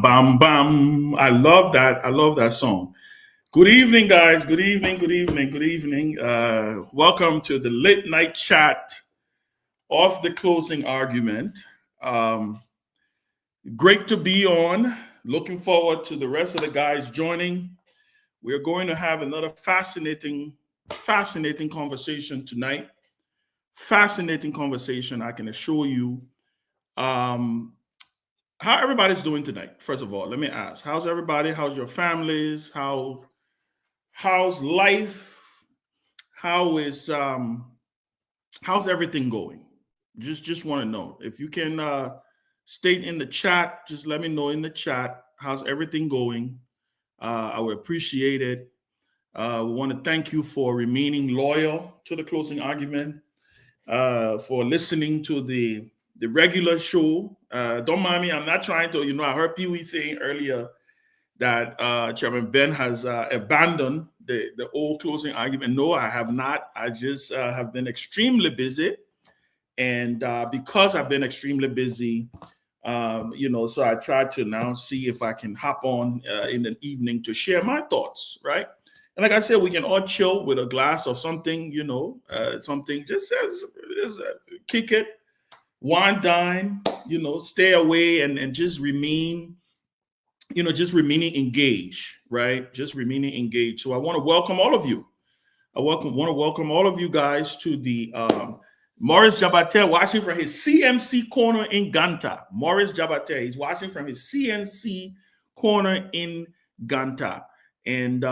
bam, bam. I love that. I love that song. Good evening, guys. Good evening. Good evening. Good evening. Welcome to the late night chat of the closing argument. Um, Great to be on. Looking forward to the rest of the guys joining. We're going to have another fascinating conversation tonight. Fascinating conversation, I can assure you. How everybody's doing tonight? First of all, let me ask: how's everybody? How's your families? How's life? How's everything going? Just want to know if you can state in the chat. Just let me know in the chat how's everything going. I would appreciate it. We want to thank you for remaining loyal to the closing argument, for listening to the regular show. Don't mind me. I'm not trying to, I heard Pewee saying earlier that Chairman Ben has abandoned the old closing argument. No, I have not. I just have been extremely busy. And because I've been extremely busy, so I try to now see if I can hop on in the evening to share my thoughts, right? And like I said, we can all chill with a glass of something, something just kick it, wine, dine, stay away and just remain, just remaining engaged, right? Just remaining engaged. So I want to welcome all of you. Want to welcome all of you guys to the Maurice Jabate watching from his CMC corner in Ganta. Maurice Jabate, he's watching from his CNC corner in Ganta. And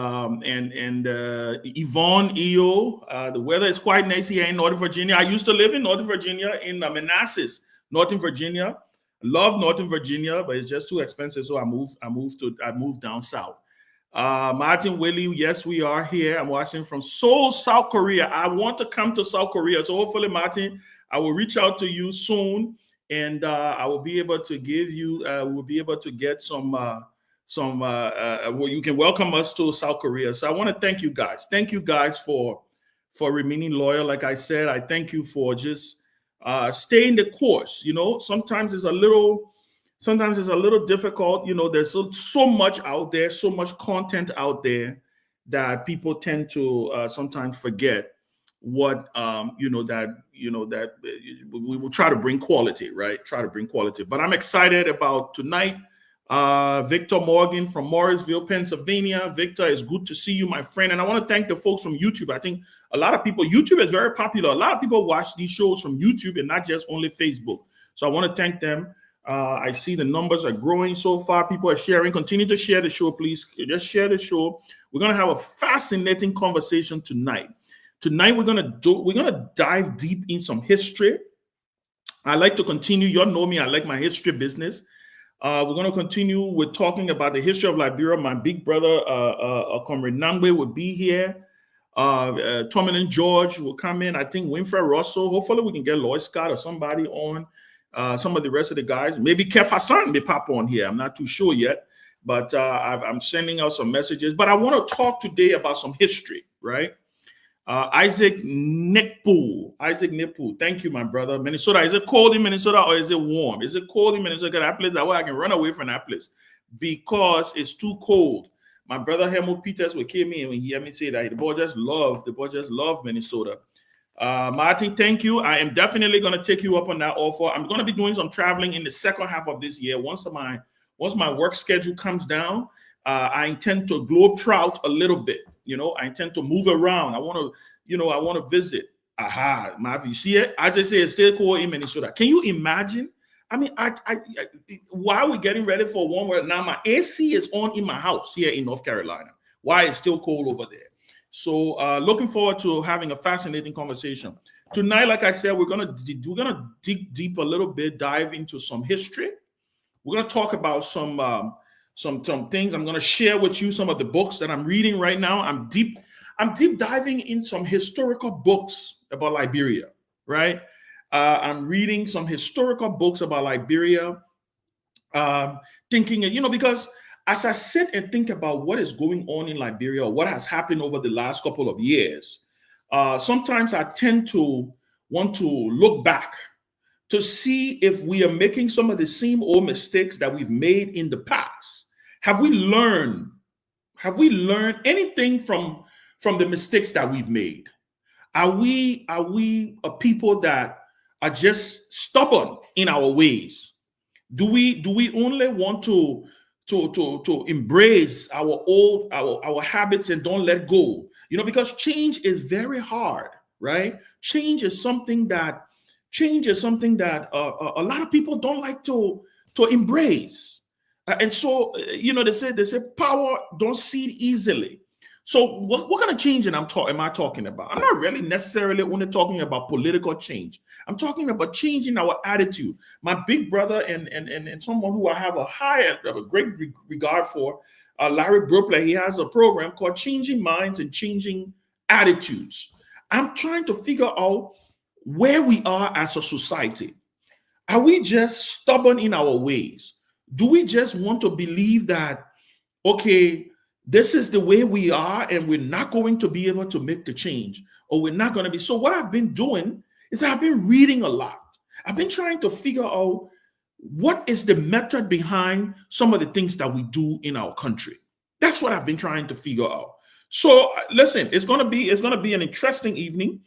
Yvonne EO, the weather is quite nice here in Northern Virginia. I used to live in Northern Virginia in Manassas, Northern Virginia. Love Northern Virginia, but it's just too expensive, so I moved down south. Martin Willie, yes, we are here. I'm watching from Seoul, South Korea. I want to come to South Korea, so hopefully, Martin, I will reach out to you soon, and I will be able to give you. We'll be able to get some where you can welcome us to South Korea. So I want to thank you guys. Thank you guys for remaining loyal. Like I said, I thank you for just staying the course. Sometimes it's a little difficult. There's so much out there, so much content out there that people tend to sometimes forget what that we will try to bring quality, right? Try to bring quality. But I'm excited about tonight. Victor Morgan from Morrisville, Pennsylvania. Victor, it's good to see you, my friend. And I want to thank the folks from YouTube. I think a lot of people, YouTube is very popular. A lot of people watch these shows from YouTube and not just only Facebook. So I want to thank them. I see the numbers are growing so far. People are sharing. Continue to share the show, please. Just share the show. We're going to have a fascinating conversation tonight. Tonight, we're going to dive deep in some history. I like to continue. You all know me. I like my history business. We're going to continue with talking about the history of Liberia. My big brother, Comrade Nangwe, will be here. Tomalin George will come in. I think Winfrey Russell. Hopefully, we can get Lloyd Scott or somebody on. Some of the rest of the guys. Maybe Kef Hassan may pop on here. I'm not too sure yet. But I'm sending out some messages. But I want to talk today about some history, right? Isaac Nipu. Thank you, my brother. Minnesota. Is it cold in Minnesota or is it warm? Is it cold in Minnesota? That place, that way I can run away from that place because it's too cold. My brother Helmut Peters will kill me and he hear me say that the boy just love Minnesota. Martin, thank you. I am definitely going to take you up on that offer. I'm going to be doing some traveling in the second half of this year. Once my work schedule comes down, I intend to globetrot a little bit. I intend to move around. I want to visit. Marv, you see it? I just say it's still cold in Minnesota. Can you imagine? I mean, while we're getting ready for one where now my AC is on in my house here in North Carolina. Why it's still cold over there? So looking forward to having a fascinating conversation. Tonight, like I said, we're gonna dig deep a little bit, dive into some history. We're gonna talk about some things. I'm gonna share with you some of the books that I'm reading right now. I'm deep diving in some historical books about Liberia, right? I'm reading some historical books about Liberia, thinking, because as I sit and think about what is going on in Liberia, or what has happened over the last couple of years, sometimes I tend to want to look back to see if we are making some of the same old mistakes that we've made in the past. Have we learned anything from the mistakes that we've made? Are we a people that are just stubborn in our ways? Do we only want to embrace our habits and don't let go? Because change is very hard, right? Change is something that a lot of people don't like to embrace. And so, they say power don't cede easily. So what kind of change am I talking about? I'm not really necessarily only talking about political change. I'm talking about changing our attitude. My big brother and someone who I have a great regard for, Larry Brooklyn, he has a program called Changing Minds and Changing Attitudes. I'm trying to figure out where we are as a society. Are we just stubborn in our ways? Do we just want to believe that, okay, this is the way we are and we're not going to be able to make the change, or we're not going to be? So what I've been doing is I've been reading a lot. I've been trying to figure out what is the method behind some of the things that we do in our country. That's what I've been trying to figure out. So listen, it's going to be an interesting evening.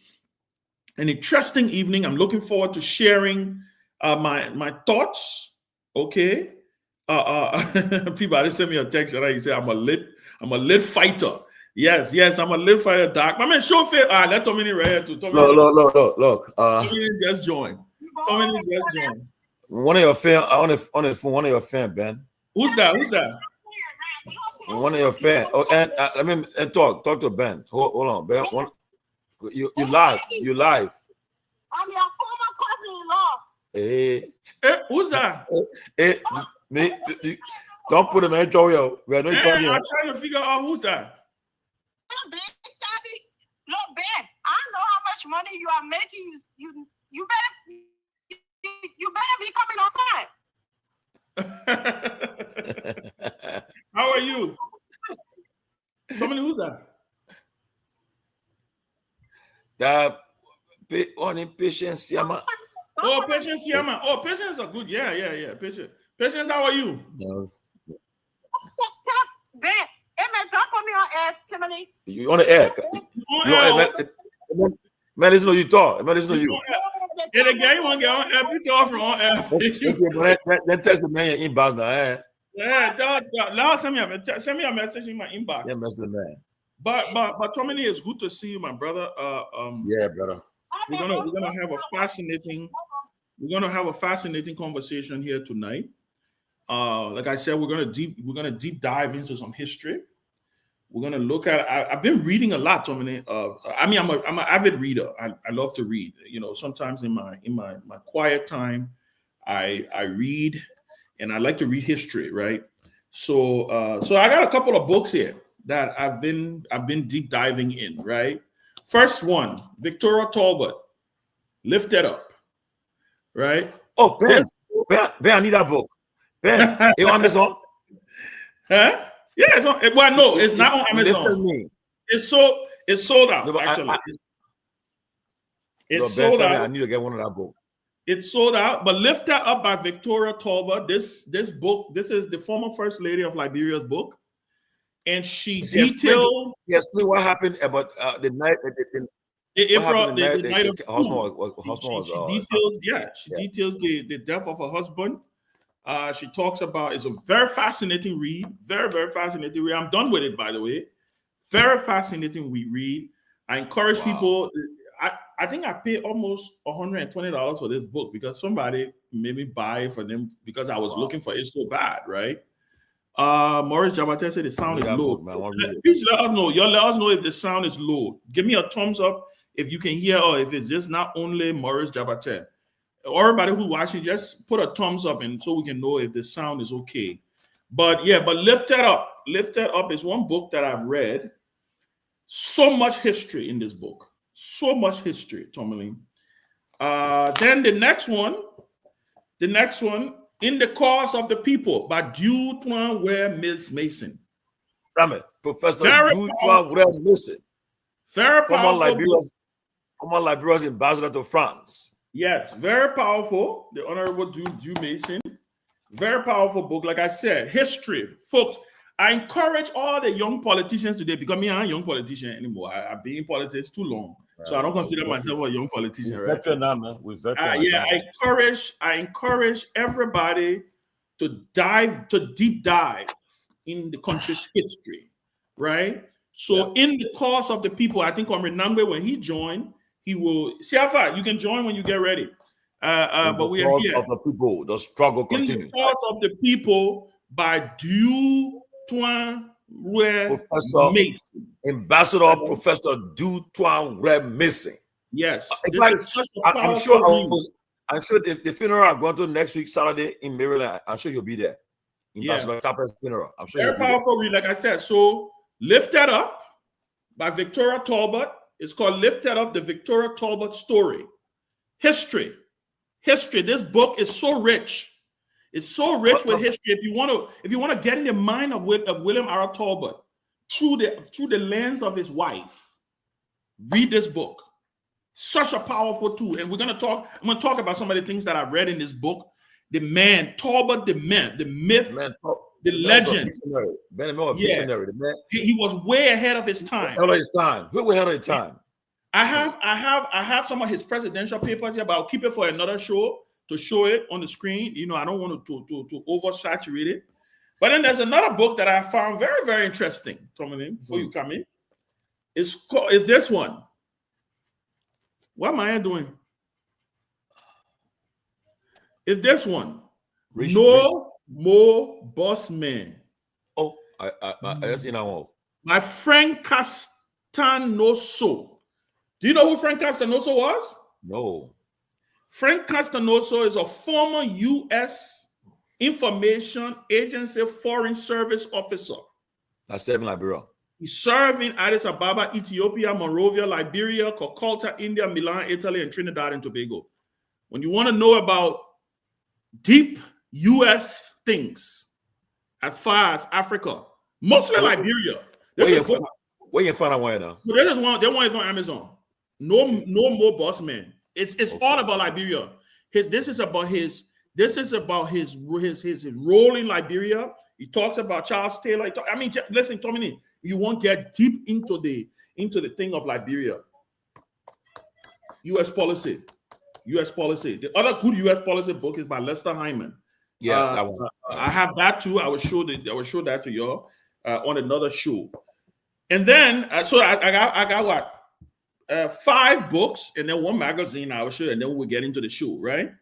An interesting evening. I'm looking forward to sharing my thoughts. Okay. Peabody sent me a text and he said, I'm a lit fighter. Yes, I'm a lit fighter, Doc. My man, show fit. Let Tomalin right here too. Look. Tomalin just joined. One of your fans, on the phone, one of your fans, Ben. Who's that? One of your fans. Oh, and let me talk to Ben. Hold on, Ben. You live. I'm your former cousin-in-law. Hey, who's that? Hey, me. Don't put him in trouble. We are not talking. I'm trying to figure out who's that. Ben Sanvee. Look, Ben, I know how much money you are making. You better be coming on time. How are you? Tomalin, who's that? That Patience Yama. Oh, Patience Yama. Oh, Patience are good. Yeah. Patience, how are you? No. Ben, don't put me on air, Tomalin. You on the air? Man, listen to you talk. Man, listen to you. Yeah, the guy won't get on air. Pick off from on air. Okay, but text the man in inbox now. Yeah, now send me a message in my inbox. Yeah, message the man. But Tomalin, it's good to see you, my brother. Yeah, brother. We're gonna have a fascinating conversation here tonight. Like I said, we're gonna deep dive into some history. We're gonna look at. I've been reading a lot, Tomalin. I'm an avid reader. I love to read. Sometimes in my quiet time, I read, and I like to read history, right? So I got a couple of books here that I've been deep diving in, right? First one, Victoria Talbot, Lifted Up, right? Oh, Ben, I need that book. Ben, you on Amazon? Huh? Yeah, it's on. Well, no, it's not on Amazon. It's sold out. No, actually, it's sold out. I need to get one of that book. It's sold out. But Lifted Up by Victoria Talbot. This book. This is the former First Lady of Liberia's book, and she detailed. Yes, please. What happened about the night? The night of she details the death of her husband. She talks about, it's a very fascinating read. Very, very fascinating read. I'm done with it, by the way. Very fascinating read. I encourage people. I think I paid almost $120 for this book because somebody made me buy it for them because I was looking for it so bad, right? Maurice Jabate said the sound is low. Please let us know. Y'all let us know if the sound is low. Give me a thumbs up if you can hear, or if it's just not only Maurice Jabate. Everybody who's watching, just put a thumbs up, and so we can know if the sound is okay. But Lifted Up is one book that I've read. So much history in this book. So much history, Tomalin. Then the next one, In the Cause of the People by Du Toit Ware Mason. Damn it, Professor Du Toit Ware Mason. Very powerful. Former Liberia's ambassador to France. Yes, very powerful. The Honorable Drew Mason. Very powerful book. Like I said, history. Folks, I encourage all the young politicians today, because me, I'm not a young politician anymore. I've been in politics too long. So I don't consider myself a young politician, right? Veteran now, man. With veteran. Yeah, I encourage everybody to deep dive in the country's history, right? So in the course of the people, I think Comrade Nangbe, when he joined, he will see how far you can join when you get ready. But we are here. Of the people, the struggle continues. In the course of the people by Du Toin Professor Mason. Ambassador Professor Du Toin Mason. Yes. In fact, I'm sure the funeral I'm going to next week, Saturday in Maryland, I'm sure you'll be there. Ambassador Tapper's funeral. I'm sure very powerful read, like I said. So Lifted Up by Victoria Talbot. It's called Lifted Up, the Victoria Talbot Story. History. This book is so rich. It's so rich with history. If you want to get in the mind of William R. Talbot through the lens of his wife, read this book. Such a powerful tool. And I'm going to talk about some of the things that I've read in this book. The man, Talbot, the myth, the legend. He was way ahead of his time. Way ahead of his time. I have some of his presidential papers here, but I'll keep it for another show to show it on the screen. You know, I don't want to oversaturate it. But then there's another book that I found very, very interesting, Tomalin, before you come in. It's this one. What am I doing? It's this one. No More Boss Man. Oh, I see that one. My friend Castanoso. Do you know who Frank Castanoso was? No. Frank Castanoso is a former U.S. Information Agency Foreign Service officer. That's serving Liberia. He served in Addis Ababa, Ethiopia, Monrovia, Liberia, Kolkata, India, Milan, Italy, and Trinidad and Tobago. When you want to know about deep U.S. things as far as Africa, mostly Liberia. Where you find that one now? There's one is on Amazon. No More Boss Man. It's all about Liberia. This is about his role in Liberia. He talks about Charles Taylor. Listen, Tommy, you won't get deep into the thing of Liberia. U.S. policy. The other good U.S. policy book is by Lester Hyman. Yeah, that one. I have that too. I will show that to y'all on another show. And then so I got what? 5 books and then 1 magazine, I will show, and then we'll get into the show, right?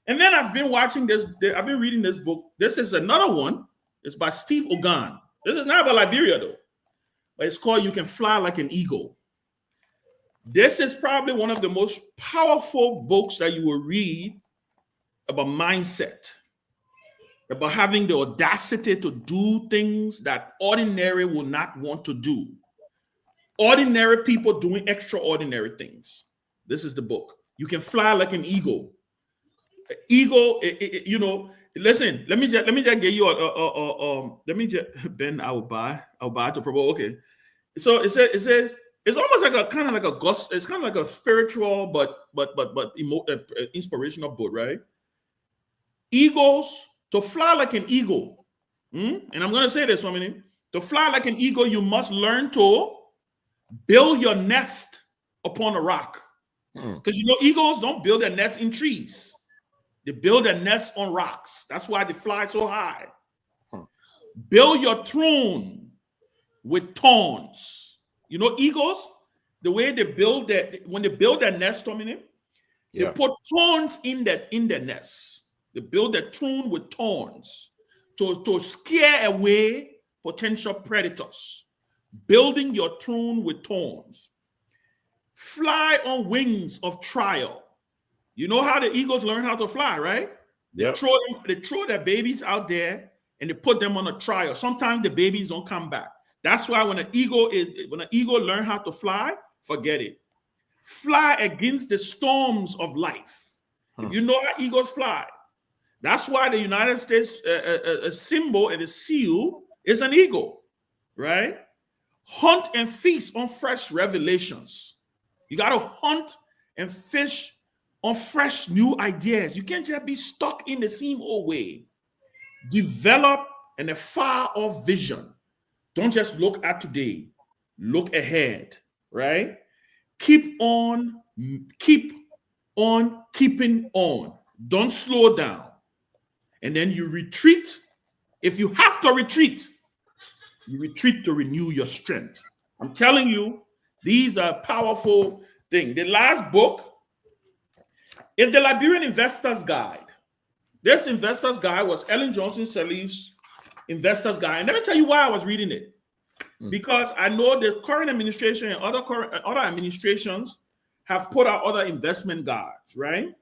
And then I've been watching this. I've been reading this book. This is another one. It's by Steve Ogan. This is not about Liberia though, but it's called "You Can Fly Like an Eagle." This is probably one of the most powerful books that you will read about mindset, about having the audacity to do things that ordinary will not want to do. Ordinary people doing extraordinary things. This is the book. You can fly like an eagle. Eagle, you know. Listen, let me just get you Ben. I'll buy to promote. Okay, so it says it's almost like a kind of like a ghost. It's kind of like a spiritual but inspirational book, right? Eagles, to fly like an eagle. And I'm going to say this one minute. To fly like an eagle, you must learn to build your nest upon a rock. Because you know, eagles don't build their nest in trees. They build their nest on rocks. That's why they fly so high. Build your throne with thorns. You know, eagles, the way they build when they build their nest, they put thorns in their nest. They build their throne with thorns to scare away potential predators. Building your throne with thorns. Fly on wings of trial. You know how the eagles learn how to fly, right? Yeah. They throw their babies out there and they put them on a trial. Sometimes the babies don't come back. That's why when an eagle learn how to fly, forget it. Fly against the storms of life. If you know how eagles fly, that's why the United States a symbol and a seal is an eagle, right? Hunt and feast on fresh revelations. You got to hunt and fish on fresh new ideas. You can't just be stuck in the same old way. Develop a far-off vision. Don't just look at today. Look ahead, right? Keep on keeping on. Don't slow down. And then you retreat. If you have to retreat, you retreat to renew your strength. I'm telling you, these are powerful things. The last book is the Liberian Investor's Guide. This Investor's Guide was Ellen Johnson Sirleaf's Investor's Guide. And let me tell you why I was reading it. Because I know the current administration and other administrations have put out other investment guides, right?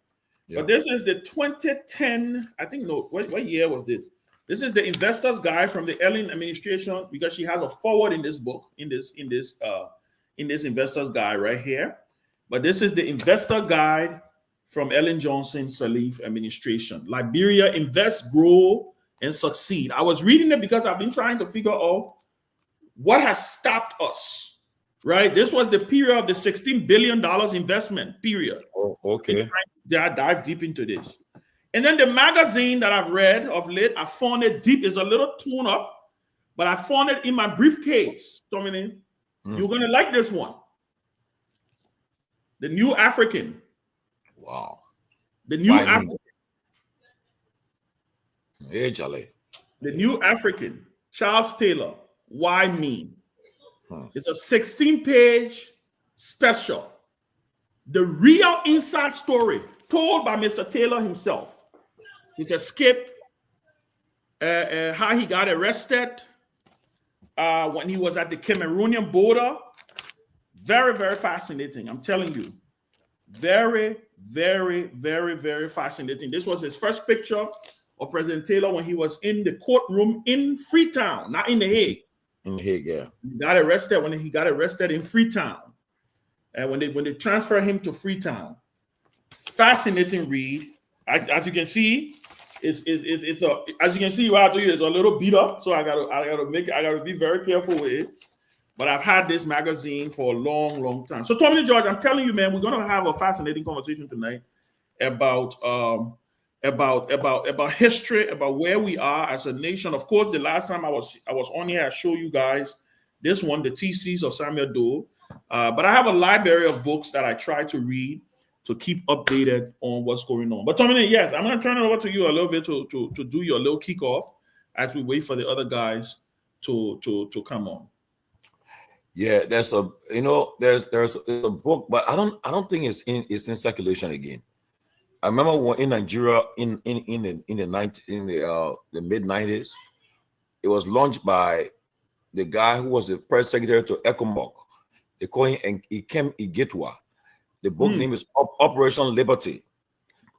Yeah. But this is the 2010, I think, no, what year was this? This is the Investor's Guide from the Ellen administration, because she has a forward in this book, in this Investor's Guide right here. But this is the Investor Guide from Ellen Johnson Sirleaf administration. Liberia, invest, grow, and succeed. I was reading it because I've been trying to figure out what has stopped us, right? This was the period of the $16 billion investment period. Oh, okay. I dive deep into this. And then the magazine that I've read of late, I found it deep. It's a little torn up, but I found it in my briefcase. Tomalin, you're going to like this one. The New African. Wow. The New African. Hey, Charlie. The New African. Charles Taylor. Why me? It's a 16-page special. The real inside story told by Mr. Taylor himself. His escape, how he got arrested when he was at the Cameroonian border. Very, very fascinating. I'm telling you. Very, very, very, very fascinating. This was his first picture of President Taylor when he was in the courtroom in Freetown, not in The Hague. In The Hague, yeah. He got arrested when he got arrested in Freetown. And when they transferred him to Freetown. Fascinating read. As you can see, it's as you can see right to you, it's a little beat up. So I gotta be very careful with it. But I've had this magazine for a long, long time. So Tommy George, I'm telling you, man, we're gonna have a fascinating conversation tonight about history, about where we are as a nation. Of course, the last time I was on here, I showed you guys this one, the TCs of Samuel Doe. But I have a library of books that I try to read to keep updated on what's going on. But Tommy, yes, I'm going to turn it over to you a little bit to do your little kickoff as we wait for the other guys to come on. Yeah, there's a book, but I don't think it's in circulation again. I remember when in Nigeria in the mid 90s, it was launched by the guy who was the press secretary to ECOMOG. They call him Guar. The book name is Operation Liberty.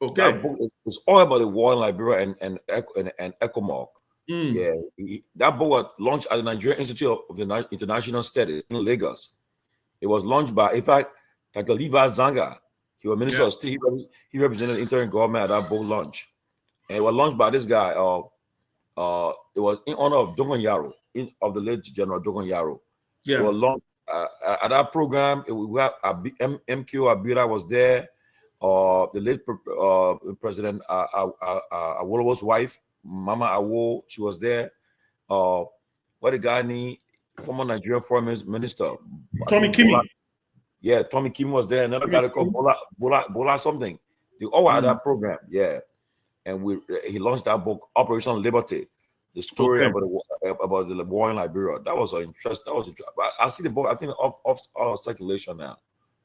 Okay, that book is all about the war in Liberia and ECOMOG. Yeah, that book was launched at the Nigerian Institute of the International Studies in Lagos. It was launched by, in fact, Dr. Levi Zanga. He was Minister of State. He represented the interim government at that book launch. And it was launched by this guy. It was in honor of Dogon Yaro, of the late General Dogon Yaro. Yeah. It was launched at that program. We had MQ Abira was there. The late President Awolowo's wife, Mama Awo, she was there. What the guy named former Nigerian Foreign Minister Tommy Kimi. Yeah, Tommy Kim was there. Another guy called Bola something. They all had that program. Yeah, and he launched that book, Operation Liberty, the story about the war in Liberia. That was interesting. I see the book. I think off circulation now.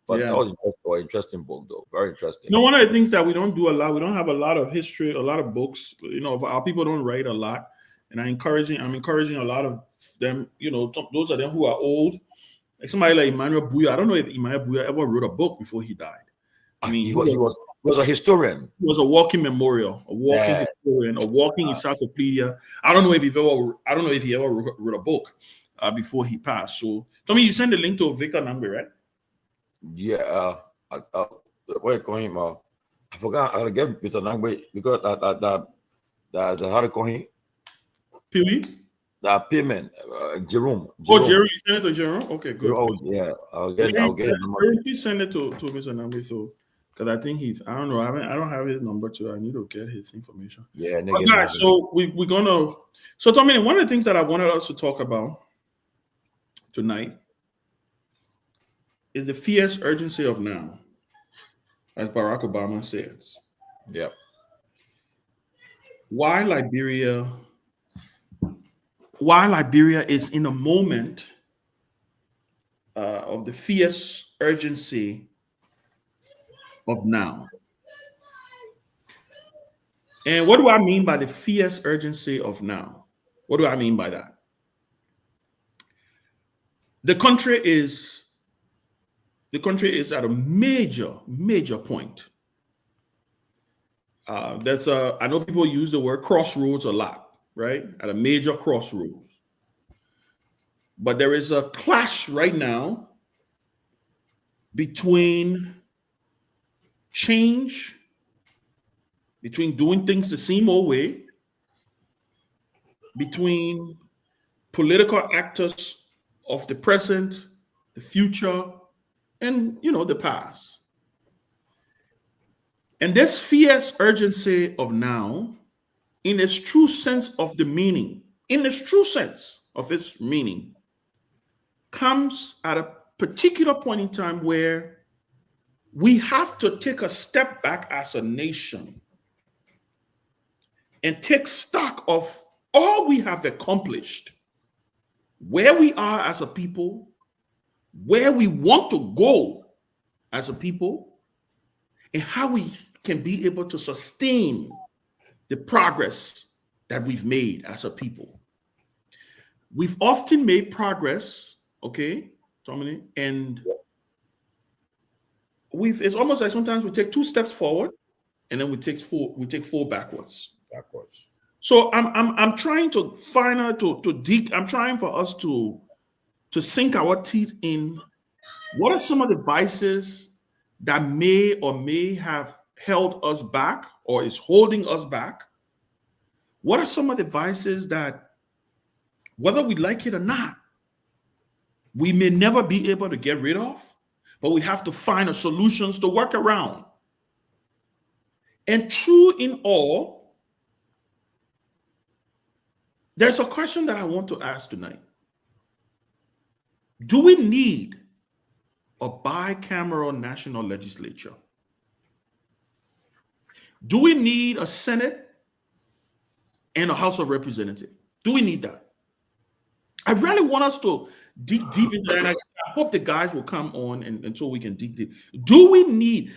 But that was an interesting book, though. Very interesting. You know, one of the things that we don't do a lot, we don't have a lot of history, a lot of books. You know, our people don't write a lot, and I'm encouraging a lot of them. You know, those of them who are old. Like somebody like Emmanuel Buya. I don't know if Emmanuel Buya ever wrote a book before he died. I mean, he was a historian. He was a walking memorial, a walking historian, a walking encyclopedia. I don't know if he ever wrote a book before he passed. So, Tommy, you sent the link to Victor Nangbe, right? Yeah. Where going? I forgot. I gave Victor Nangbe because that how to call him? Pewee? That payment, Jerome. Oh, Jerome, you send it to Jerome? Okay, good. Oh, yeah. I'll get it. Please send it to Mr. Nangbe because I think I don't know. I don't have his number too. I need to get his information. Yeah, But guys, so we're gonna. So Tomalin, one of the things that I wanted us to talk about tonight is the fierce urgency of now, as Barack Obama says. Yeah. Why Liberia is in a moment of the fierce urgency of now. And what do I mean by the fierce urgency of now? What do I mean by that? The country is at a major point. I know people use the word crossroads a lot, right? At a major crossroads. But there is a clash right now between change, between doing things the same old way, between political actors of the present, the future, and the past. And this fierce urgency of now, in its true sense of the meaning, in its true sense of its meaning, comes at a particular point in time where we have to take a step back as a nation and take stock of all we have accomplished, where we are as a people, where we want to go as a people, and how we can be able to sustain the progress that we've made as a people. We've often made progress, okay, Tomalin, and it's almost like sometimes we take 2 steps forward and then we take 4 backwards. So I'm trying to find out I'm trying for us to sink our teeth in what are some of the vices that may have held us back or is holding us back. What are some of the vices that, whether we like it or not, we may never be able to get rid of, but we have to find solutions to work around. And true in all, there's a question that I want to ask tonight. Do we need a bicameral national legislature? Do we need a Senate and a House of Representatives? Do we need that? I really want us to dig deep into that. And I hope the guys will come on and so we can dig deep. Do we need,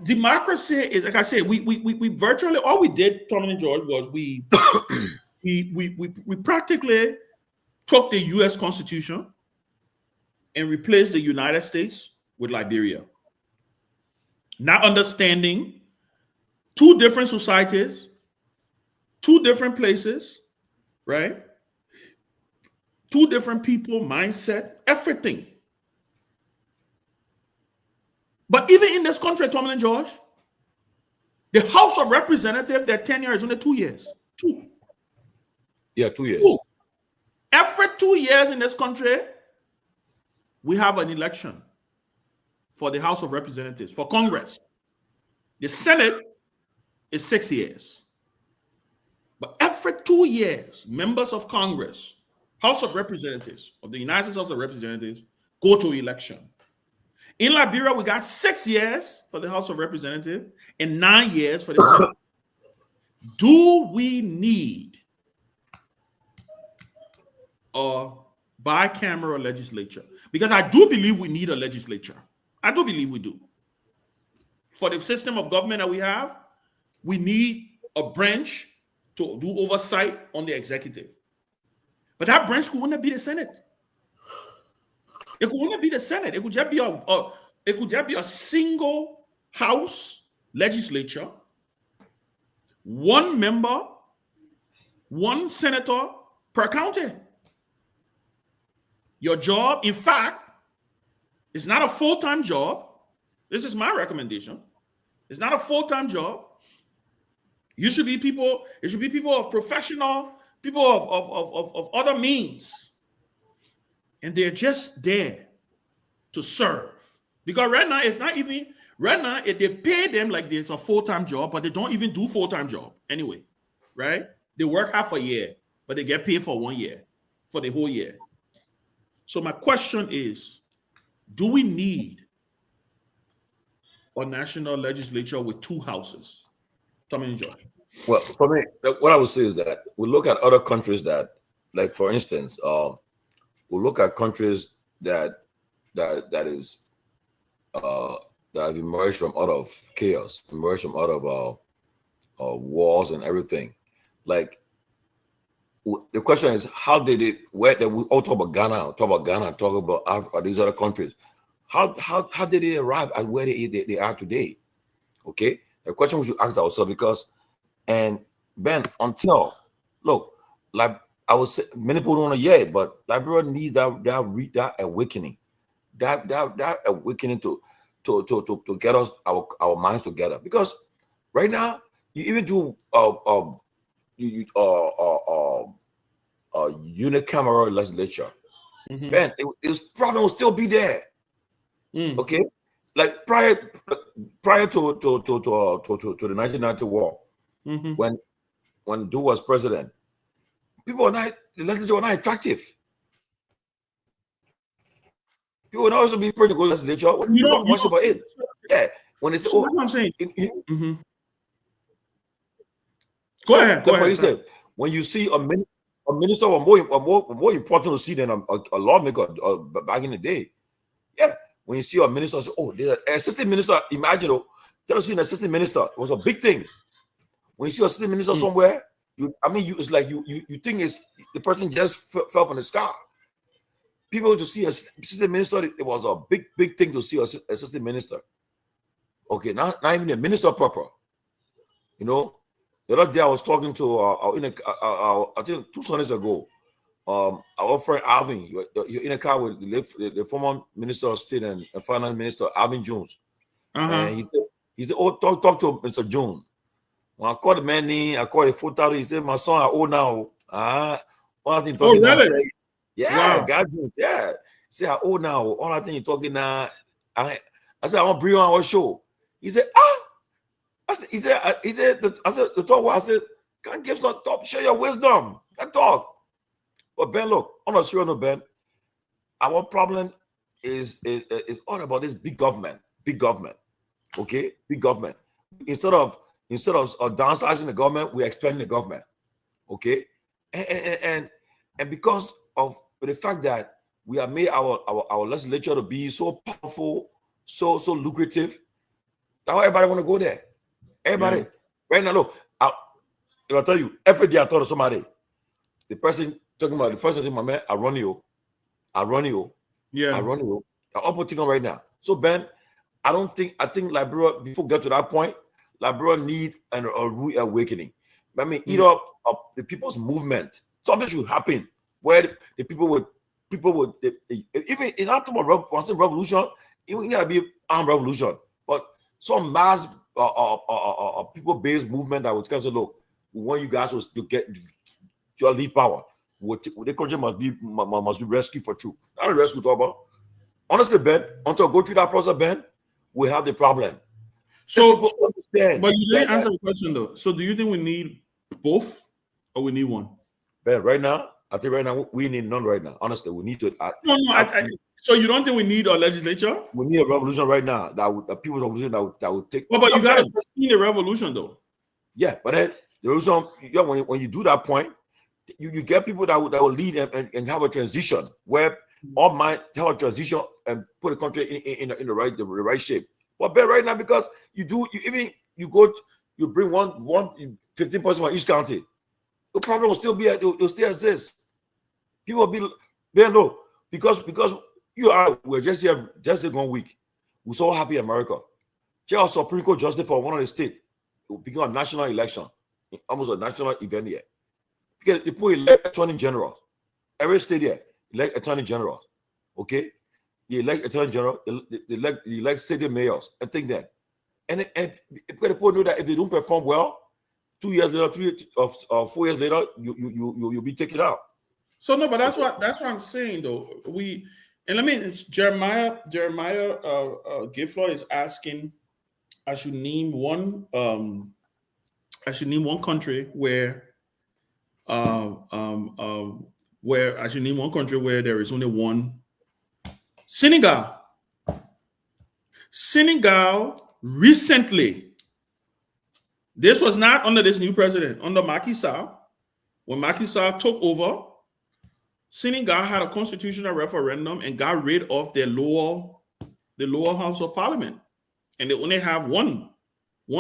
democracy is, like I said, we virtually, all we did, Tommy and George, was we practically took the U.S. Constitution and replaced the United States with Liberia. Not understanding 2 different societies, 2 different places, right? 2 different people, mindset, everything. But even in this country, Tomalin and George, the House of Representatives, their tenure is only 2 years. 2. Yeah, 2 years. 2. Every 2 years in this country, we have an election for the House of Representatives, for Congress. The Senate is 6 years. But every 2 years, members of Congress, House of Representatives, of the United States House of Representatives, go to election. In Liberia, we got 6 years for the House of Representatives and 9 years for the Senate. Do we need a bicameral legislature? Because I do believe we need a legislature. I do believe we do. For the system of government that we have, we need a branch to do oversight on the executive. But that branch could only be the Senate. It could only be the Senate. It could just be a single House legislature, 1 member, 1 senator per county. Your job, in fact, is not a full-time job. This is my recommendation. It's not a full-time job. It should be people of professional, people of other means. And they're just there to serve. Because right now, Right now, if they pay them like it's a full-time job, but they don't even do full-time job anyway, right? They work half a year, but they get paid for 1 year, for the whole year. So my question is, do we need a national legislature with 2 houses? Tommy and Josh. Well, for me, what I would say is that we look at other countries that, like for instance, we look at countries that have emerged from out of chaos, emerged from out of wars and everything. Like the question is, how did it? Where we all talk about Ghana, talk about these other countries. How did they arrive at where they are today? Okay, the question we should ask ourselves, because, and Ben, until look, like I would say, many people don't know yet, but Liberia needs that awakening, that awakening to get us our minds together. Because right now, you even do unicameral legislature, man, it problem will still be there. Okay, like prior to the 1990 war, when Du was president, the legislature were not attractive. People would also be pretty good legislature. You don't much about it. Yeah, when they say, so that's what I'm saying. Go ahead. When you see a minister or more important to see than a lawmaker back in the day. Yeah, when you see a minister, say, oh, there's an assistant minister. Imagine, just seeing an assistant minister, it was a big thing. When you see an assistant minister somewhere, it's like you think it's the person just fell from the sky. People to see an assistant minister, it was a big thing to see an assistant minister. Okay, not even a minister proper. You know, the other day I was talking to I think 2 Sundays ago, our friend Alvin, you're in a car with the former Minister of State and Finance Minister Alvin Jones. And he said, oh, talk to Mr. Jones. When I called the man name, I called the photo, he said, my son are old now. All I think talking now. Yeah, wow. God, yeah. He said, how old now? All I think you're talking now. I said, I want to bring you on our show. He said, I said, the talk was, I said, can't give some talk, share your wisdom. That talk. But Ben, look, on a serious note, Ben, our problem is all about this big government. Okay, big government. Instead of downsizing the government, we're expanding the government. Okay, and because of the fact that we have made our legislature to be so powerful, so lucrative, that's why everybody want to go there. Everybody, right now, look, I'll tell you, every day I talk to somebody, the person talking about the first thing, my man, I run you. I'm putting on right now. So Ben, I think Liberia, before we get to that point, Liberia need a reawakening. I mean, either the people's movement, something should happen where the people would even it's not about revolution, it gotta be armed revolution, but some mass people-based movement that would say, look, we want you guys to get your leave power. The country must be rescued for truth. Not a rescue talk about. Honestly, Ben, until go through that process, Ben, we have the problem. So, but you didn't answer the question though. So, do you think we need both, or we need one? Ben, right now, I think right now we need none. Right now, honestly, we need to. So you don't think we need a legislature? We need a revolution right now. That people's revolution that would take. Well, but you gotta sustain a revolution though. Yeah, but then the revolution. Yeah, when you do that point, you get people that will lead and have a transition where all might have a transition and put the country in the right shape. But Ben, right now, because you bring one 15% from each county, the problem will still be you'll still exist. People will be Ben, no, because we're just here 1 week. We're so happy in America. Just Supreme Court justice for one of the states will become a national election, almost a national event here. Because people elect attorney generals. Every state here elect attorney generals. Okay? You elect attorney general, they elect city mayors. I think that. And because people know that if they don't perform well, 2 years later, 3 or 4 years later, you'll be taken out. So no, but that's what I'm saying though. Jeremiah Giflow is asking should name one. I should name one country where there is only one. Senegal. Senegal recently. This was not under this new president. Under Macky Sall, when Macky Sall took over, Senegal had a constitutional referendum and got rid of the lower house of parliament, and they only have one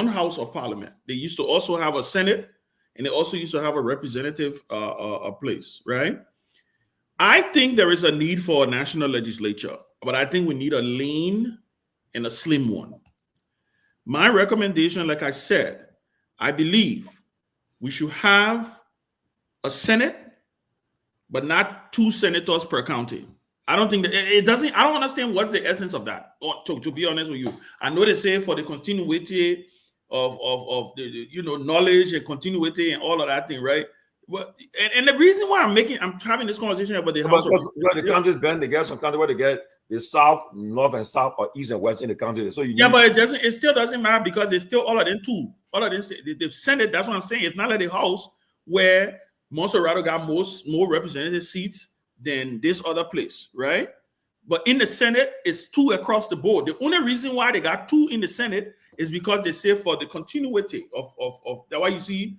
house of parliament. They used to also have a senate, and they also used to have a representative place, right? I think there is a need for a national legislature, but I think we need a lean and a slim one. My recommendation, like I said, I believe we should have a senate, but not 2 senators per county. I don't think that it doesn't. I don't understand what's the essence of that. To be honest with you, I know they say for the continuity of the knowledge and continuity and all of that thing, right? But and the reason why I'm having this conversation about the house the counties, Ben, they get some country where they get the south, north, and south, or east and west in the county. So but it still doesn't matter because it's still all of them too. All of them, the Senate. That's what I'm saying. It's not like the House where Monserrato got more representative seats than this other place, right? But in the Senate, it's 2 across the board. The only reason why they got 2 in the Senate is because they say for the continuity of that's why you see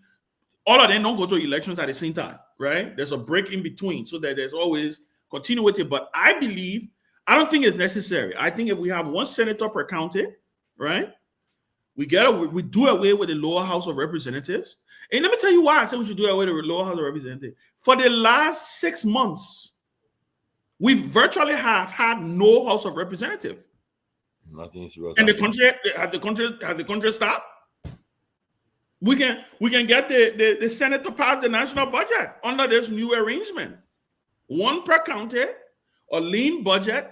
all of them don't go to elections at the same time, right? There's a break in between so that there's always continuity. But I don't think it's necessary. I think if we have 1 senator per county, right? We do away with the lower house of representatives. And let me tell you why I say we should do away with the lower house of representatives. For the last 6 months, we virtually have had no house of representatives. Nothing is real. And the country stopped? We can get the Senate to pass the national budget under this new arrangement. 1 per county, a lean budget.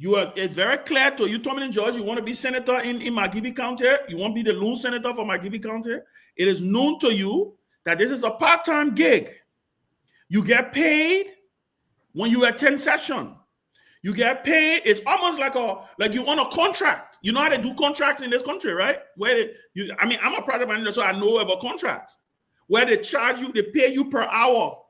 It's very clear to you, Tomalin George, you want to be senator in Margibi County. You want to be the lone senator for Margibi County. It is known to you that this is a part-time gig. You get paid when you attend session. You get paid. It's almost like you on a contract. You know how they do contracts in this country, right? I'm a project manager, so I know about contracts. Where they charge you, they pay you per hour.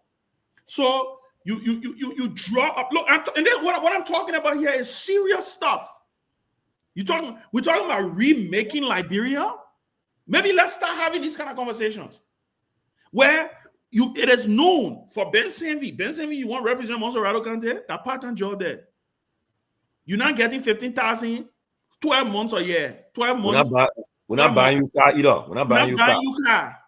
So you draw up. Look, and then what I'm talking about here is serious stuff. We're talking about remaking Liberia. Maybe let's start having these kind of conversations where it is known for Ben Sanvee. Ben Sanvee, you want to represent Monserrato County? That part-time job there. You're not getting 15,000, 12 months a year. 12 months. We're not buying you car either. We're not buying you car.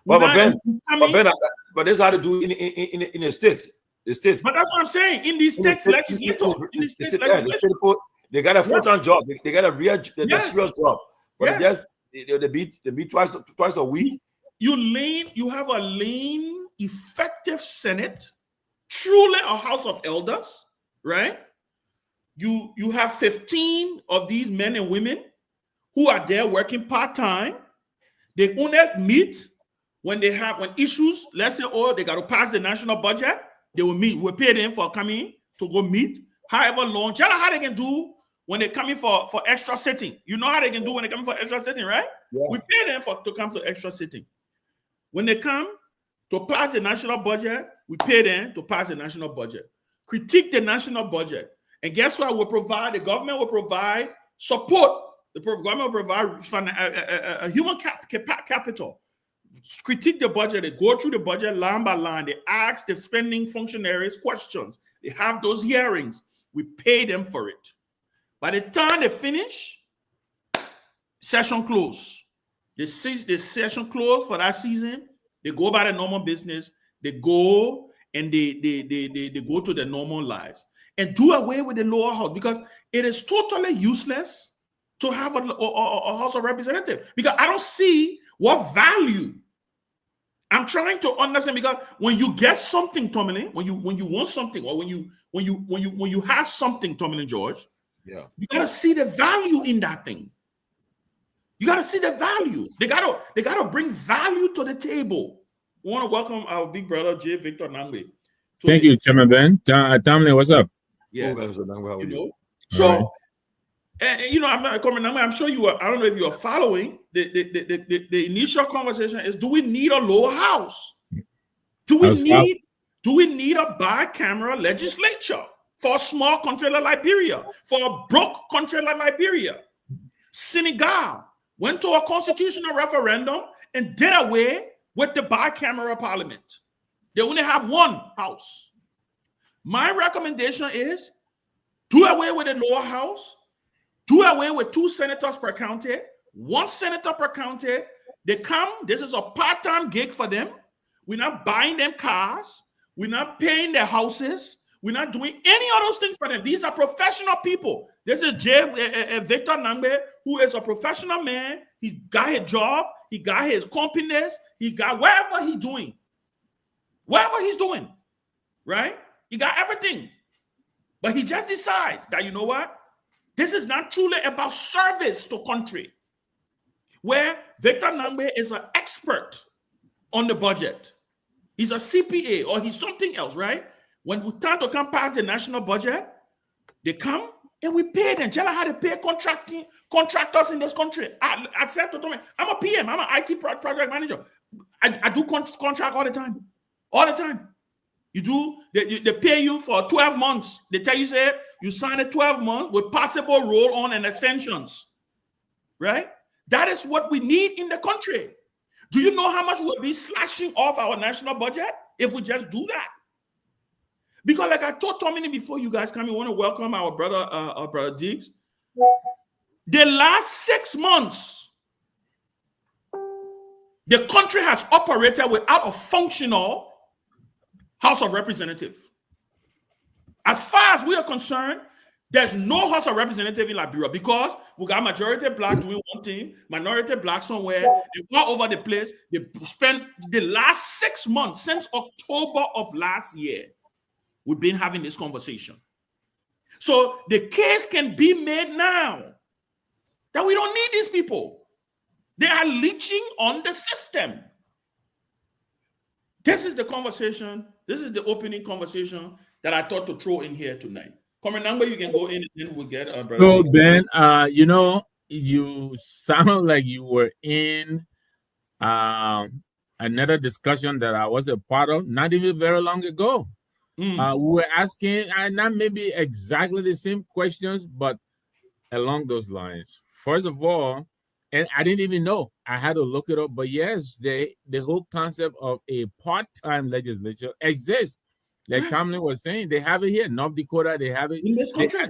But this is how to do in the states. The states. But that's what I'm saying. In these states, they got a full-time job. They got a real serious job. But they beat twice a week. You have a lean, effective Senate, truly a house of elders, right? You have 15 of these men and women who are there working part-time. They only meet when issues, let's say, they got to pass the national budget. They will meet. We'll pay them for coming to go meet. However long, tell them how they can do when they come in for extra sitting. You know how they can do when they come for extra sitting, right? Yeah. We pay them to come to extra sitting. When they come to pass the national budget, we pay them to pass the national budget. Critique the national budget. And guess what? The government will provide support. The government will provide a human capital. Critique the budget. They go through the budget line by line. They ask the spending functionaries questions. They have those hearings. We pay them for it. By the time they finish, session close. The session close for that season. They go by the normal business. They go and they go to their normal lives and do away with the lower house because it is totally useless to have a House of Representatives because I don't see what value. I'm trying to understand because when you get something, Tomalin, when you want something, or when you have something, Tomalin George, you gotta see the value in that thing. You gotta see the value. They gotta bring value to the table. We want to welcome our big brother J. Victor Nangwe. Thank you, Chairman Ben. Tomalin, what's up? Yeah, So, And you know, I'm sure you are. I don't know if you are following. The initial conversation is: do we need a lower house? Do we need a bicameral legislature for a small country like Liberia, for a broke country like Liberia? Senegal went to a constitutional referendum and did away with the bicameral parliament. They only have one house. My recommendation is do away with the lower house, do away with 2 senators per county, 1 senator per county. They come, this is a part-time gig for them. We're not buying them cars. We're not paying their houses. We're not doing any of those things for them. These are professional people. This is Victor Nangbe, who is a professional man. He got his job. He got his companies. He got whatever he's doing. Whatever he's doing, right? He got everything. But he just decides that, you know what? This is not truly about service to country. Where Victor Nangbe is an expert on the budget. He's a CPA or he's something else, right? When we time to come past the national budget, they come and we pay them. Tell us how to pay contractors in this country. I said to Tommy, I'm a PM. I'm an IT project manager. I do contract all the time. All the time. You do, they pay you for 12 months. They tell you, say, you sign a 12 months with possible roll-on and extensions. Right? That is what we need in the country. Do you know how much we'll be slashing off our national budget if we just do that? Because like I told Tommy before you guys come, we want to welcome our brother Diggs. The last 6 months, the country has operated without a functional House of Representatives. As far as we are concerned, there's no House of Representatives in Liberia because we got majority black doing one thing, minority black somewhere. They go over the place. They spent the last 6 months since October of last year. We've been having this conversation. So the case can be made now that we don't need these people. They are leeching on the system. This is the conversation. This is the opening conversation that I thought to throw in here tonight. Comment number, you can go in and then we'll get brother. So Ben, you know, you sound like you were in another discussion that I was a part of not even very long ago. We were asking, not maybe exactly the same questions, but along those lines. First of all, and I didn't even know. I had to look it up. But yes, the whole concept of a part-time legislature exists. Like Tomalin was saying, they have it here. North Dakota, they have it.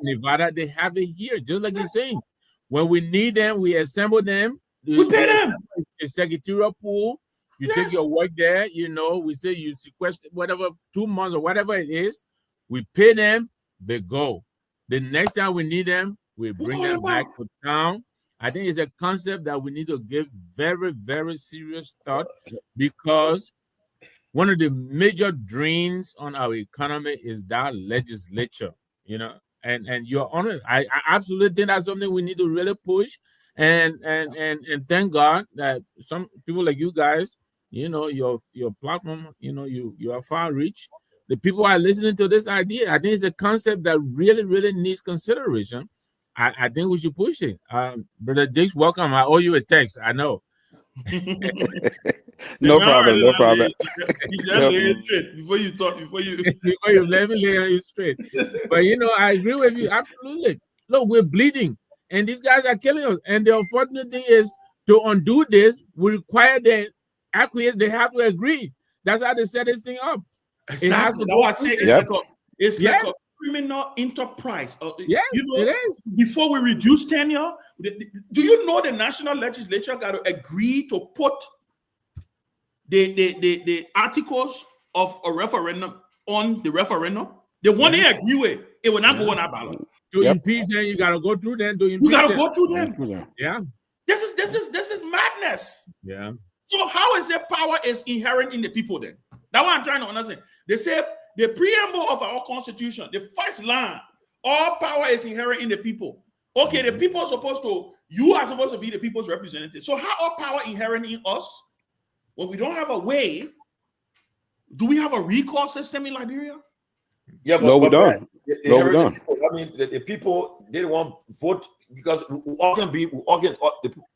Nevada, they have it here. Just like you're saying. When we need them, we assemble them. We pay them. A secretarial pool. You take your work there, you know, we say you sequester whatever, 2 months or whatever it is. We pay them, they go. The next time we need them, we bring them back to town. I think it's a concept that we need to give very, very serious thought because one of the major drains on our economy is that legislature, you know, and you're on it. I absolutely think that's something we need to really push. And thank God that some people like you guys, you know, your platform, you know, you are far reach. The people are listening to this idea. I think it's a concept that really, really needs consideration. I think we should push it. Brother Diggs, welcome. I owe you a text. I know. No problem. You just lay it straight before you talk. Before you let me lay it straight. But you know, I agree with you absolutely. Look, we're bleeding, and these guys are killing us. And the unfortunate thing is, to undo this, we require the acquiesce. They have to agree. That's how they set this thing up. Exactly. It's like a criminal enterprise. Yes, you know, it is. Before we reduce tenure, do you know the national legislature got to agree to put the articles of a referendum on the referendum? The one they agree with, it will not go on our ballot. To impeach them, you gotta go through them. You gotta go through them. Yeah. This is madness. Yeah. So how is their power is inherent in the people then? That's what I'm trying to understand. They say the preamble of our constitution, the first line, all power is inherent in the people. Okay, the people are supposed to, you are supposed to be the people's representative. So how are power inherent in us when we don't have a way? Do we have a recall system in Liberia? Yeah, no, we don't. I mean, the people didn't want vote because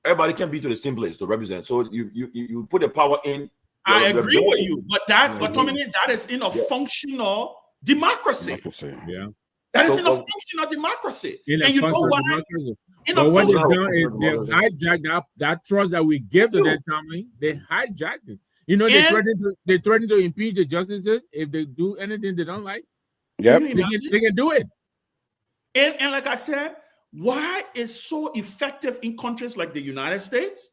everybody can be to the same place to represent. So you put the power in. I agree with you, but Tomalin, that is in a functional democracy. Yeah. That is in a functional democracy. And you know why? But what they've done is they've hijacked that trust that we give to them, Tomalin. They hijacked it. You know, they threaten to impeach the justices if they do anything they don't like. Yeah, they can do it. And like I said, why it's so effective in countries like the United States?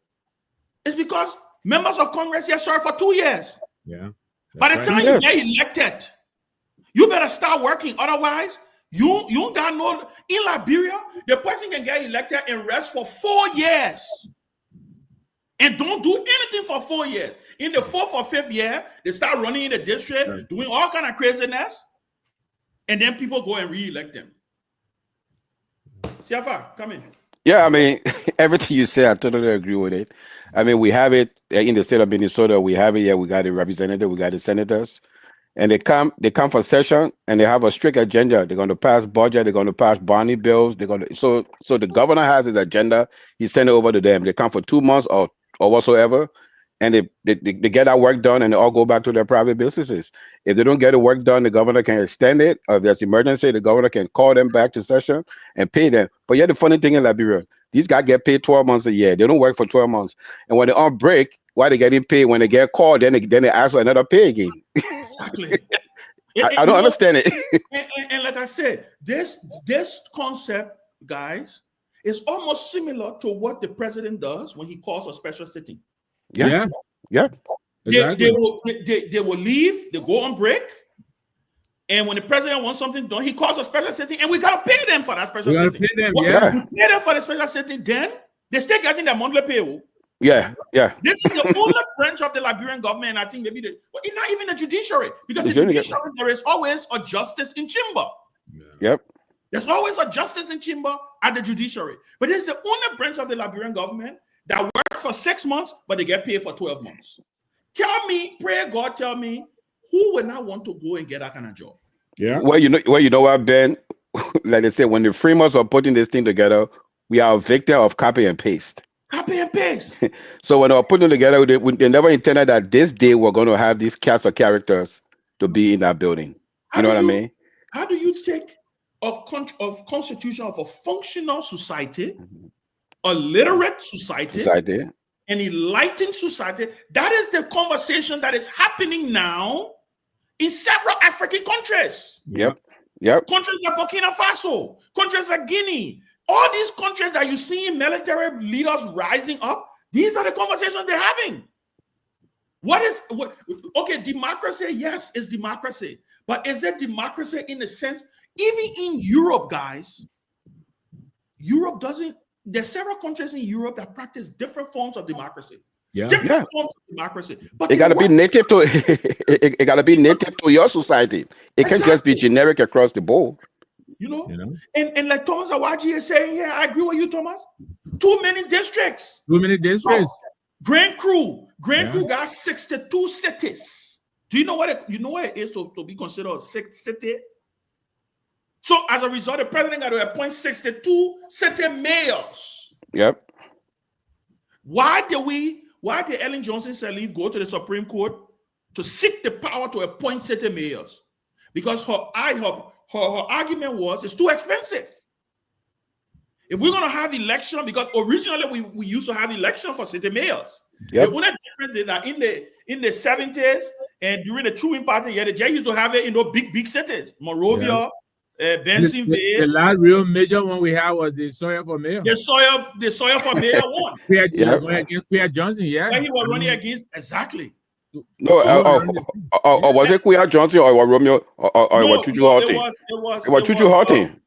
It's because members of Congress here serve for 2 years. Yeah. By the time you get elected, you better start working. Otherwise, you got no. In Liberia, the person can get elected and rest for 4 years and don't do anything for 4 years. In the 4th or 5th year, they start running in the district, doing all kind of craziness, and then people go and re-elect them. Siafa, come in. Yeah, I mean, everything you say, I totally agree with it. I mean, we have it in the state of Minnesota. We have it here. We got a representative. We got the senators, and they come for session, and they have a strict agenda. They're going to pass budget. They're going to pass bonding bills. They're going to so the governor has his agenda. He send it over to them. They come for 2 months or whatsoever, and they get that work done, and they all go back to their private businesses. If they don't get the work done, the governor can extend it. Or if there's emergency, the governor can call them back to session and pay them. But yeah, the funny thing in Liberia, these guys get paid 12 months a year. They don't work for 12 months. And when they're on break, why they getting paid? When they get called, then they ask for another pay again. Exactly. I don't understand it. And like I said, this concept, guys, is almost similar to what the president does when he calls a special sitting. Yeah. Exactly. They will leave, they go on break, and when the president wants something done, he calls a special sitting, and we gotta pay them for that special sitting. Pay them, we pay them for the special sitting, then they still getting their monthly pay. Yeah. This is the only branch of the Liberian government, I think maybe it's not even the judiciary, because the judiciary, there is always a justice in chamber. Yep. There's always a justice in chamber at the judiciary. But it's the only branch of the Liberian government that works for 6 months, but they get paid for 12 months. Tell me, pray God, tell me, who would not want to go and get that kind of job? Yeah. Well, you know what, Ben? Like they said, when the Freemans were putting this thing together, we are a victim of copy and paste. Copy and paste. So when they were putting together, they never intended that this day we're going to have these cast of characters to be in that building. You know what I mean? How do you take of constitution of a functional society, a literate society, an enlightened society? That is the conversation that is happening now in several African countries. Yep. Countries like Burkina Faso, countries like Guinea, all these countries that you see military leaders rising up, these are the conversations they're having. Okay, democracy, yes, it's democracy. But is it democracy in the sense, even in Europe, guys, Europe doesn't, there's several countries in Europe that practice different forms of democracy. Different forms of democracy. But it gotta be native to it gotta be native to your society. It can't just be generic across the board. You know? And like Thomas Awaji is saying, yeah, I agree with you, Thomas. Too many districts. Grand Crew got 62 cities. Do you know what it is to be considered a sixth city? So as a result, the president got to appoint 62 city mayors. Yep. Why did Ellen Johnson Sirleaf go to the Supreme Court to seek the power to appoint city mayors? Because her argument was it's too expensive. If we're going to have election, because originally we used to have election for city mayors. The only difference is that in the 70s and during the Truman party, the J used to have it in those big cities. Monrovia, Ben Sanvee. The last real major one we had was the Sawyer for mayor. The Sawyer for mayor won. Against Quia Johnson, He was running against, exactly. No, or was it Quia Johnson or Romeo or was Chuchu Horton? It was Chuchu Horton.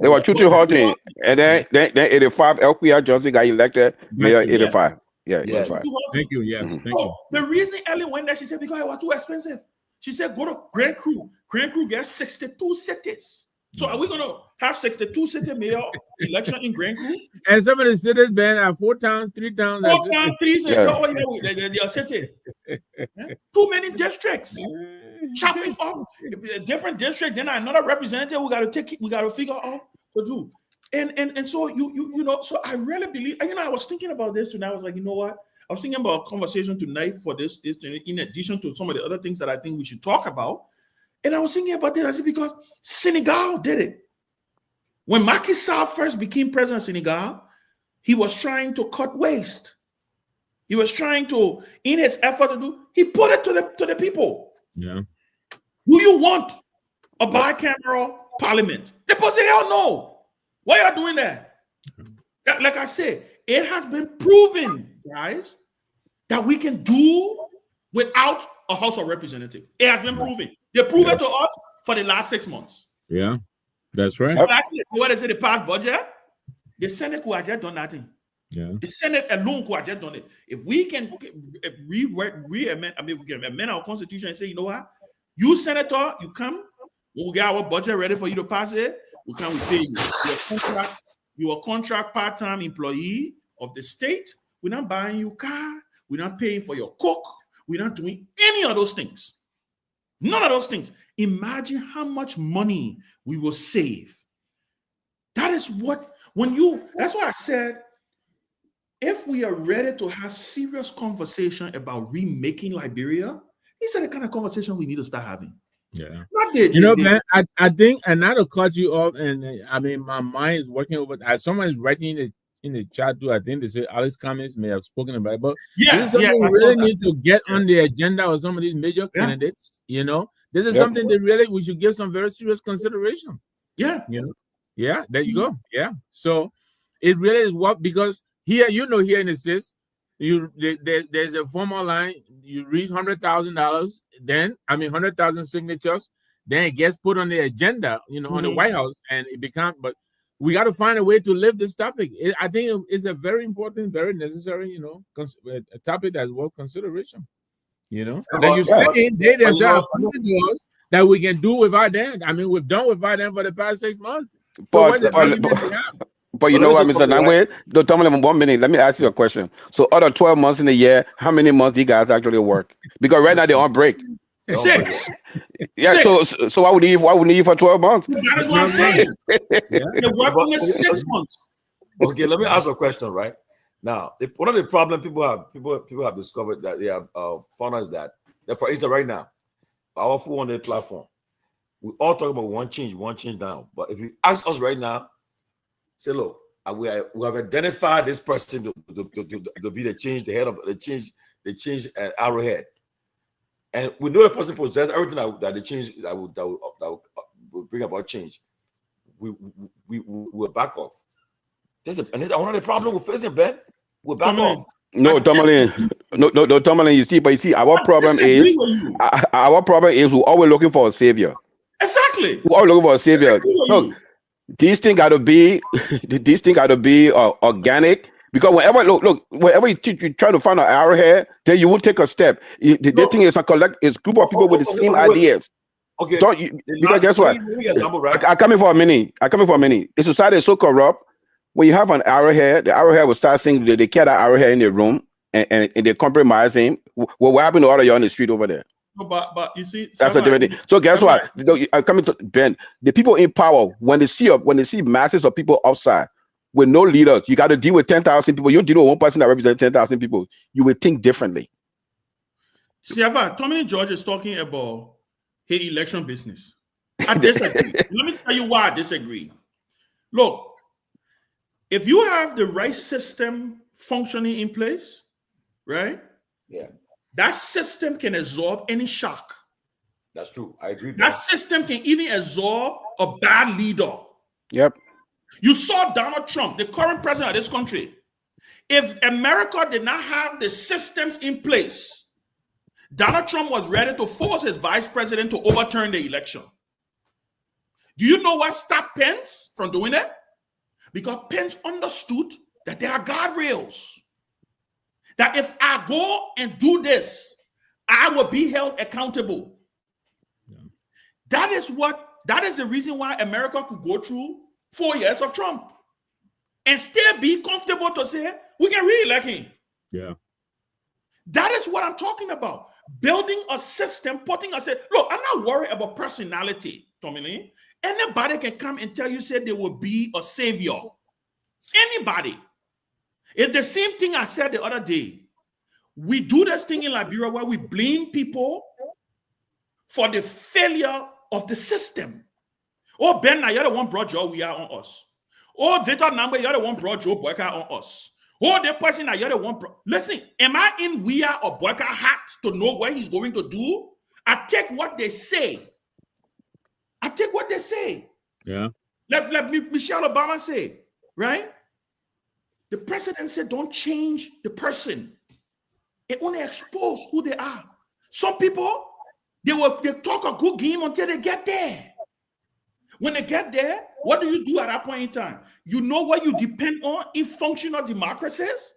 They were Chuchu Horton. And then 85, Quia Johnson got elected mayor 85. Yeah. Thank you. Yeah. Thank you. The reason Ellen went there, she said, because it was too expensive. She said, go to Grand Crew. Grand Crew gets 62 cities. So are we going to have 62 city mayor election in Grand Crew? And some of the cities, Ben, are 4 towns, 3 towns. 4 towns, 3 cities. They're city. Too many districts. Chopping off different districts. Then another representative we got to figure out to do. And so you know, so I really believe, you know, I was thinking about this tonight. I was like, you know what? I was thinking about a conversation tonight for this in addition to some of the other things that I think we should talk about. And I was thinking about this. I said, because Senegal did it. When Macky Sall first became president of Senegal, he was trying to cut waste. He was trying to, in his effort to do, he put it to the people. Yeah. Do you want a bicameral parliament? The people say, hell no. Why are you doing that? Like I said, it has been proven, guys, that we can do without a House of Representatives. It has been proven. They proved it to us for the last 6 months. Yeah, that's right. But actually, what they say, the past budget, the Senate could have just done nothing. Yeah. The Senate alone could have just done it. If we can re-amend, I mean, we can amend our constitution and say, you know what? You, Senator, you come, we'll get our budget ready for you to pass it. We can pay you. You're a contract part-time employee of the state. We're not buying you a car. We're not paying for your cook. We're not doing any of those things. None of those things. Imagine how much money we will save. That is what, that's why I said, if we are ready to have serious conversation about remaking Liberia, these are the kind of conversation we need to start having. Yeah. Man, I think, and not to cut you off, and I mean, my mind is working over. Someone is writing in the chat too. I think they say Alex Cummings may have spoken about it, but this is something we really need to get on the agenda of some of these major candidates. You know, this is something that we should give some very serious consideration. Yeah. You know, yeah, there you go. Yeah. So it really is because here, you know, here in the States, there's a formal line. You reach $100,000, then 100,000 signatures, then it gets put on the agenda, you know, on the White House, and it becomes. But we got to find a way to live this topic. I think it's a very important, very necessary, you know, a topic that's worth consideration. You know, like you said, they themselves are proving to us that we can do without them. I mean, we've done without them for the past 6 months. But you know what, Mr. Nyenwolo? Don't tell me 1 minute. Let me ask you a question. So, out of 12 months in a year, how many months do you guys actually work? Because right now they're on break. 6. Yeah. 6. So why would you for 12 months? That is what I'm saying. They're working in 6 months. Okay, let me ask a question. Right now, one of the problems people have discovered that they have found is that for instance, right now, our 400 platform, we all talk about one change now. But if you ask us right now, say, look, we have identified this person to be the change, the head of the change arrowhead, and we know the person possesses everything that the change that will bring about change. We're back off. And one of the problems we're facing, Ben, we're back off. No, Tomalin. No, Tomalin. You see, our problem is we're always looking for a savior. Exactly. We're always looking for a savior. Look. These things got to be organic, because whenever you try to find an arrowhead, then you won't take a step. This thing is a group of people with the same ideas. Okay. So because guess what? I come in for a minute. The society is so corrupt. When you have an arrowhead, the arrowhead will start saying they carry that arrowhead in the room and they compromise him. What happened to all of you on the street over there? No, but you see, that's a different thing. So guess what? I'm coming to Ben. The people in power, when they see masses of people outside with no leaders, you got to deal with 10,000 people. You don't deal with one person that represents 10,000 people. You will think differently. See, Tommy George is talking about his election business. I disagree. Let me tell you why I disagree. Look, if you have the right system functioning in place, right? Yeah. That system can absorb any shock. That's true. I agree. That system can even absorb a bad leader. Yep. You saw Donald Trump, the current president of this country. If America did not have the systems in place, Donald Trump was ready to force his vice president to overturn the election. Do you know what stopped Pence from doing it? Because Pence understood that there are guardrails. That if I go and do this, I will be held accountable. Yeah. That is the reason why America could go through 4 years of Trump and still be comfortable to say we can re-elect him. Yeah. That is what I'm talking about. Building a system, look, I'm not worried about personality, Tomalin. Anybody can come and tell you, say they will be a savior. Anybody. It's the same thing I said the other day. We do this thing in Liberia where we blame people for the failure of the system. Oh, Ben, now you're the one brought Joe, we are on us. Oh, Victor Number, you're the one brought Joe Boyka on us. Oh, the person that you're the one. Listen, am I in Weir or Boyka hat to know what he's going to do? I take what they say. I take what they say. Yeah. Let Michelle Obama say, right? The president said, don't change the person. It only expose who they are. Some people, they talk a good game until they get there. When they get there, what do you do at that point in time? You know what you depend on in functional democracies?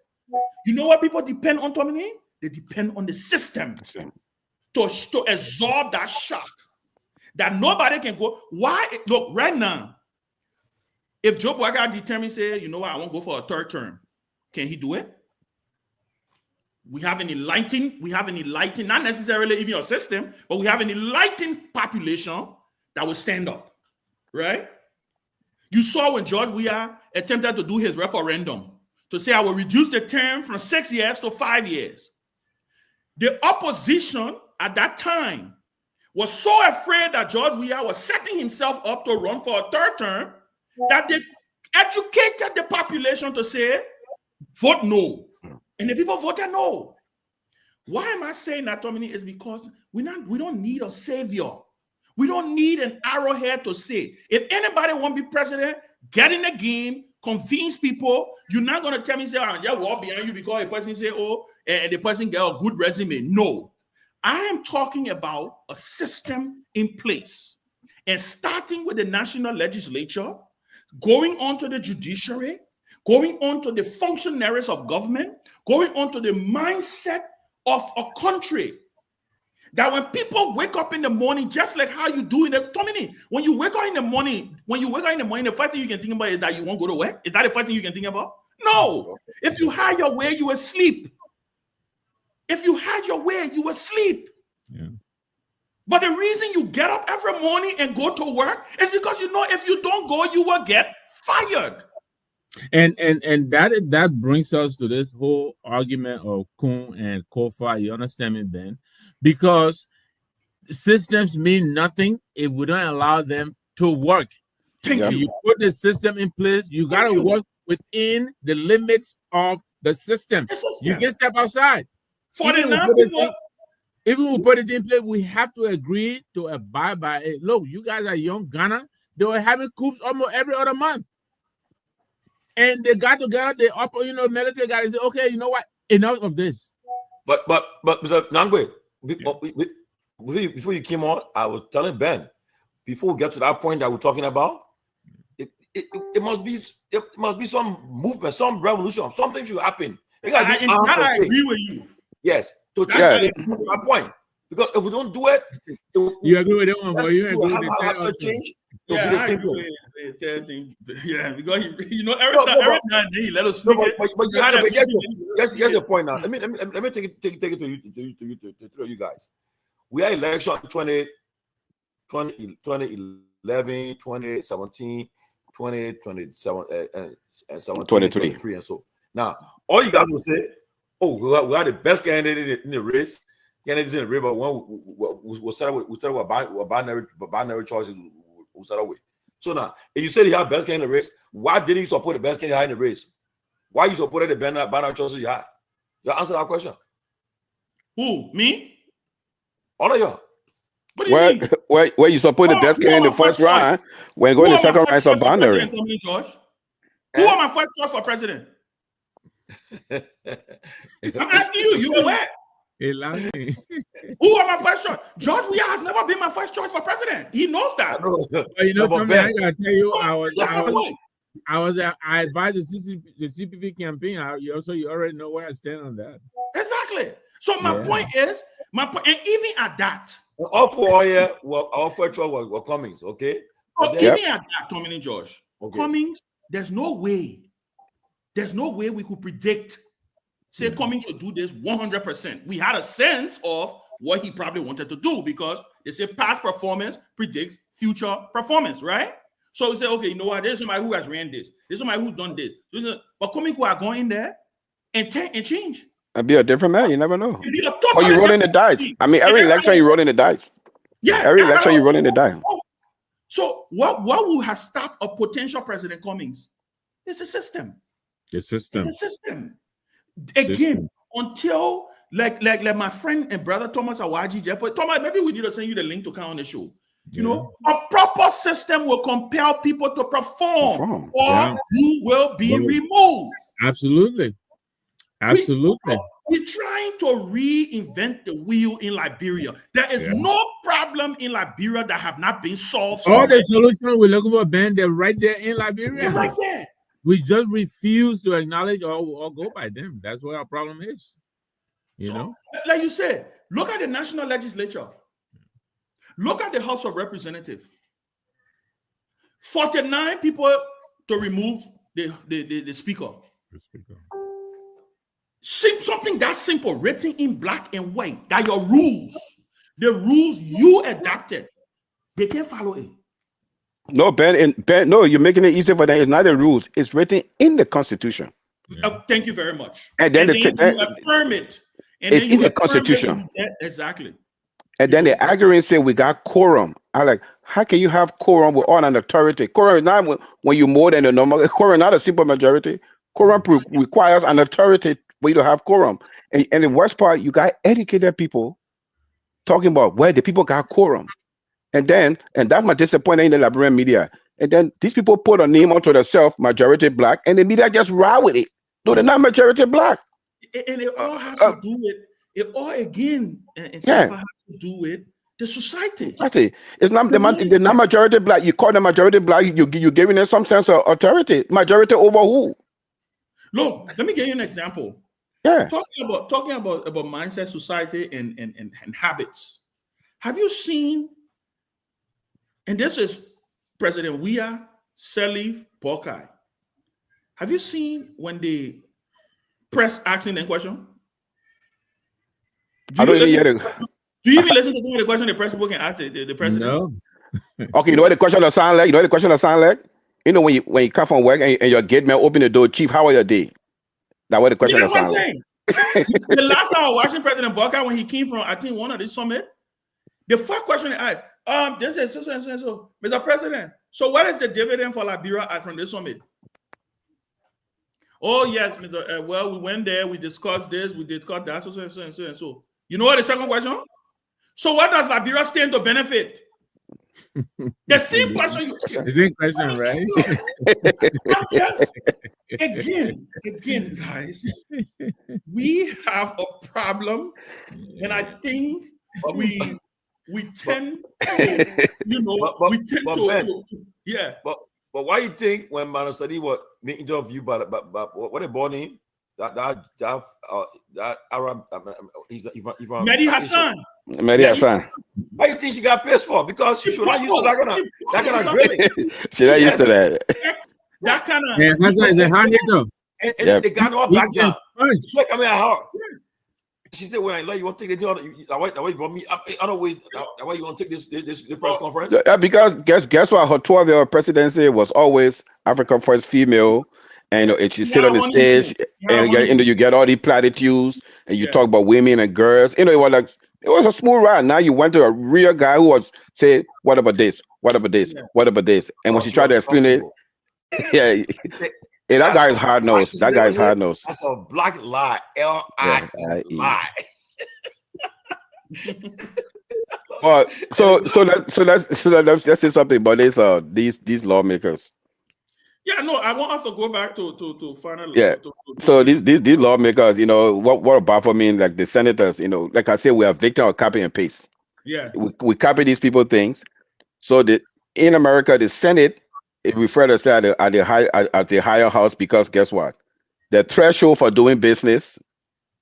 You know what people depend on, Tomalin? They depend on the system to absorb that shock. That nobody can go. Why? Look, right now, if Joe Boyka determines, say, you know what, I won't go for a third term, can he do it? We have an enlightened, not necessarily even a system, but we have an enlightened population that will stand up, right? You saw when George Weah attempted to do his referendum to say, I will reduce the term from 6 years to 5 years. The opposition at that time was so afraid that George Weah was setting himself up to run for a third term that they educated the population to say, vote no. And the people voted no. Why am I saying that, Tomalin? Is because we don't need a savior. We don't need an arrowhead to say. If anybody want to be president, get in the game, convince people. You're not going to tell me, say, oh, yeah, walk behind you because a person say, oh, and the person get a good resume. No. I am talking about a system in place. And starting with the national legislature, going on to the judiciary, going on to the functionaries of government, going on to the mindset of a country. That when people wake up in the morning, just like how you do in the Tomalin, when you wake up in the morning, the first thing you can think about is that you won't go to work. Is that the first thing you can think about? No. If you had your way, you will sleep. If you had your way, you will sleep. Yeah. But the reason you get up every morning and go to work is because you know if you don't go, you will get fired. And that brings us to this whole argument of Kun and Kofa. You understand me, Ben? Because systems mean nothing if we don't allow them to work. Thank you. You put the system in place, you got to work within the limits of the system. You can step outside. Even we put it in place, we have to agree to abide by it. Look, you guys are young Ghana. They were having coups almost every other month. And they got together, the upper, military guys say, okay, you know what? Enough of this. But Mr. Nangwe, before you came on, I was telling Ben, before we get to that point that we're talking about, it must be some movement, some revolution, something should happen. I agree with you. Yes, to change that point. Because if we don't do it, you agree with that one, but you agree with that change. Yeah, I agree. Yeah, because every time he let us sneak it. But here's the point now. Let me take it to you guys. We had election 2011, 2017, 2027, and 2023, and so. Now, all you guys will say, oh, we are the best candidate in the race. Candidates in the race, but we'll start with binary choices. We'll start with. So now, if you said you have best candidate in the race, why didn't you support the best candidate in the race? Why you supported the binary choices you had? You answer that question. Who? Me? All of y'all. What do you mean? Where you support the best candidate in the first round, when going to the second round, it's a binary. Who are my first choice for president? I'm asking you. You aware? Who are my first choice? George Weah has never been my first choice for president. He knows that. I gotta tell you, I advised the CPP campaign. You already know where I stand on that. Exactly. So my point is, and even at that, all four choice were Cummings, okay? Even at that, Tomalin George, Cummings, there's no way we could predict. Say Cummings would do this 100%. We had a sense of what he probably wanted to do, because they say past performance predicts future performance, right? So we say, okay, you know what? There's somebody who has ran this. There's somebody who done this. But Komiko are going in there and change. And be a different man. You never know. Be a Or totally you roll in the different dice. team. I mean, every election you roll in the dice. Yeah. Every election you roll in the dice. So what would have stopped a potential President Cummings? It's a system. The system. It's a system. Again, until like my friend and brother Thomas Awaji Jepo, Thomas, maybe we need to send you the link to come on the show. You know, a proper system will compel people to perform. Or you will be removed. Absolutely. Absolutely. We're trying to reinvent the wheel in Liberia. There is no problem in Liberia that have not been solved. All the solutions we're looking for, Ben, they're right there in Liberia. They're right there. We just refuse to acknowledge or go by them. That's what our problem is. You know? Like you said, look at the national legislature. Look at the House of Representatives. 49 people to remove the speaker. The speaker. Something that simple, written in black and white, that your rules, the rules you adapted, they can't follow it. No, Ben, no, you're making it easy for them. It's not the rules. It's written in the Constitution. Thank you very much. And then, you affirm it. And it's in the Constitution. Exactly. And then the argument say we got quorum. I like, how can you have quorum with all an authority? Quorum is not when you more than the normal. Quorum is not a simple majority. Quorum requires an authority for you to have quorum. And the worst part, you got educated people talking about where the people got quorum. And that's my disappointment in the Liberian media. And then these people put a name onto themselves, majority black, and the media just ride with it. No, they're not majority black. And it all has to do with it all again. And has to do with the society. It's not they're not majority black. You call them majority black, you're giving them some sense of authority. Majority over who? Look, let me give you an example. Yeah. Talking about mindset, society, and habits. Have you seen, and this is President Weah, Sirleaf, Buckeye. Have you seen when the press asking them question? Do you even listen to some of the question the press people can ask the president? No. Okay, you know what the question will sound like? You know when you come from work and your gate man open the door, Chief, how are your day? That's what the question will sound like. The last time I was watching President Buckeye when he came from, I think, one of the summit, the first question I asked, this is so, Mr. President, so what is the dividend for Liberia from this summit? Oh, yes, Mr. Well, we went there, we discussed this, we discussed that, so. You know what the second question? So what does Liberia stand to benefit? The same question. The same question, right? Yes. Again, guys, we have a problem, and I think we tend to, But why you think when Manasadi was being interviewed by what a born name? That Arab, he's Mehdi Hassan. Mehdi Hassan. Why you think she got pissed for? Because she should not used to that kind of grilling. She's not used to that. That kind of. Yeah, Hassan is a hard hitter. And they got her back down. She's like, I mean, her. She said, "Well, you want to take the way you brought me up? Other ways, that way you want to take this press conference?" Because guess what? Her 12-year presidency was always Africa first female. And she sit on the stage, and you get all these platitudes, and you talk about women and girls. It was a smooth ride. Now you went to a real guy who was say, "What about this? What about this? What about this?" And when she tried to explain it, that guy is hard nosed. That guy is hard nosed. That's a black lie. L-I-E. Lie. Let's say something about these lawmakers. Yeah, no, I want us to go back to final. So these lawmakers, what about for me, like the senators, like I said, we are victim of copy and paste. Yeah, we copy these people things. So in America, the Senate, it referred to say at the higher house, because guess what? The threshold for doing business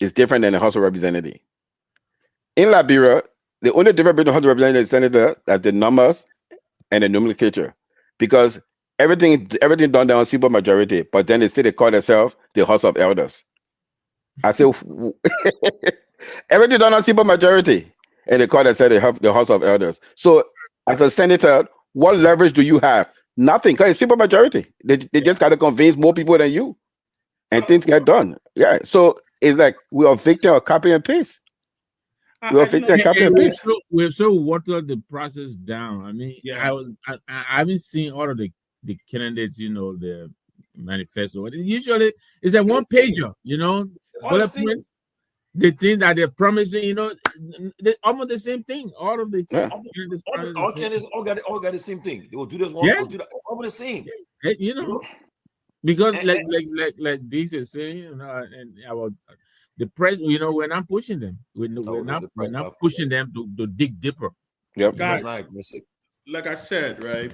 is different than the House of Representatives. In Liberia, the only difference between the House of Representatives and the Senator is the numbers and the nomenclature, because everything done down simple majority, but then they call themselves the House of Elders. I say everything done on simple majority, and they call themselves the House of Elders. So, as a senator, what leverage do you have? Nothing, because it's simple majority. They just got to convince more people than you, and things get done. Yeah. So it's like we are victim of copy and paste. We are victim of copy and paste. We've so watered the process down. I mean, I haven't seen all of the candidates, the manifesto. Usually it's a one pager, bullet point. The thing that they're promising, they almost the same thing. All of the all candidates all got the same thing. They will do this one, they'll do that, all the same. Because like this is saying, and about the press, we're not pushing them. We're not pushing them to dig deeper. Yep. Guys, like I said, right?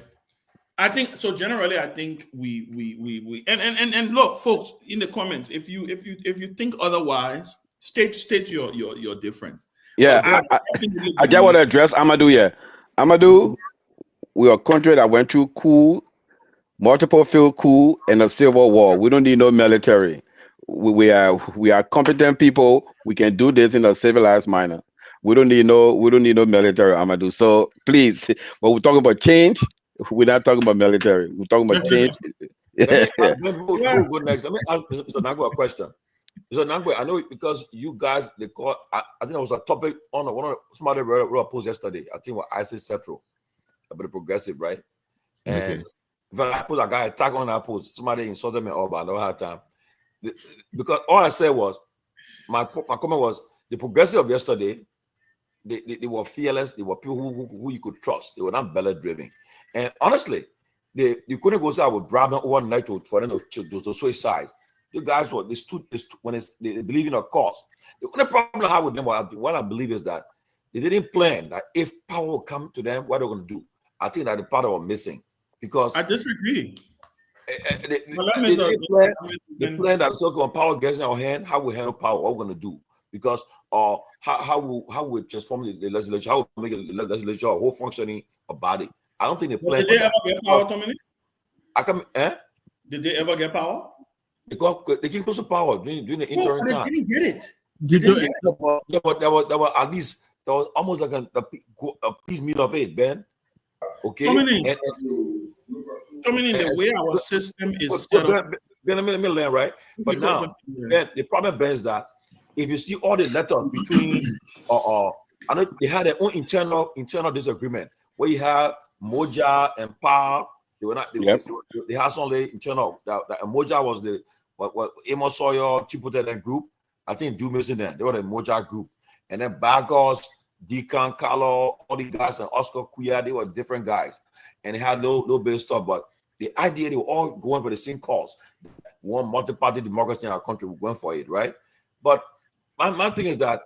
I think so. Generally, I think we and look, folks, in the comments, if you think otherwise, state your difference. Yeah, I just want to address Amadou here. Amadou, we are a country that went through coup, multiple field coup, and a civil war. We don't need no military. We are competent people. We can do this in a civilized manner. We don't need no military, Amadou. So please, when we're talking about change, we're not talking about military. We're talking about change. Go next. Let me ask Mr. Garguah a question. Mr. Garguah, I know because you guys, I think it was a topic on one of somebody wrote a post yesterday. I think it was ISIS Central about the progressive, right? And if I put a guy attack on that post, somebody insulted me all, but I don't have time. Because all I said was, my comment was, the progressive of yesterday, they were fearless. They were people who you could trust. They were not ballot driven. And honestly, you couldn't go out with Brabham overnight for them to switch sides. You guys were they believe in a cause. The only problem I have with them, what I believe is that they didn't plan that if power will come to them, what they're going to do. I think that the part of missing because I disagree. They plan that so when power gets in our hand, how we handle power, what we're going to do. Because how we transform the legislature, how we make the legislature a whole functioning body. I don't think they plan. Did they ever get power, Tomalin? Did they ever get power? They came close to power during the interim time. They didn't get it. But there was at least there was almost like a piece meal of it, Ben. Okay. Tomalin, the way our system is set up. Ben, let me learn, right? But now, Ben, the problem, Ben, is that if you see all the letters between I know they had their own internal disagreement where you have Moja and Pa. They were not. They had some internal. That Moja was the what Amos Sawyer, Chipotle group. I think do missing them. They were the Moja group, and then Bagos, Deacon, Carlo, all the guys, and Oscar Kuya. They were different guys, and they had no base stuff. But the idea they were all going for the same cause. One multi-party democracy in our country. We went for it, right? But my thing is that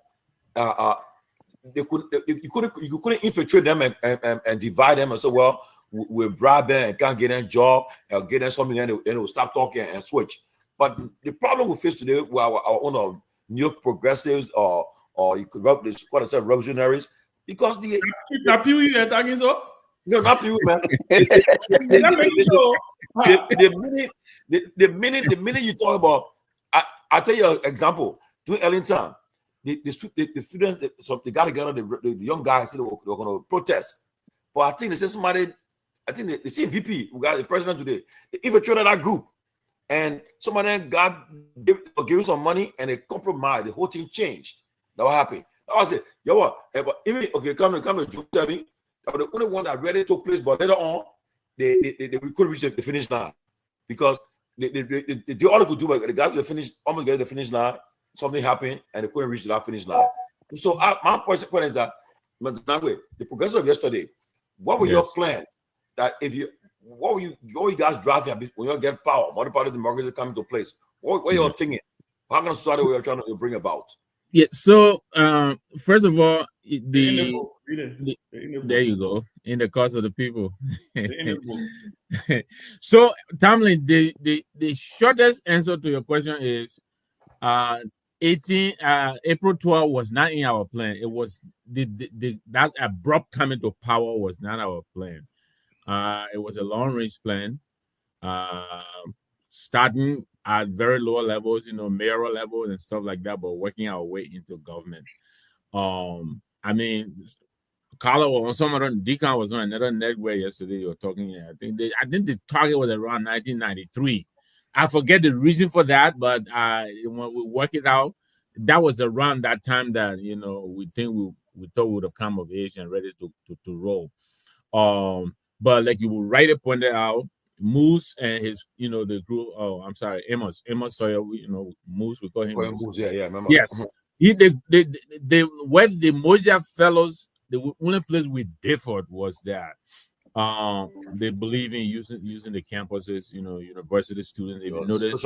you couldn't infiltrate them and divide them and say, well, we're Brabham and can't get them job and get them something and they will stop talking and switch. But the problem we face today with our own new progressives or you could call it revolutionaries because the Pewee you're talking so? No, not Pewee, man. The minute you talk about, I'll tell you an example. During Ellington, the students, they got together, the young guys said they were going to protest. But I think they said somebody, I think the same VP who got the president today, they infiltrated that group. And somebody gave some money and they compromised. The whole thing changed. That what happened. I was like, yo, what? Even, okay, come to June 7. The only one that really took place, but later on, they couldn't reach the finish line because they all they could do, but the guys almost get the finish line. Something happened and they couldn't reach that finish line. So my point is that the progressive yesterday, what were your plans? That what were you guys driving when you get power? What about the democracy coming to place? What were you thinking? How kind of society were you trying to bring about? Yeah. So first of all, there you go. In the cause of the people. So Tomalin, the shortest answer to your question is April 12 was not in our plan. It was that abrupt coming to power was not our plan. It was a long-range plan, starting at very low levels, mayoral levels and stuff like that, but working our way into government. I mean, Carla or some other Deacon was on another network yesterday. You were talking. I think the target was around 1993. I forget the reason for that, but when we work it out, that was around that time that we think we thought we would have come of age and ready to roll. But like you rightly pointed out, Moose and his the group. Oh, I'm sorry, Amos Sawyer. Moose. We call him Moose. Yeah, remember. Yes, with the Moja fellows. The only place we differed was that they believe in using the campuses, university students. If you notice,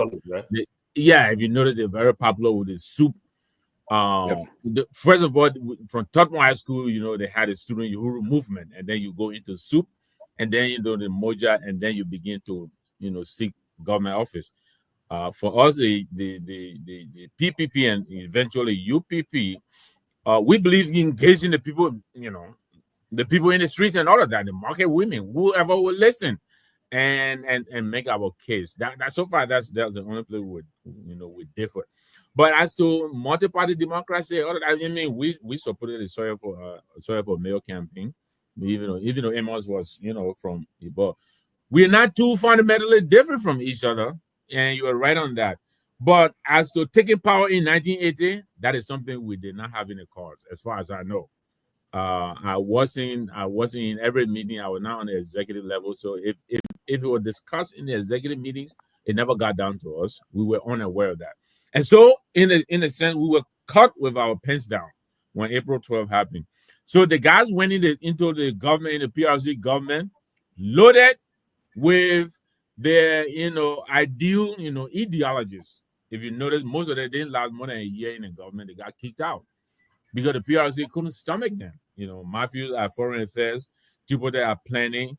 if you notice, they're very popular with the soup. First of all, from Tottenham High School, they had a student Uhuru movement, and then you go into soup, and then the Moja, and then you begin to seek government office. For us, the PPP and eventually UPP. We believe in engaging the people, the people in the streets and all of that, the market women, whoever will listen, and make our case. That so far that's the only place we differ. But as to multi-party democracy, all of that, I mean, we supported the Sawyer for Mayor campaign, even though Amos was from Ibo. We're not too fundamentally different from each other, and you are right on that. But as to taking power in 1980, that is something we did not have in the cards, as far as I know. I wasn't in every meeting. I was not on the executive level. So if it was discussed in the executive meetings, it never got down to us. We were unaware of that. And so, in a sense, we were caught with our pants down when April 12 happened. So the guys went into the government, in the PRC government, loaded with their ideal ideologies. If you notice, most of them didn't last more than a year in the government. They got kicked out because the PRC couldn't stomach them. Matthews at Foreign Affairs, people that are planning,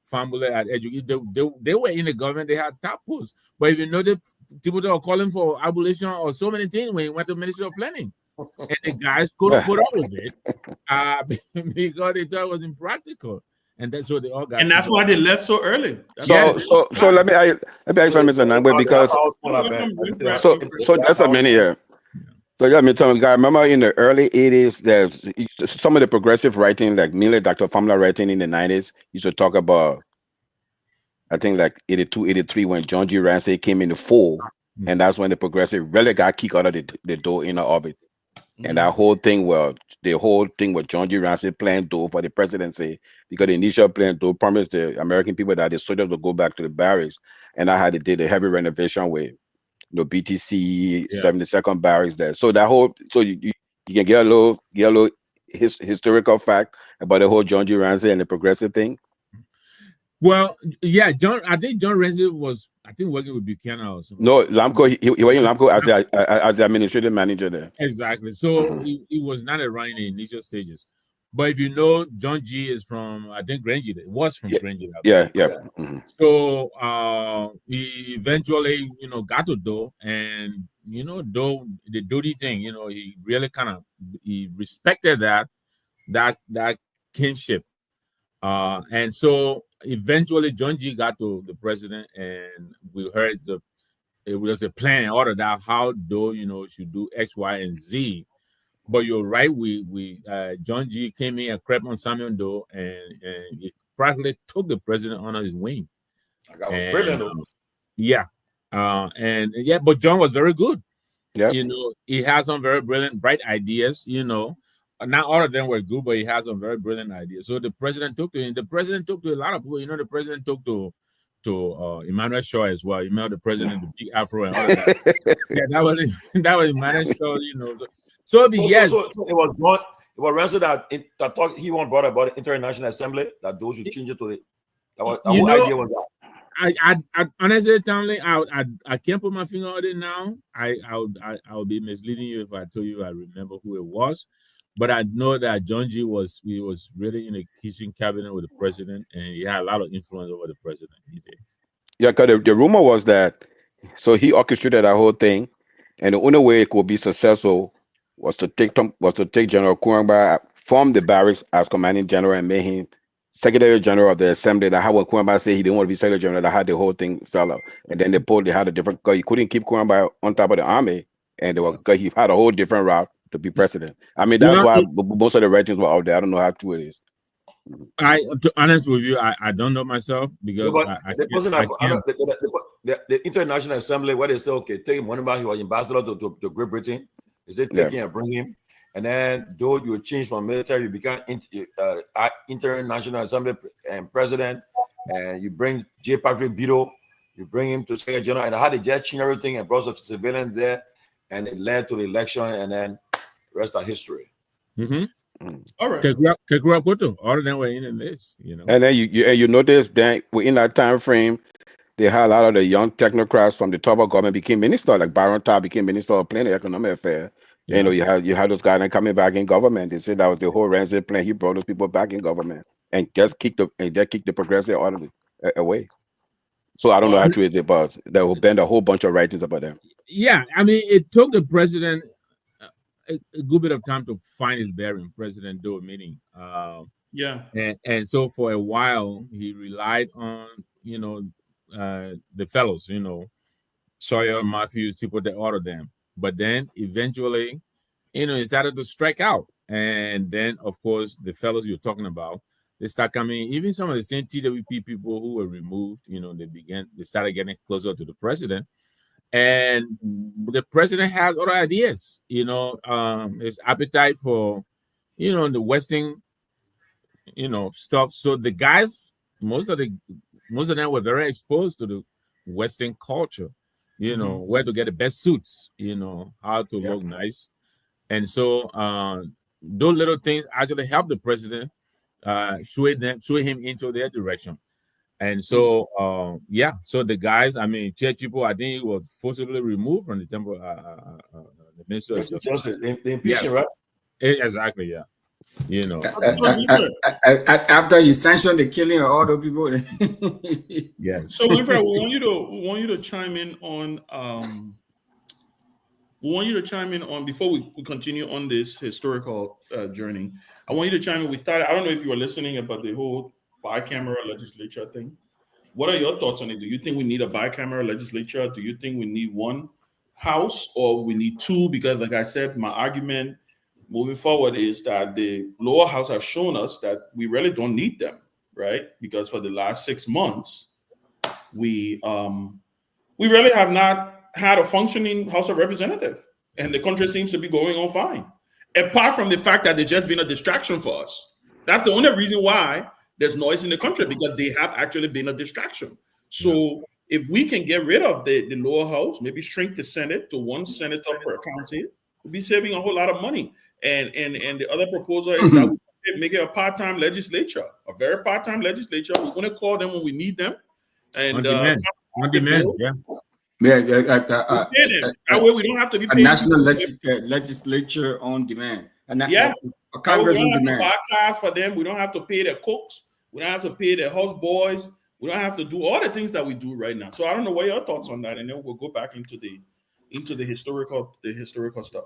family at education. They were in the government. They had top posts. But if you notice, people that are calling for abolition or so many things when you went to Ministry of Planning. And the guys couldn't put up with it because they thought it was impractical. And that's what they all got. And that's why they left so early. So let me ask Mr. Nangwe, because so that's a minute here. So let me tell you, guys, remember in the early 80s, there's some of the progressive writing, like mainly Dr. Famla writing in the 90s, used to talk about, I think like 82, 83, when John G. Ramsey came in the fold, and that's when the progressive really got kicked out of the door inner orbit. And that whole thing was John G. Ramsey planned though for the presidency, because the initial plan though promised the American people that the soldiers would go back to the barracks, and I had to do the heavy renovation with BTC 72nd barracks there. So that whole you can get a little historical fact about the whole John G. Ramsey and the progressive thing. Well, yeah, I think John Ramsey was working with Buchanan or something. No, Lamco, he was in Lamco as the administrative manager there. Exactly. So he was not around in the initial stages. But if you know, John G is from, I think, Granger. It was from Granger. Yeah. So he eventually, got to Do, and Do the Dodie thing, he really he respected that kinship. And so eventually John G got to the president, and we heard it was a plan and all of that, how Do should do X, Y, and Z. But you're right, we John G came in and crept on Samuel Doe, and he practically took the president under his wing. That was brilliant. But John was very good. Yeah, he has some very brilliant, bright ideas. Not all of them were good, but he has some very brilliant ideas. So the president took to him. The president took to a lot of people. The president took to Emmanuel Shaw as well. The president, the big afro and all of that. that was Emmanuel Shaw. So it was John. It was Ramsey that he brought about the International Assembly, that those should change it to it. That idea was that. I honestly, Tomalin, I can't put my finger on it now. I would be misleading you if I told you I remember who it was. But I know that John G was really in the kitchen cabinet with the president, and he had a lot of influence over the president. He did. Yeah, because the rumor was that, so he orchestrated that whole thing, and the only way it could be successful was to take General Kurangba from the barracks as commanding general and make him Secretary General of the Assembly. That how when Kurangba said he didn't want to be Secretary General, that had the whole thing fell out, and then they had a different, because he couldn't keep Kurangba on top of the army, and because he had a whole different route to be president. I mean, that's why most of the ratings were out there. I don't know how true it is. To be honest with you, I don't know myself because the International Assembly, where they say, okay, take him. Whenever he was ambassador to Great Britain, they said take him and bring him. And then, though you change from military, you become International Assembly and president, and you bring J. Patrick Beto, you bring him to Secretary General, and how they just change everything and brought some civilians there, and it led to the election, and then the rest of history. All right. All of them were in this, you know. And then you notice that within that time frame, they had a lot of the young technocrats from the top of government became minister, like Baron Todd became minister of planning economic affairs. Yeah. You know, you had those guys coming back in government. They said that was the whole Ramsey plan. He brought those people back in government and just kicked the progressive out away. So I don't know how true it is, but there will been a whole bunch of writings about them. Yeah, I mean, it took the president a good bit of time to find his bearing, President Doe meaning. And so for a while he relied on, you know, the fellows, you know, Sawyer, Matthews, to put the order them. But then eventually, you know, he started to strike out. And then of course the fellows you're talking about, they start coming, even some of the same TWP people who were removed, you know, they started getting closer to the president. And the president has other ideas, you know, his appetite for, you know, the Western, you know, stuff. So the guys, most of them were very exposed to the Western culture, you know, where to get the best suits, you know, how to look nice. And so those little things actually helped the president sway him into their direction. And so, so the guys, I mean, Chechipo, I think he was forcibly removed from the temple, the Minister of Justice. The impeachment, right? Exactly, yeah. You know. After you sanctioned the killing of all the people. Yeah. So, Wilfred, we want you to chime in on, before we continue on this historical journey. I want you to chime in. I don't know if you were listening about the whole bicameral legislature thing. What are your thoughts on it? Do you think we need a bicameral legislature? Do you think we need one house or we need two? Because like I said, my argument moving forward is that the lower house have shown us that we really don't need them, right? Because for the last 6 months, we really have not had a functioning House of Representatives, and the country seems to be going on fine. Apart from the fact that it's just been a distraction for us. That's the only reason why there's noise in the country, because they have actually been a distraction. So if we can get rid of the lower house, maybe shrink the Senate to one senator per county, we'll be saving a whole lot of money. And the other proposal is that we make it a part-time legislature, a very part-time legislature. We're going to call them when we need them. And on demand, yeah. That way we don't have to be paying a national legislature on demand. A Congress on demand. Buy cars for them. We don't have to pay their cooks. We don't have to pay their house boys. We don't have to do all the things that we do right now. So I don't know what your thoughts on that, and then we'll go back into the historical stuff.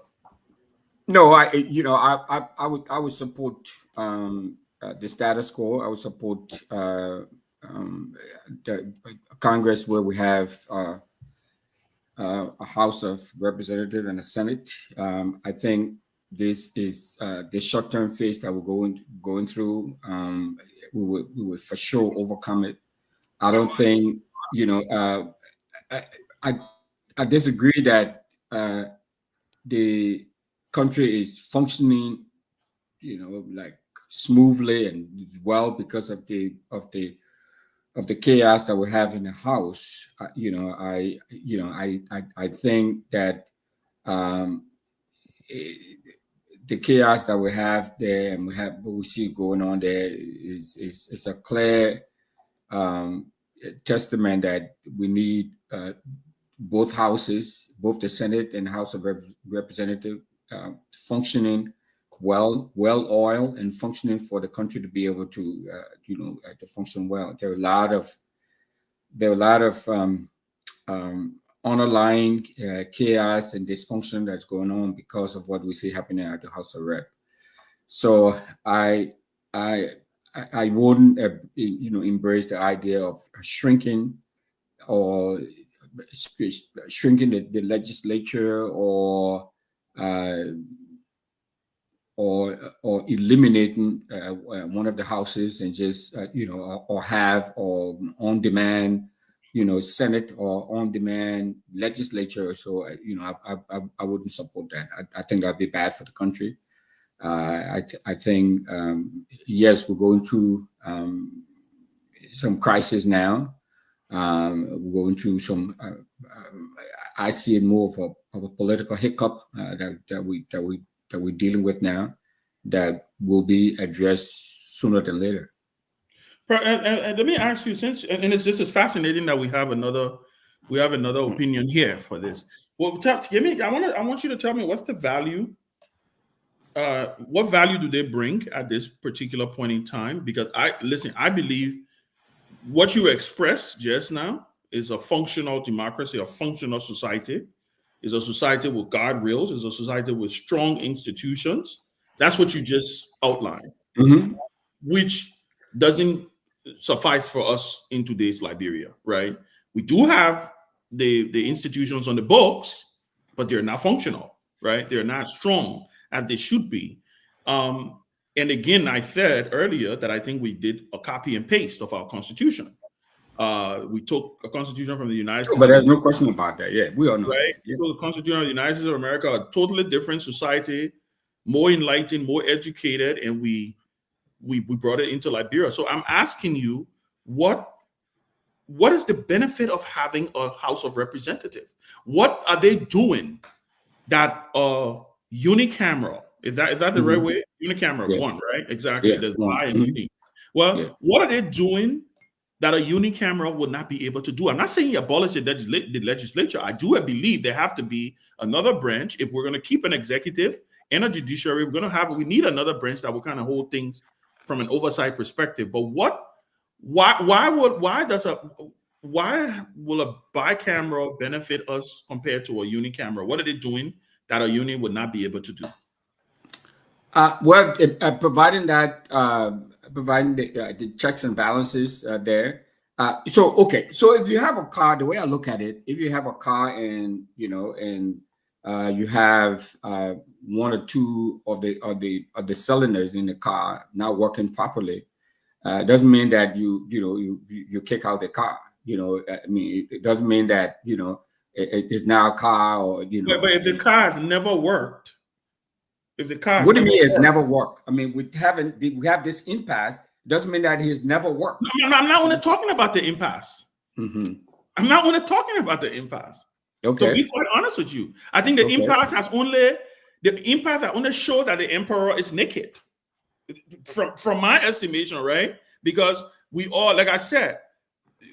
No, I would support the status quo. I would support the Congress where we have a House of Representatives and a Senate. I think this is the short-term phase that we're going through. We will for sure overcome it. I don't think, I disagree that the country is functioning, like smoothly and well because of the chaos that we have in the House. I think that the chaos that we have there and what we see going on there is a clear testament that we need both houses, both the Senate and House of Representatives, functioning well-oiled and functioning for the country to be able to, to function well. There are a lot of underlying chaos and dysfunction that's going on because of what we see happening at the House of Rep. So I wouldn't, embrace the idea of shrinking or shrinking the legislature or eliminating one of the houses and just or have or on demand Senate or on demand legislature. So I wouldn't support that. I think that'd be bad for the country. I think yes, we're going through some crisis now. We're going through some. I see it more of a political hiccup that we're dealing with now, that will be addressed sooner than later. And let me ask you, this is fascinating that we have another opinion here for this. Well, I want you to tell me what's the value. What value do they bring at this particular point in time? Because I believe what you expressed just now is a functional democracy, a functional society, is a society with guardrails, is a society with strong institutions. That's what you just outlined, which doesn't suffice for us in today's Liberia, right? We do have the institutions on the books, but they're not functional, right? They're not strong as they should be. And again, I said earlier that I think we did a copy and paste of our constitution. We took a constitution from the United States. But there's no question about that. Yeah, we all know. Right? Yeah. So the Constitution of the United States of America, a totally different society, more enlightened, more educated, and we brought it into Liberia. So I'm asking you, what is the benefit of having a House of Representatives? What are they doing that unicameral? Is that the right way? Unicameral, one, right? Exactly. Yeah, There's one. bi and uni. Well, what are they doing that a unicameral would not be able to do? I'm not saying abolish the legislature. I do believe there have to be another branch. If we're going to keep an executive and a judiciary, we need another branch that will kind of hold things from an oversight perspective. But why will a bicameral benefit us compared to a unicameral? What are they doing that a uni would not be able to do? Providing the checks and balances there. So if you have a car, the way I look at it, if you have a car and you have one or two of the cylinders in the car not working properly, doesn't mean that you kick out the car. I mean, it doesn't mean that it is now a car or But if the car has never worked. If the car, what do you mean it's never worked? I mean, we have this impasse. Doesn't mean that it's never worked. No, I'm not only talking about the impasse. I'm not only talking about the impasse. Okay. To be quite honest with you, I think the impasse has only showed that the emperor is naked. From my estimation, right? Because we all, like I said,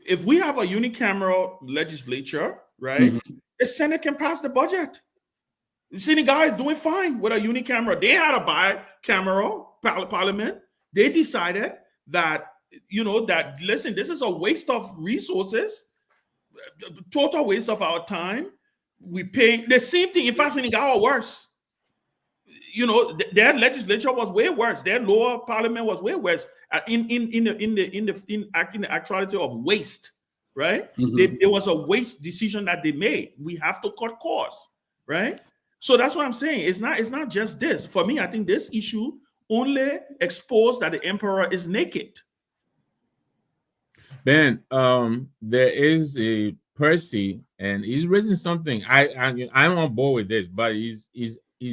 if we have a unicameral legislature, right, the Senate can pass the budget. The Senegal is doing fine with a unicameral. They had a bicameral parliament. They decided that, listen, this is a waste of resources, total waste of our time. We pay the same thing. In fact, Senegal are worse. Their legislature was way worse. Their lower parliament was way worse in acting the actuality of waste, right? There was a waste decision that they made. We have to cut costs, right? So that's what I'm saying. It's not just this. For me, I think this issue only exposed that the emperor is naked. Ben, there is a Percy, and he's raising something. I'm on board with this, but he's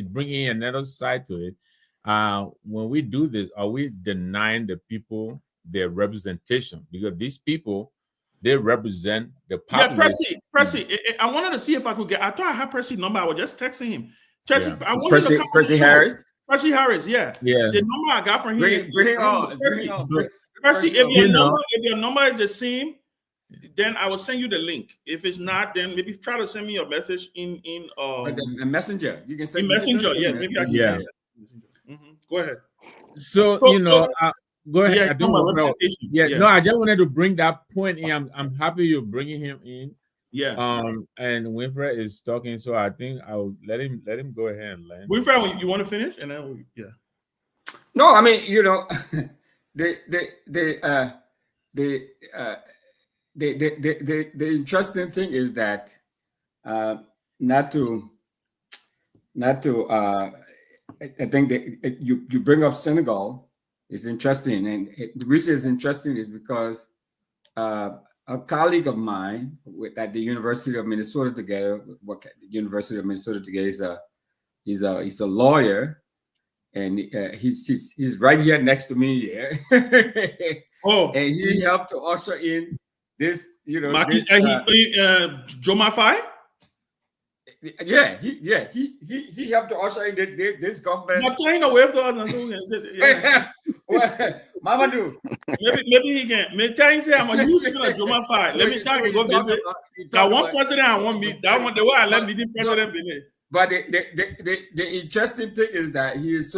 bringing another side to it. When we do this, are we denying the people their representation? Because these people, they represent the population. Yeah, Percy. I wanted to see if I could get. I thought I had Percy's number. I was just texting him. Percy Harris. Percy Harris. Yeah. The number I got from him. Bring it on. Percy, if your number is the same, then I will send you the link. If it's not, then maybe try to send me a message in a messenger. You can send messenger. Yeah, maybe I can. Yeah. Go ahead. So go ahead. Yeah, I don't know. No, I just wanted to bring that point in. I'm happy you're bringing him in. Yeah. And Winfred is talking, so I think I'll let him go ahead and land. Winfred, you want to finish, and then No, I mean, the interesting thing is that not to I think that you bring up Senegal is interesting, and the reason it's interesting is because a colleague of mine at the University of Minnesota together, he's a lawyer, and he's right here next to me here. Oh, and he helped to usher in this, Joma Fai? Yeah, he helped to usher in this government. I'm trying to wave to us. Well, Mamadou. Maybe he can. Me tell you say I'm a huge fan of Joma Fai. Let me tell you, go visit. That one president I want me. That one the way I let me the president be. But the interesting thing is that he's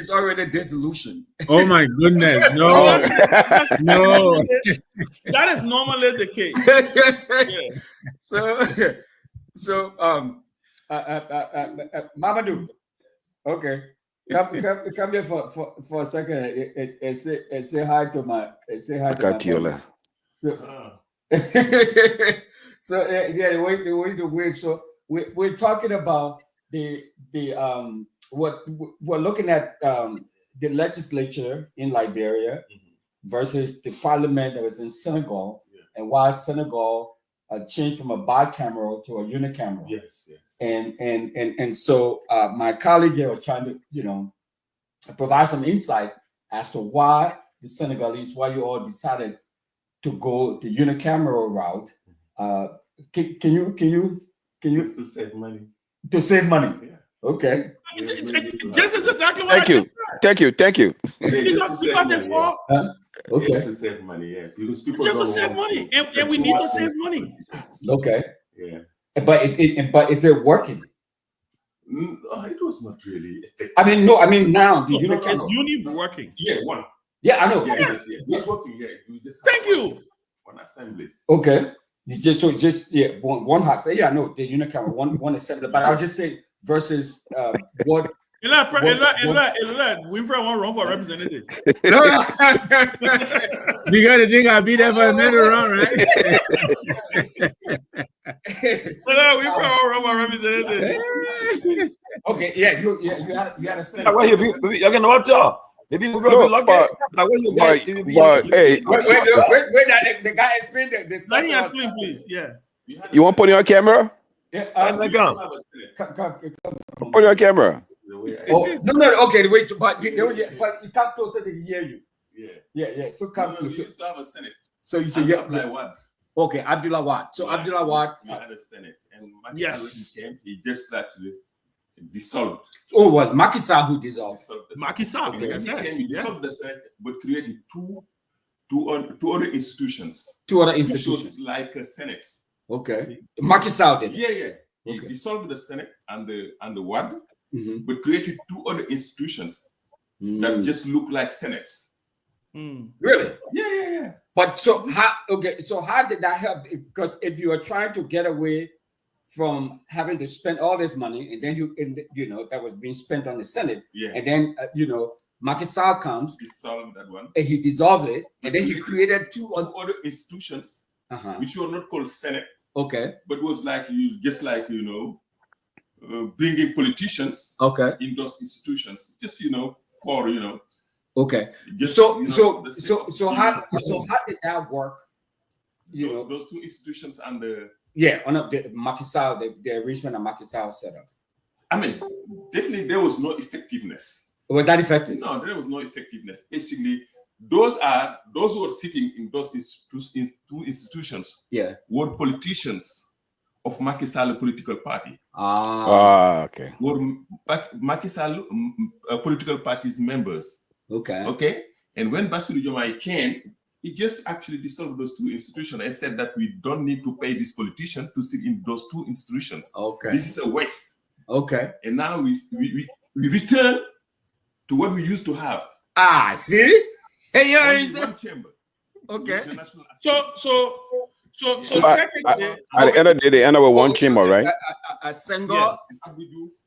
already disillusioned. Oh my goodness, no, no. That is normally the case. Yeah. So Mamadou, okay, come here for a second and say hi to my Katiola. So yeah, the way to wave. So we're talking about what we're looking at the legislature in Liberia versus the parliament that was in Senegal, and why Senegal changed from a bicameral to a unicameral. Yes. And so my colleague here was trying to provide some insight as to why the Senegalese, why you all decided to go the unicameral route. Can you to save money? To save money. Yeah. Okay. Just as exactly what Thank you. Okay. To save money, yeah. Because people just don't to save want money, and we need to save money. Okay. Yeah. But is it working? It was not really effective. I mean now the Is uni working? Yeah, one. Yeah, I know. Yeah, it's working. Yeah, you just thank you. One assembly. Okay. One house. Yeah, I know the unicameral one assembly. But I'll just say versus what. Winfrey won't run for representative. You got to think I'll be there for another round, right? Winfrey won't run for representative. Okay, yeah, you had a sense. You're gonna watch out. Maybe we're going to be lucky. Hey, wait, the guy explained this. Let me explain, please. Yeah. You want to put it on camera? Yeah, Put it on camera. No. Okay, wait, but you come closer to hear you. Yeah. So come closer. We used to have a Senate. So you say Abdullah Wad. Okay, Abdullah Wad. So Abdullah Wad. We had a Senate, and Macky Sall, when he came, he just actually dissolved. Oh, was Macky Sall who dissolved? Macky Sall, like I said. He dissolved the Senate, but created two other institutions. Two other institutions like senates. Okay. Macky Sall did. Yeah. He dissolved the Senate and the Wad, but created two other institutions that just look like senates. Really? Yeah. But so how did that help? Because if you are trying to get away from having to spend all this money, and then that was being spent on the Senate, and then Macky Sall comes, dissolved that one, and he dissolved it, and then he created two other institutions, which were not called Senate. Okay. But was bringing politicians. Okay. In those institutions, just for. Okay. Just, so how did that work? Those two institutions and the the Macky Sall, the arrangement that Macky Sall set up. I mean, definitely there was no effectiveness. Was that effective? No, there was no effectiveness. Basically, those who were sitting in those two institutions were politicians of Macky Sall political party. Okay. Were Macky Sall political party's members. Okay. And when Bassirou Diomaye came, he just actually dissolved those two institutions and said that we don't need to pay this politician to sit in those two institutions. Okay. This is a waste. Okay. And now we return to what we used to have. See? Hey, one chamber. Okay. So technically, at the end of the day, they end up with one chamber, right? A single.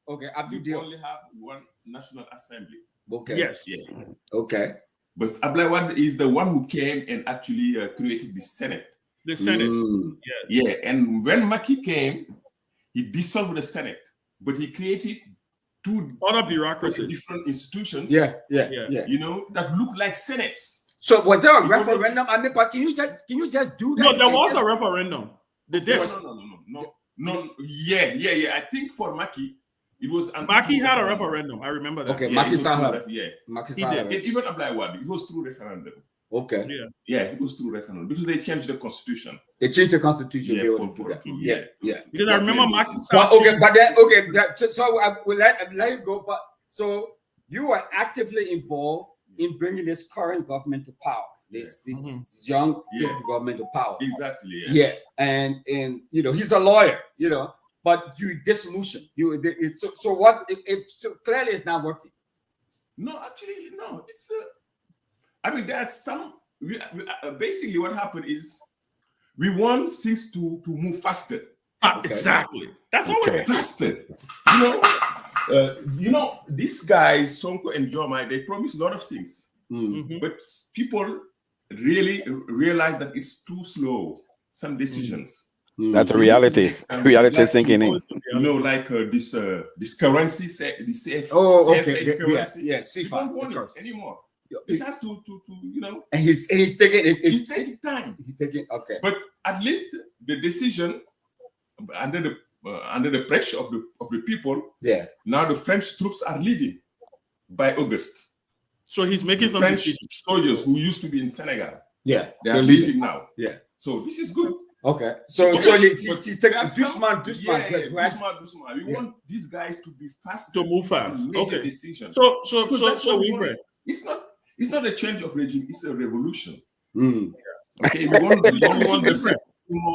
Okay. We only have one national assembly. Okay. Yes. Yeah. Okay. But Abdullah Wad is the one who came and actually created the Senate. The Senate. Yeah. And when Macky came, he dissolved the Senate, but he created two other bureaucracies, different institutions. Yeah. You know, that look like senates. So was there a referendum? I mean, but can you just do that? No, there was a referendum. They did. No. Yeah. I think for Maki, it was. Maki had a referendum. I remember that. Okay, yeah, Maki Sahara. Yeah, Maki He Sahara. it even applied what? It was through referendum. Okay. Yeah. It was through referendum because they changed the constitution. They changed the constitution. Yeah, to be able to do that. Yeah. Because I remember Maki. But so I will let you go. But so you are actively involved in bringing this current government to power. This young government to power. Exactly. Yeah. And you know, he's a lawyer. You know, but you dissolution. So what? If so clearly it's not working. No, actually, no. It's I mean, there's some. Basically, what happened is we want things to move faster. Exactly. That's all we're faster. You know, these guys, Sonko and Jomai, they promise a lot of things, but people really realize that it's too slow. Some decisions. That's a reality. Reality sinking in. You know, like this currency, the CF. Oh, okay. Currency. Yeah. We don't want it anymore. This has to you know. And he's taking it. He's taking time. He's taking But at least the decision under the pressure of the people. Yeah. Now the French troops are leaving by August. So he's making some French soldiers who used to be in Senegal. Yeah. They are leaving now. Yeah. So this is good. Okay. So he's taking Dusman. We want these guys to be fast, to move fast. Okay. Decisions. So Wilfred. It's not a change of regime. It's a revolution. Okay. We want different.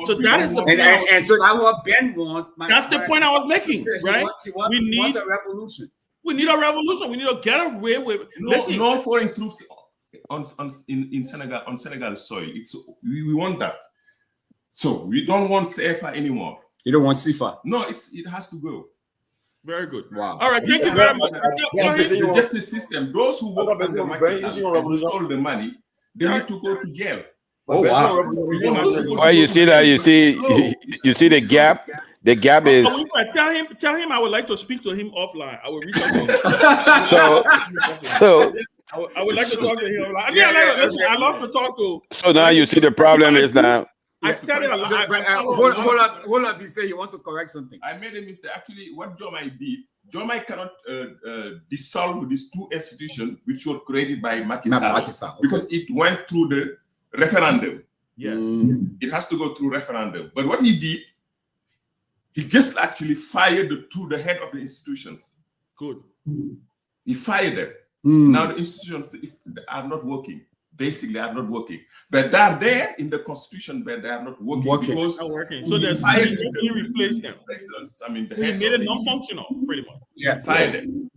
So that is the point. And so that's what Ben wants. That's the point I was making, right? We need a revolution. We need a revolution. We need to get away with no foreign troops in Senegal on Senegal's soil. We want that. So we don't want CFA anymore. You don't want CFA? No, it has to go. Very good. Wow. All right. Thank you very much. The justice system. Those who work on the stole the money, they need to go to jail. Oh wow! Well, you see that? You see the gap. The gap is. Tell him I would like to speak to him offline. I will reach out to him. So I would like to talk to him. I love to talk to. So now you see the problem is now. I started a lot. Hold up. He said he wants to correct something. I made a mistake. Actually, what Jomai did, Jomai cannot dissolve these two institutions which were created by Macky Sall because it went through the referendum. Yeah. It has to go through referendum. But what he did, he just actually fired the head of the institutions. Good. He fired them. Now the institutions are not working. Basically, are not working. But they are there in the constitution, but they are not working. Because not working. So there's he replaced them. I mean, he made it non-functional, pretty much. Yeah, fired them.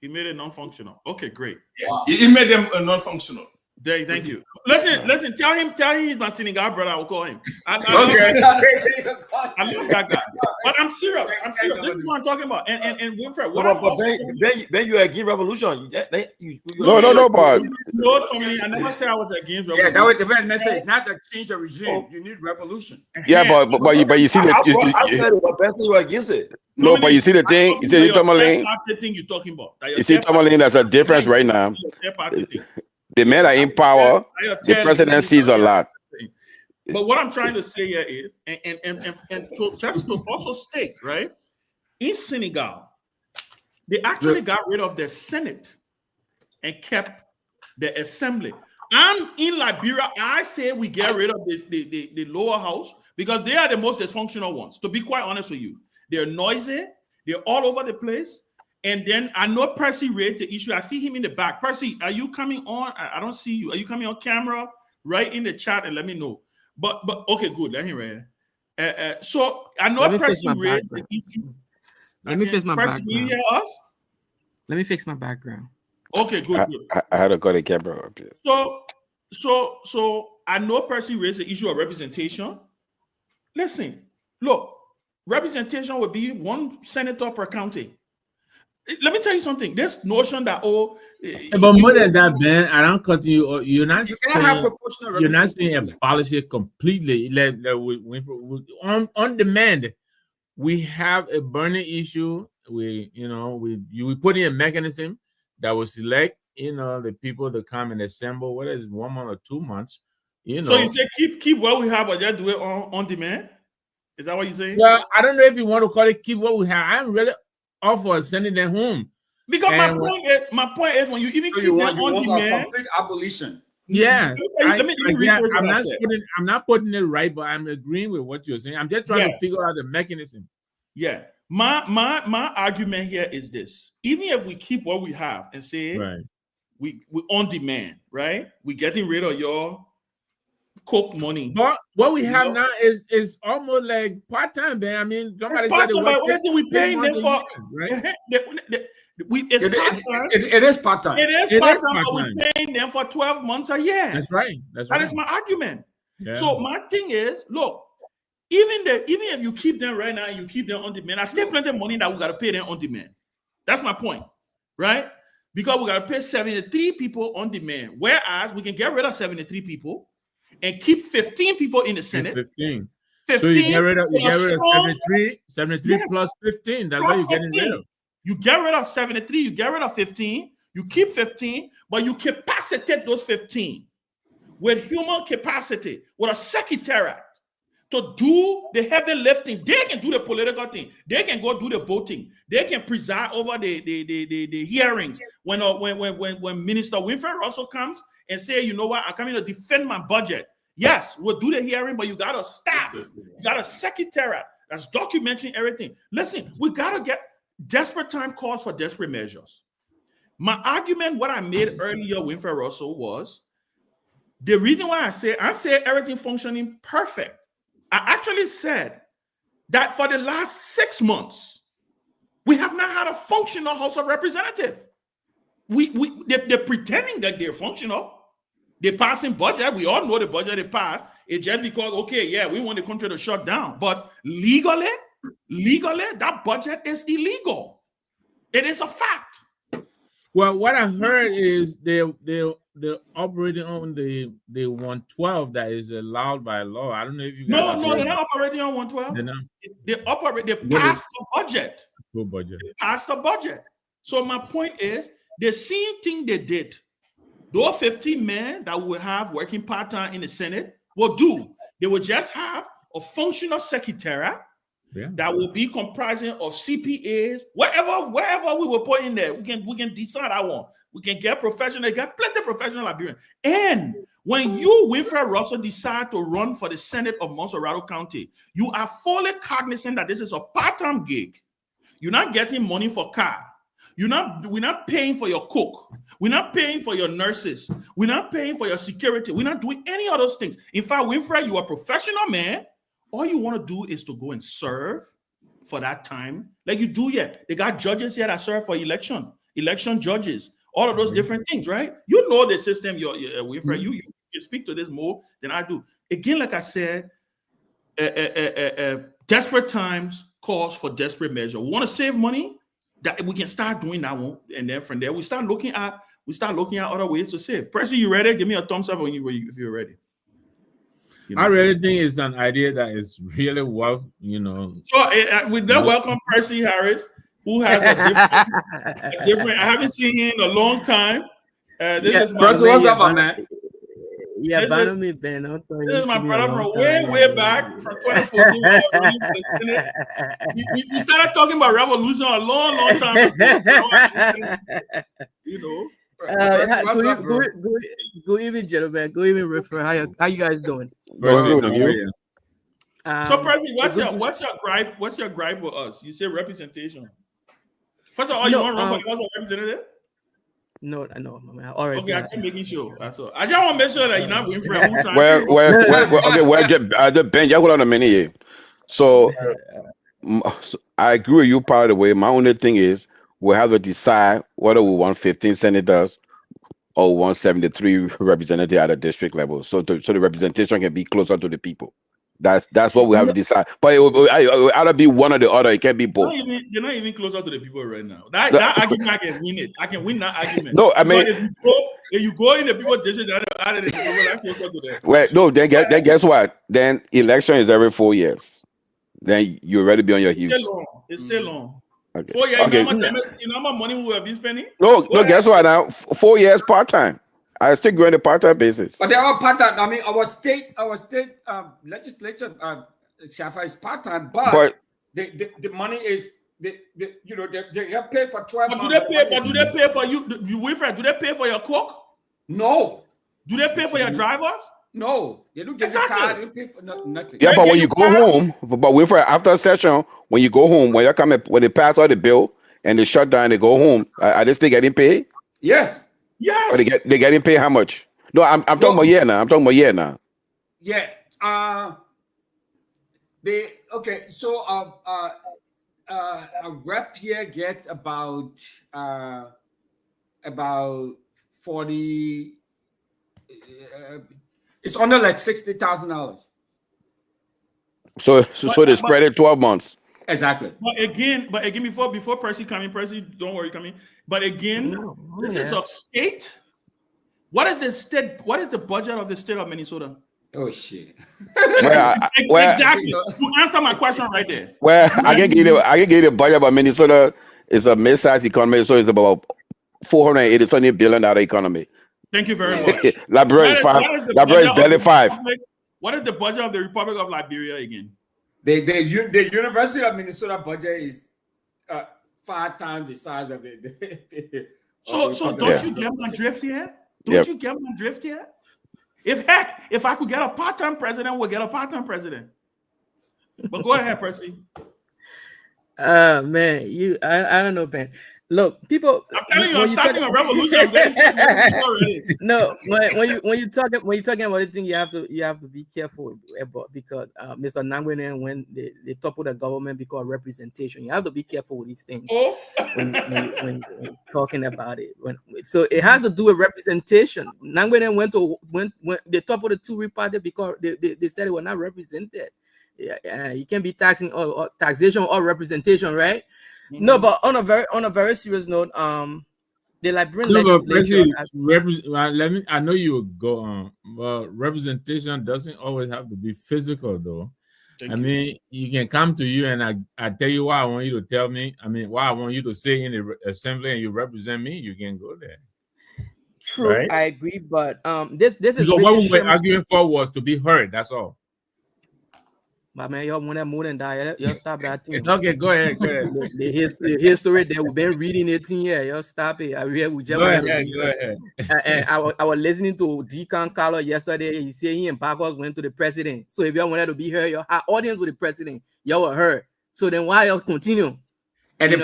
He made it non-functional. Okay, great. Yeah. Wow. He made them non-functional. Thank you. Listen. Tell him he's my Senegal brother. I will call him. I love that guy. But I'm serious. This is what I'm talking about. And Wilfred, then you are against revolution. No, but no, Tommy, I never said I was against revolution. Yeah, that was the best message. It's not to change the regime. You need revolution. Yeah, but you see that. I said you are against it. No, but you see the thing. You see Tomalin. The thing you're talking about. You see Tomalin. There's a difference right now. The men are in power. The president sees a lot. But what I'm trying to say here is, and to also state, right? In Senegal, they actually got rid of the Senate and kept the Assembly. And in Liberia, I say we get rid of the lower house because they are the most dysfunctional ones. To be quite honest with you, they're noisy. They're all over the place. And then I know Percy raised the issue. I see him in the back. Percy, are you coming on? I don't see you. Are you coming on camera? Write in the chat and let me know. But okay, good. Let him read. So I know Percy raised the issue. Let me fix my background. Can you hear us? Let me fix my background. Okay, good. I had to go to camera up here. So I know Percy raised the issue of representation. Listen, look, representation would be one senator per county. Let me tell you something. This notion that but more than that, Ben, I don't cut you. You're not saying abolish it completely. On demand, we have a burning issue we put in a mechanism that will select, the people that come and assemble, whether it's 1 month or 2 months, So you say keep what we have, but just do it on demand? Is that what you're saying? Well, I don't know if you want to call it keep what we have. I'm really all for sending them home. Because my point is when you even keep them on demand, complete abolition. Yeah, let me rephrase what I said. I'm not putting it right, but I'm agreeing with what you're saying. I'm just trying to figure out the mechanism. Yeah. My argument here is this. Even if we keep what we have and say we on demand, right? We getting rid of your coke money. But what we have now is almost like part-time, man. I mean, somebody said we paying them for right? It is part-time. It is part-time, but we're paying them for 12 months a year. That's right. That is my argument. Yeah. So my thing is, look, even if you keep them right now and you keep them on demand, I still plenty of money that we got to pay them on demand. That's my point, right? Because we got to pay 73 people on demand, whereas we can get rid of 73 people and keep 15 people in the Senate. 15. 15. So you get rid of 73 plus 15. That's what you're getting rid of. You get rid of 73, you get rid of 15, you keep 15, but you capacitate those 15 with human capacity, with a secretariat to do the heavy lifting. They can do the political thing. They can go do the voting. They can preside over the hearings. When Minister Winfrey Russell comes and say, you know what, I'm coming to defend my budget. Yes, we'll do the hearing, but you got a staff. You got a secretariat that's documenting everything. Listen, we got to get desperate time calls for desperate measures. My argument, what I made earlier, Winfrey Russell, was the reason why I say everything functioning perfect. I actually said that for the last 6 months, we have not had a functional House of Representatives. They're pretending that they're functional. They're passing budget. We all know the budget they passed. It's just because, we want the country to shut down. But legally, that budget is illegal. It is a fact. Well, what I heard is they're operating on the 112 that is allowed by law. I don't know if you guys they're not operating on 112. They passed the budget. Full budget. They passed the budget. So my point is the same thing they did. Those 15 men that we have working part-time in the Senate will do. They will just have a functional secretariat that will be comprising of CPAs, wherever we will put in there. We can decide that one. We can get professional, get plenty of professional Liberians. And when you, Winfrey Russell, decide to run for the Senate of Montserrat County, you are fully cognizant that this is a part-time gig. You're not getting money for car. We're not paying for your cook. We're not paying for your nurses. We're not paying for your security. We're not doing any of those things. In fact, Winfrey, you are a professional man. All you want to do is to go and serve for that time. Like you do here. They got judges here that serve for election judges, all of those different things, right? You know the system, Winfrey. You speak to this more than I do. Again, like I said, desperate times calls for desperate measure. We want to save money. That we can start doing that one, and then from there we start looking at other ways to save. Percy, you ready? Give me a thumbs up if you're ready. I really think it's an idea that is really worth, So we welcome Percy Harris, who has a different. I haven't seen him in a long time. This is Percy, what's up, man? Yeah, Ben. This is my brother from way back from 2014. We started talking about revolution a long time ago. Good evening, gentlemen. Good evening, Refer. How you guys doing? So, Percy, what's your gripe? What's your gripe with us? You say representation. First of all, you want to run for House of Representatives? No, I know. All right. Okay, I'm just making sure. That's all. I just want to make sure that you're not winning for a whole time. Ben, hold on a minute here. So, I agree with you part of the way. My only thing is we have to decide whether we want 15 senators or 173 representatives at a district level, so the representation can be closer to the people. That's what we have to decide. But it will either be one or the other. It can't be both. You're not even closer to the people right now. That argument, I can win it. I can win that argument. No, I mean, if you go in the people district, out of the people, that's closer to them. Well, no, then guess what? Then election is every 4 years. Then you already be on your heels. It's still long. Okay. 4 years, Okay. you know how much money we will be spending? No, guess what now? 4 years part-time. I still going to part-time basis. But they are part-time. I mean, our state legislature, Shafa is part-time, but the money is they get paid for 12 But months. do they pay for you, Wilfred? Do they pay for your cook? No. Do they pay for your drivers? No, they don't give you card. They don't pay for nothing. Yeah, but when you go home, but Wilfred, after a session, when you go home, when you come, when they pass all the bill and they shut down, they go home. Are they still getting paid? Yes. Or they getting paid how much? No, I'm talking about year now. I'm talking about year now. Yeah. So a rep here gets about 40. It's under like $60,000. So they spread it 12 months. Exactly. But again, before Percy come in, Percy, don't worry, come in. But again, this is a state. What is the budget of the state of Minnesota? Oh shit. Exactly. You answer my question right there. Well, I can give you the budget, but Minnesota is a mid-sized economy, so it's about $480 billion economy. Thank you very much. Liberia is barely 5. What is the budget of the Republic of Liberia again? The University of Minnesota budget is 5 times the size of it. So don't you get my drift here? Don't you get my drift here? If I could get a part-time president, we'll get a part-time president. But go ahead, Percy. Man, I don't know, Ben. Look, people. I'm telling you, I'm starting a revolution. No, when you're talking about the thing, you have to be careful about, because Mr. Nyenwolo, when they topple the government because of representation, you have to be careful with these things when talking about it. So it has to do with representation. Nyenwolo when they toppled the two party because they said it were not represented. Yeah, you can be taxing or taxation or representation, right? Mm-hmm. No, but on a very serious note, the Liberian legislature. I know you would go on, but representation doesn't always have to be physical, though. I mean, you can come to you and I tell you what I want you to tell me. I mean, what I want you to say in the assembly, and you represent me. You can go there. True, right? I agree, but this is what we were arguing for was to be heard. That's all. But man, y'all want that more than that. Y'all stop that thing. Okay, go ahead. The history that we've been reading it in here. Y'all stop it. Go ahead. And I was listening to Deacon Carlos yesterday. He said he and Pacos went to the president. So if y'all wanted to be heard, y'all had audience with the president. Y'all were heard. So then why y'all continue? And they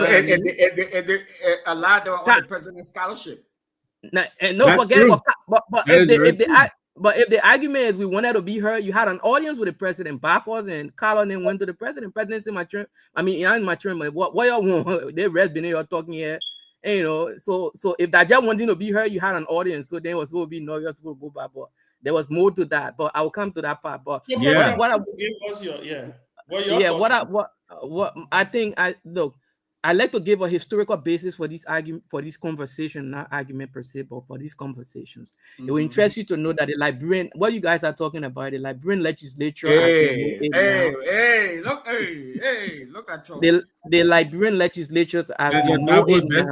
allowed them on the president's scholarship. And don't forget, but if the argument is we wanted to be heard, you had an audience with the president backwards, and Carlos then went to the president. President's in my turn. I mean, in my turn, what y'all want? They rest been y'all talking here. And, so if that just wanted to be heard, you had an audience. So then it was going to be no, you're supposed to go back. But there was more to that. But I will come to that part. But I like to give a historical basis for this argument, for this conversation, not argument per se, but for these conversations. Mm-hmm. It will interest you to know that the Liberian, what you guys are talking about, the Liberian legislature. Look at the Liberian legislature as we know it now.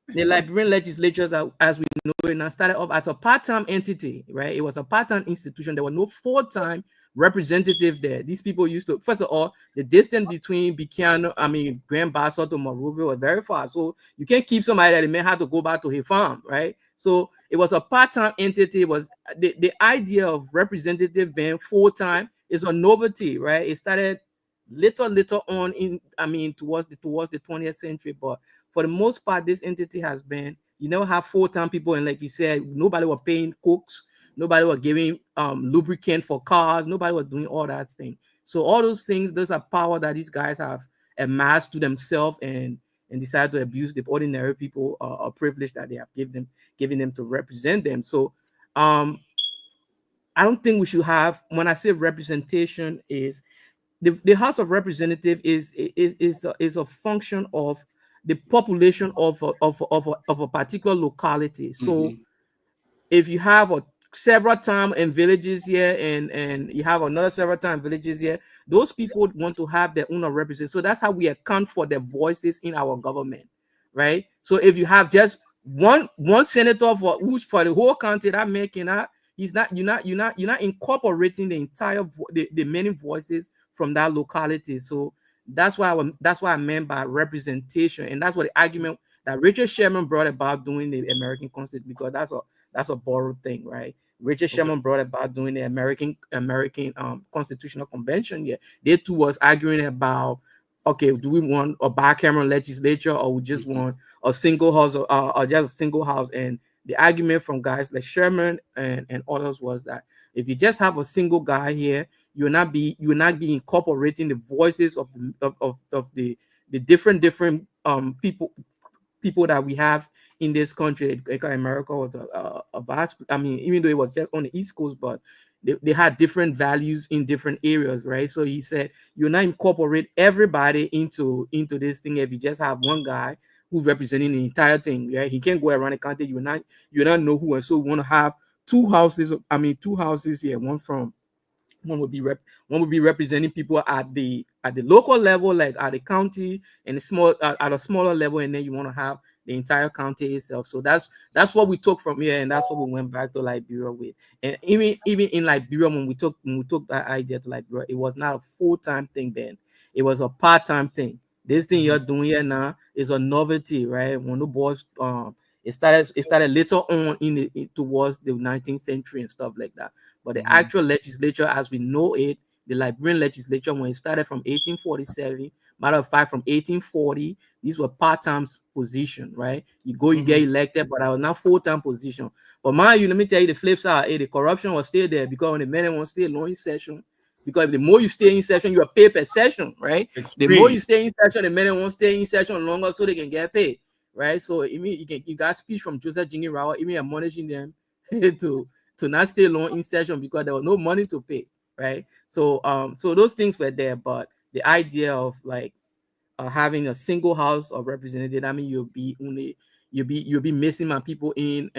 The Liberian legislatures, as we know it now, started off as a part-time entity, right? It was a part-time institution. There were no full-time representative there. These people used to, first of all, the distance between Grand Bassa to Monrovia was very far. So you can't keep somebody that may have to go back to his farm, right? So it was a part-time entity. It was the idea of representative being full-time is a novelty, right? It started little on towards the 20th century, but for the most part, this entity has been, you never have full-time people, and like you said, nobody was paying cooks. Nobody was giving lubricant for cars. Nobody was doing all that thing. So all those things, those are power that these guys have amassed to themselves and decide to abuse the ordinary people, a privilege that they have given them to represent them. So I don't think we should have, when I say representation, is the House of Representatives is a function of the population of a particular locality. So if you have several times in villages here, and you have another several times villages here. Those people want to have their own representation. So that's how we account for their voices in our government, right? So if you have just one senator who's for the whole county, that making that you're not incorporating the entire the many voices from that locality. So that's why I meant by representation, and that's what the argument that Richard Sherman brought about doing the American Constitution, because that's a borrowed thing, right? Richard Sherman brought about doing the American Constitutional Convention. Yeah, they too was arguing about, okay, do we want a bicameral legislature, or we just want a single house, or just a single house? And the argument from guys like Sherman and others was that if you just have a single guy here, you're not be incorporating the voices of the different people that we have in this country. America was a vast, I mean, even though it was just on the East Coast, but they had different values in different areas, right? So he said, you're not incorporate everybody into this thing if you just have one guy who's representing the entire thing, right? He can't go around the country, you not know who. And so we want to have two houses here. One would be representing people at the local level, like at the county, and at a smaller level, and then you want to have the entire county itself. So that's what we took from here, and that's what we went back to Liberia with. And even in Liberia, when we took that idea to Liberia, it was not a full-time thing then. It was a part-time thing. This thing you're doing here now is a novelty, right? When the boys it started later on towards the 19th century and stuff like that. But the actual legislature, as we know it, the Liberian legislature, when it started from 1847, matter of fact, from 1840, these were part-time position, right? You go, you get elected, but I was not full-time position. But mind you, let me tell you the flip side. The corruption was still there, because when the men want to stay long in session, because the more you stay in session, you are paid per session, right? The more you stay in session, the men want to stay in session longer so they can get paid, right? So you got speech from Joseph Jingi Rawa, even admonishing them to not stay long in session because there was no money to pay, right? So so those things were there, but the idea of like having a single house of representatives, I mean, you'll be missing my people in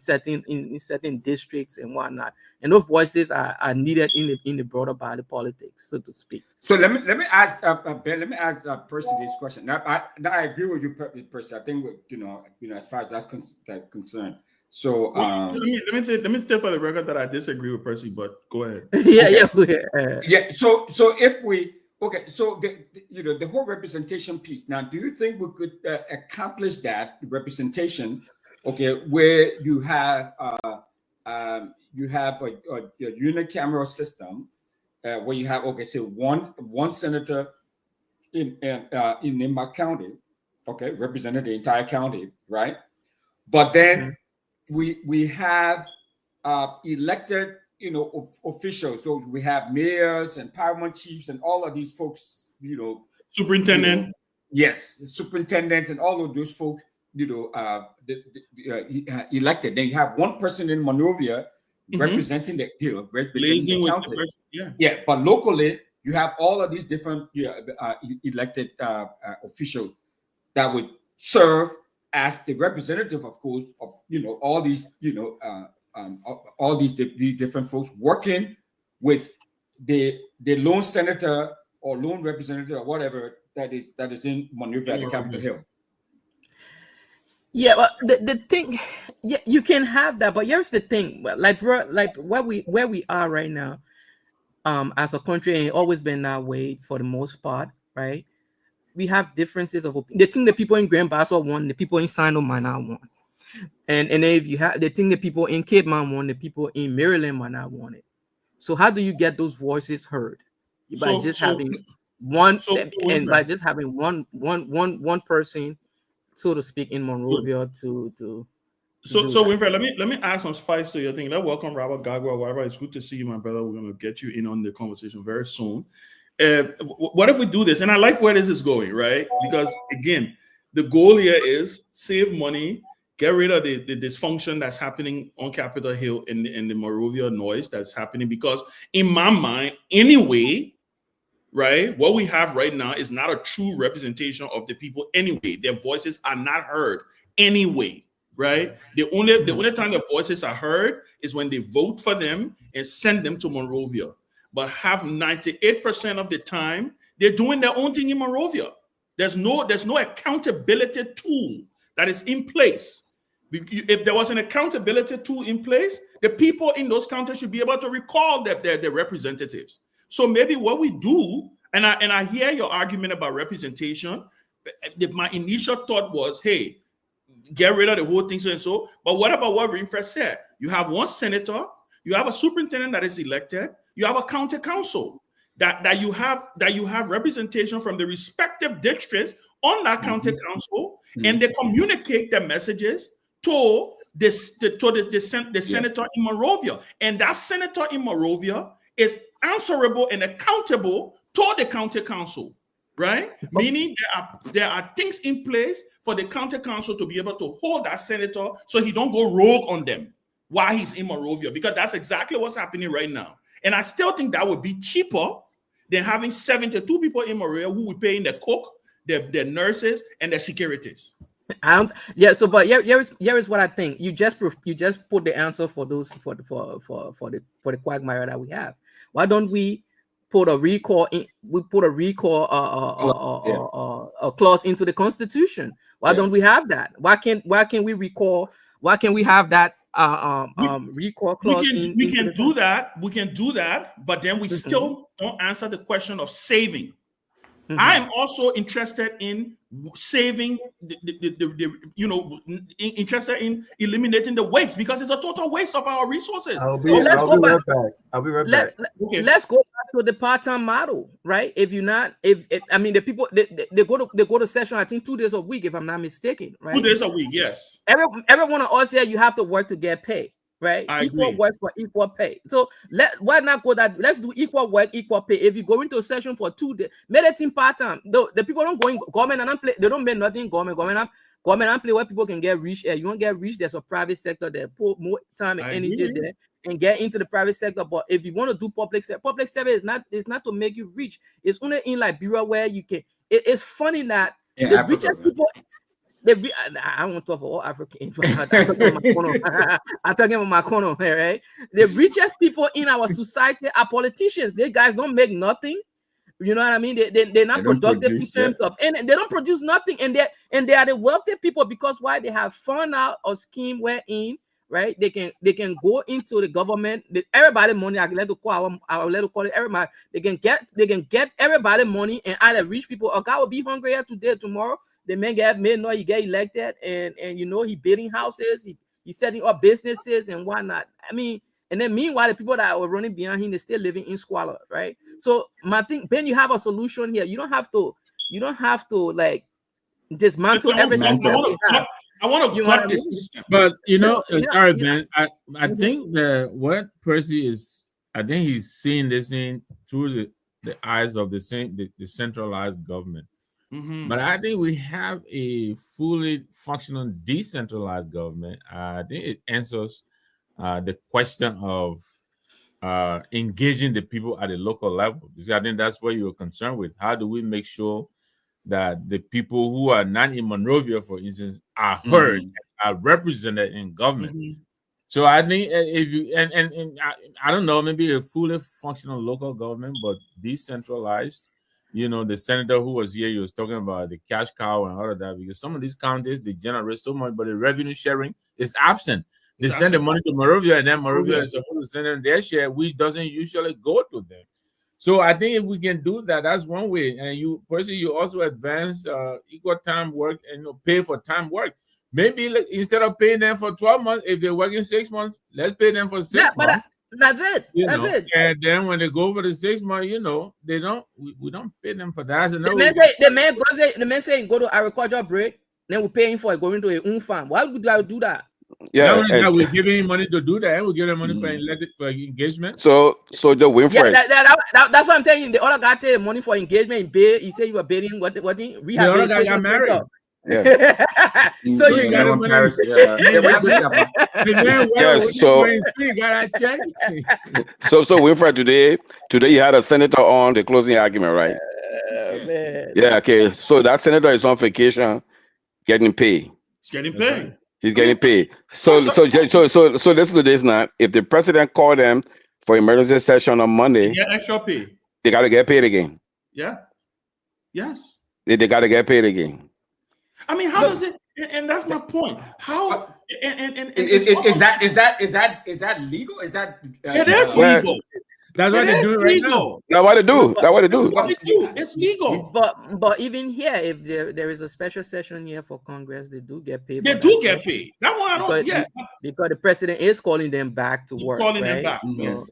certain districts and whatnot, and those voices are needed in the broader body politics, so to speak. So let me ask Ben. Let me ask Percy this question. Now I agree with you, Percy. I think you know as far as that's concerned. So let me say for the record that I disagree with Percy, but go ahead. Yeah. So if we so the whole representation piece. Now, do you think we could accomplish that representation? Okay, where you have a unicameral system where you have say one senator in Nimba County, okay, represented the entire county, right? But then we have elected officials. So we have mayors and paramount chiefs and all of these folks, superintendent. Yes, superintendent and all of those folks, elected. Then you have one person in Monrovia representing the county. Yeah, but locally you have all of these different elected officials that would serve as the representative, of course, of all these all these different folks working with the lone senator or lone representative or whatever that is in Monrovia, the Capitol Hill. Yeah, but the thing, yeah, you can have that, but here's the thing, like where we are right now, as a country, and it's always been that way for the most part, right? We have differences of opinion. The thing that people in Grand Bassa want, the people in Sino might not want. And if you have the thing that people in Cape Mount want, the people in Maryland might not want it. So how do you get those voices heard? By just having one person, so to speak, in Monrovia to So Winfred, let me add some spice to your thing. Welcome, Robert Garguah. Whatever, it's good to see you, my brother. We're gonna get you in on the conversation very soon. What if we do this? And I like where this is going, right? Because again, the goal here is save money, get rid of the dysfunction that's happening on Capitol Hill in the Monrovia noise that's happening. Because in my mind, anyway, right, what we have right now is not a true representation of the people anyway. Their voices are not heard anyway, right? The only time their voices are heard is when they vote for them and send them to Monrovia. But have 98% of the time they're doing their own thing in Monrovia. There's no accountability tool that is in place. If there was an accountability tool in place, the people in those counties should be able to recall their representatives. So maybe what we do, and I hear your argument about representation. My initial thought was, hey, get rid of the whole thing, so and so. But what about what Winfred said? You have one senator, you have a superintendent that is elected, you have a county council that you have representation from the respective districts on that county council, and they communicate their messages to the senator in Monrovia, and that senator in Monrovia is answerable and accountable to the county council, right? Meaning there are things in place for the county council to be able to hold that senator so he don't go rogue on them while he's in Monrovia, because that's exactly what's happening right now. And I still think that would be cheaper than having 72 people in Monrovia who would pay in the cook, the nurses, and the securities. But here is what I think. You just put the answer for those for the quagmire that we have. Why don't we put a recall in? We put a recall clause into the Constitution. Why don't we have that? Why can't we recall? Why can't we have that recall clause? We can do that, but then we still don't answer the question of saving. I am also interested in saving interested in eliminating the waste, because it's a total waste of our resources. I'll be right back. Okay. Let's go back to the part-time model, right? If you're not, the people they go to session, I think 2 days a week, if I'm not mistaken, right? 2 days a week, yes. Everyone of us here, you have to work to get paid. Right, equal work for equal pay. So why not go that? Let's do equal work, equal pay. If you go into a session for 2 days, make it in part time. The people don't go in government and play. They don't make nothing government and play where people can get rich. You won't get rich. There's a private sector that put more time and energy there and get into the private sector. But if you want to do public service is not to make you rich. It's only in Liberia where you can. It's funny that the richest people. I won't talk for all Africans. I'm talking about my corner, right? The richest people in our society are politicians. They guys don't make nothing. You know what I mean? They're not productive in terms of, and they don't produce nothing. And they are the wealthy people because why? They have found out a scheme wherein, right? They can go into the government. Everybody money. I let to call it everybody. They can get everybody money, and either rich people or God will be hungry here today, tomorrow. The man he get elected, and he building houses, he setting up businesses and whatnot. I mean, and then meanwhile, the people that were running behind him, they're still living in squalor, right? So my thing, Ben, you have a solution here. You don't have to like dismantle everything. I want to cut this system. But sorry, Ben. I think that what Percy is, I think he's seeing this in through the eyes of the centralized government. But I think we have a fully functional decentralized government. I think it answers the question of engaging the people at the local level. Because I think that's what you're concerned with. How do we make sure that the people who are not in Monrovia, for instance, are heard, are represented in government? So I think if you and I don't know, maybe a fully functional local government, but decentralized. The senator who was here, he was talking about the cash cow and all of that, because some of these counties, they generate so much, but the revenue sharing is absent. They send the money to Monrovia, and then Monrovia is supposed to send them their share, which doesn't usually go to them. So I think if we can do that, that's one way. And you also advance equal time work and pay for time work. Maybe instead of paying them for 12 months, if they're working 6 months, let's pay them for 6 months. That's it. And then when they go over the 6 months, they don't. We don't pay them for that. The man say go to agriculture break, then we pay him for going to a own farm. Why would I do that? Yeah, we're giving him money to do that, and we give him money for engagement. So the Winfred. That's what I'm telling you. The other guy take money for engagement in bed. He said you were bidding what rehabilitation. The other guy got married. Yeah. So you got So Winfred, today you had a senator on the closing argument, right? Man. Yeah. Okay. So that senator is on vacation, getting paid. It's getting paid. He's getting paid. So listen to this now. If the president called them for emergency session on Monday, get extra pay. They got to get paid again. Yeah. Yes. They got to get paid again. I mean, how does it? And that's my point. How? Is that legal? Is that? It is legal. That's what they do right now. That's what they do. That's what they do. It's legal. But even here, if there is a special session here for Congress, they do get paid. They do get paid. That one I don't. Yeah. Because the president is calling them back to work. Calling them right? back. Yes.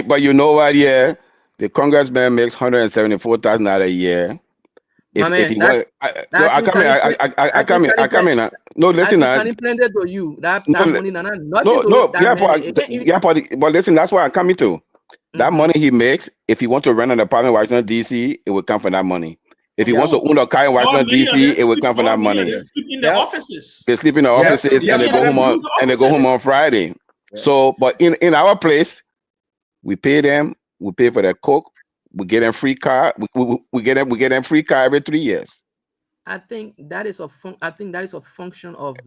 But you know what? Yeah, the congressman makes $174,000 a year. I come in. No, listen. But listen, that's what I'm coming to. That money he makes, if he wants to rent an apartment in Washington D.C., it will come from that money. If he wants to own a car in Washington D.C., it will come from that money. They sleep in the offices. They sleep in the offices and they go home on Friday. So, but in our place, we pay them. We pay for their cook. We get them free car. We get them free car every 3 years. I think that is a function of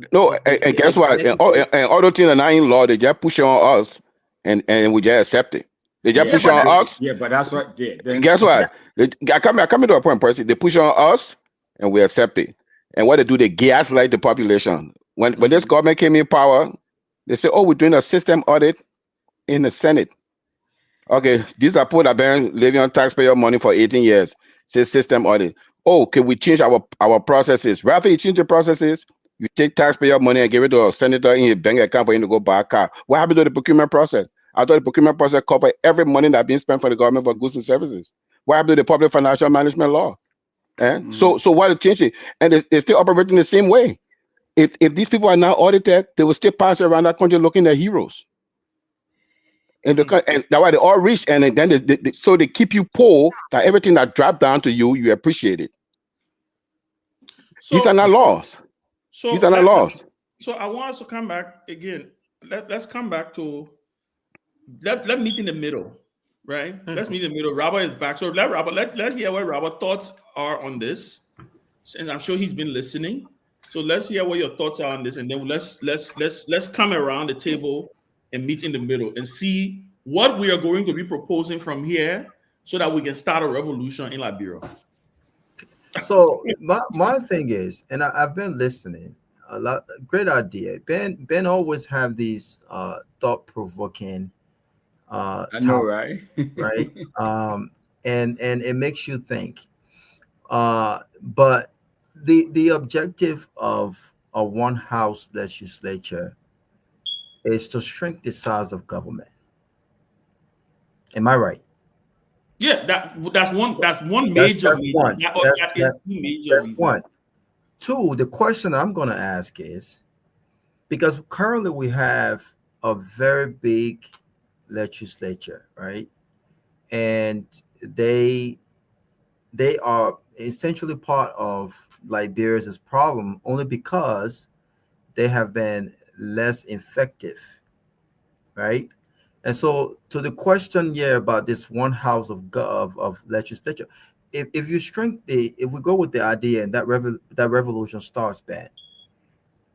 and guess what? And all those things are not in law. They just push it on us, and we just accept it. They just push it on us. Yeah, but that's what. And guess what? I come to a point, person. They push it on us, and we accept it. And what they do, they gaslight the population. When this government came in power, they say, "Oh, we're doing a system audit in the Senate." Okay, these are people that have been living on taxpayer money for 18 years. Say system audit. Oh, can we change our processes? Rather you change the processes, you take taxpayer money and give it to a senator in your bank account for him to go buy a car. What happened to the procurement process? I thought the procurement process covered every money that's being spent for the government for goods and services. What happened to the public financial management law? So why to change it? And they're still operating the same way. If these people are now audited, they will still pass around that country looking at heroes. And that's why they all rich, and then they keep you poor. That everything that dropped down to you, you appreciate it. These are not laws. These are not laws. So I want us to come back again. Let's come back to let meet in the middle, right? Let's meet in the middle. Robert is back, so let's hear what Robert's thoughts are on this, and I'm sure he's been listening. So let's hear what your thoughts are on this, and then let's come around the table and meet in the middle and see what we are going to be proposing from here so that we can start a revolution in Liberia. So my thing is, and I've been listening a lot, great idea. Ben always have these thought-provoking I know, right? Right? And it makes you think. But the objective of a one house legislature is to shrink the size of government. Am I right? Yeah, that's one major. That's one. Two, the question I'm going to ask is, because currently we have a very big legislature, right? And they are essentially part of Liberia's problem only because they have been less effective, right? And so to the question here about this one house of legislature, if you shrink if we go with the idea and that revolution starts, Ben,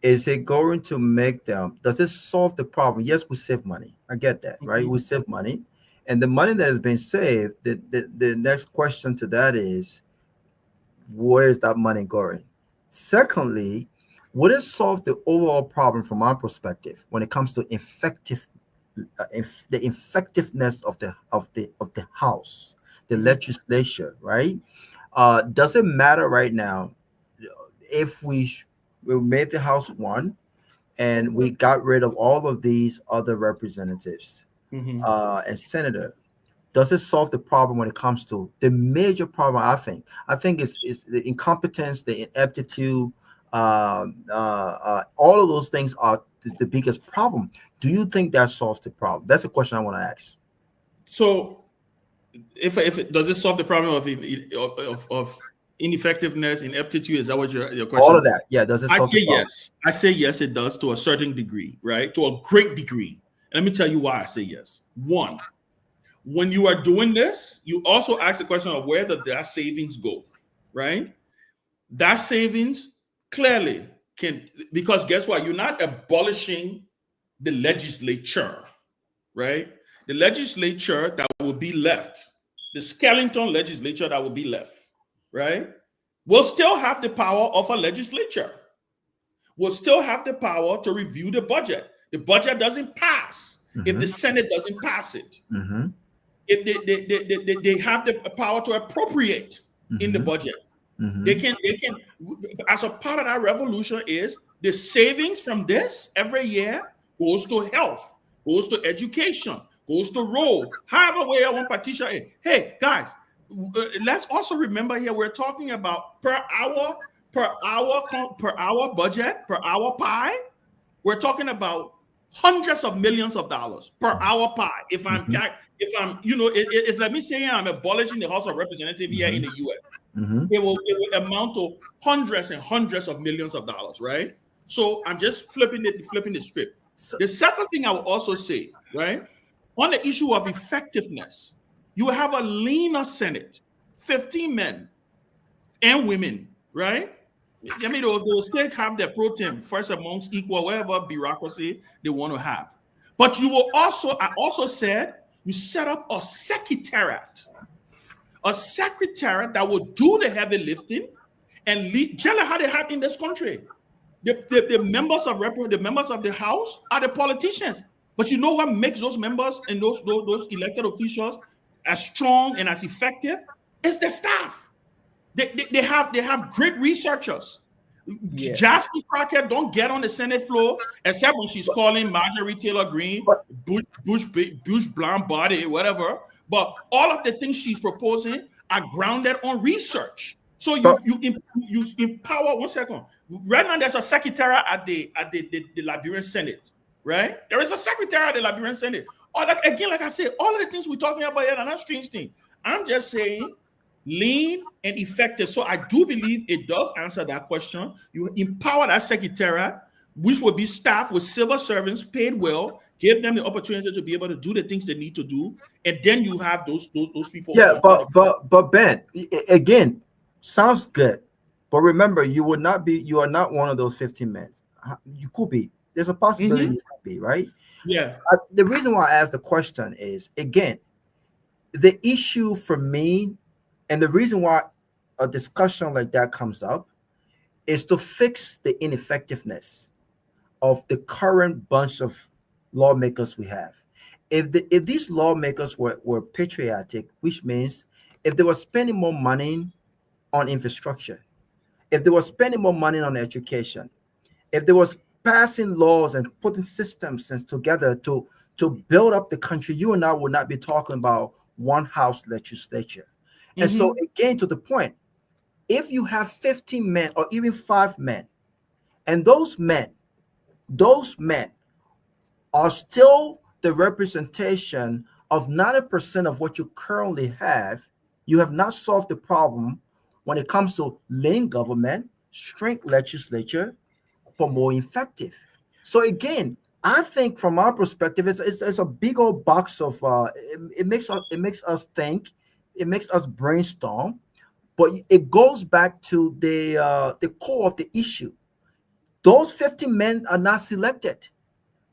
is it going to make them, does it solve the problem? Yes, we save money. I get that, right? We save money. And the money that has been saved, the next question to that is, where is that money going? Secondly, would it solve the overall problem from our perspective when it comes to the effectiveness of the house, the legislature, right? Does it matter right now if we made the house one and we got rid of all of these other representatives and senator? Does it solve the problem when it comes to the major problem? I think is the incompetence, the ineptitude. All of those things are the biggest problem. Do you think that solves the problem? That's a question I want to ask. So, if it does it solve the problem of ineffectiveness, ineptitude? Is that what your question? All of that, yeah. Does it? I say yes. I say yes. It does to a certain degree, right? To a great degree. And let me tell you why I say yes. One, when you are doing this, you also ask the question of where that savings go, right? That savings clearly because guess what? You're not abolishing the legislature, right? The legislature that will be left, the skeleton legislature that will be left, right, will still have the power of a legislature, will still have the power to review the budget. The budget doesn't pass if the Senate doesn't pass it. If they have the power to appropriate in the budget. They can, as a part of that revolution is the savings from this every year goes to health, goes to education, goes to roads, however way I want Patricia. Hey, guys, let's also remember here, we're talking about per hour budget, per hour pie. We're talking about hundreds of millions of dollars per hour pie. If I'm, you know, if let me say I'm abolishing the House of Representatives here in the U.S., it will amount to hundreds and hundreds of millions of dollars, right? So I'm just flipping the script. The second thing I will also say, right, on the issue of effectiveness, you have a leaner Senate, 15 men and women, right? I mean, they'll still have their pro tem first amongst equal, whatever bureaucracy they want to have. But you will also, I also said, you set up a secretariat that will do the heavy lifting and lead, generally how they have in this country. The members of the House are the politicians. But you know what makes those members and those elected officials as strong and as effective? It's the staff. They have great researchers. Yeah. Jasmine Crockett don't get on the Senate floor except when she's calling Marjorie Taylor Greene, Bush Blonde Body, whatever. But all of the things she's proposing are grounded on research. So you empower. 1 second. Right now, there's a secretary at the Liberian Senate. Right? There is a secretary at the Liberian Senate. Or like I said, all of the things we're talking about here are not strange things. I'm just saying lean and effective. So I do believe it does answer that question. You empower that secretariat, which will be staffed with civil servants paid well, give them the opportunity to be able to do the things they need to do, and then you have those people. Yeah, but Ben, again, sounds good, but remember, you are not one of those 15 men. You could be. There's a possibility you could be, right? Yeah. The reason why I asked the question is, again, the issue for me, and the reason why a discussion like that comes up, is to fix the ineffectiveness of the current bunch of lawmakers we have. If these lawmakers were patriotic, which means if they were spending more money on infrastructure, if they were spending more money on education, if they was passing laws and putting systems together to build up the country, you and I would not be talking about one house legislature. And so again, to the point, if you have 15 men or even 5 men, and those men are still the representation of 90% of what you currently have, you have not solved the problem when it comes to lean government, shrink legislature, but more effective. So again, I think from our perspective, it's a big old box of it makes us think, it makes us brainstorm, but it goes back to the core of the issue. Those 15 men are not selected.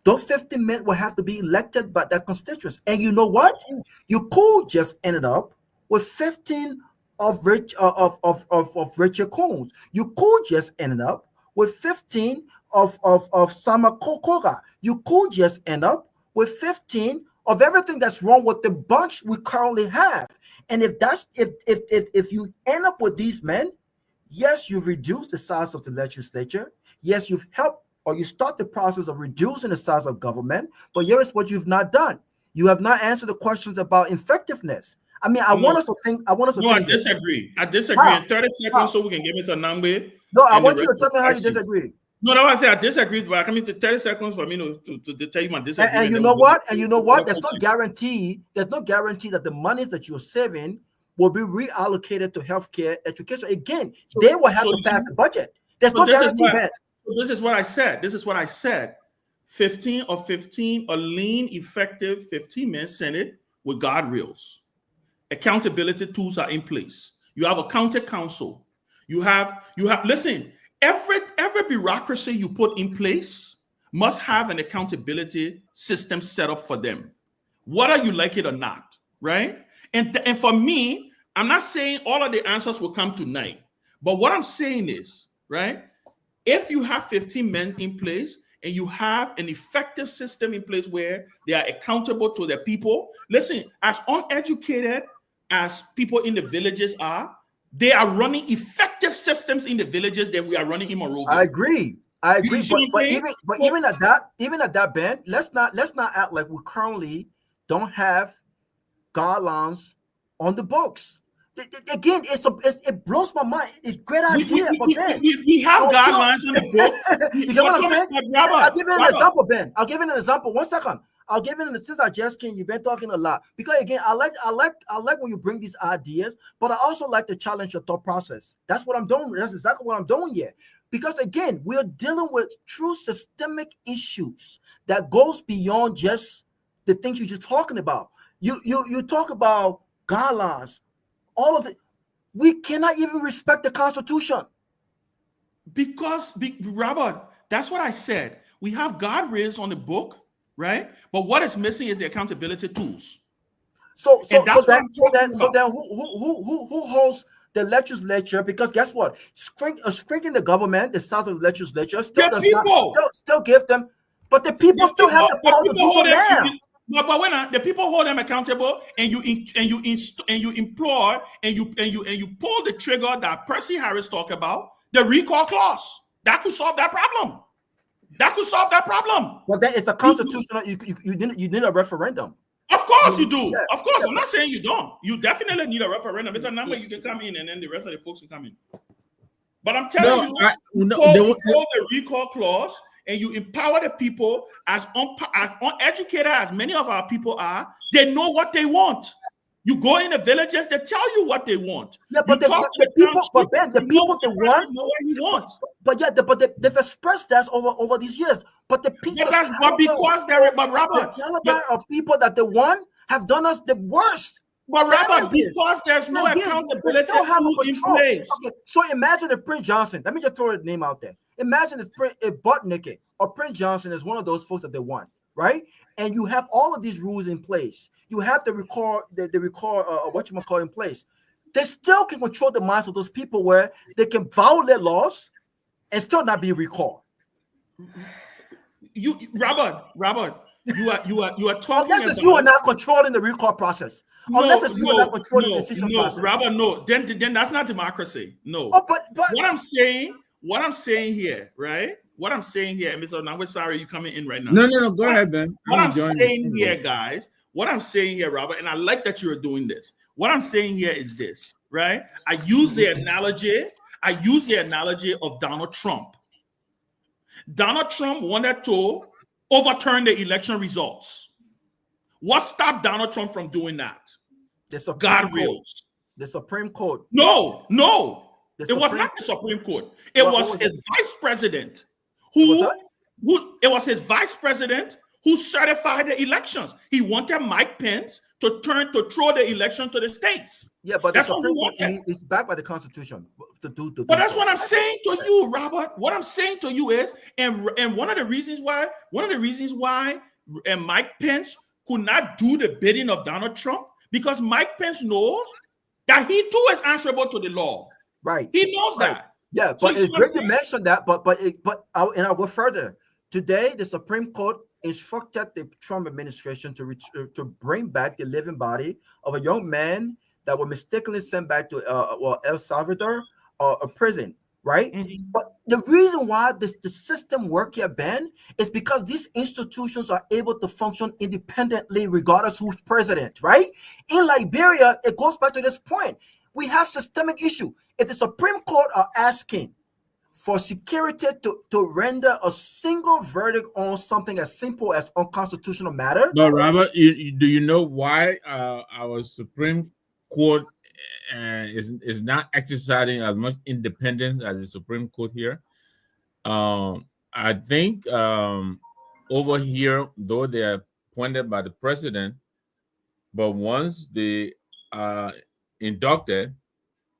Those 15 men will have to be elected by their constituents. And you know what? You could just end up with 15 of Richard Combs. You could just end up with 15 of Sama Kokoga. You could just end up with 15 of everything that's wrong with the bunch we currently have. And if you end up with these men, yes, you've reduced the size of the legislature. Yes, you've helped, or you start the process of reducing the size of government. But here's what you've not done: you have not answered the questions about effectiveness. I mean, I want us to think. I disagree. I disagree. How? In 30 seconds, so we can give it to Nambe. No, I want you to tell me how you disagree. No, I say I disagree, but I come into 30 seconds for me to tell you my disagreement. And you know what? There's no guarantee. There's no guarantee that the monies that you're saving will be reallocated to healthcare, education. Again, they will have to pass the budget. There's no guarantee. This is what I said. 15 of 15, a lean, effective 15-man Senate with guardrails. Accountability tools are in place. You have a county council. You have. Listen, every every bureaucracy you put in place must have an accountability system set up for them, whether you like it or not, right? And for me, I'm not saying all of the answers will come tonight, but what I'm saying is, right, if you have 15 men in place and you have an effective system in place where they are accountable to their people, listen, as uneducated as people in the villages are, they are running effective systems in the villages that we are running in Monrovia. I agree. But even at that, Ben, let's not act like we currently don't have guidelines on the books. Again, it blows my mind. It's a great idea, but Ben, we have guidelines on the book. You get what I'm saying? I'll give you an example, Ben. I'll give you an example. 1 second. I'll give it, since I just came, you've been talking a lot. Because again, I like when you bring these ideas, but I also like to challenge your thought process. That's what I'm doing. That's exactly what I'm doing here. Because again, we're dealing with true systemic issues that goes beyond just the things you're just talking about. You talk about guidelines, all of it. We cannot even respect the Constitution. Because, Robert, that's what I said. We have guardrails on the book, right? But what is missing is the accountability tools. So then who holds the legislature? Because guess what? Shrinking the government, the South of the legislature, still give them, but the people still have the power to do so now. But when the people hold them accountable, and you implore and you pull the trigger that Percy Harris talked about, the recall clause that could solve that problem. That could solve that problem. But then it's a constitutional. You need a referendum. Of course you do. Yeah. Of course, I'm not saying you don't. You definitely need a referendum. It's a number you can come in, and then the rest of the folks can come in. But I'm telling you, hold the recall clause, and you empower the people as uneducated as many of our people are. They know what they want. You go in the villages, they tell you what they want. Yeah, but the people they want know what you want. But they've expressed that over these years. But the people, Robert, the Taliban of people that they want have done us the worst. But Robert, because there's no accountability in place. Okay, so imagine if Prince Johnson, let me just throw his name out there. Imagine if Butnick or Prince Johnson is one of those folks that they want, right? And you have all of these rules in place. You have the record in place. They still can control the minds of those people where they can violate laws and still not be recalled. Robert, you are talking unless it's you are not controlling the recall process. Unless it's you are not controlling the decision process. Robert, no. Then that's not democracy. No. Oh, but what I'm saying here, right? What I'm saying here, and Mr. Now we're sorry you coming in right now. No, go ahead, Ben. What I'm saying here, guys, what I'm saying here, Robert, and I like that you're doing this. What I'm saying here is this, right? I use the analogy of Donald Trump. Donald Trump wanted to overturn the election results. What stopped Donald Trump from doing that? The Supreme Court. No. It was not the Supreme Court. It was his vice president it was his vice president who certified the elections. He wanted Mike Pence to throw the election to the states. Yeah, but that's what we wanted. It's backed by the Constitution but that's what I'm saying to you, Robert. What I'm saying to you is, and one of the reasons why Mike Pence could not do the bidding of Donald Trump, because Mike Pence knows that he too is answerable to the law. Right. He knows that. Yeah, but it's great to mention that. But I'll go further. Today, the Supreme Court instructed the Trump administration to bring back the living body of a young man that was mistakenly sent back to El Salvador, a prison. Right. Mm-hmm. But the reason why the system works here, Ben, is because these institutions are able to function independently, regardless who's president. Right. In Liberia, it goes back to this point. We have systemic issue. If the Supreme Court are asking for security to render a single verdict on something as simple as unconstitutional matter. But Robert, do you know why our Supreme Court is not exercising as much independence as the Supreme Court here? I think over here, though they are appointed by the president, but once they are inducted,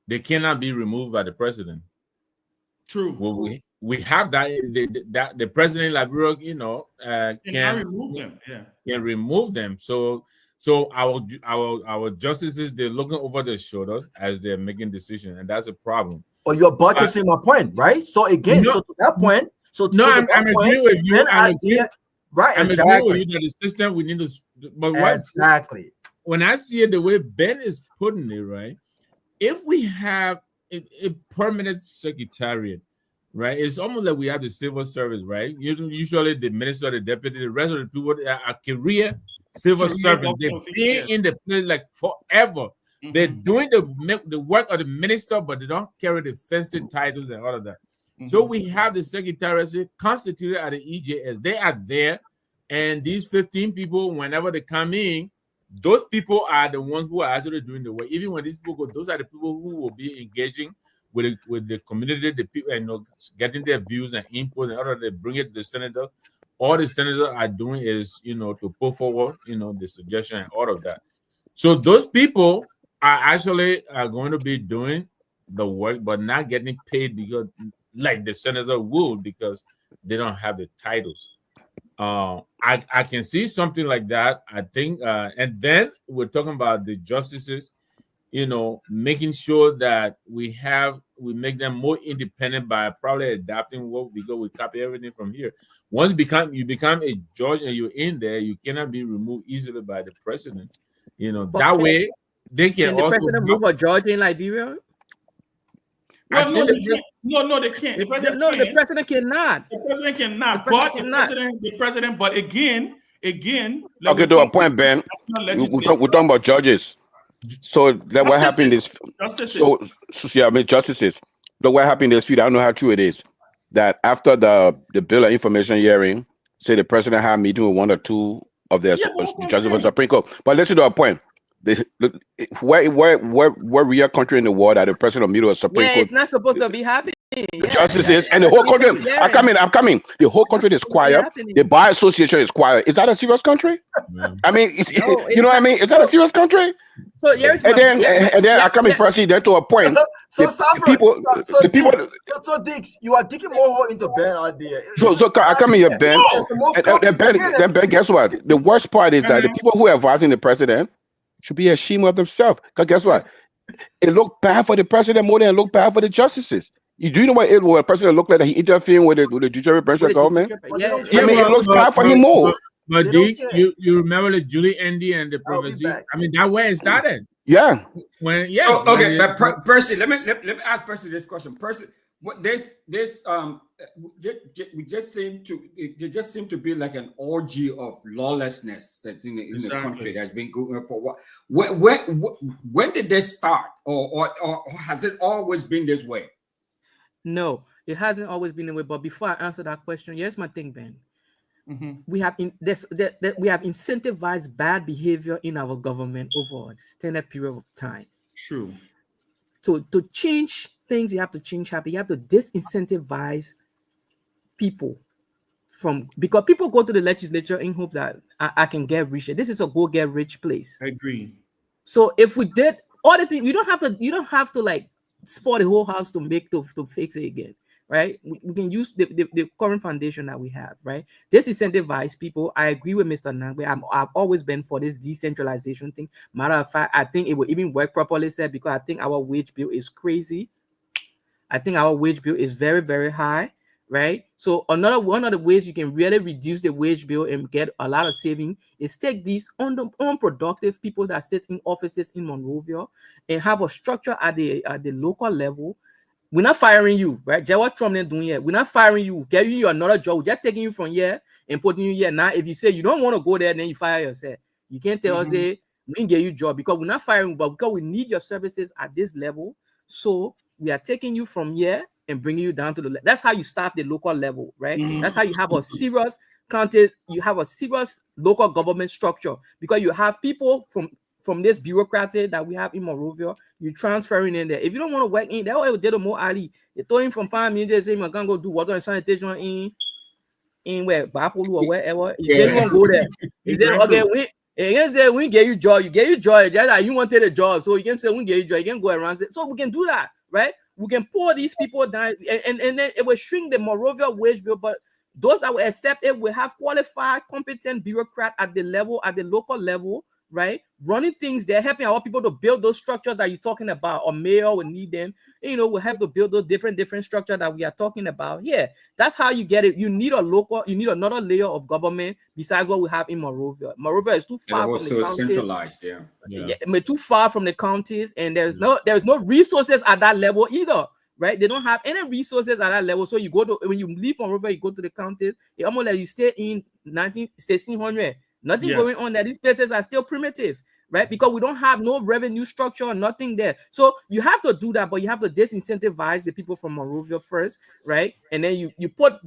they cannot be removed by the president. True. we have that the president of Liberia, you know, can remove them. Yeah, can remove them. So our justices, they're looking over their shoulders as they're making decisions, and that's a problem. But you're buttressing my point, right? So again, so to that point, I'm agreeing with you. I'm exactly. agreeing with you that the system we need to. But exactly. When I see it the way Ben is putting it, right? If we have a permanent secretariat, right? It's almost like we have the civil service, right? Usually the minister, the deputy, the rest of the people are career civil servants. They've been in the place like forever. They're doing the work of the minister, but they don't carry the fancy titles and all of that. So we have the secretariat constituted at the EJS. They are there, and these 15 people, whenever they come in, those people are the ones who are actually doing the work. Even when these people go, those are the people who will be engaging with the community, the people, and getting their views and input, and order they bring it to the senator. All the senators are doing is, to put forward, the suggestion and all of that. So those people are going to be doing the work, but not getting paid because, like the senator would, because they don't have the titles. I can see something like that. I think, and then we're talking about the justices, making sure that we make them more independent by probably adapting because we copy everything from here. Once you become a judge and you're in there, you cannot be removed easily by the president. That way they can the also president move a judge in Liberia. Well, no, they can't. The president cannot. The president cannot. The president. But again. Okay, to a point, Ben. We're talking about judges. So that what happened is justices. But what happened is, I don't know how true it is, that after the bill of information hearing, say the president had a meeting with one or two of their judges of the Supreme Court. But let's do a point. Where real country in the world that the president of meeting with Supreme Court? It's not supposed to be happening. Justices and the whole country. I'm coming. The whole country is quiet. The bar association is quiet. Is that a serious country? I mean, you know what I mean? Is that a serious country? So and then I come in president to a point. So Dix, you are digging more hole into Ben out there. So I come in here, Ben. And Ben, guess what? The worst part is that the people who are advising the president should be ashamed of themselves. Because guess what? It looked bad for the president more than it looked bad for the justices. Do you know what the president looked like? That he interfering with the judiciary branch of government? It looks bad for him more. But Dix, you remember the Julie Andy and the prophecy? I mean, that way it started. Yeah. But Percy, let me ask Percy this question. Percy, what they just seem to be like an orgy of lawlessness that's in the country that's been going for what? When did this start, or has it always been this way? No, it hasn't always been that way. But before I answer that question, here's my thing, Ben. We have we have incentivized bad behavior in our government over a extended period of time. True. To change things, you have to change habits. You have to disincentivize people because people go to the legislature in hope that I can get rich. This is a go get rich place. I agree. So if we did all the things, you don't have to like spoil the whole house to fix it again, right? We can use the current foundation that we have, right? Disincentivize people. I agree with Mr. Nangwe. I've always been for this decentralization thing. Matter of fact, I think it will even work properly, said, because I think our wage bill is crazy. I think our wage bill is very, very high, right? So one of the ways you can really reduce the wage bill and get a lot of saving is take these unproductive people that sit in offices in Monrovia and have a structure at the local level. We're not firing you, right? Just what Trump is doing here. We're not firing you, giving you another job. We're just taking you from here and putting you here. Now, if you say you don't want to go there, then you fire yourself. You can't tell us, hey, we can get you a job because we're not firing you, but because we need your services at this level. So we are taking you from here and bringing you down to that's how you staff the local level, right? That's how you have a serious local government structure, because you have people from this bureaucracy that we have in Monrovia, you're transferring in there. If you don't want to work in, that's why we did a more Ali. They told him from 5 minutes, they say, I'm going to go do water and sanitation in where Bapolu or wherever. He said, you want to go there. He said, okay, we get you job. You get your job. Just like you wanted a job. So you can say, we get you job. You can go around. So we can do that, right? we can pull these people down, and then it will shrink the Monrovia wage bill. But those that will accept it will have qualified, competent bureaucrats at the local level, right? Running things, they're helping our people to build those structures that you're talking about, or mayor will need them. We'll have to build those different structures that we are talking about. Yeah, that's how you get it. You need another layer of government besides what we have in Monrovia. Monrovia is too far from the counties. Centralized, too far from the counties, and there's no resources at that level either. Right, they don't have any resources at that level. So when you leave Monrovia, you go to the counties. It almost like you stay in 1600. Nothing going on there. These places are still primitive, right? Because we don't have no revenue structure or nothing there. So you have to do that, but you have to disincentivize the people from Monrovia first, right? And then you put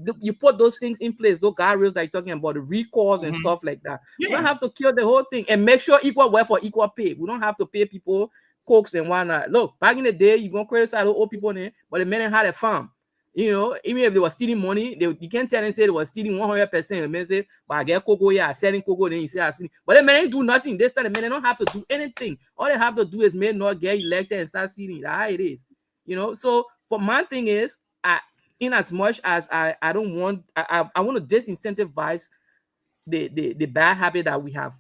those things in place, those guardrails that you're talking about, the recalls and stuff like that. We don't have to kill the whole thing, and make sure equal work for equal pay. We don't have to pay people cokes and whatnot. Look, back in the day, you're gonna criticize the old people there, but the men had a farm. Even if they were stealing money, you can't tell and say they were stealing 100%. The men say, but I get cocoa, selling cocoa, then you say I'm stealing. But the men ain't do nothing. This time the men don't have to do anything. All they have to do is may not get elected and start stealing. That's how it is. So for my thing is, in as much as I don't want, I want to disincentivize the bad habit that we have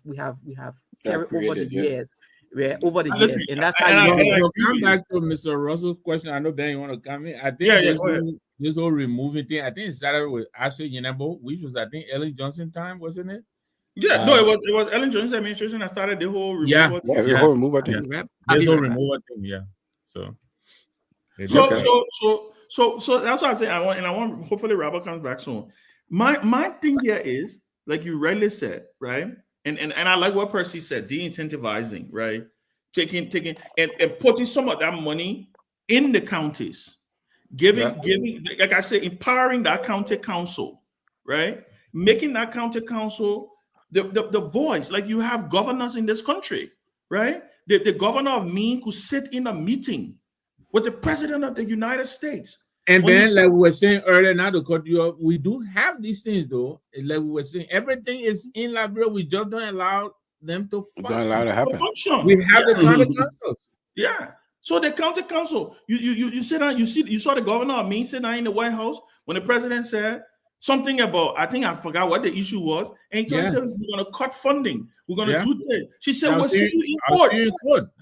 carried over the years. Yeah, over the years, and that's how you come back to Mr. Russell's question. I know Ben, you want to come in. I think this whole removing thing, I think it started with Nyenwolo, which was, I think, Ellen Johnson time, wasn't it? Yeah, no, it was Ellen Johnson's administration that started the whole removal thing. The whole removal thing. This whole removal thing, yeah. So that's what I'm saying. I want hopefully Robert comes back soon. My thing here is, like you rightly said, right? And I like what Percy said, de-incentivizing, right? Taking and putting some of that money in the counties, giving, like I said, empowering that county council, right? Making that county council the voice. Like you have governors in this country, right? The governor of Myean could sit in a meeting with the president of the United States. And then, like we were saying earlier, not to cut you off, we do have these things though. Like we were saying, everything is in Liberia. We just don't allow them to function. Don't allow it to happen. We have the county councils. Yeah. So the county council, you sit down, you saw the governor of Myean sit down in the White House when the president said something about, I think I forgot what the issue was, and he told us we're going to cut funding. We're going to do this. She said, we'll see you in court.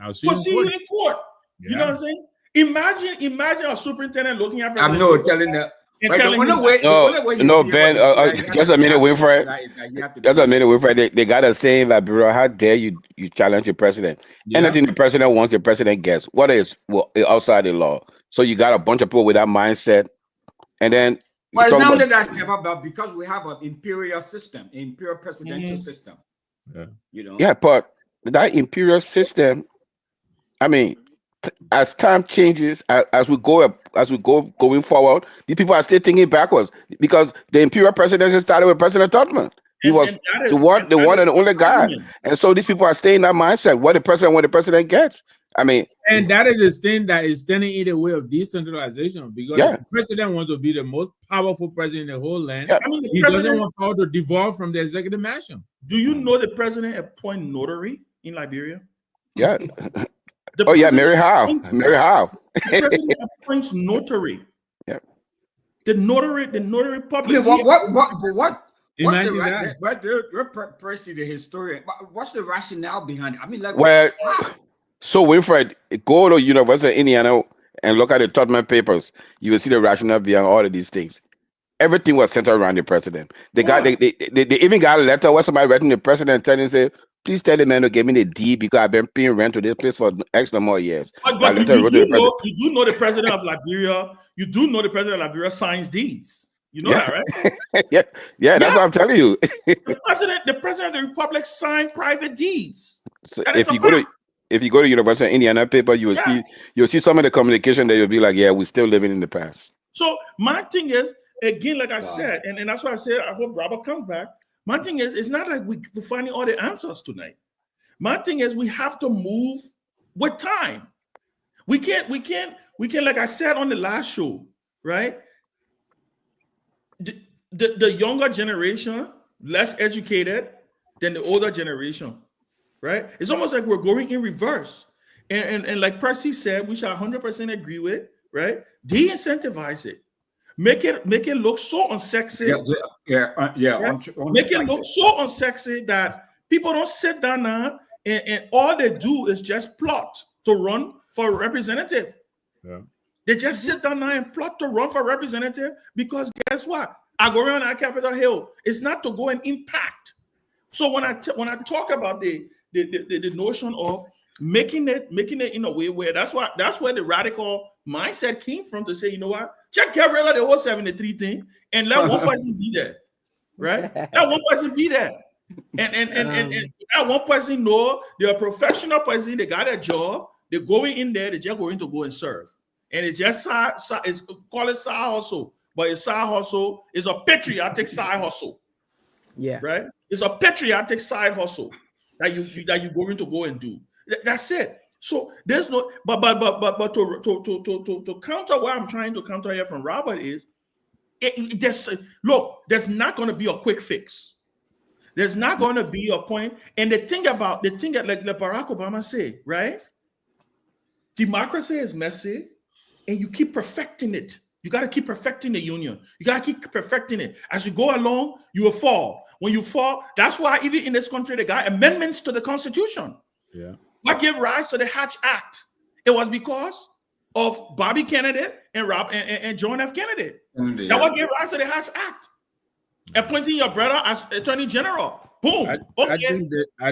We'll see you in court. You know what I'm saying? Imagine a superintendent looking at. I'm not telling that. No, Ben. Just a minute, Winfrey. Just a minute, Winfrey. They got us saying that, bro, how dare you challenge the president? Anything the president wants, the president gets. What is outside the law? So you got a bunch of people with that mindset, and then. Well, now that that's about because we have an imperial system, imperial presidential system. Yeah, but that imperial system, I mean. As time changes, as we go going forward, these people are still thinking backwards because the imperial presidency started with President Tubman. He was the one and only guy, and so these people are staying in that mindset. What the president gets. I mean, and that is the thing that is standing in the way of decentralization because the president wants to be the most powerful president in the whole land. I mean, he doesn't want power to devolve from the executive mansion. Do you know the president appoints notary in Liberia? Yeah. Mary Howe. The president appoints notary. Yeah. The notary public. What's the historian? What's the rationale behind it? I mean, so Winfred, go to University of Indiana and look at the Tubman papers. You will see the rationale behind all of these things. Everything was centered around the president. They even got a letter where somebody writing the president telling him, say, please tell the man to give me the deed because I've been paying rent to this place for X number of years. But you do know the president of Liberia. You do know the president of Liberia signs deeds. You know that, right? That's what I'm telling you. the president of the republic signed private deeds. So if you go to University of Indiana paper, you will see some of the communication that you'll be like, yeah, we're still living in the past. So my thing is, again, like I said, and that's why I said I hope Robert comes back. My thing is, it's not like we're finding all the answers tonight. My thing is, we have to move with time. We can't, like I said on the last show, right? The younger generation, less educated than the older generation, right? It's almost like we're going in reverse. And like Percy said, which I 100% agree with, right? De-incentivize it. Make it look so unsexy. Right? Make it look so unsexy that people don't sit down now and all they do is just plot to run for a representative. Yeah. They just sit down now and plot to run for representative because guess what? I go around at Capitol Hill. It's not to go and impact. So when I talk about the notion of making it in a way where that's where the radical mindset came from, to say, you know what, just get rid of the whole 73 thing and let one person be there, right? Let one person be there, and that one person know they're a professional person, they got a job, they're going in there, they're just going to go and serve, and it's just it's call it side hustle, but it's side hustle is a patriotic side hustle, right? It's a patriotic side hustle that you're going to go and do. That's it. So there's no, but to counter what I'm trying to counter here from Robert is, there's not going to be a quick fix. There's not going to be a point. And the thing that like Barack Obama said, right? Democracy is messy, and you keep perfecting it. You got to keep perfecting the union. You got to keep perfecting it. As you go along, you will fall. When you fall, that's why even in this country, they got amendments to the Constitution. Yeah. What gave rise to the Hatch Act? It was because of Bobby Kennedy and John F. Kennedy. That what gave rise to the Hatch Act. Appointing your brother as Attorney General. Boom. I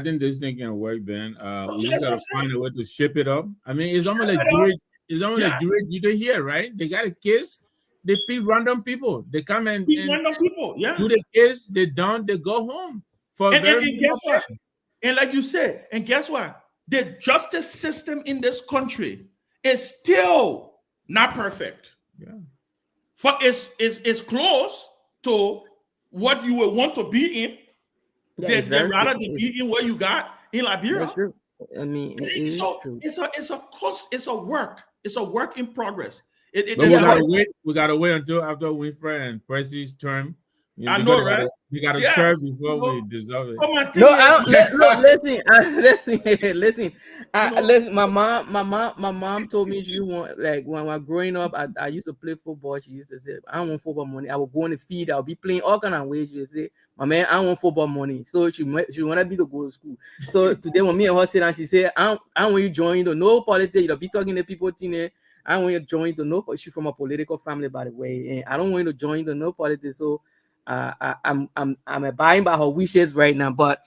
think this thing can work, Ben. We just gotta find a way to ship it up. I mean, it's almost like Jewish. It's almost like Jewish you do here, right? They got a kiss. They pick random people. They come and random people. Yeah. Do the kiss. They don't. They go home for and guess what? And like you said, and guess what? The justice system in this country is still not perfect. Yeah. But it's close to what you would want to be in. Than rather than be in what you got in Liberia. That's true. I mean, it's a work. It's a work in progress. We gotta wait until after Winfrey and Percy's term. I know, right? We gotta serve before we dissolve it. Listen. Listen. My mom told me she want, like, when I was growing up, I used to play football. She used to say, I don't want football money. I will go on the field. I'll be playing all kind of ways. She would say, my man, I don't want football money. So she wanted me to go to school. So today when me and her sit down, she said, I don't want you join to no politics. You'll be talking to people today. I don't want you to join to no. She's from a political family, by the way, and I don't want you to join to no politics. So I'm abiding by her wishes right now, but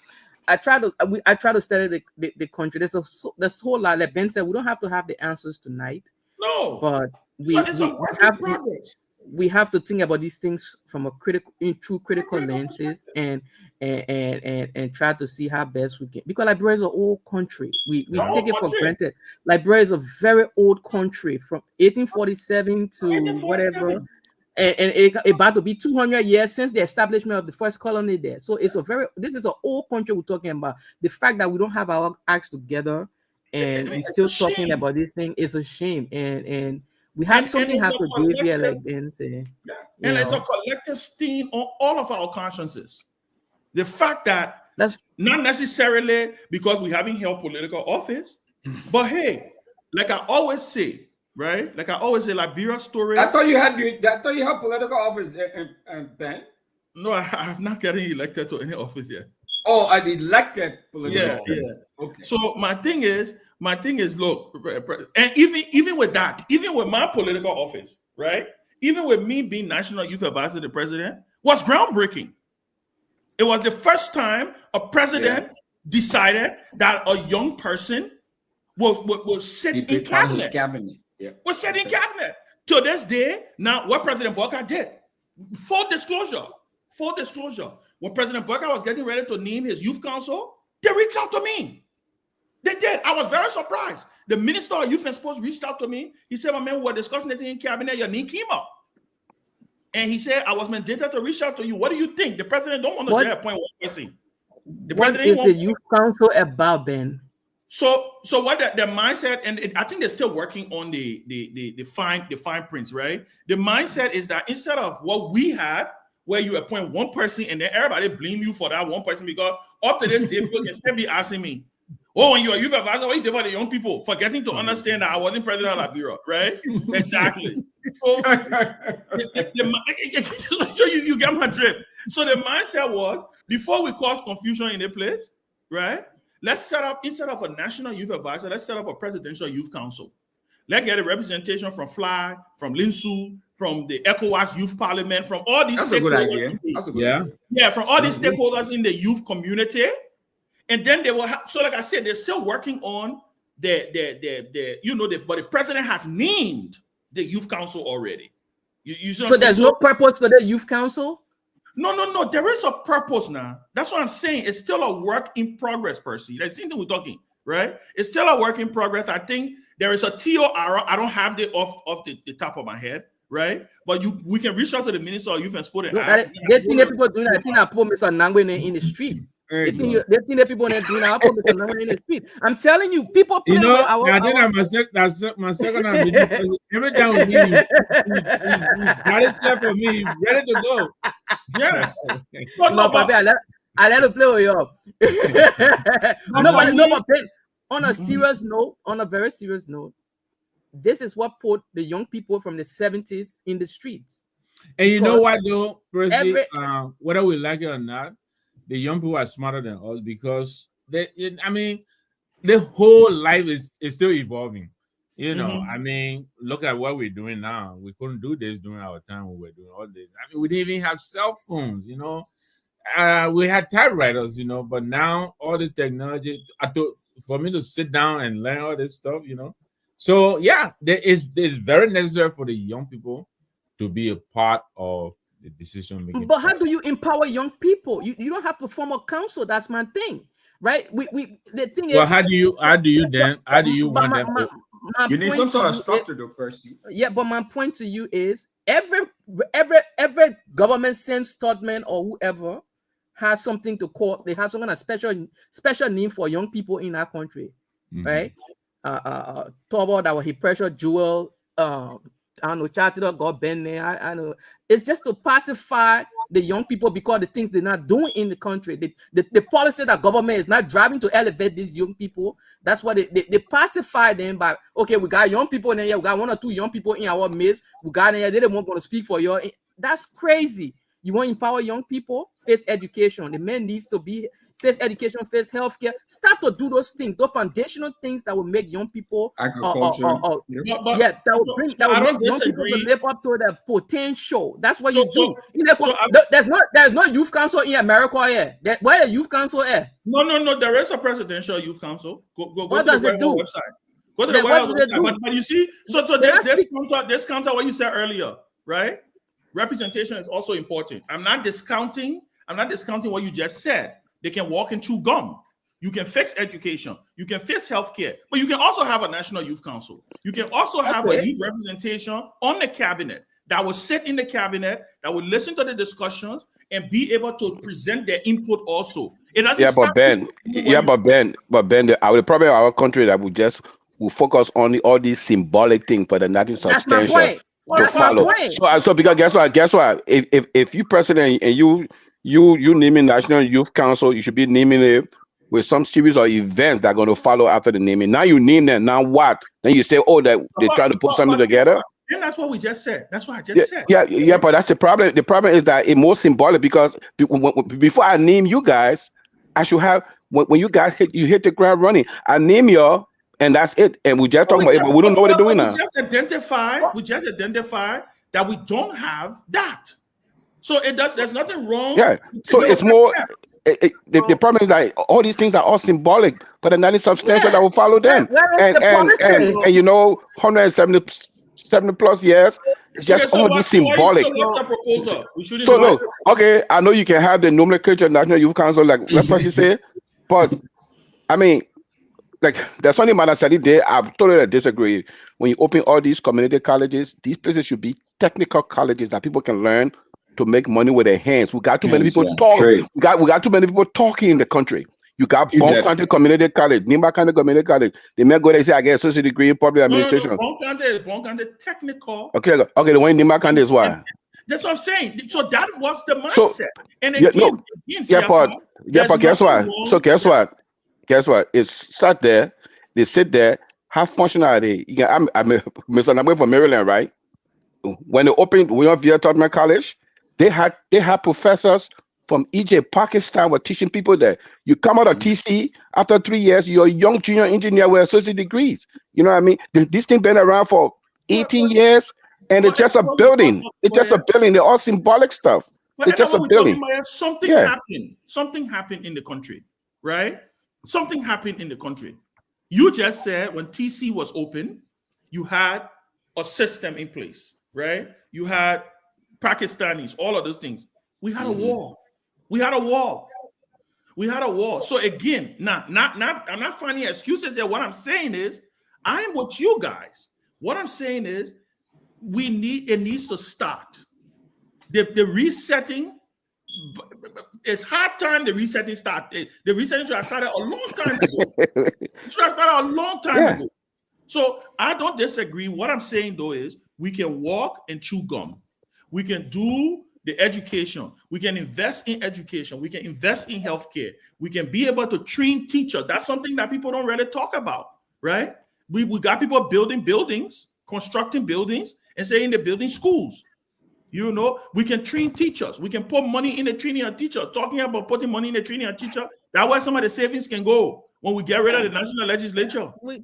I try to study the country. There's a whole lot. Like Ben said, we don't have to have the answers tonight. No, but we have to think about these things from through critical lenses and try to see how best we can. Because Liberia is an old country. We take it for granted. Liberia is a very old country from 1847 to whatever. And it's about to be 200 years since the establishment of the first colony there. So this is an old country we're talking about. The fact that we don't have our acts together and we're still talking about this thing is a shame. And we have something have to do here, like Ben said. Yeah. And it's a collective stain on all of our consciences. The fact that that's not necessarily because we haven't held political office, but hey, like I always say, right? Like I always say, Liberia story. I thought you had political office, Ben. No, I have not gotten elected to any office yet. Oh, I elected political office. Yeah. Okay. So my thing is, look, and even with that, even with my political office, right? Even with me being National Youth Advisor to the president, was groundbreaking. It was the first time a president decided that a young person will sit in cabinet. Yeah. Was set in cabinet. To this day, now what President Boyka did, full disclosure. When President Boyka was getting ready to name his youth council, they reached out to me. They did. I was very surprised. The Minister of Youth and Sports reached out to me. He said, my man, we're discussing it in cabinet. Your name came up. And he said, I was mandated to reach out to you. What do you think? The president don't want to appoint one person. What is the youth council about, Ben? So what the mindset, and I think they're still working on the fine prints, right? The mindset is that instead of what we had, where you appoint one person and then everybody blame you for that one person, because up to this day, people can still be asking me, Oh, when you're a youth advisor, what you did for the young people, forgetting to understand that I wasn't president of Liberia, right? Exactly. So, so you get my drift. So the mindset was, before we cause confusion in a place, right? Let's set up, instead of a national youth advisor, let's set up a presidential youth council. Let's get a representation from FLY, from LINSU, from the ECOWAS Youth Parliament, from all these That's a good idea. Yeah, from all these stakeholders in the youth community. And then they will have, so like I said, they're still working on but the president has named the youth council already. So there's no purpose for the youth council? No, there is a purpose now. That's what I'm saying. It's still a work in progress, Percy. That's the same thing we're talking, right? It's still a work in progress. I think there is a TOR. I don't have it off the top of my head, right? But we can reach out to the Minister of Youth and Sport. They think that people doing that. I think I put Mr. Nangwe in the street. They think that people are doing that. I put Mr. Nangwe in the street. I'm telling you, people play. That's my second ambition. Every time we meet you, got it set for me, ready to go. Yeah. No, Papi, I let him play with you. But on a serious note, on a very serious note, this is what put the young people from the 70s in the streets. And you know what, though, Percy, whether we like it or not, the young people are smarter than us because the whole life is still evolving. You know, I mean, look at what we're doing now. We couldn't do this during our time when we were doing all this. I mean, we didn't even have cell phones, you know. We had typewriters, you know, but now all the technology, for me to sit down and learn all this stuff, you know. So, yeah, it's very necessary for the young people to be a part of the decision making. But how do you empower young people? You don't have to form a council. That's my thing, right? The thing is. Well, how do you want them? You need some sort of structure, though, Percy. Yeah, but my point to you is every government since Torgbean or whoever has something to call. They have some kind of special need for young people in our country, right? Torbo, that was his pressure jewel. I don't know, Charter got Ben there. I know. It's just to pacify the young people because the things they're not doing in the country. The policy that government is not driving to elevate these young people. That's what they pacify them by, okay, we got young people in here. We got one or two young people in our midst. We got in here. They don't want to speak for you. That's crazy. You want to empower young people? Face education. The men needs to be face education, face healthcare. Start to do those things, those foundational things that will make young people agriculture. That will make young people live up to their potential. That's what you do. There's no youth council in America here. Where the youth council here? No. There is a presidential youth council. Go what does it do? Website. Go to the website. But you see, so there's counter what you said earlier, right? Representation is also important. I'm not discounting what you just said. They can walk and chew gum. You can fix education. You can fix healthcare. But you can also have a national youth council. You can also have a youth representation on the cabinet that will sit in the cabinet, that will listen to the discussions and be able to present their input also. But Ben, the problem in our country that we focus on all these symbolic things, but nothing substantial to follow. So because guess what? If you president and you naming National Youth Council, you should be naming it with some series of events that are going to follow after the naming. Now you name them. Now what? Then you say, oh, that they're trying to put something together. And that's what we just said. That's what I just said. Yeah, but that's the problem. The problem is that it's more symbolic because before I name you guys, I should have when you guys hit the ground running. I name y'all, and that's it. And we just talking about it, but we don't know what they're doing now. We just identify that we don't have that. So there's nothing wrong. Yeah. So it's more. The problem is that all these things are all symbolic, but they're not substantial that will follow them. And you know, 170 plus years, it's just only symbolic. So what's the proposal? So look, okay, I know you can have the nomenclature National Youth Council, like that's what you say, but I mean, like there's something man said it there. I totally disagree. When you open all these community colleges, these places should be technical colleges that people can learn to make money with their hands. We got too many people talking. We got too many people talking in the country. You got Bon County Community College, Nimba County Community College. They may go there and say, I get associate degree in public administration. Bon County technical. Okay, the one in Nimba County is what? That's what I'm saying. So that was the mindset. And again, but guess what? So guess what? guess what? It's sat there. They sit there. How functional are they? Yeah, I'm Mr. Nagwe from Maryland, right? When they opened William Via Tubman College, they had professors from Egypt, Pakistan were teaching people there. You come out of TC after 3 years, you're a young junior engineer with associate degrees. You know what I mean? This thing been around for 18 years, and it's just a building. It's just a building. They're all symbolic stuff. It's just a building. Something happened. Something happened in the country, right? Something happened in the country. You just said when TC was open, you had a system in place, right? You had Pakistanis, all of those things. We had a war. We had a war. We had a war. So again, I'm not finding excuses here. What I'm saying is, I'm with you guys. What I'm saying is, it needs to start. The resetting, it's hard time the resetting started. The resetting should have started a long time ago. It should have started a long time ago. So I don't disagree. What I'm saying though is, we can walk and chew gum. We can do the education. We can invest in education. We can invest in healthcare. We can be able to train teachers. That's something that people don't really talk about, right? We got people building buildings, constructing buildings, and saying they're building schools. You know, we can train teachers. We can put money in the training of teachers. Talking about putting money in the training of teacher, that's where some of the savings can go when we get rid of the national legislature. We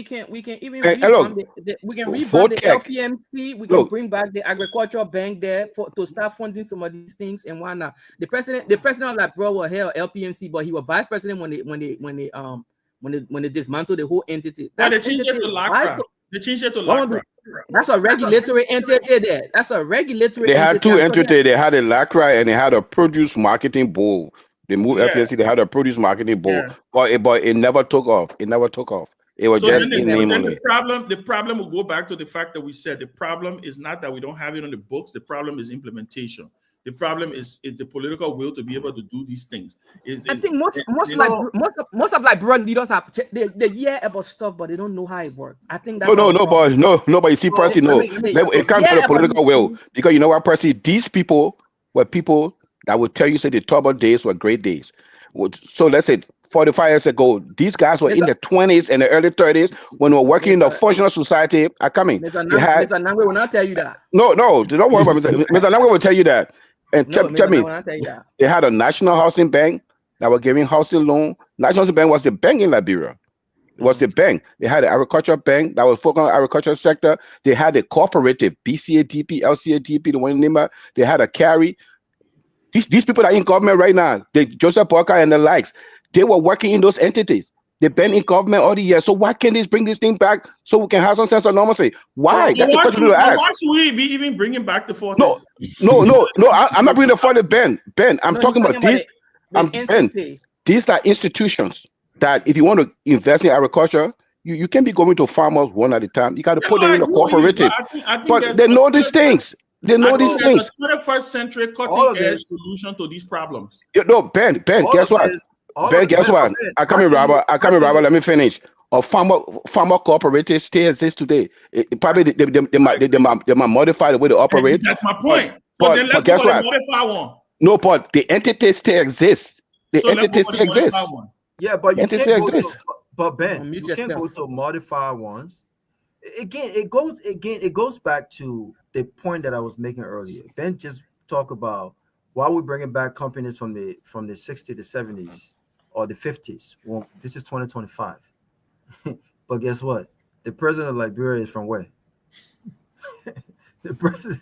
can even refund the LPMC. We can bring back the agricultural bank there to start funding some of these things and why not. The president of Liberia was held LPMC, but he was vice president when they dismantled the whole entity. They changed it to LACRA. They changed it to LACRA. That's a regulatory entity there. That's a regulatory entity. They had two entities. They had a LACRA and they had a produce marketing board. They moved LPSC. They had a produce marketing board, but it never took off. It never took off. It was just in name only. The problem will go back to the fact that we said the problem is not that we don't have it on the books. The problem is implementation. The problem is the political will to be able to do these things. I think most of Liberian leaders have they hear about stuff, but they don't know how it works. I think that's nobody. You see, Percy, no. It comes to the political will, because you know what, Percy? These people were people that would tell you, say, the trouble days were great days. So let's say 45 years ago, these guys were in the 20s and the early 30s when we were working in the functional society. Are coming. Mr. Nangwe will not tell you that. No, don't worry about Mr. Nangwe will tell you that. And tell me, they had a national housing bank that were giving housing loan. National housing bank was the bank in Liberia. It was the bank. They had an agricultural bank that was focused on the agricultural sector. They had a cooperative, BCADP, LCADP, the one name. They had a carry. These people that are in government right now, Joseph Parker and the likes, they were working in those entities. They've been in government all the years. So why can't they bring this thing back so we can have some sense of normalcy? Why? That's the question to ask. Why should we be even bringing back the 40s? No. I'm not bringing the 40, Ben. I'm talking about these. Ben, these are institutions that if you want to invest in agriculture, you can't be going to farmers one at a time. You got to put them in a cooperative. But they know these things. They know these things. A 21st century cutting-edge solution to these problems. Ben, guess what? Ben, guess what? I come in, Robert. Let me finish. A farmer cooperative still exists today. Probably they might modify the way they operate. That's my point. But guess what? Modify one. No, but the entity still exists. The entity still exists. Yeah, but you can't go to, but Ben, you can't go to modify ones. Again, it goes back to the point that I was making earlier. Ben just talked about why we're bringing back companies from the 60s to 70s or the 50s. Well, this is 2025. But guess what? The president of Liberia is from where? The president.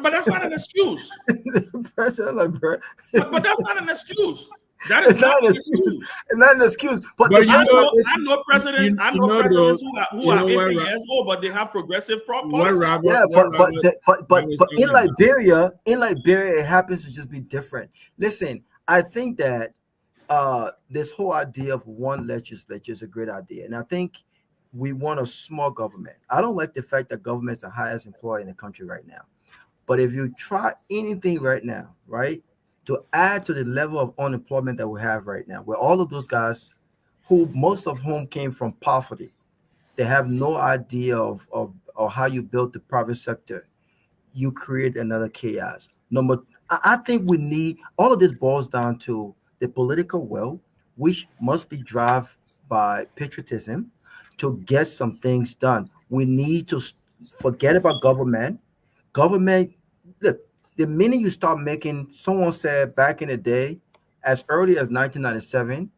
But that's not an excuse. The president of Liberia. But that's not an excuse. That is not an excuse. It's not an excuse. But I know presidents who are 80 years old, but they have progressive policies. Yeah, but in Liberia, it happens to just be different. Listen, I think that this whole idea of one legislature is a great idea, and I think we want a small government. I don't like the fact that government's the highest employer in the country right now. But if you try anything right now, right, to add to the level of unemployment that we have right now, where all of those guys who most of whom came from poverty, they have no idea of how you build the private sector, you create another chaos. I think we need, all of this boils down to the political will. which must be driven by patriotism to get some things done. We need to forget about government. Government, look, the minute you start making, someone said back in the day, as early as 1997,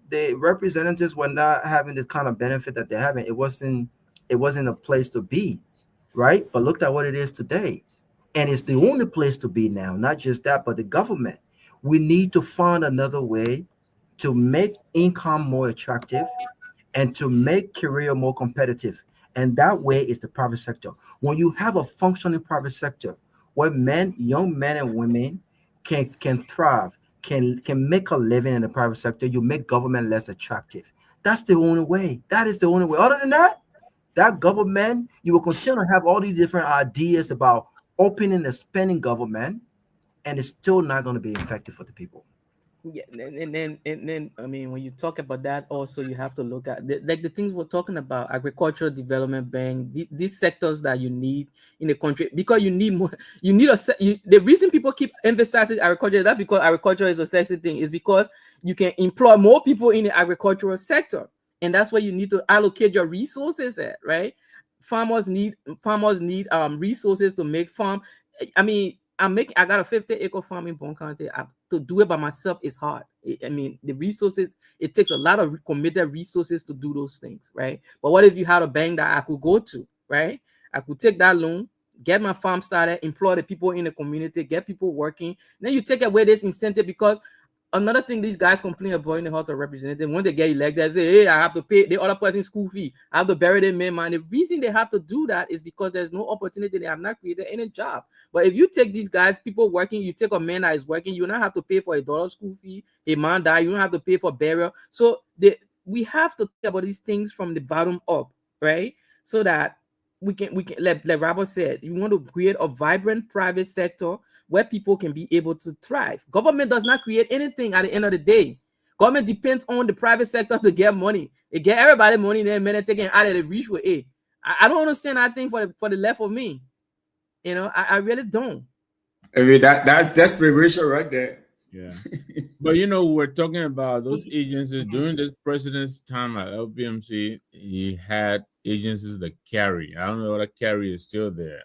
the representatives were not having this kind of benefit that they're having. It wasn't a place to be, right? But look at what it is today. And it's the only place to be now. Not just that, but the government. We need to find another way to make income more attractive and to make career more competitive. And that way is the private sector. When you have a functioning private sector where young men and women can thrive, can make a living in the private sector, you make government less attractive. That's the only way. That is the only way. Other than that, that government, you will continue to have all these different ideas about opening and spending government, and it's still not going to be effective for the people. Yeah, and then I mean, when you talk about that, also you have to look at the things we're talking about: agricultural development bank, these sectors that you need in the country, because you need more. You need the reason people keep emphasizing agriculture is not because agriculture is a sexy thing; is because you can employ more people in the agricultural sector, and that's where you need to allocate your resources at, right? Farmers need resources to make farm. I mean, I got a 50-acre farm in Bon County. To do it by myself is hard. I mean, the resources, it takes a lot of committed resources to do those things, right? But what if you had a bank that I could go to, right? I could take that loan, get my farm started, employ the people in the community, get people working. Then you take away this incentive, because another thing these guys complain about in the House of Representatives, when they get elected, they say, hey, I have to pay the other person's school fee. I have to bury their main man. The reason they have to do that is because there's no opportunity. They have not created any job. But if you take these guys, people working, you take a man that is working, you don't have to pay for $1 school fee. A man die, you don't have to pay for burial. So we have to think about these things from the bottom up, right? So that we can like Robert said, you want to create a vibrant private sector where people can be able to thrive. Government does not create anything at the end of the day. Government depends on the private sector to get money. They get everybody money, then men taking out of the rich with it. I don't understand that thing for the left of me. You know, I really don't. I mean, that's desperation right there. Yeah. But you know, we're talking about those agencies during this president's time at LPMC. He had agencies that carry. I don't know whether carry is still there.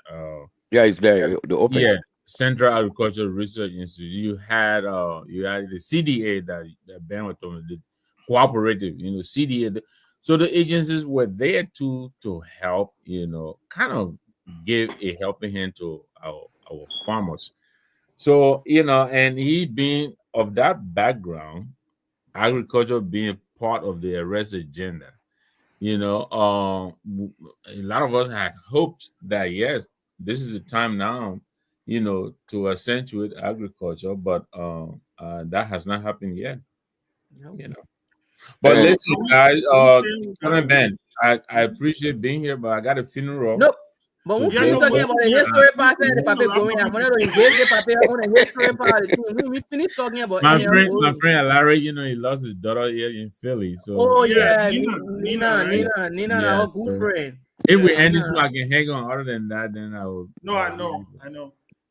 Yeah, it's there. The open. Yeah, Central Agricultural Research Institute. You had the CDA that Ben was talking about, the cooperative. You know, CDA. So the agencies were there to help. You know, kind of give a helping hand to our farmers. So, you know, and he being of that background, agriculture being part of the arrest agenda, you know, a lot of us had hoped that, yes, this is the time now, you know, to accentuate agriculture, but that has not happened yet, you know. But listen, guys, Ben, I appreciate being here, but I got a funeral. Nope. But we finish talking about the history part and the paper going. I wanted to engage the paper on the history part. We finished talking about my friend Larry, you know, he lost his daughter here in Philly. So Nina, our good friend. If we end this one, I can hang on. Other than that, then I will. No, I know.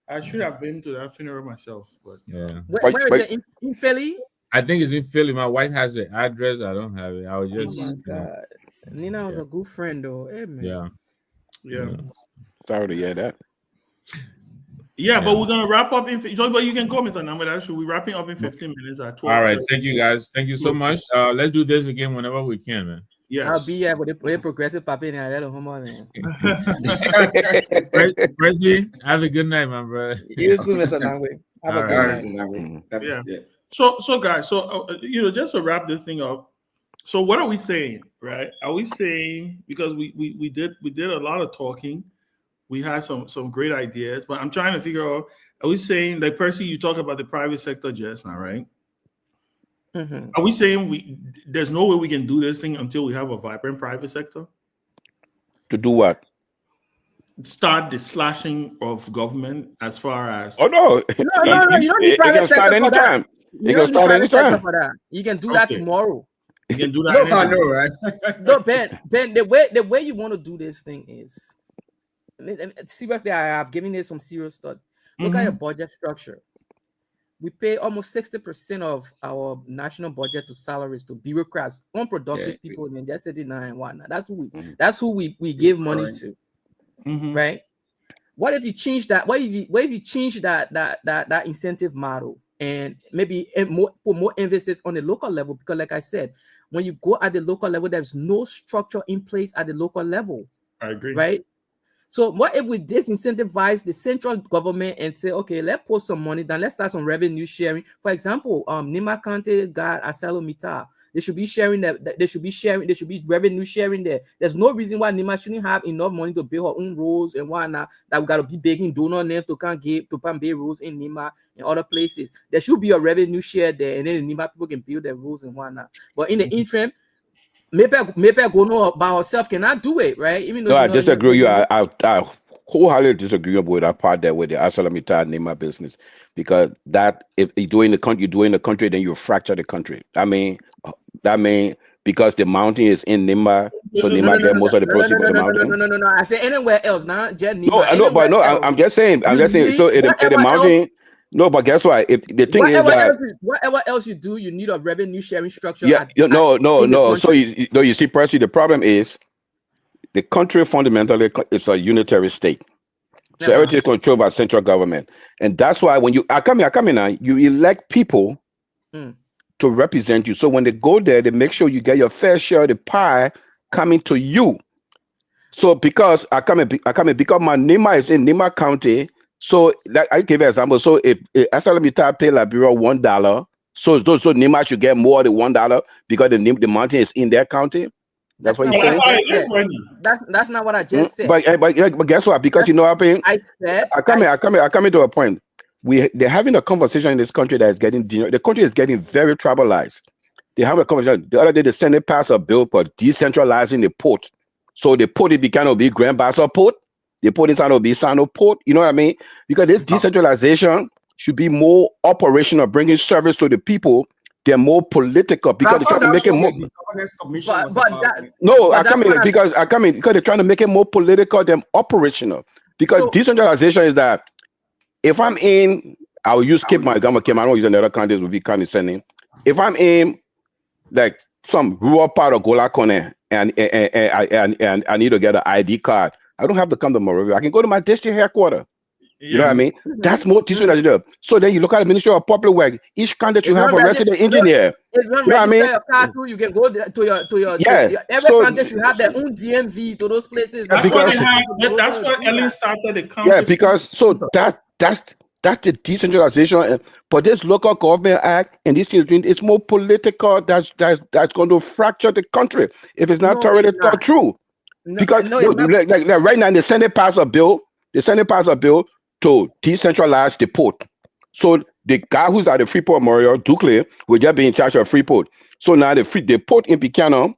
I should have been to that funeral myself, but yeah. Where is it in Philly? I think it's in Philly. My wife has the address. I don't have it. I was just. Oh my God. Nina was a good friend, though. Hey, man. Yeah. Sorry to hear that. Yeah, but we're gonna wrap up but you can comment on that. Actually, we're wrapping up in 15 minutes at 12. All right, thank you guys. Thank you so much. Let's do this again whenever we can, man. Yes. I'll be here with the progressive papi and I home on, man. Prezi, have a good night, my brother. You too, Mr. Nangwe. Have a good night. Yeah. So guys, you know, just to wrap this thing up. So what are we saying, right? Are we saying, because we did a lot of talking, we had some great ideas, but I'm trying to figure out, are we saying, like Percy, you talk about the private sector just now, right? Mm-hmm. Are we saying there's no way we can do this thing until we have a vibrant private sector? To do what? Start the slashing of government as far as... Oh, no. No, you don't need private sector for that. You can start anytime. You can do that tomorrow. You can do that. I know, right? No, Ben, the way you want to do this thing is, seriously, I have given it some serious thought. Look at your budget structure. we pay almost 60% of our national budget to salaries to bureaucrats, unproductive people in the city and whatnot. That's who we give money to, right? What if you change that? What if you change that incentive model and maybe put more emphasis on the local level? Because, like I said, when you go at the local level, there's no structure in place at the local level. I agree. Right? So what if we disincentivize the central government and say, okay, let's put some money down, let's start some revenue sharing. For example, Nima County got Aselo Mita. They should be sharing that. They should be revenue sharing there. There's no reason why Nima shouldn't have enough money to build her own roads and whatnot. That we gotta be begging donor names to can't give to pay roads in Nima and other places. There should be a revenue share there, and then the Nima people can build their roads and whatnot. But in the interim, maybe Gongloe by herself cannot do it, right? Even though I disagree with you. I wholeheartedly disagree with that part there with the Asalamita Nima business, because that if you do in the country, then you fracture the country. I mean because the mountain is in Nima, so Nima get most of the proceeds of the mountain. No. I say anywhere else, not just Nima. No, I know, but no, I'm just saying. So in the mountain. No, but guess what? If the thing is that whatever else you do, you need a revenue sharing structure. No. So you see, Percy, the problem is the country fundamentally is a unitary state. So everything is controlled by central government, and that's why when you come in now, you elect people to represent you. So when they go there, they make sure you get your fair share of the pie coming to you. So because because my Nima is in Nima County. So like I give an example. So if Asalamita pay Liberia $1, so Nima should get more than $1 because the mountain is in their county. That's what you're saying. That's not what I just said. But guess what? Because you know what I come into a point. They're having a conversation in this country that is the country is getting very tribalized. They have a conversation. The other day the Senate passed a bill for decentralizing the port. So the port it became to be Grand Bassa Port. They put inside of Bisano Port, you know what I mean? Because this decentralization should be more operational, bringing service to the people. They're more political because they're trying to make it more. Because they're trying to make it more political than operational. Because decentralization is that if I'm in, I will use Cape Montgomery. I don't use another countries will be condescending. If I'm in like some rural part of Golakone and I need to get an ID card, I don't have to come to Monrovia. I can go to my district headquarters. You know what I mean? That's more teaching as you do. So then you look at the Ministry of Public Works. Each county you have a resident engineer. You know what I mean? You can go to your every county should have their own DMV to those places. That's what Ellen started the conversation. Yeah, because that's the decentralization. But this local government act and this it's more political. That's going to fracture the country if it's not thoroughly thought through. Because like right now, the Senate passed a bill to decentralize the port. So the guy who's at the Freeport Memorial, Dukley, will just be in charge of Freeport. So now the port in Picano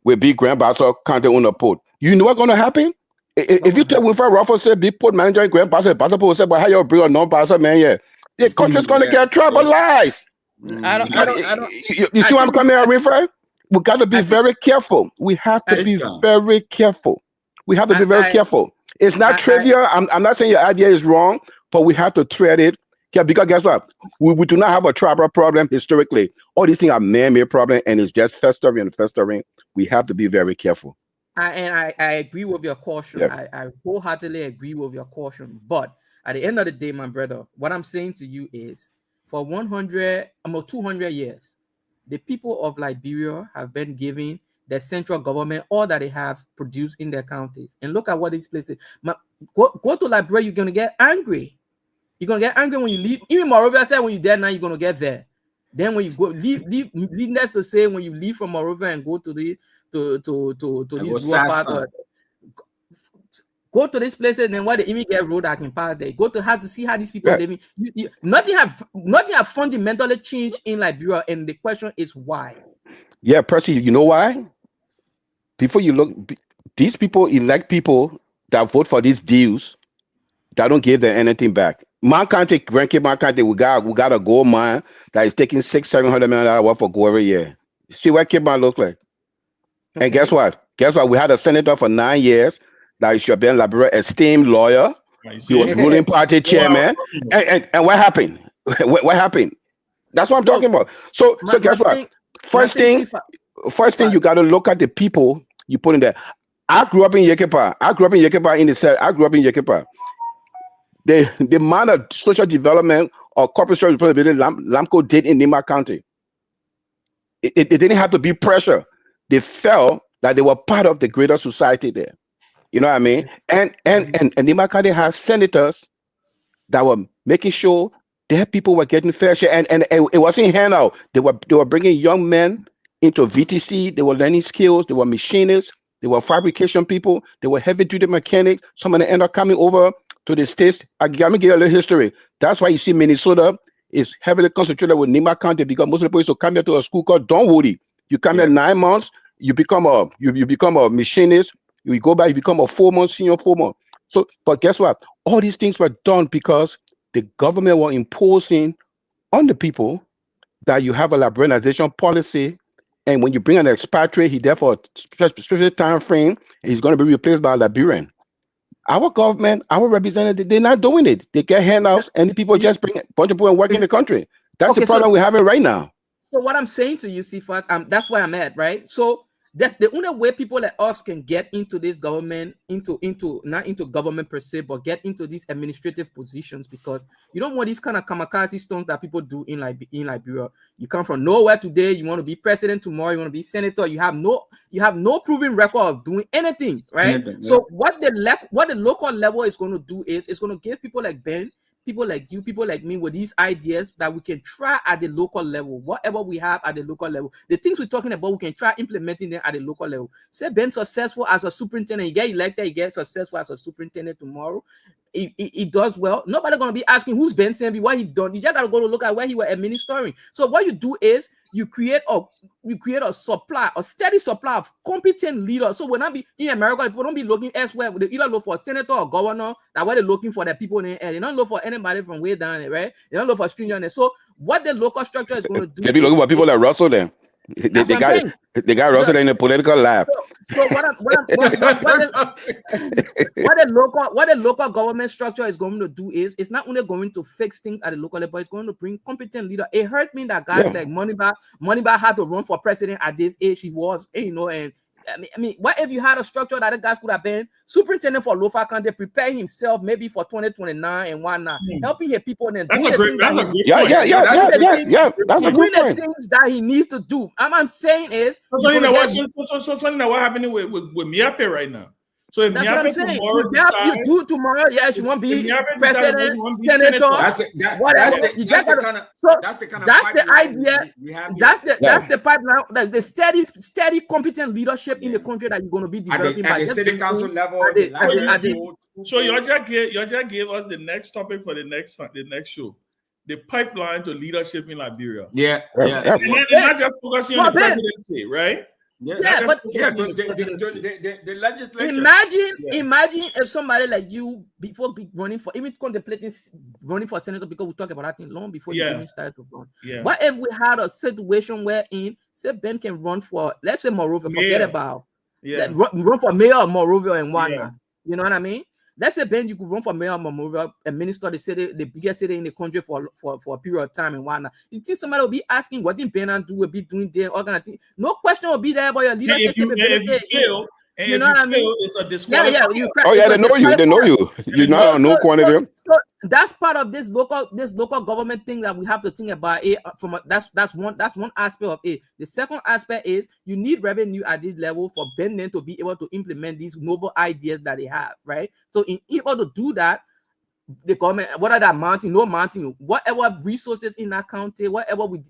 will be Grand Bassa County on the port. You know what's going to happen? If you tell Winfrey Ruffles, say, be port manager in Grand Bassa, Bassa will say, but how you bring a non-Bassa man here? The country's going to get tribalized. You see what I'm coming at, Winfrey? We got to be very careful. We have to be very careful. We have to be very careful. It's not trivial. I'm not saying your idea is wrong, but we have to tread it. Yeah, because guess what? We do not have a tribal problem historically. All these things are man-made problems, and it's just festering and festering. We have to be very careful. I agree with your caution. Yeah. I wholeheartedly agree with your caution. But at the end of the day, my brother, what I'm saying to you is, for 200 years, the people of Liberia have been giving the central government all that they have produced in their counties. And look at what these places. Go to Liberia, you're going to get angry. You're going to get angry when you leave. Even Monrovia said when you're there now, you're going to get there. Then when you go, needless to say, when you leave from Monrovia and go to these go to these places, and then why they even get road I can pass there. Go to have to see how these people living. Nothing have fundamentally changed in Liberia, and the question is why. Yeah, Percy, you know why? Before you look, these people elect people that vote for these deals that don't give them anything back. My country, we got a gold mine that is taking $600-700 million worth of gold every year. See what Cape Mine look like. Okay. And guess what? We had a senator for 9 years that should be in Liberia, esteemed lawyer. He was ruling party chairman. And what happened? What happened? That's what I'm talking about. So guess what? First thing you got to look at the people you put in there. I grew up in Yekepa. The amount of social development or corporate social responsibility Lamco did in Nima County, it didn't have to be pressure. They felt that they were part of the greater society there. You know what I mean? And Nima County has senators that were making sure their people were getting fair share. And it wasn't handout. They were bringing young men into VTC. They were learning skills. They were machinists. They were fabrication people. They were heavy-duty mechanics. Some of them end up coming over to the States. Let me give you a little history. That's why you see Minnesota is heavily concentrated with Nima County, because most of the people used to come here to a school called Dunwoody. You come here 9 months, you become a machinist. You go back, you become a foreman, senior foreman. So, but guess what? All these things were done because the government were imposing on the people that you have a liberalization policy, and when you bring an expatriate, he there for a specific time frame, and he's going to be replaced by a Liberian. Our government, our representatives, they're not doing it. They get handouts, and the people just bring a bunch of people and work in the country. That's the problem we're having right now. So what I'm saying to you, Cephas, that's where I'm at, right? So that's the only way people like us can get into this government, not into government per se, but get into these administrative positions, because you don't want these kind of kamikaze stunts that people do in Liberia. You come from nowhere today, you want to be president tomorrow, you want to be senator, you have no proven record of doing anything, right? So what the local level is going to do is it's going to give people like Ben, people like you, people like me with these ideas that we can try at the local level. Whatever we have at the local level, the things we're talking about, we can try implementing them at the local level. Say Ben successful as a superintendent, you get elected, you get successful as a superintendent tomorrow. He does well. Nobody gonna be asking who's Ben Sanvee, what he done. You just gotta go to look at where he was administering. So what you do is you create a supply, a steady supply of competent leaders. So when I be in America, people don't be looking elsewhere. They either look for a senator or governor. That's what they're looking for, the people in the air. They don't look for anybody from way down there, right? They don't look for strangers in there. So what the local structure is going to do? They be looking for people like Russell then. They got Russell in the political lab. So what the local government structure is going to do is it's not only going to fix things at the local level, it's going to bring competent leader. It hurt me that guys like Moneyba had to run for president at this age he was, and I mean, what if you had a structure that the guys could have been superintendent for Lofa County, prepare himself maybe for 2029 and whatnot, helping his people and that's a great point. That's a good point. Things that he needs to do. I'm saying is what happening with Myean right now? So if that's what I'm saying. You do tomorrow, yes, you won't be president, senator, whatever. That's the idea. That's the pipeline. The steady, competent leadership in the country that you're going to be developing at the city council level. So you just gave us the next topic for the next show. The pipeline to leadership in Liberia. And not just focusing on the presidency, right? The legislature. Imagine if somebody like you, before running for, even contemplating running for senator, because we talked about that thing long before you even started to run. What if we had a situation wherein, say, Ben can run for, let's say, Monrovia, forget about run for mayor of Monrovia and whatnot. You know what I mean? Let's say, Ben, you could run for mayor of Monrovia and minister the city, the biggest city in the country for a period of time and whatnot. You think somebody will be asking what did Ben do, will be doing there, all kind of things. No question will be there about your leadership. You know what I mean? It's a disqualification. They know you. You're not no quantity. So that's part of this local government thing that we have to think about. That's one aspect of it. The second aspect is you need revenue at this level for Ben to be able to implement these novel ideas that they have, right? So in order to do that, the government, whether that mounting, no mounting, whatever resources in that county, whatever we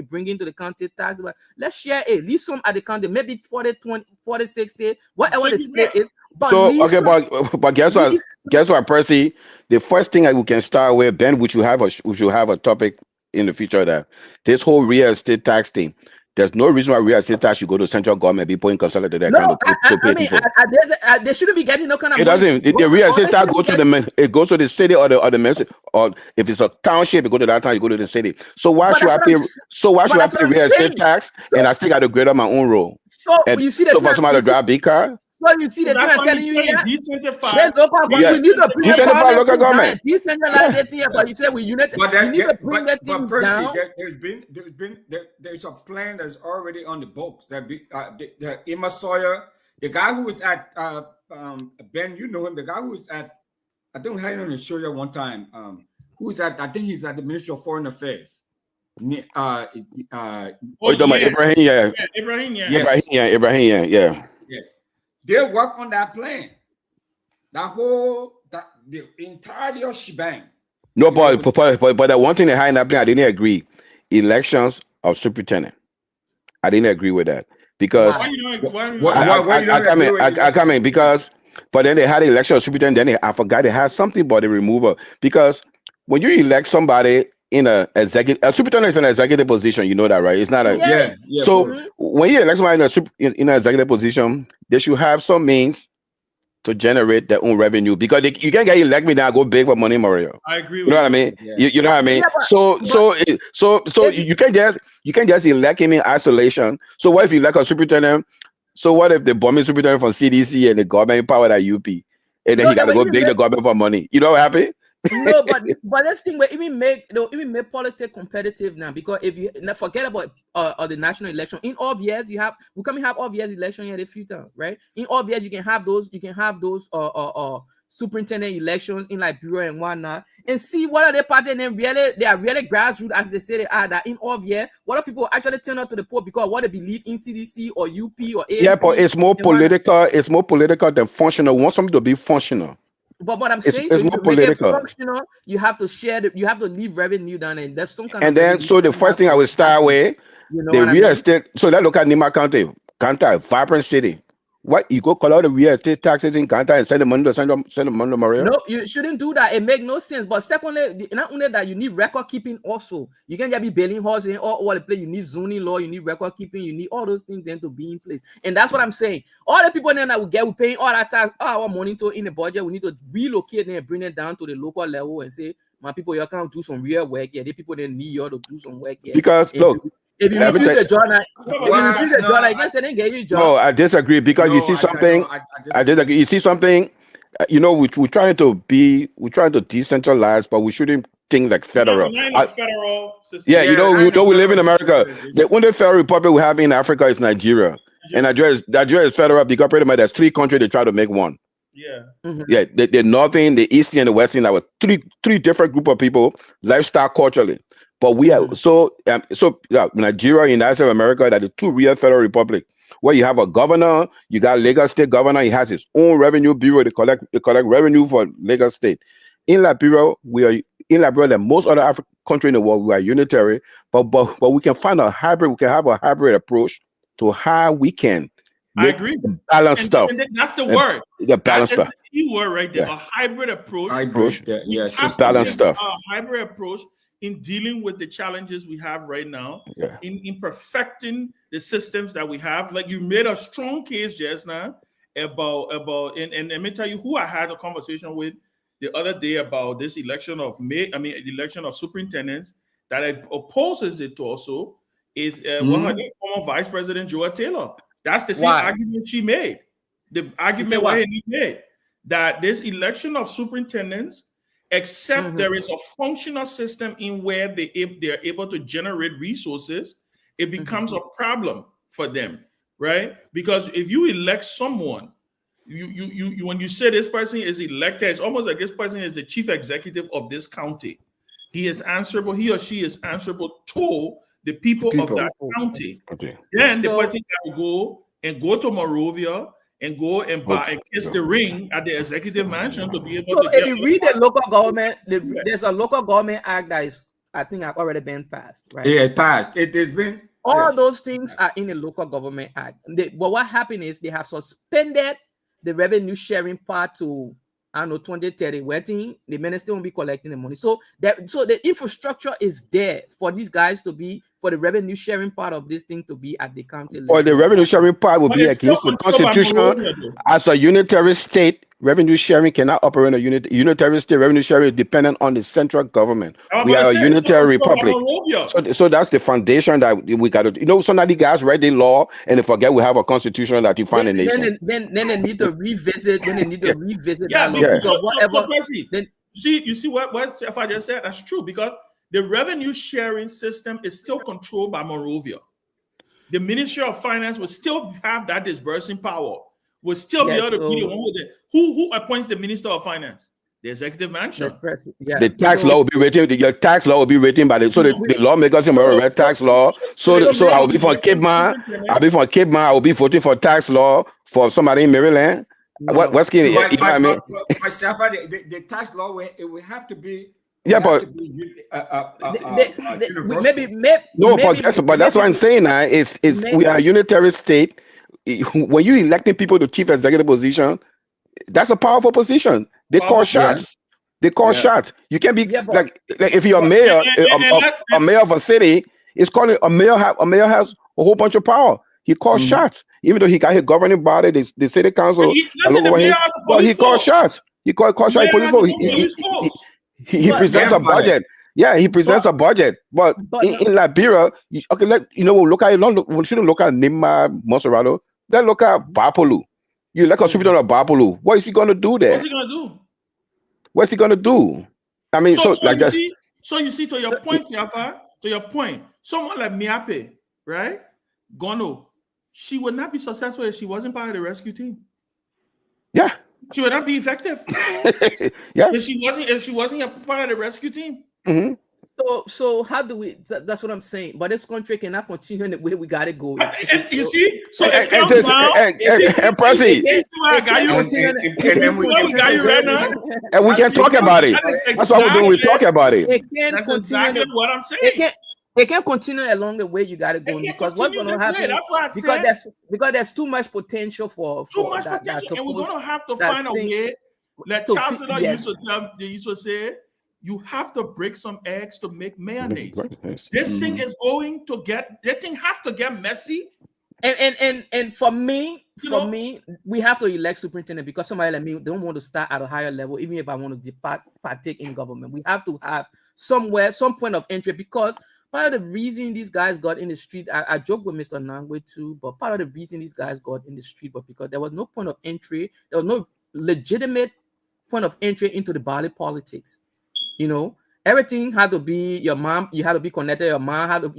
bring into the county tax, let's share it. Leave some at the county, maybe 40, 20, 40, 60, whatever the split is. But guess what, Percy? The first thing that we can start with, Ben, we should have a topic in the future that this whole real estate tax thing. There's no reason why real estate tax should go to central government, be putting consolidated account to pay people. They shouldn't be getting no kind of. It doesn't. The real estate tax goes to the city or the municipality, or if it's a township, it go to that town, you go to the city. So why should I pay? So why should I pay real estate tax and I still got to grade up my own role? So you see for somebody to drive a big car. So you see the thing I'm telling you here. Decentralized. We need to bring the Decentralized local government. Decentralize the thing, but you say we unite. We need to bring the thing Percy, down. there's a plan that's already on the books. That the Emma Sawyer, the guy who was at Ben, you know him, the guy who was at, I think we had him on the show here one time. Who's at? I think he's at the Ministry of Foreign Affairs. You talking about Ibrahim? Yeah. Ibrahim, yeah. Yes. Ibrahim, yeah. Yes. They work on that plan. The entire shebang. No, but the one thing they had in that plan, I didn't agree. Elections of superintendent. I didn't agree with that because I come in because, but then they had the election of superintendent. Then I forgot they had something about the removal because when you elect somebody in a superintendent is an executive position, you know that, right? It's not a yeah. So when you elect somebody in an executive position, they should have some means to generate their own revenue because you can't get elected now go big for money, Mario. I agree with you know what I mean. You know what I mean. So you can't just elect him in isolation. So what if you elect a superintendent? So what if the bombing superintendent from CDC and the government power at UP, and then he got to go beg the government for money? You know what happened? No, but this thing where even make politics competitive now because if you forget about the national election in all years we can have all years election here a few times, right? In all years you can have those superintendent elections in Liberia and whatnot and see what are they party and then they are really grassroots as they say they are, that in all year what are people actually turn out to the poll because what they believe in CDC or UP or ANC. Yeah, but it's more political. It's more political than functional. We want something to be functional. But what I'm saying is, to make it functional, you have to share you have to leave revenue down, and there's some kind of. And then, so the first thing I will start with, the real estate. So let's look at Nima County, a vibrant city. What you go call out the real estate taxes in Kanta and send the money to Maria? No, you shouldn't do that. It makes no sense. But secondly, not only that, you need record keeping also. You can't just be bailing horses in all the place. You need zoning law, you need record keeping, you need all those things then to be in place. And that's what I'm saying. All the people then that we paying all that tax, all our money to in the budget. We need to relocate them and bring it down to the local level and say, my people, you can't do some real work here. The people then need you to do some work here. Because look. If you refuse the job, you can't say they get you a job. No, I disagree because you see something. I disagree. You see something. You know, we're trying to decentralize, but we shouldn't think like federal. Federal system. Yeah, you know, we live in America. The only federal republic we have in Africa is Nigeria, and Nigeria is federal because pretty much there's 3 countries they try to make one. Yeah. Yeah, the northern, the eastern, and the western. There were three different group of people, lifestyle, culturally. But we are Nigeria and United States of America are the 2 real federal republic where you have a governor, you got Lagos State governor, he has his own revenue bureau to collect revenue for Lagos State. In Liberia, like most other African countries in the world, we are unitary, but we can find a hybrid. We can have a hybrid approach to how we can. I agree. Balance stuff. And that's the word. The balance stuff. The key word right there. Yeah. A hybrid approach. Balance stuff. A hybrid approach in dealing with the challenges we have right now, in perfecting the systems that we have. Like you made a strong case just now about and let me tell you who I had a conversation with the other day about this election of election of superintendents that opposes it also is one of the former Vice President Joa Taylor. That's the same argument she made. The argument he made that this election of superintendents, except there is a functional system in where they're able to generate resources, it becomes a problem for them, right? Because if you elect someone, you when you say this person is elected, it's almost like this person is the chief executive of this county. He or she is answerable to the people of that county. Okay. Then the person can go to Monrovia and go and buy and kiss the ring at the executive mansion to be able to. If you read the local government, there's a local government act that is, I think, have already been passed, right? Yeah, it passed. It has been. All those things are in the local government act. But what happened is they have suspended the revenue sharing part to 2030. Waiting, the minister won't be collecting the money. So the infrastructure is there for these guys to be, for the revenue sharing part of this thing to be at the county level. Or the revenue sharing part will be against the Constitution as a unitary state. Revenue sharing cannot operate in a unitary state. Revenue sharing is dependent on the central government. We are a unitary republic. So that's the foundation that we got to. You know, some of the guys write the law and they forget we have a constitution that defines a nation. Then they need to revisit. Then they need to revisit Yeah, that law. because Whatever. You see what if I just said? That's true, because the revenue sharing system is still controlled by Monrovia. The Ministry of Finance will still have that disbursing power. Will still be able to be the one with it. Who appoints the Minister of Finance? The executive mansion. The tax law will be written. Your tax law will be written by the the lawmakers in a tax law. So I will be from Cape Man. I'll be from Cape Man. I will be voting for tax law for somebody in Maryland. What's going on? You know what I mean? Myself, the tax law it will have to be. Yeah, but that's what I'm saying now. Is we are a unitary state. When you electing people to chief executive position, that's a powerful position. They call shots. They call shots. You can't be like if you're a mayor, a mayor of a city, it's called a mayor. A mayor has a whole bunch of power. He calls shots, even though he got his governing body, the city council. But he calls shots. He calls shots. He presents a budget. Yeah, he presents a budget. But in Liberia, look at it. We shouldn't look at Nima Monserrato. Then look at Bapolu. You elect a superintendent of Bapolu. What is he going to do there? What's he going to do? What's he going to do? I mean, so you see, to your point, Siafa, to your point, someone like Miape, right? Gongloe, she would not be successful if she wasn't part of the rescue team. Yeah. She would not be effective. Yeah. If she wasn't a part of the rescue team. Mm-hmm. So how do we? That's what I'm saying. But this country cannot continue in the way we got it going. You see, so it and we can talk about it. That's what we're doing. We talk about it. That's exactly what I'm saying. It can't continue along the way you got it going, because what's going to happen? Because there's too much potential for potential, and we're going to have to find a way. Like Charles used to say, you have to break some eggs to make mayonnaise. This thing is going to get. That thing have to get messy. And for me, we have to elect superintendent, because somebody like me don't want to start at a higher level, even if I want to partake in government. We have to have some point of entry, because part of the reason these guys got in the street, I joke with Mr. Nangwe too, but part of the reason these guys got in the street was because there was no point of entry. There was no legitimate point of entry into the body politics. Everything had to be your mom. You had to be connected. Your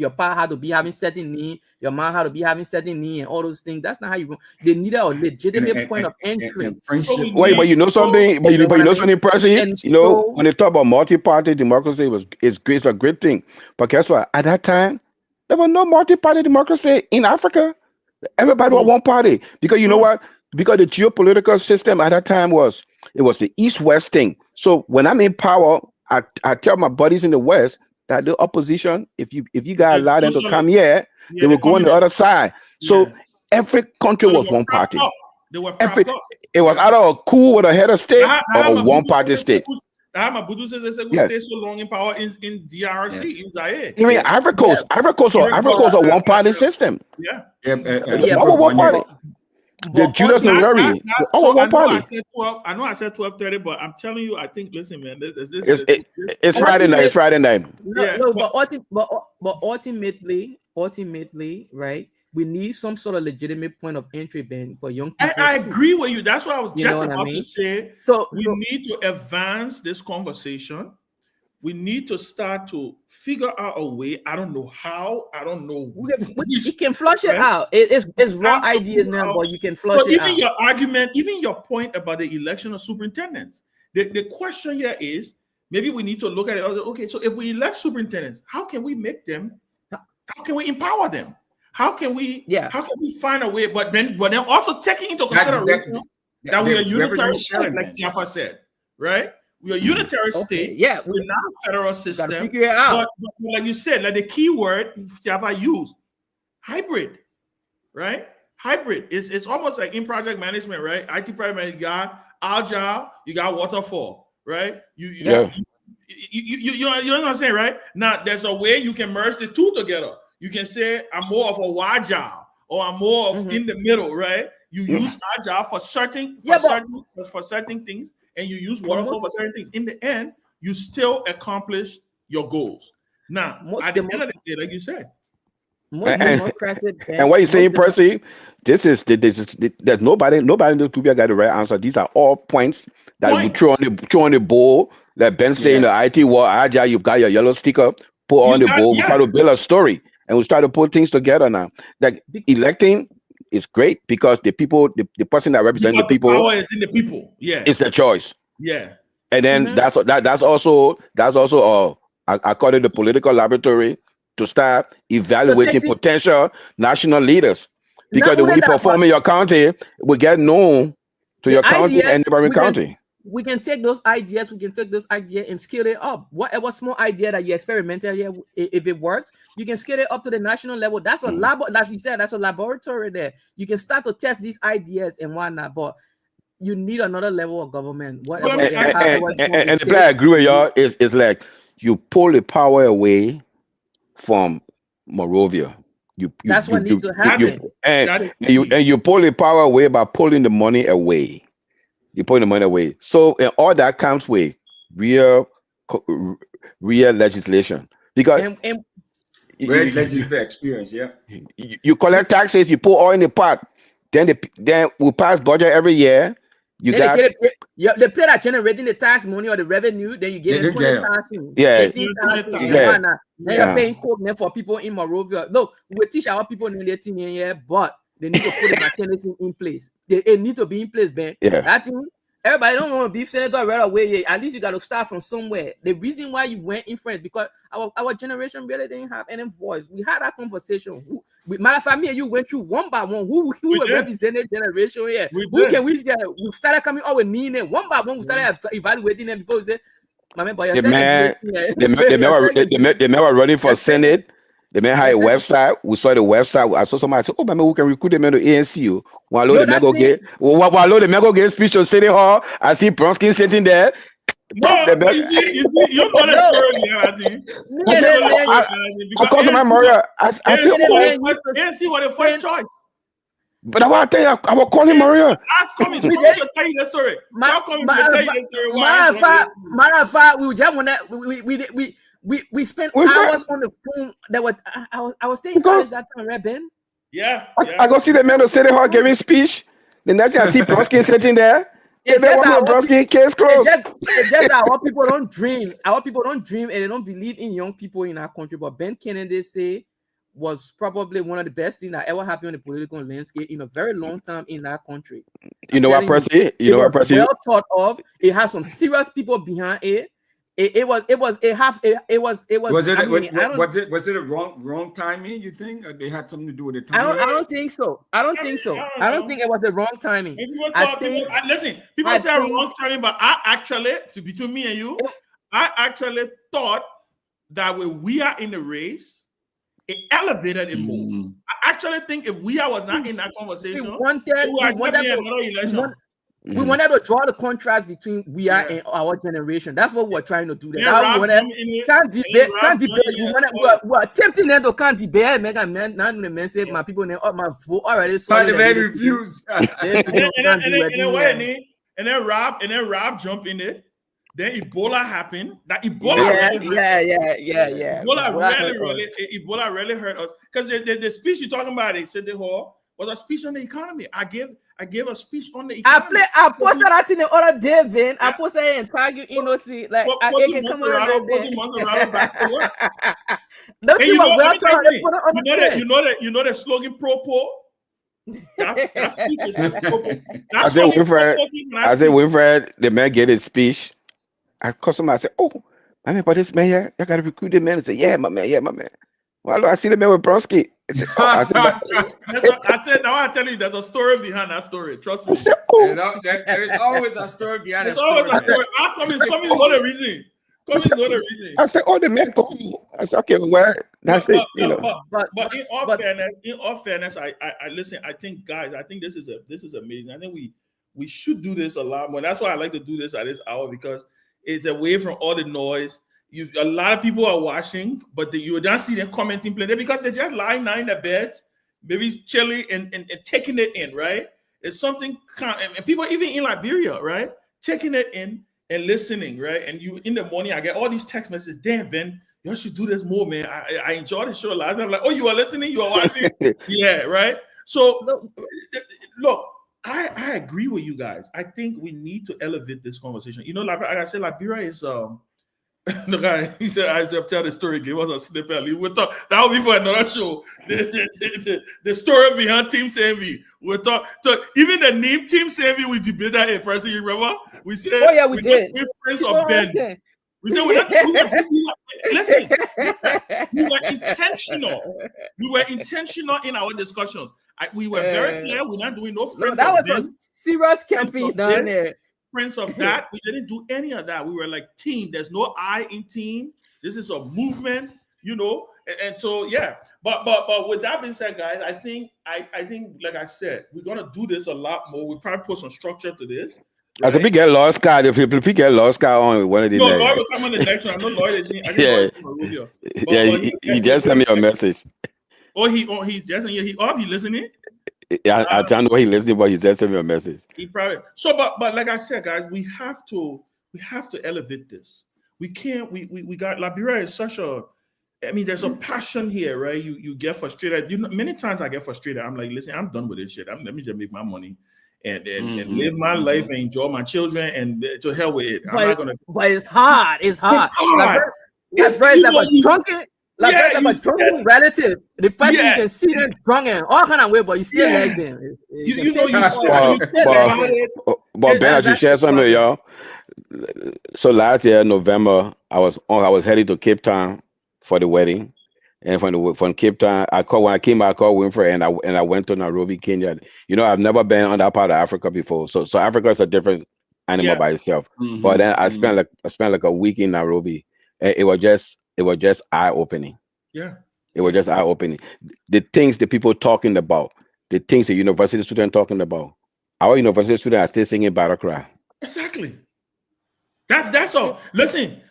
pa had to be having certain need. Your mom had to be having certain need, and all those things. That's not how you. They needed a legitimate point of entry. Wait, but you know something? But you know something, President? When they talk about multi-party democracy, it's a great thing. But guess what? At that time, there was no multi-party democracy in Africa. Everybody was one party, because you know what? Because the geopolitical system at that time was the East-West thing. So when I'm in power, I tell my buddies in the West that the opposition, if you guys allow them to come here, they will go on the other side. So every country was one party. It was either a coup with a head of state or a one-party state. Stay so long in power in DRC, in Zaire. I mean, Ivory Coast a one-party system. One party. The Julius Nyerere. I know I said 12:30, but I'm telling you, I think. Listen, man, it's Friday night. It's Friday night. But ultimately, right? We need some sort of legitimate point of entry, Ben, for young people. I agree with you. That's what I was just about to say. So we need to advance this conversation. We need to start to figure out a way. I don't know how. I don't know. You can flush it out. It's raw ideas now, but you can flush it out. Even your argument, even your point about the election of superintendents, the question here is, maybe we need to look at it. Okay, so if we elect superintendents, how can we make them? How can we empower them? How can we? How can we find a way? But then also taking into consideration that we are unitary, like Siafa said, right? We're a unitary state. Yeah, we're not a federal system. Gotta figure it out. But like you said, like the key word Siafa used, hybrid, right? Hybrid is almost like in project management, right? IT project management, you got agile, you got waterfall, right? You know what I'm saying, right? Now there's a way you can merge the two together. You can say I'm more of a agile, or I'm more of in the middle, right? You use agile for certain things, and you use waterfall for certain things. In the end, you still accomplish your goals. Now, at the end of the day, like you said, and what you're saying, Percy, this is there's nobody in the Kubia got the right answer. These are all points that we throw on the bowl. Like Ben saying, the IT war agile, you've got your yellow sticker, put on the bowl. We try to build a story, and we try to put things together now. Like electing is great because the people, the person that represents the people, power is in the people. Yeah, it's the choice. Yeah, and then that's also according to the political laboratory to start evaluating potential national leaders, because the way you perform in your county will get known to your county and neighboring county. We can take those ideas, and scale it up. Whatever small idea that you experimented here, if it works, you can scale it up to the national level. That's a lab, like you said, that's a laboratory there. You can start to test these ideas and whatnot, but you need another level of government. Whatever. And the thing I agree with y'all is like you pull the power away from Morovia. That's what needs to happen. You pull the power away by pulling the money away. You pull the money away. So and all that comes with real legislation. Because great legislative experience, you collect taxes, you put all in the pot. Then we pass budget every year. They play that generating the tax money or the revenue, then you get 20,000, 15,000, then you're paying coke for people in Morovia. No, we teach our people in the team here, but they need to put the mechanism in place. They need to be in place, Ben. That thing, everybody don't want to be senator right away. At least you got to start from somewhere. The reason why you went in France because our generation really didn't have any voice. We had that conversation. Matter of fact, me and you went through one by one. Who represented generation here? Who can we get? We started coming out with me one by one. We started evaluating them before we said, "My man, boy, the man were running for Senate. The man had a website. We saw the website. I saw somebody say, "Oh, man, we can recruit them into ANC." While the man go get speech to City Hall, I see Bronsky sitting there. No, you see, you're not a story, I think. Because of my Mario, I said, ANC was the first choice. But I want to tell you, I will call him Mario. Ask Cummings to tell you the story. Matter of fact, we just want that we spent hours on the phone. I was staying in college that time, right, Ben? Yeah. I go see the man of City Hall giving speech. The next thing I see Bronsky sitting there. It's just that our people don't dream. Our people don't dream and they don't believe in young people in our country. But Ben Kennedy say was probably one of the best things that ever happened in the political landscape in a very long time in our country. You know what, Percy? Well thought of. It has some serious people behind it. Was it a wrong timing, you think? Or they had something to do with the timing? I don't think so. I don't think it was the wrong timing. Listen, people say wrong timing, but I actually, between me and you, I actually thought that when we are in the race, it elevated it more. I actually think if we was not in that conversation, we wanted to draw the contrast between we are and our generation. That's what we're trying to do. Can't debate. We are attempting to can't debate. Man say my people my vote already. So they refuse. And then Rob jump in it. Then Ebola happened. That Ebola Ebola really hurt us because the speech you're talking about at City Hall was a speech on the economy. I gave a speech on the economy. I posted that in the other day, Ben. I posted it and tag you in OT. Like I can come around You know the slogan pro-poor? That speech is pro-poor. I said Winfred, the man get his speech. I call somebody, I said, "Oh, I mean, but this man here, I gotta recruit the man." I said, "Yeah, my man. Well, I see the man with Bronsky." I said, now I tell you, there's a story behind that story. Trust me. I said, there's always a story behind it. Always a story. Coming for the reason. I said, "Oh, the man go." I said, "Okay, well, that's it." But in all fairness, I listen. I think, guys, this is amazing. I think we should do this a lot more. That's why I like to do this at this hour because it's away from all the noise. A lot of people are watching, but you don't see them commenting play because they're just lying down in their beds, maybe chilling and taking it in, right? It's something, and people even in Liberia, right, taking it in and listening, right? And you in the morning, I get all these text messages. Damn, Ben, you should do this more, man. I enjoyed the show last night. I'm like, oh, you are listening, you are watching, yeah, right. So look, I agree with you guys. I think we need to elevate this conversation. You know, like I said, Liberia is the guy, he said, I just tell the story. Give us a snippet. We'll talk. That will be for another show. The story behind Team Sanvee. We'll talk. Even the name Team Sanvee, we debated that in person. You remember? We said, oh yeah, we did. We're friends of Ben. We said, listen, we were intentional. We were intentional in our discussions. We were very clear. We're not doing no friends. That was a serious campaign down there. Friends of that, we didn't do any of that. We were like team. There's no I in team. This is a movement, you know. And so yeah. But with that being said, guys, I think like I said, we're gonna do this a lot more. We probably put some structure to this. Right? I could get lost guy. If people get lost guy on one of the Lloyd will come on the next one. I know Lloyd is he just sent me a message. He just he listening. Yeah, I don't know he listening, but he just sent me a message. He probably so, but like I said, guys, we have to elevate this. We can't. We got Liberia is such a. I mean, there's a passion here, right? You get frustrated. You know, many times I get frustrated. I'm like, listen, I'm done with this shit. Let me just make my money and live my life and enjoy my children and to hell with it. I'm not gonna. But it's hard. It's hard. It's like a drunken. Like a drunken relative, the person you can see them drunken all kind of way, but you still like them. But Ben, I should share something with y'all. So last year, November, I was heading to Cape Town for the wedding, and from Cape Town, I called Winfrey, and I went to Nairobi, Kenya. You know, I've never been on that part of Africa before, so Africa is a different animal by itself. But then I spent like a week in Nairobi, and it was just eye-opening. Yeah. It was just eye-opening. The things the people talking about, the things the university student talking about. Our university students are still singing Battle Cry. Exactly. That's all. Listen,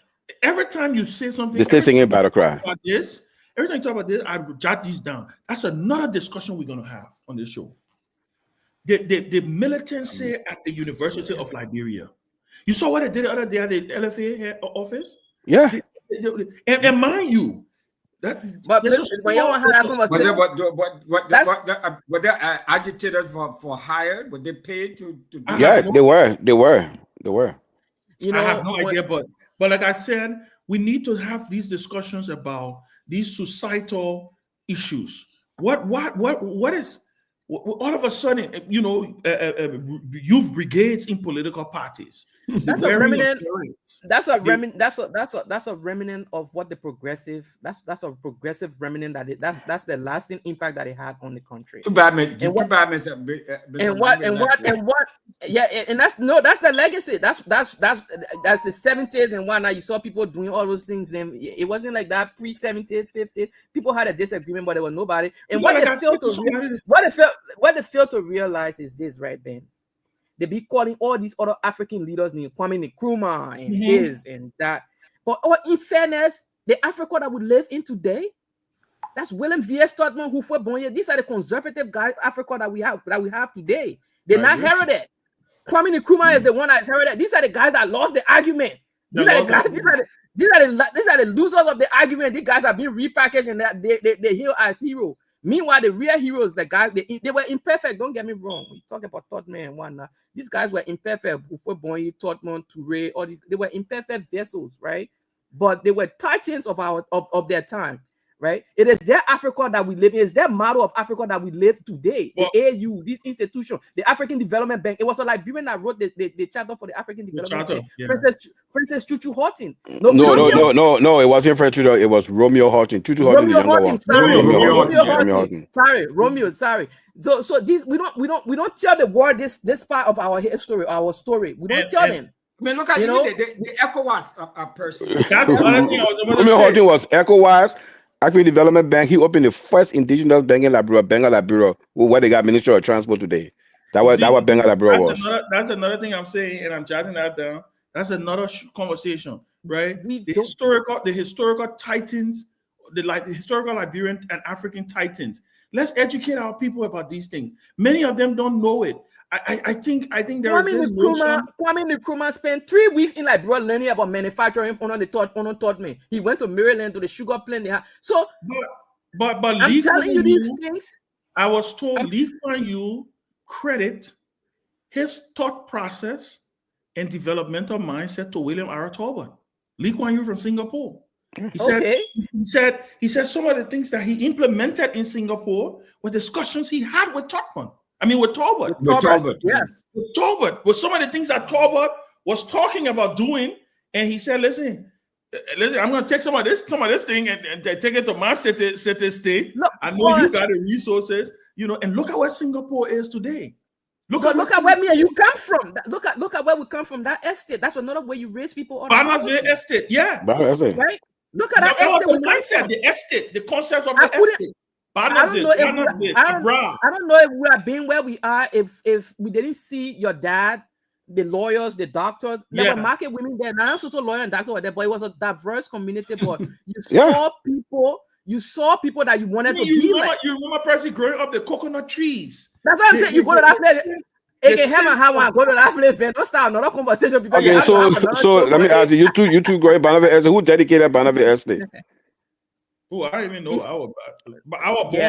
every time you say something, they're still singing Battle Cry. About this, every time you talk about this, I jot these down. That's another discussion we're gonna have on this show. The militancy at the University of Liberia. You saw what they did the other day at the LFA office? Yeah. And mind you, but when y'all had that conversation, were they agitated for hire? Were they paid to do yeah, they were. You know, I have no idea, but like I said, we need to have these discussions about these societal issues. What is all of a sudden, you know, youth brigades in political parties. That's a remnant. That's a remnant of what the progressive. That's a progressive remnant that's the lasting impact that it had on the country. Too bad, man. Yeah, and that's the legacy. That's the 70s and whatnot. You saw people doing all those things. Then it wasn't like that pre-70s, 50s. People had a disagreement, but there was nobody. And what they failed to realize is this, right, Ben? They be calling all these other African leaders, Kwame Nkrumah and this and that. But in fairness, the Africa that we live in today, that's William V.S. Todman, who fought Bonye. These are the conservative guys, Africa that we have today. They're not heritage. Kwame Nkrumah is the one that's heritage. These are the guys that lost the argument. These are the losers of the argument. These guys are being repackaged and they hail as heroes. Meanwhile, the real heroes, the guys, they were imperfect. Don't get me wrong. We talk about Todman and whatnot. These guys were imperfect. Before Bonye, Todman, Touré, all these, they were imperfect vessels, right? But they were titans of their time, right? It is their Africa that we live in. It's their model of Africa that we live today. The AU, this institution, the African Development Bank. It was a Liberian that wrote the charter for the African Development Bank. Yeah. Princess Chuchu Horton. No, it wasn't French. It was Romeo Horton. Chuchu Horton. Sorry. So these we don't tell the world this part of our history, our story. We don't tell them. I mean, look at the ECOWAS person. That's the other thing I was about to say. Romeo Horton was ECOWAS. African Development Bank. He opened the first indigenous bank in Liberia, Benga Liberia, where they got Ministry of Transport today. That what Benga Liberia was. That's another thing I'm saying, and I'm jotting that down. That's another conversation, right? The historical titans, the historical Liberian and African titans. Let's educate our people about these things. Many of them don't know it. I think there is this notion. Kwame Nkrumah spent 3 weeks in Liberia learning about manufacturing on the Torgbean. He went to Maryland to the sugar plant they had. So, but I'm Lee telling you Kuan these Yew, things. I was told Lee Kuan Yew credit his thought process and developmental mindset to William R. Torgbean. Lee Kuan Yew from Singapore. He said some of the things that he implemented in Singapore were discussions he had with Torgbean. With Torgbean. With Torgbean. Yeah. With Torgbean. With some of the things that Torgbean was talking about doing. And he said, listen, I'm going to take some of this thing and take it to my city state. I know you got the resources, and look at where Singapore is today. Look at where me and you come from. Look at where we come from. That estate. That's another way you raise people. Barnasville estate. Yeah. Right? Look at that estate. The mindset, the estate, the concept of the estate. I don't know if we are being where we are if we didn't see your dad, the lawyers, the doctors. There were market women there. Not also lawyer and doctor were there, but it was a diverse community. But you saw people that you wanted to be like. You remember Percy growing up the coconut trees. That's what I'm saying. You go to that place. It can happen how I go to that place, Ben. Don't start another conversation because so let me ask you, you two growing Barnasville Estate. Who dedicated Barnasville Estate? Oh, I don't even know our boy.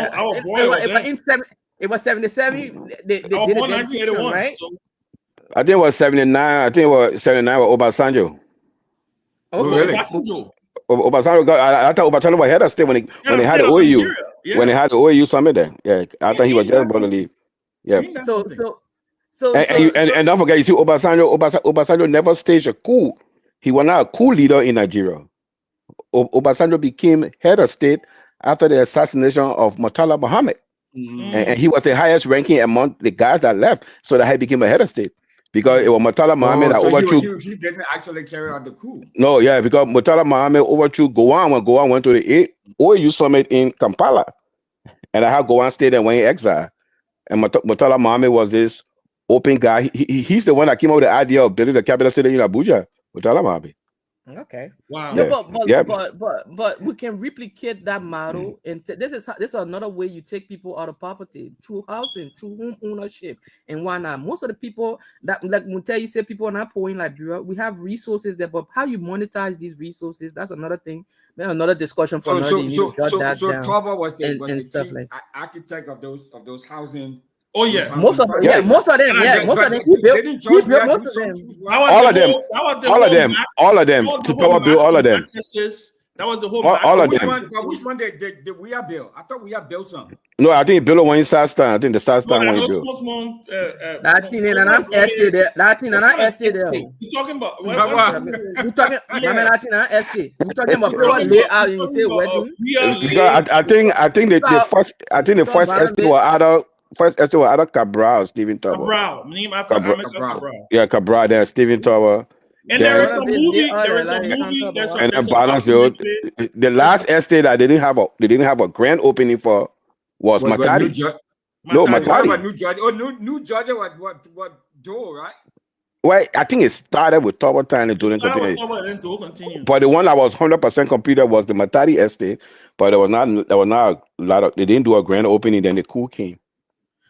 It was 77. They did it 1981, right? So. I think it was 79. I think it was 79 with Obasanjo. Oh, really? Obasanjo got. I thought Obasanjo was head of state when they had the OAU. Yeah. When they had the OAU summit there. Yeah, I thought he was just about to leave. Yeah. And don't forget, you see, Obasanjo never staged a coup. He was not a coup leader in Nigeria. Obasanjo became head of state after the assassination of Murtala Muhammad. And he was the highest ranking among the guys that left, so that he became a head of state. Because it was Murtala Muhammad that overthrew. He didn't actually carry out the coup. No, yeah, because Murtala Muhammad overthrew Guar when Guar went to the OAU summit in Kampala. And I had Guar stayed and went in exile. And Murtala Muhammad was this open guy. He's the one that came up with the idea of building the capital city in Abuja. Murtala Muhammad. Okay. Wow. But we can replicate that model, and this is another way you take people out of poverty through housing, through home ownership, and why not? Most of the people that, like Mutai said, people are not poor in Liberia. We have resources there, but how you monetize these resources, that's another thing. Another discussion for another day. So Torgbean was the chief architect of those housing. Oh yeah, most of them. He built most of them. All of them. Tower built all of them. That was the whole. All of them. Which one did we have built? I thought we had built some. No, I think he built one in Southtown. I think the Southtown one he built. Latin and I'm estate there. You talking about? You talking? Latin and estate. You talking about pure layout? You say wedding? I think the first estate was either. First estate was either Cabral or Stephen Tower. Cabral. Yeah, Cabral. Then Stephen Tower. And there is a movie. And then Barnasville. The last estate that they didn't have a grand opening for was Matadi. Matadi. New Georgia. What door, right? Well, I think it started with Tower Time and didn't continue. But the one that was 100% completed was the Matadi estate. But there was not a lot of. They didn't do a grand opening. Then the coup came.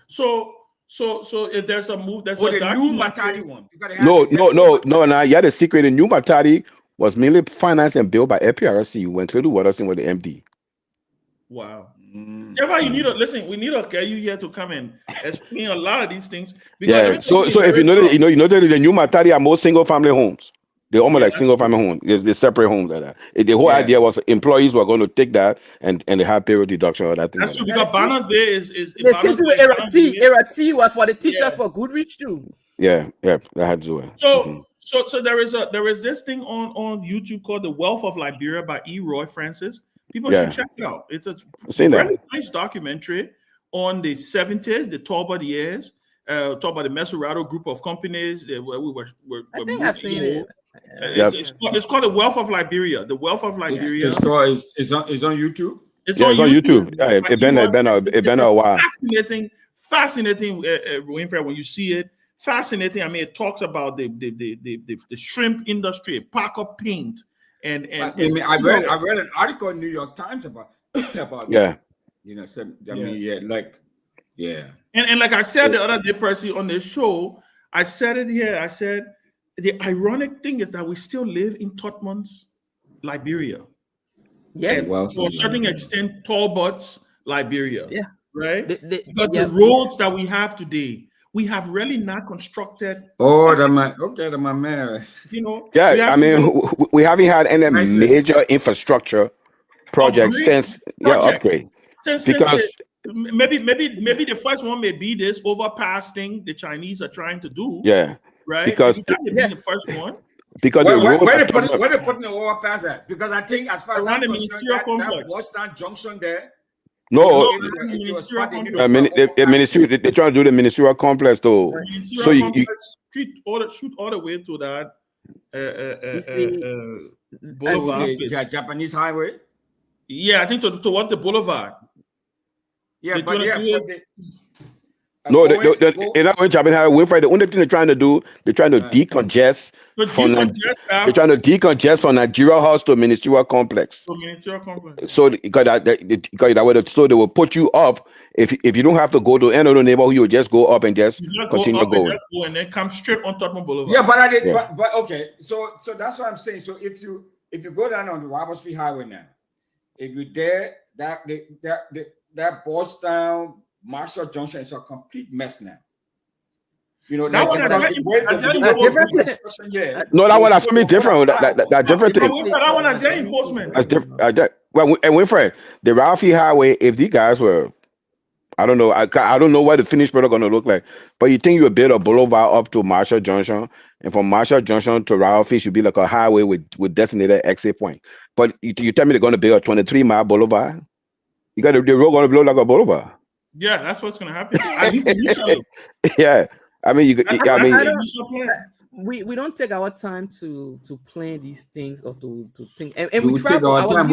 So if there's a move, that's the new Matadi one. No. Now, yeah, the secret. The new Matadi was mainly financed and built by FPRC when Tolu Watterson was the MD. Wow. Trevor, you need to listen. We need to get you here to come and explain a lot of these things. So if you know that the new Matadi are more single family homes. They're almost like single family homes. They're separate homes like that. The whole idea was employees were going to take that and they have payroll deduction or that thing. That's true, because Barnasville is the same thing with Era T was for the teachers for Goodrich too. Yeah, that had to do it. So there is this thing on YouTube called The Wealth of Liberia by E. Roy Francis. People should check it out. It's a very nice documentary on the 70s, the Torgbean years. Talk about the Mesurado group of companies where we were I think I've seen it. It's called The Wealth of Liberia. The Wealth of Liberia. It's on YouTube. It's on YouTube. Yeah, it's been a while. Fascinating. Winfrey, when you see it, fascinating. I mean, it talks about the shrimp industry, Parker Paint, and I read an article in New York Times about yeah. like Yeah. And like I said the other day, Percy, on this show, I said it here. I said the ironic thing is that we still live in Totman's Liberia. Yeah. And Well, to a certain extent, Talbot's Liberia. Yeah. Right? Because yeah. the roads that we have today, we have really not constructed. Oh, my man. You know, yeah, I mean, we haven't had any major infrastructure projects since upgrade. Because maybe the first one may be this overpass thing the Chinese are trying to do. Yeah, right. Because that may be the first one. Because where they putting the overpass at? Because I think as far as I'm concerned, that Western Junction there. No, they're trying to do the ministerial complex though. So you shoot all the way to that boulevard. Japanese highway. Yeah, I think towards the boulevard. Yeah, but no, they're not going to Japanese highway. The only thing they're trying to do, they're trying to decongest. They're trying to decongest from Nigeria House to Ministerial Complex. So because they will put you up. If you don't have to go to any other neighborhood, you will just go up and just continue going. And then come straight on Totman Boulevard. Yeah, but okay. So that's what I'm saying. So if you go down on the Robert Street Highway now, if you're there, that Boston Marshall Junction is a complete mess now. You know, no, that one has to be different. That different thing. That one has enforcement. That's different. Well, and Winfred, the Ralphie Highway, if these guys were, I don't know, I don't know what the finished product going to look like, but you think you would build a boulevard up to Marshall Junction, and from Marshall Junction to Ralphie should be like a highway with designated exit point. But you tell me they're going to build a 23-mile boulevard? You got the road going to blow like a boulevard. Yeah, that's what's going to happen. At least initially. Yeah, I mean, we don't take our time to plan these things or to think. And we travel. Our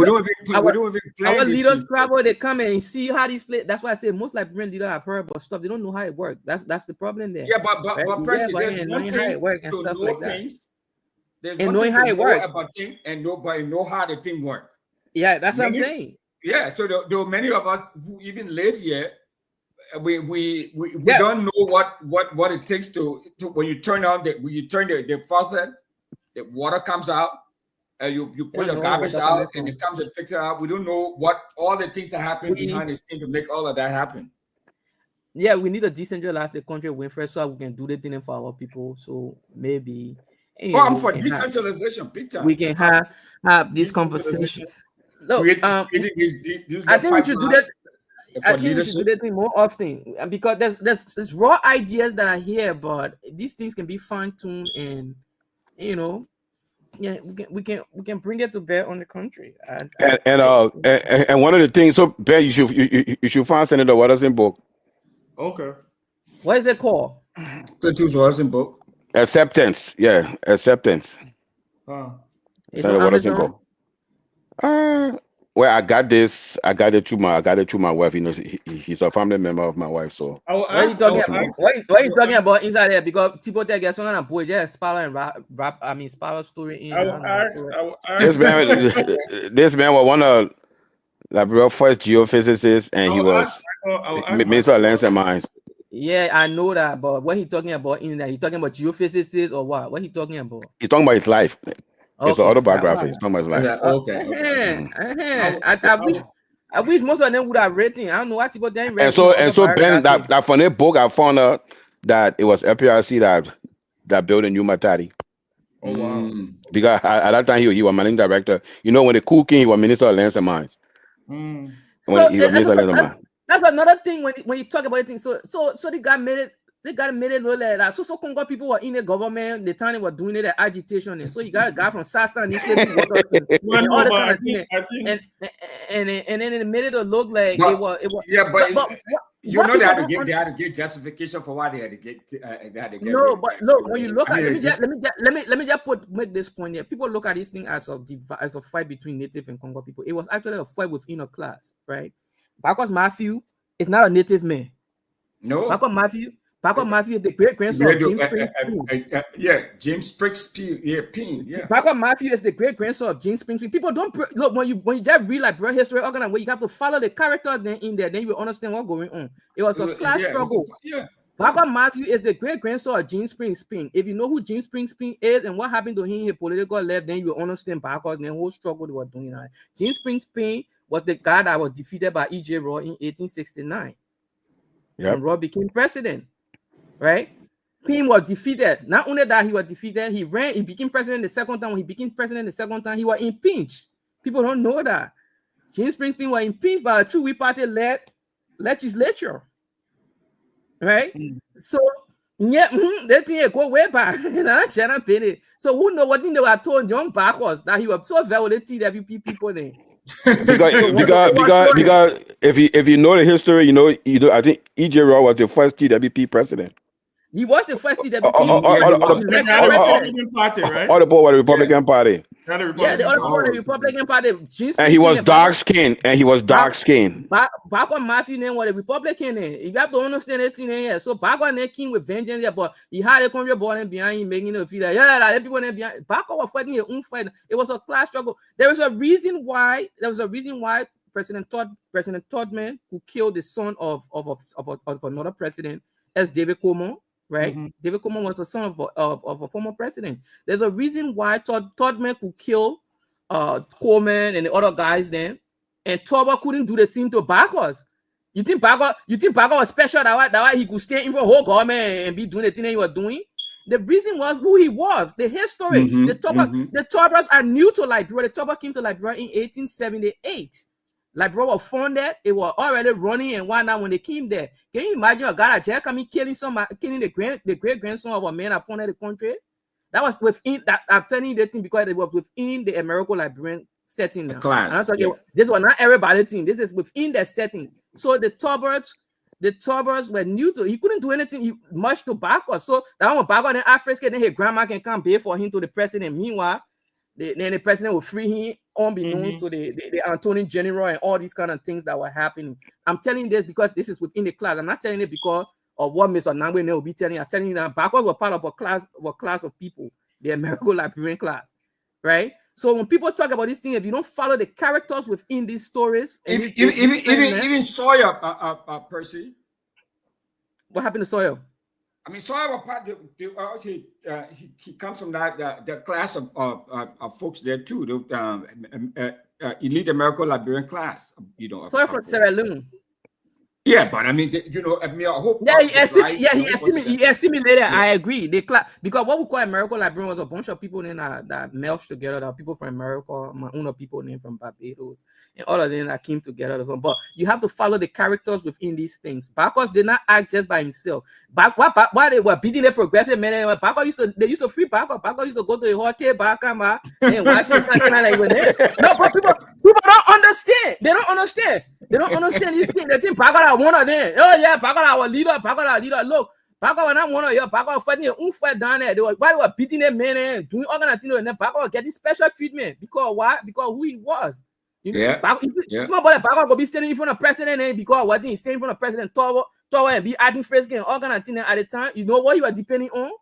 leaders travel. They come and see how these play. That's why I say most Liberian leaders have heard about stuff. They don't know how it works. That's the problem there. Yeah, but Percy, there's one thing how it works and stuff like that. There's and knowing how it works about things, and nobody know how the thing works. Yeah, that's what I'm saying. Yeah, so there are many of us who even live here. We don't know what it takes to when you turn the faucet, the water comes out, and you put your garbage out, and it comes and picks it out. We don't know what all the things that happen behind the scene to make all of that happen. Yeah, we need to decentralize the country, Winfred, so we can do the thing for our people. So maybe. I'm for decentralization, big time. We can have this conversation. No, I think we should do that. I think we should do that thing more often, because there's raw ideas that are here, but these things can be fine-tuned, and we can bring it to bear on the country. And one of the things, so Ben, you should find Senator Watterson book. Okay. What is it called? The Watterson book. Acceptance. Yeah, acceptance. Senator Watterson book. Well, I got it through my wife. You know, he's a family member of my wife. So what are you talking about? What are you talking about inside there? Because people take get something and boy, just Spala and rap. I mean, Spala story in. This man was one of the real first geophysicists, and he was Minister of Lands and Mines. Yeah, I know that, but what he talking about in there? He talking about geophysicists or what? What he talking about? He's talking about his life. It's an autobiography. It's talking about his life. I wish most of them would have read it. I don't know what people didn't read. And so Ben, that from that book, I found out that it was FPRC that built a new Matadi. Oh wow! Because at that time he was managing director. You know, when the coup came, he was Minister of Lands and Mines. That's another thing when you talk about it. So they got made it. They got made it look like that. So Congo people were in the government. The time they were doing it, agitation. And so you got a guy from Sasta and and then they made it look like it was. Yeah, but you know they had to get justification for why they had to get. No, but look, when you look at let me just make this point here. People look at this thing as a fight between Native and Congo people. It was actually a fight within a class, right? Because Matthew is not a Native man. No, Matthew Garguah Matthew is the great grandson of James Springs Pewee. Yeah, James Springs Pewee. Yeah, Pewee. Yeah. Garguah Matthew is the great grandson of James Springs Pewee. People don't look when you just read like real history, where you have to follow the characters then in there, then you will understand what's going on. It was a class struggle. Garguah Matthew is the great grandson of James Springs Pewee. If you know who James Springs Pewee is and what happened to him in his political life, then you will understand Garguah and the whole struggle they were doing. Right? James Springs Pewee was the guy that was defeated by E.J. Roy in 1869. When Roy became president. Right? Pewee was defeated. Not only that, he was defeated, he became president the second time. When he became president the second time, he was impeached. People don't know that. James Springs Pewee was impeached by a true Whig party-led legislature. Right? So, yeah, that thing go way back. So, who know what thing they were told young backwards that he was so violent TWP people then? because if you know the history, you know I think E.J. Roy was the first TWP president. He was the first TWP Republican Party, right? All the board was the Republican Party. Yeah, the other Republican Party. And he was dark skinned. Garguah Matthew name was a Republican name. You have to understand that thing here. So Garguah name came with vengeance, yeah, but he had a country born behind him, making it feel like that people behind. Garguah was fighting their own fight. It was a class struggle. There was a reason why President Torgbean, who killed the son of another president, as David Coleman. Right, David Coleman was the son of a former president. There's a reason why Torgbean could kill Coleman and the other guys then, and Torgbean couldn't do the same to Garguah. You think Garguah was special? That why he could stay in for the whole government and be doing the thing that he was doing? The reason was who he was, the history. The Torgbeans are new to Liberia. The Torgbean came to Liberia in 1878. Liberia was founded, it was already running and whatnot when they came there. Can you imagine a guy like Jack coming killing the great grandson of a man that founded the country? That was within that. I'm telling you the thing because it was within the American Liberian setting now. Class. This was not everybody thing. This is within that setting. So the Torgbeans were new to. He couldn't do anything much to Garguah. So that when Garguah and Africa, then his grandma can come pay for him to the president. Meanwhile, then the president will free him unbeknownst to the Attorney General and all these kind of things that were happening. I'm telling you this because this is within the class. I'm not telling it because of what Mr. Nangwe will be telling you. I'm telling you that Garguah were part of a class of people, the American Liberian class, right? So when people talk about this thing, if you don't follow the characters within these stories, even Sawyer, Percy. What happened to Sawyer? I mean, Sawyer he comes from that class of folks there too, the elite American Liberian class. Sawyer from Sierra Leone. Yeah, but I mean, I hope. Yeah, he assimilated. I agree. Because what we call American Liberian was a bunch of people then that melted together. That people from America, my own people named from Barbados, and all of them that came together. But you have to follow the characters within these things. Garguah did not act just by himself. Why they were beating the progressive men? Garguah used to free Garguah. Garguah used to go to the hotel, Bakama, and watch him like when they. No, but people don't understand. They don't understand. They don't understand these things. They think Garguah one of them. Oh yeah, Garguah our leader. Look, Garguah was not one of you. Garguah fighting their own fight down there. They were beating their men and doing all kind of things. And then Garguah getting special treatment because why? Because who he was. It's not about Garguah will be standing in front of president and because what he's standing in front of President Torgbean and be adding first game all kind of things at the time. You know what you are depending on?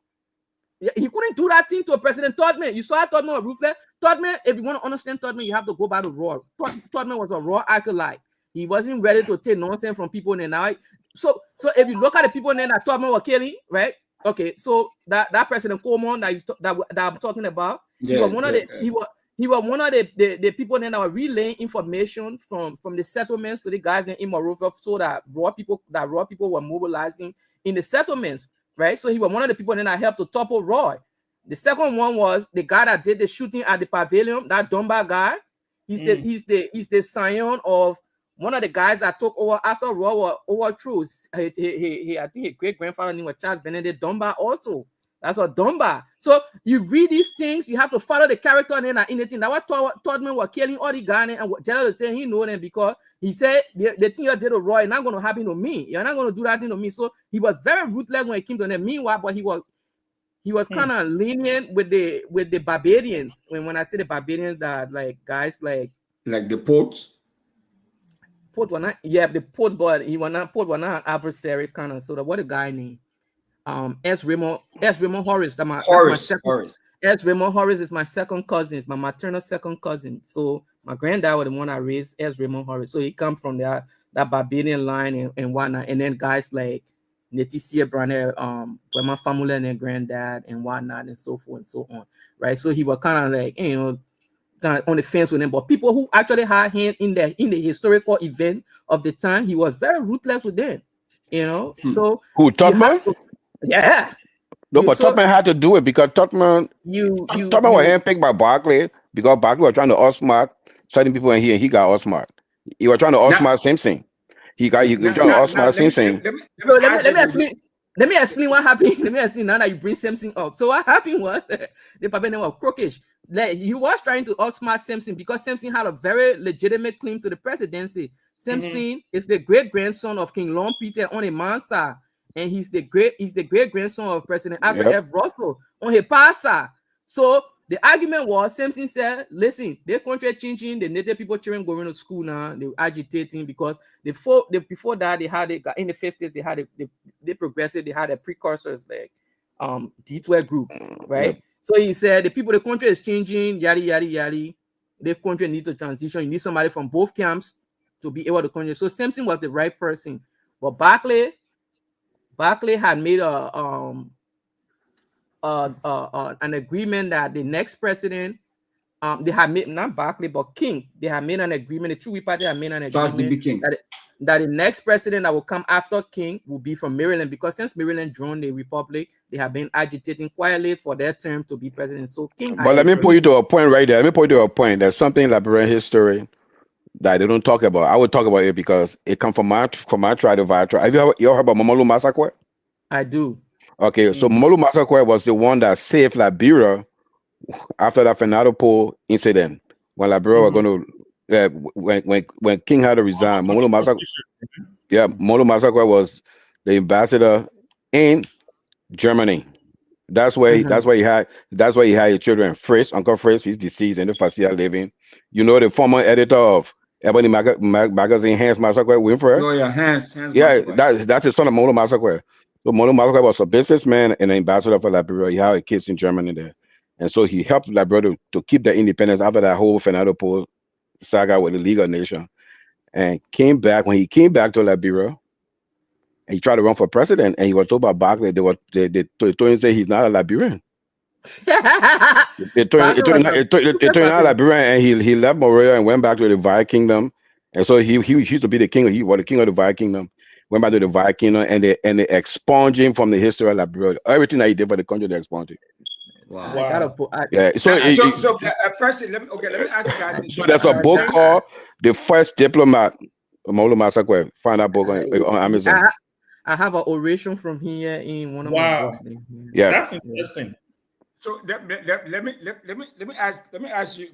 He couldn't do that thing to a President Torgbean. You saw Torgbean was ruthless. Torgbean, if you want to understand Torgbean, you have to go by the raw. Torgbean was a raw acolyte. He wasn't ready to take nonsense from people in now. So if you look at the people in that Torgbean were killing, right? Okay, so that President Coleman that I'm talking about, he was one of the people that were relaying information from the settlements to the guys in Monrovia, so that raw people were mobilizing in the settlements, right? So he was one of the people that helped to topple Roy. The second one was the guy that did the shooting at the pavilion, that Dumba guy. He's the scion of one of the guys that took over after Roy was overthrew. I think his great grandfather name was Charles Benedict Dumba also. That's a Dumba. So you read these things, you have to follow the character and then anything. That's what Torgbean was killing all the guys and what General is saying he know them because he said the thing you did to Roy is not going to happen to me. You're not going to do that thing to me. So he was very ruthless when it came to them. Meanwhile, but he was kind of lenient with the Barbadians. When I say the Barbadians, that like guys like the Poets. Port were not, yeah, the Port, but Port were not an adversary kind of. So what the guy named? S. Raymond Horace. That's my second. Horace. S. Raymond Horace is my second cousin. It's my maternal second cousin. So my granddad was the one I raised, S. Raymond Horace. So he come from that Barbadian line and whatnot. And then guys like Neticia Branner, where my family and their granddad and whatnot and so forth and so on. Right. So he was kind of like, you know, kind of on the fence with them. But people who actually had hand in the historical event of the time, he was very ruthless with them. You know, so who Tubman? Yeah. No, but Tubman had to do it because Tubman was handpicked by Barclay because Barclay was trying to outsmart certain people in here, and he got outsmart. He was trying to outsmart Simpson. He trying to outsmart Simpson. Let me explain what happened. Let me explain now that you bring Simpson up. So what happened was the Papa name was Crookish. Like, he was trying to outsmart Simpson because Simpson had a very legitimate claim to the presidency. Simpson is the great grandson of King Long Peter on a Mansa, and he's the great grandson of President Alfred F. Russell on his Pasa. So the argument was Simpson said, listen, their country changing, the native people children going to school now, they were agitating because before that they had it in the 50s, they had the progressive, they had a precursors like D12 group, right? So he said the country is changing, yada yada yada. The country needs to transition. You need somebody from both camps to be able to continue. So Simpson was the right person, but Barclay had made an agreement that the next president, they had made, not Barclay but King, they had made an agreement. The True Party had made an agreement that the next president that will come after King will be from Maryland, because since Maryland joined the Republic, they have been agitating quietly for their term to be president. So King. But let me put you to a point right there. Let me put you to a point. There's something in Liberian history that they don't talk about. I would talk about it because it comes from my tribe, the Vai tribe. Have you ever heard about Momolu Massacre? I do. Okay, so Momolu Massacre was the one that saved Liberia after the Fernando incident when Liberia were going to. When King had to resign, Momolu Massacre was the ambassador in Germany. That's why he had his children. Fritz, Uncle Fritz, he's deceased, and the Facia living. You know the former editor of Ebony magazine, Hans Massacre Winfrey. Oh yeah, Hans. Yeah, Massacre. That's the son of Momolu Massacre. So Momolu Massacre was a businessman and an ambassador for Liberia. He had kids in Germany there, and so he helped Liberia to keep their independence after that whole Fernando Pole saga with the League of Nations, and came back. When he came back to Liberia, and he tried to run for president, and he was told by Barclay they told him say he's not a Liberian. They told him not a Liberian, and he left Morea and went back to the Vai Kingdom, and so he used to be the king. He was the king of the Vai Kingdom. Went back to the Vai Kingdom, and they expunged him from the history of Liberia. Everything that he did for the country, they expunged him. Wow. So Percy, let me ask you guys. So there's a book called The First Diplomat, Momolu Massacre. Find that book on Amazon. I have an oration from here in one of my books. Yeah, that's interesting. So let me ask you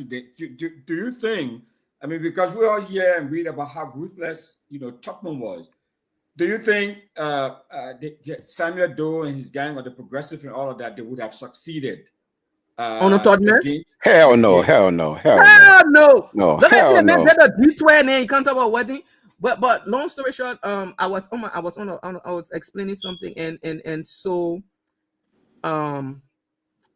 do you think, I mean, because we all hear and read about how ruthless Tubman was, do you think Samuel Doe and his gang or the progressive and all of that, they would have succeeded? On a Tubman? Hell no. Look at the man that D12 and you can't talk about wedding. But long story short, I was explaining something and so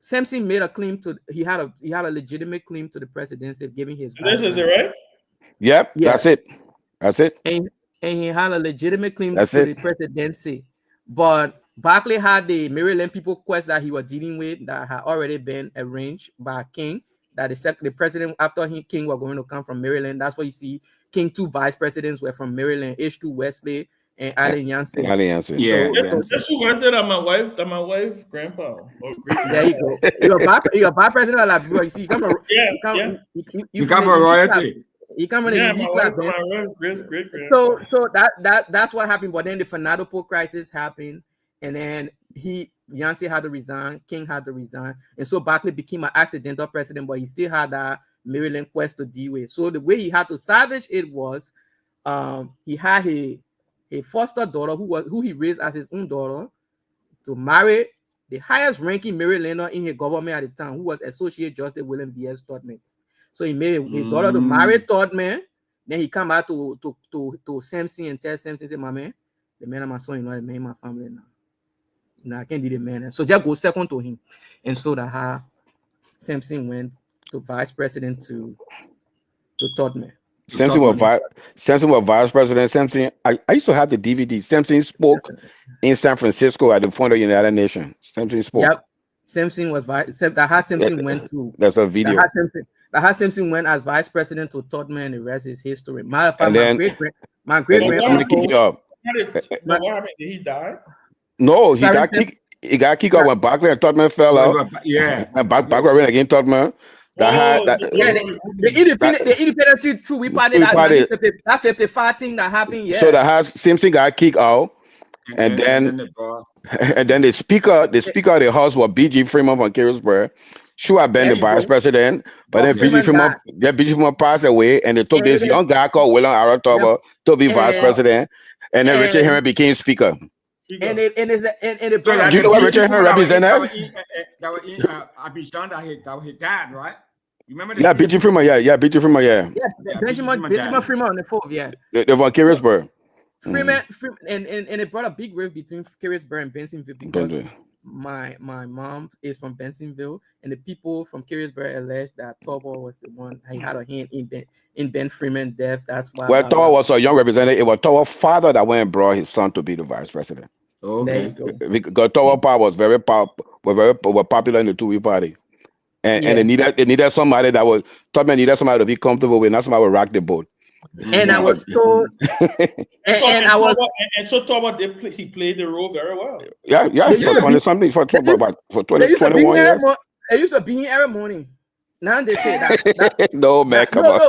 Simpson made a claim to he had a legitimate claim to the presidency, giving his. This is it, right? Yep, yeah. That's it. And he had a legitimate claim to the presidency, but Barclay had the Maryland people quest that he was dealing with that had already been arranged by King. That the president after King were going to come from Maryland. That's why you see King 2 vice presidents were from Maryland, H2 Wesley and Allen Yancey. Yeah. That's who went there. That my wife, grandpa. There you go. You're a vice president of Liberia. You see, you come from you come from royalty. You come from the elite class. So that's what happened. But then the Fernando Pole crisis happened, and then Yancey had to resign, King had to resign, and so Barclay became an accidental president, but he still had that Maryland quest to deal with. So the way he had to salvage it was, he had a foster daughter who he raised as his own daughter to marry the highest ranking Marylander in his government at the time, who was Associate Justice William V.S. Tubman. So he made his daughter to marry Tubman. Then he come back to Simpson and tell Simpson, say, my man, the man of my son, the man of my family now. No, I can't do the man. So just go second to him. And so that how Simpson went to vice president to Torgbean. Simpson was vice president. Simpson, I used to have the DVD. Simpson spoke in San Francisco at the Fund of the United Nations. Simpson spoke. Yep. Simpson was vice. That how Simpson went to. That's a video. That how Simpson went as vice president to Torgbean. The rest is history. My great grandpa. What happened? Did he die? No, he got kicked. He got kicked out when Barclay and Torgbean fell out. Yeah, and Barclay went against Torgbean. The independent true. We parted that 55 thing that happened. Yeah. So that has Simpson got kicked out, and then the speaker of the house was B.G. Freeman from Kehleboe. Should have been the vice president, but then B.G. Freeman passed away, and they took this young guy called William Aratoba to be vice president, and then Richard Henry became speaker. And do you know what Richard Henry represented? That was in Abidjan. That was his dad, right? You remember? Yeah, B.G. Freeman. Yeah, B.G. Freeman. Yeah. Benjamin Freeman on the 4th. Yeah. They're from Kehleboe. Freeman, and it brought a big rift between Kehleboe and Bensenville because my mom is from Bensenville, and the people from Kehleboe alleged that Torgbean was the one he had a hand in Ben Freeman's death. That's why. Well, Torgbean was a young representative. It was Torgbean's father that went and brought his son to be the vice president. Okay. Because Torgbean was very popular in the Two-Way Party, and they needed somebody that was Torgbean needed somebody to be comfortable with, not somebody would rock the boat. And I was told, and so Torgbean he played the role very well. Yeah, for 21 years. It used to be in every morning. Now they say that. No, man, come on.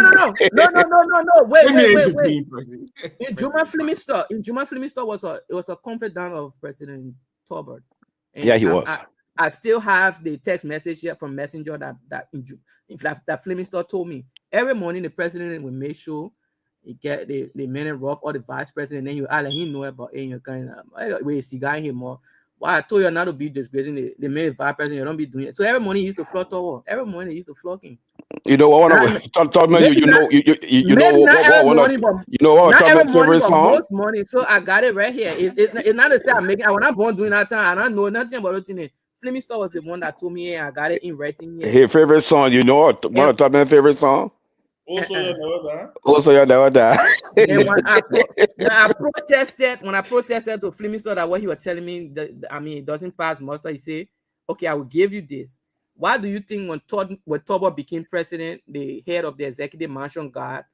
No. Wait. In Juma Fleming Store was a confidant of President Torgbean. Yeah, he was. I still have the text message here from Messenger that Fleming Store told me. Every morning the president will make sure he get the men rough or the vice president, and then you let him know about your kind of way cigar him more. Why I told you not to be disgracing the main vice president, you don't be doing it. So every morning he used to flog Torgbean. Every morning he used to flog him. You know what? You know what? Favorite song. Most morning, so I got it right here. It's not the same. I'm making. When I'm born doing that time, I don't know nothing about it. Fleming Store was the one that told me, I got it in writing. His favorite song, you know what? One of Torgbean's favorite song. Also, you never die. And when I protested to Fleming Store that what he was telling me, it doesn't pass muster. He said, okay, I will give you this. Why do you think when Torgbean became president, the head of the executive mansion guard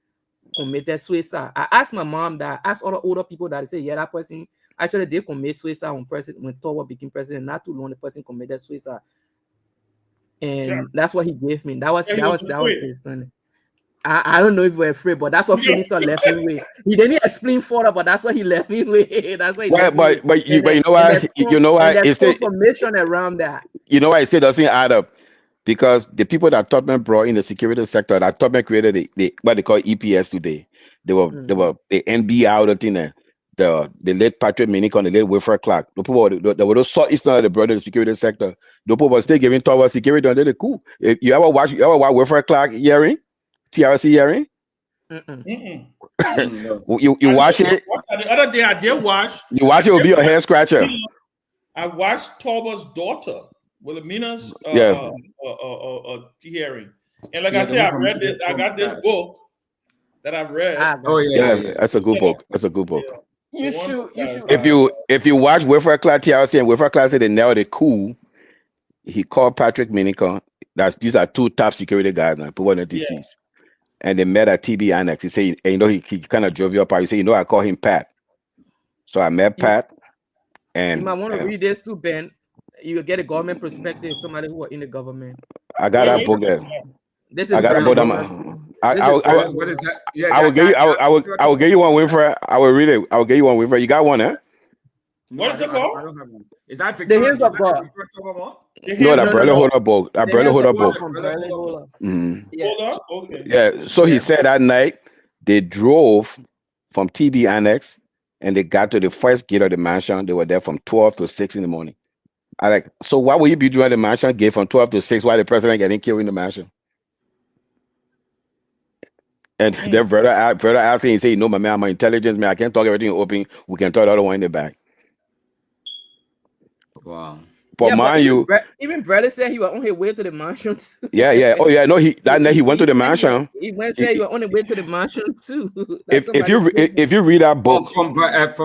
committed suicide? I asked my mom that, I asked other older people that say, yeah, that person actually they commit suicide when Torgbean became president. Not too long, the person committed suicide. And that's what he gave me. That was his thing. I don't know if we're afraid, but that's what Fleming Store left me with. He didn't explain further, but that's what he left me with. That's what he left me with. But you know why? There's information around that. You know why it still doesn't add up? Because the people that Torgbean brought in the security sector, that Torgbean created what they call EPS today. They were the NB out of thing there. The late Patrick Minicon, the late Wilfred Clark. The people that were those Southeastern the brother the security sector. The people were still giving Torgbean security under the coup. You ever watch Wilfred Clark hearing? TRC hearing? You watch it? The other day I did watch. You watch it will be a hair scratcher. I watched Torgbean's daughter, Wilhelmina's hearing. And like I said, I got this book that I've read. That's a good book. That's a good book. You should. If you watch Wilfred Clark TRC and Wilfred Clark said they nailed the coup, he called Patrick Minicon. These are two top security guys now, people in the deceased. And they met at TB Annex. He said, he kind of drove you up. He said, I call him Pat. So I met Pat. And you might want to read this too, Ben. You will get a government perspective, somebody who are in the government. I got that book there. This is I got a book. What is that? Yeah, I will give you one, Winfrey. I will read it. I will give you one, Winfrey. You got one, huh? What is it called? I don't have one. Is that The Hands of God? No, that Brother Holder book. That Brother Holder book. Hold up. Okay. Yeah. So he said that night they drove from TB Annex and they got to the first gate of the mansion. They were there from 12 to 6 in the morning. So why would you be doing the mansion gate from 12 to 6 while the president getting killed in the mansion? And their brother asking, he said, no, my man, I'm an intelligence man. I can't talk everything open. We can talk the other one in the back. Wow. But Yeah, mind you, even Bradley said he was on his way to the mansion. Too. yeah. Oh yeah, no, that night he went to the mansion. He went said he was on the way to the mansion too. If you read that book from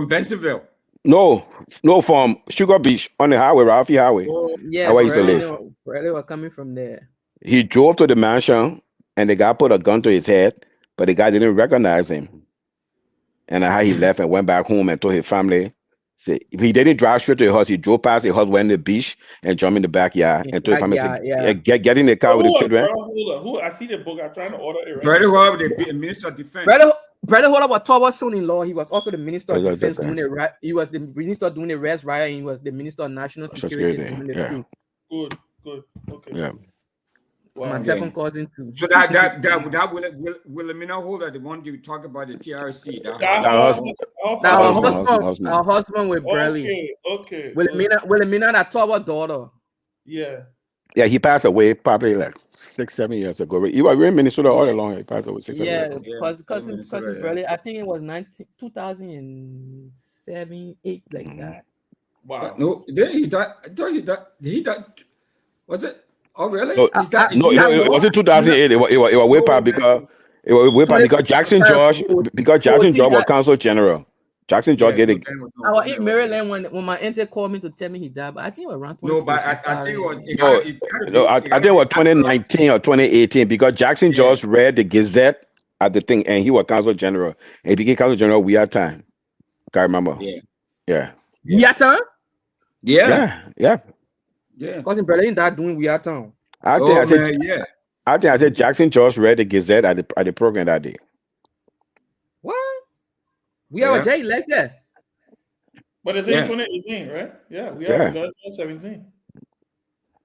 Bensenville. No, from Sugar Beach on the highway, Ralphie Highway. Yes, That's where he used to live. Bradley was coming from there. He drove to the mansion and the guy put a gun to his head, but the guy didn't recognize him. And how he left and went back home and told his family. Say, he didn't drive straight to the house. He drove past the house, went to the beach, and jumped in the backyard and told his family, get in the car with the children. Who I see the book. I'm trying to order it. Brother Rob, the Minister of Defense. Brother Holler was Towa's son-in-law. He was also the Minister of Defense doing the He was the Minister doing the arrest riot, and he was the Minister of National Security doing the coup. Good. Okay. Yeah. Wow. My second cousin too. So that Wilhelmina Holder, the one you talk about the TRC. Our husband with Bradley. Okay. Wilhelmina, that Towa daughter. Yeah. Yeah, he passed away probably like 6-7 years ago. He was in Minnesota all along. He passed away 6 years ago. Cousin Bradley. I think it was 2007, 8 like that. Wow. No, he died. He died. Was it? Oh, really? No, it wasn't 2008. It was way past because Jackson George was Consul General. Jackson George did it. I was in Maryland when my auntie called me to tell me he died, but I think it was around 2015. No, but I think I think it was 2019 or 2018 because Jackson George read the Gazette at the thing and he was Consul General. And he became Consul General we had time. Can't remember. Yeah. We had time? Yeah. Cousin Berlin died doing We Are Town. I think I said Jackson George read the Gazette at the program that day. What? We are Jay like that. But it's in 2018, right? Yeah, we are 2017.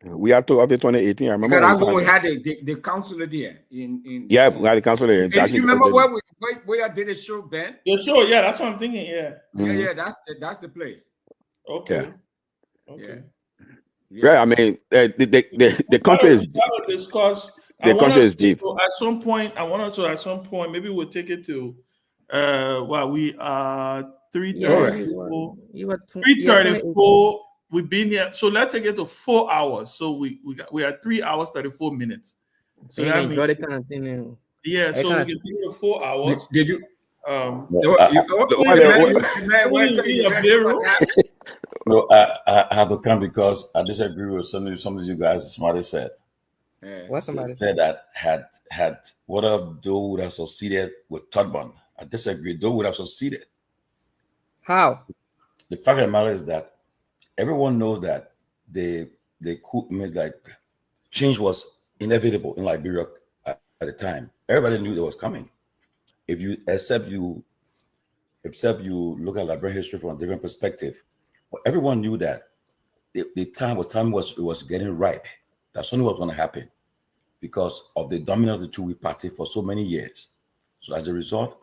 We are to up to 2018. I remember. Because we had the counselor there in we had the counselor there. You remember where I did a show, Ben? The show, yeah, that's what I'm thinking. Yeah. Yeah, that's the place. Okay. Yeah, I mean the country is deep. So at some point, maybe we'll take it to we are 3:34. 3:34. We've been here, so let's take it to 4 hours. So we are 3 hours 34 minutes. So that means, so we can take it to 4 hours. Did you? No, I have to come because I disagree with some of you guys. Somebody said. What somebody said that had what up Doe would have succeeded with Torgbean. I disagree. Doe would have succeeded. How? The fact of the matter is that everyone knows that the coup, like change was inevitable in Liberia at the time. Everybody knew it was coming. Except you look at Liberian history from a different perspective. But everyone knew that the time was getting ripe. That something was going to happen because of the dominance of the Chewie party for so many years. So as a result,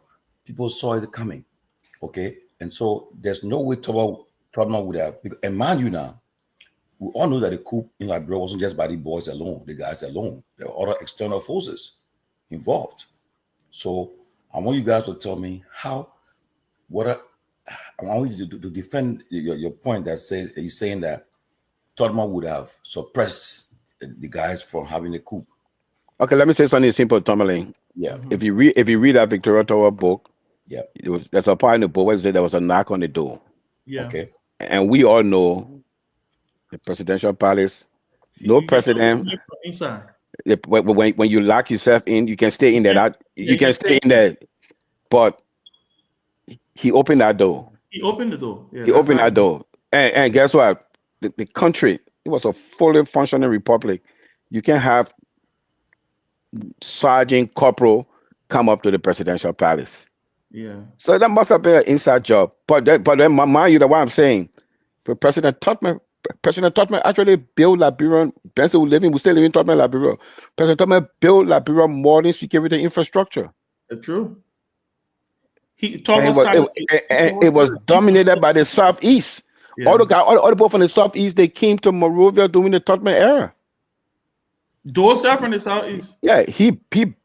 people saw it coming. Okay, and so there's no way Torgbean would have. And mind you, now we all know that the coup in Liberia wasn't just by the boys alone, the guys alone. There were other external forces involved. So I want you guys to tell me I want you to defend your point that says you're saying that Torgbean would have suppressed the guys from having a coup. Okay, let me say something simple, Tomalin. Yeah. If you read that Victoria Tower book, there's a part in the book where it said there was a knock on the door. Yeah. Okay. And we all know the presidential palace, no president. Inside. When you lock yourself in, you can stay in there. You can stay in there. But he opened that door. He opened the door. Yeah, he opened that door. And guess what? The country, it was a fully functioning republic. You can have Sergeant Corporal come up to the presidential palace. Yeah. So that must have been an inside job. But then mind you, what I'm saying, for President Torgbean actually built Liberia. Ben Sanvee we still living in Torgbean, Liberia. President Torgbean built Liberia modern security infrastructure. True. It was dominated by the Southeast. Yeah. All the people from the Southeast, they came to Monrovia during the Torgbean era. Those are from the Southeast. Yeah, he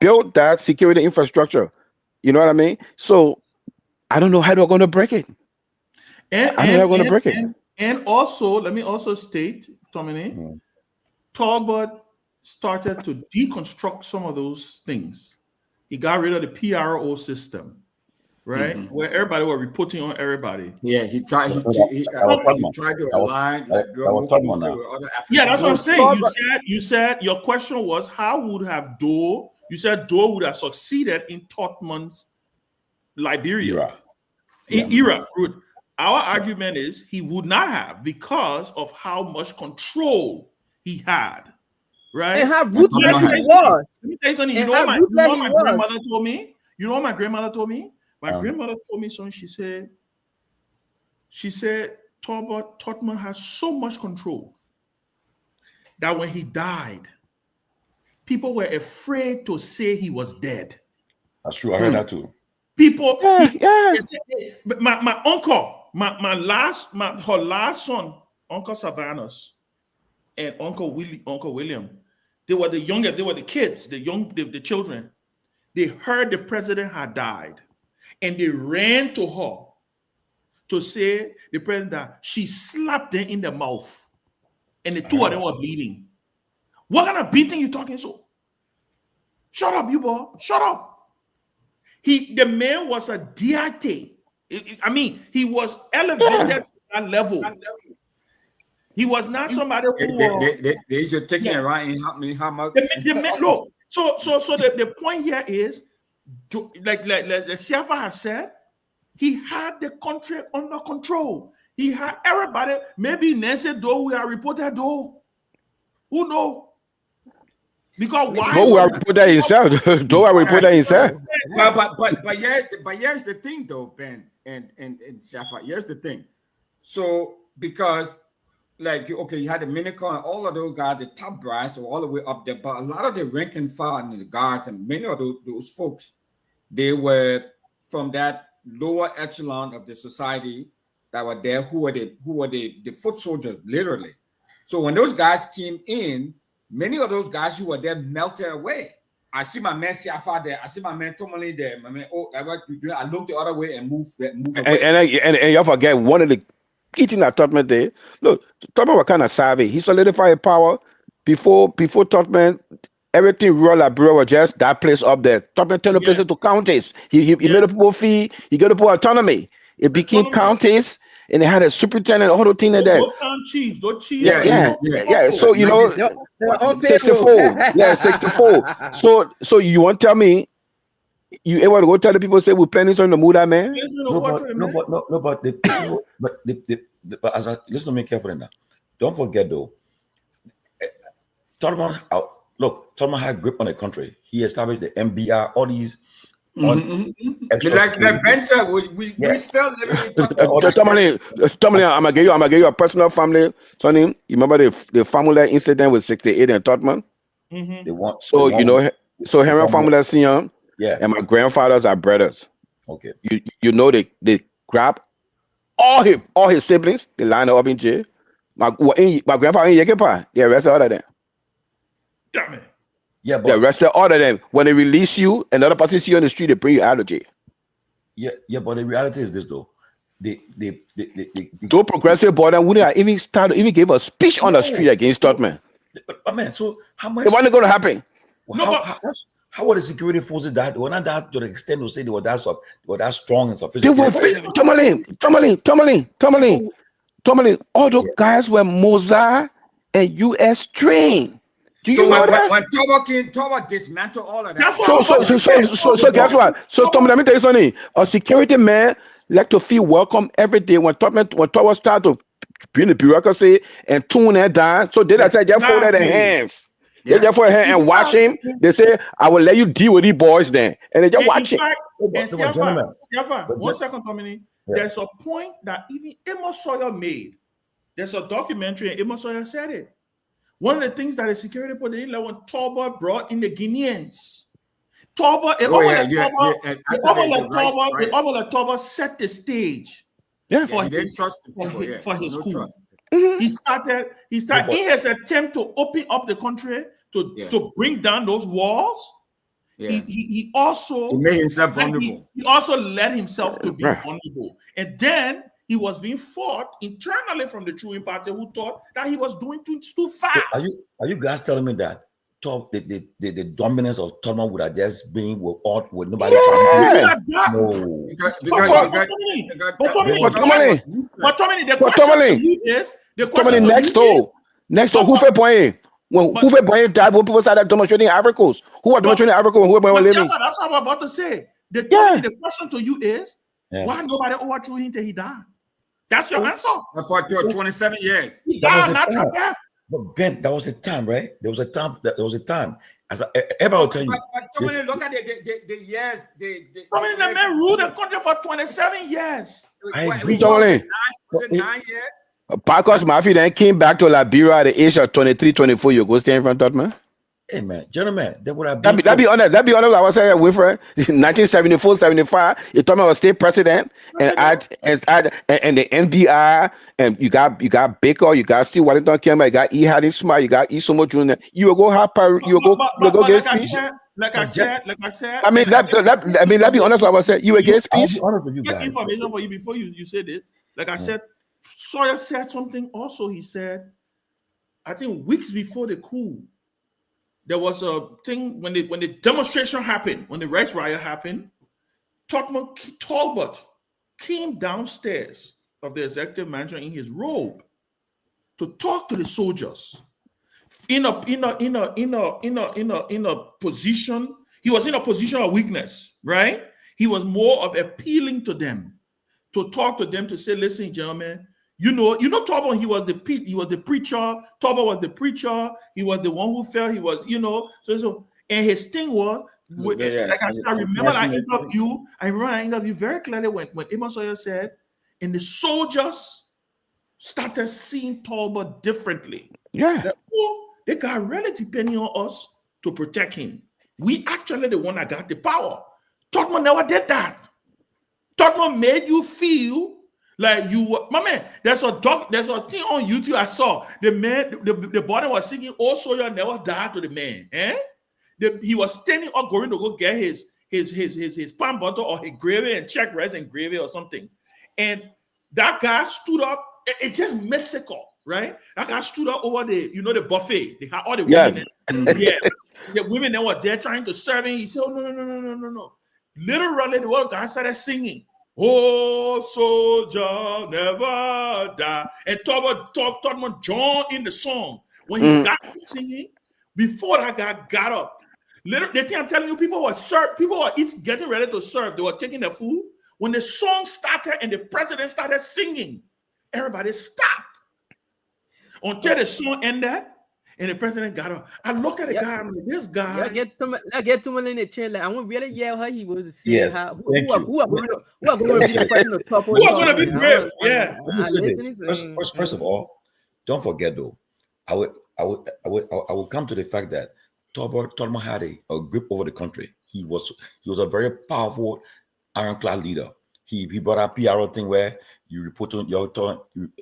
built that security infrastructure. You know what I mean? So I don't know how they're going to break it. And And also, let me also state, Tomalin, Torgbean started to deconstruct some of those things. He got rid of the PRO system, right? Where everybody were reporting on everybody. Yeah, he tried. He tried to align like with other African. Yeah, that's what I'm saying. You said your question was how would have Doe? You said Doe would have succeeded in Totman's Liberia era. Our argument is he would not have because of how much control he had, right? And how ruthless he was. Let me tell you something. You know what my grandmother told me? You know what my grandmother told me? My grandmother told me something. She said Totman has so much control that when he died, people were afraid to say he was dead. That's true. I heard that too. People, my uncle, her last son, Uncle Savannah's, and Uncle William, they were the youngest, they were the kids, the children. They heard the president had died, and they ran to her to say the president that she slapped them in the mouth, and the two of them were bleeding. What kind of beating you talking so? Shut up, you boy. Shut up. The man was a deity. He was elevated to that level. He was not somebody who they should take it right in how much. Look, so the point here is, like the Siafa has said, he had the country under control. He had everybody. Maybe Nancy Doe we are reported Doe. Who knows? Because why? Doe will report that himself. Doe will report that himself. But here's the thing, though, Ben and Siafa. Here's the thing. So because you had the Minico and all of those guys, the top brass, or all the way up there, but a lot of the rank and file and the guards and many of those folks, they were from that lower echelon of the society that were there, who were the foot soldiers, literally. So when those guys came in, many of those guys who were there melted away. I see my man Siafa there. I see my man Tomalin there. My man, I looked the other way and moved away. And you forget one of the key things that Totman did. Look, Totman was kind of savvy. He solidified power before Totman. Everything rural Liberia was just that place up there. Totman turned the place into counties. He made the people fee. He got the people autonomy. It became counties. And they had a superintendent, all the thing like that. Those chiefs. Yeah. So 64. Yeah, 64. So you want to tell me you able to go tell the people say we're planning on the move that man? But as listen to me carefully now. Don't forget though. Totman had grip on the country. He established the MBR, all these. Like Ben said, we still living. Tomalin, I'm gonna give you a personal family. Sonny, you remember the family incident with 68 and Totman? So Henry family senior, and my grandfathers are brothers. Okay, you know they grab all his siblings. They line up in jail. My grandfather in Yekepa, they arrested all of them. Damn it. Yeah, but they arrested all of them. When they release you, another person see you on the street, they bring you out of jail. Yeah, but the reality is this though. They progressive border wouldn't even gave a speech on the street against Totman. But man, so how much? It wasn't going to happen. How were the security forces that were not that to the extent to say they were that strong and sophisticated? They were Tomalin. All those guys were Mozart and U.S. trained. So when Toba dismantled all of that. So guess what? So Tom, let me tell you something. A security man like to feel welcome every day when Toba start to be in the bureaucracy and tune that down. So they said just fold their hands. They just fold their hand and watch him. They say, I will let you deal with these boys then. And they just watch him. One second, Tommy. There's a point that even Amos Sawyer made. There's a documentary and Amos Sawyer said it. One of the things that the security put in, like when Torgbean brought in the Guineans, Torgbean set the stage for his coup. He started in his attempt to open up the country to bring down those walls. He also made himself vulnerable. He also let himself to be vulnerable, and then he was being fought internally from the Chewing Party, who thought that he was doing things too fast. Are you guys telling me that the dominance of Tomalin would have just been with nobody? Yeah. No. Tomalin next door, who fait point? Who fait point that when people started demonstrating Ivory Coast? Who are demonstrating Ivory Coast? Who are living? That's what I'm about to say. The question to you is, why nobody overthrew him till he died? That's your answer. For 27 years. But Ben, that was a time, right? There was a time. As everybody will tell you. But look at the years. The man ruled the country for 27 years. I agree. Was it 9 years? Parkers Mafia then came back to Liberia at the age of 23, 24. You go stand in front of me. Hey man, gentlemen, that would have been. That be honest. I was saying, Wilfred, 1974, 75. You told me I was state president, and the NBI, and you got Baker, you got Steve Wellington Campbell, you got E. Haddon Smart, you got E. Sumo Jr. You will go have you will go get speech. Like I said. I mean, let be honest. I was saying you will get speech. I'll be honest with you Get guys. information for you before you said it. Like I said, Sawyer said something. Also, he said, I think weeks before the coup, there was a thing when the demonstration happened, when the rights riot happened. Talbot came downstairs of the executive mansion in his robe to talk to the soldiers. In a position, he was in a position of weakness, right? He was more of appealing to them, to talk to them, to say, "Listen, gentlemen, you know, Talbot, he was the preacher. Talbot was the preacher. He was the one who fell. He was, so and his thing was, I remember I interviewed very clearly when Amos Sawyer said, and the soldiers started seeing Talbot differently. Yeah. That, they got really depending on us to protect him. We actually the one that got the power. Talbot never did that. Talbot made you feel like you were, my man. There's a thing on YouTube I saw. The man, the body was singing, "Oh, Sawyer never died" to the man. He was standing up going to go get his palm butter or his gravy and check rice and gravy or something. And that guy stood up. It just mystical, right? That guy stood up over the buffet. They had all the women. The women that were there trying to serve him. He said, "Oh, no. Literally, the one guy started singing, 'Oh, soldier, never die.'" And Talbot joined in the song. When he got singing, before that guy got up, the thing I'm telling you, people were getting ready to serve. They were taking their food. When the song started and the president started singing, everybody stopped until the song ended. And the president got up. I look at the guy. I'm like, this guy. I get to him in the chair. Like, I want to really yell how he was. Yes. Who are going to be the person to couple? Who are going to be brave? Yeah. Let me say this. First of all, don't forget though. I will come to the fact that Talbot had a grip over the country. He was a very powerful ironclad leader. He brought a PR thing where you report on your turn,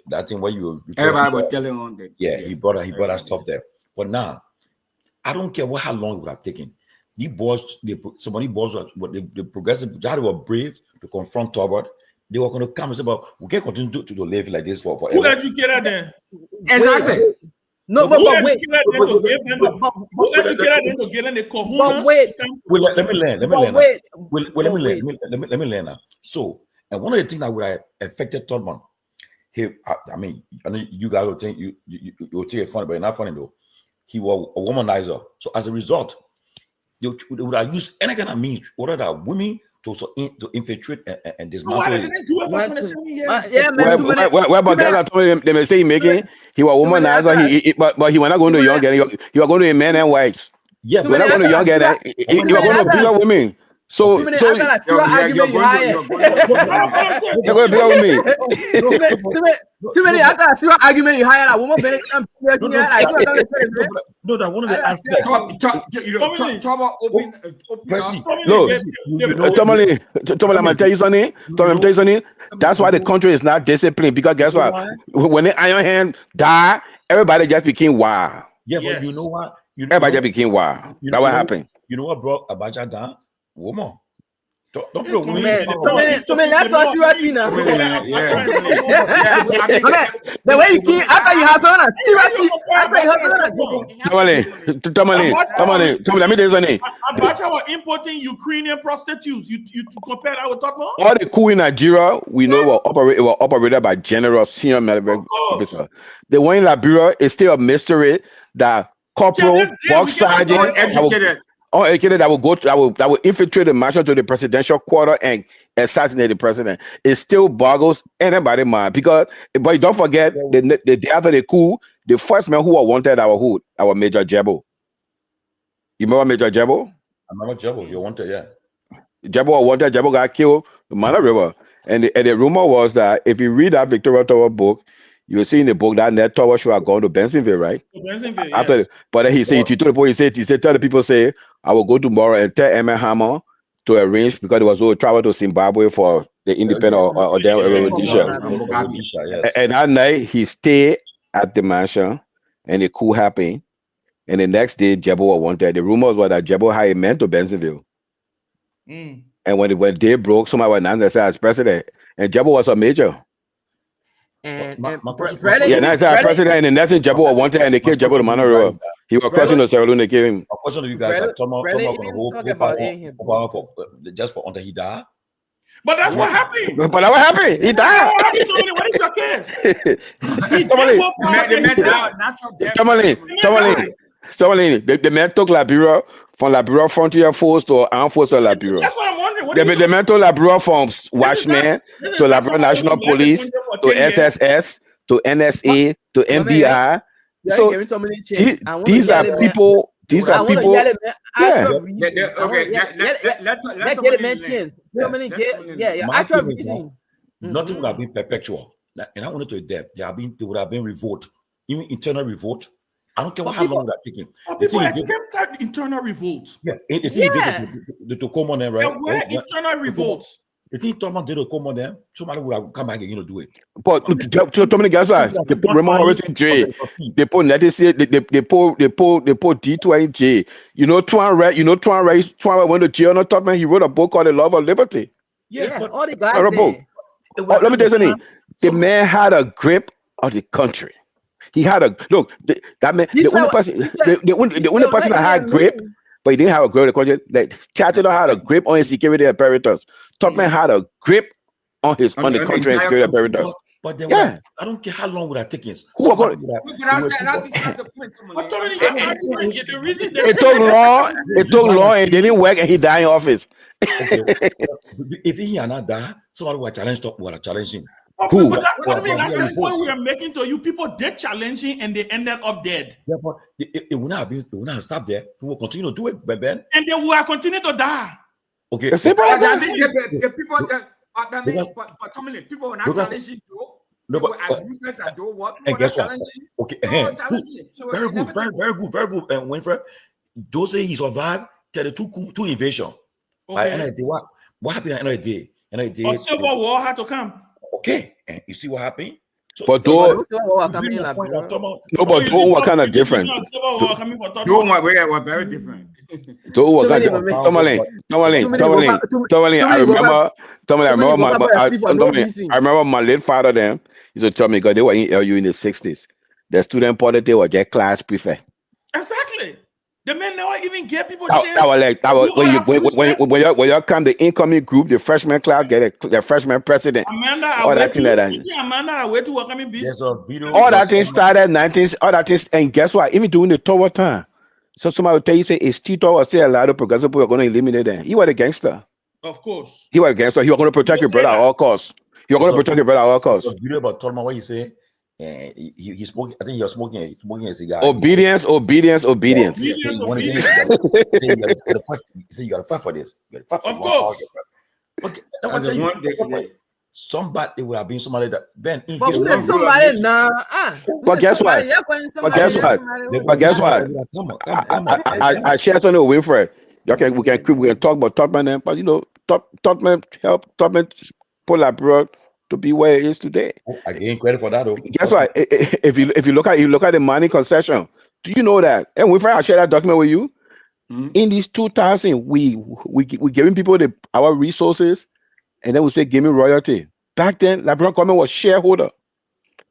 that thing where you everybody was telling on that. Yeah, he brought that stuff there. But now, I don't care how long it would have taken. The progressive, they were brave to confront Talbot. They were going to come and say, "But we can't continue to live like this for forever." Who educated them? Exactly. No, but wait. Who educated them to get in the kahunas? Let me learn now. So, and one of the things that would have affected Torgbean, I know you guys will think you'll take it funny, but it's not funny though. He was a womanizer. So as a result, they would have used any kind of means, whether that women to infiltrate and dismantle. Why didn't they do it for 27 years? Yeah, man. Well, but that's what they may say making. He was a womanizer. But he was not going to young girls. He was going to men and whites. Yeah, he was not going to young girls. He was going to bigger women. So you're going to be with me. Too many. After I see what argument you hire a woman, no, that one of the aspects. Talk about open. Tomalin, I'm gonna tell you something. That's why the country is not disciplined, because guess what? When the Iron Hand died, everybody just became wild. Yeah, but you know what? Everybody just became wild. That's what happened. You know what brought Abacha down? Woman. Don't know. Tomalin, that's us Sirati now. The way you came after you have on a Sirati, after you have on Tomalin, let me tell you something. Abacha were importing Ukrainian prostitutes. You compare that with Tottenham? All the coup in Nigeria, we know were operated by general senior military officer. The one in Liberia is still a mystery that corporal, box sergeant, uneducated that will infiltrate the marshal to the presidential quarter and assassinate the president. It still boggles anybody's mind because, but don't forget, the day after the coup, the first man who was wanted our Major Kehleboe. You remember Major Kehleboe? I remember Kehleboe. You wanted, yeah. Kehleboe wanted. Kehleboe got killed in Mana River, and the rumor was that if you read that Victoria Tower book, you will see in the book that Ned Tower should have gone to Bensonville, right? Bensonville, After, yes. But then he said to the boy, he said, tell the people, say, I will go tomorrow and tell Emma Hammer to arrange because it was going to travel to Zimbabwe for the independent or their Rhodesia. And that night he stayed at the mansion, and the coup happened. And the next day, Kehleboe wanted. The rumors were that Kehleboe had a man to Bensonville. And when day broke, somebody was announced as president, and Kehleboe was a major. And president, and the next thing Kehleboe wanted, and they killed Kehleboe to Mana River. He was crossing the Sierra Leone, they killed him. A question to you guys: that Tomalin gonna hold just for until he died. But that's what happened. But that's what happened. He died. What is your case? Tomalin, the man took Liberia from Liberia Frontier Force to Armed Forces of Liberia. That's what I'm wondering. The man took Liberia from Watchmen to Liberia National Police to SSS to NSA to NBI. So these are people. These are people. Let get a mention. Actual reason. Nothing would have been perpetual. And I wanted to adapt. There would have been revolt, even internal revolt. I don't care how long that taking. People attempted internal revolt. Yeah, the Tokomo there, right? There were internal revolts. If he told me they don't come on them, somebody would have come back again to do it. But too many guys, they put Raymond Horace in J. They put they put D2IJ. You know, Twan went to jail. Not Totman. He wrote a book called The Love of Liberty. Yeah, but all the guys. Let me tell you something. The man had a grip of the country. He had a look. That man, the only person that had grip. But he didn't have a grip on the country. Like Chatterton had a grip on his security apparatus. Topman had a grip on the country and security apparatus. But then I don't care how long would have taken. That's the point. It took long and they didn't work and he died in office. If he had not died, somebody would have challenged him. Who? But that's what I mean. That's the point we are making to you. People did challenging and they ended up dead. Yeah, but it would not have stopped there. People will continue to do it, Ben. And they will continue to die. Okay. The people but Tomalin, people were not challenging though. No, but guess what? Okay, very good. And Winfred, those say he survived 32 invasion. Okay. And what happened at the end of the day? A civil war had to come. Okay, and you see what happened? But those what kind of different? Those were very different. I remember my late father then used to tell me because they were in LU in the 60s. The student politics were just class prefect. Exactly. The men never even get people chance. When you come, the incoming group, the freshman class get the freshman president. All that thing started 19. All that things, and guess what? Even during the Tower time, so somebody will tell you, say, is Tito or say a lot of progressive people are going to eliminate them? He was a gangster. Of course. He was a gangster. He was going to protect your brother at all costs. You're going to protect your brother at all costs. Video about Tolman, what you say? He spoke. I think he was smoking a cigar. Obedience. You got to fight for this. Of course. Okay. Somebody would have been somebody that Ben. But somebody now. But guess what? I share something with Winfred. We can talk about Topman, but you know, Topman helped Topman pull abroad to be where it is today. I gave credit for that though. Guess what? If you look at the money concession, do you know that? And Winfred, I share that document with you. In these 2000, we giving people our resources, and then we say give me royalty. Back then, Liberian government was shareholder.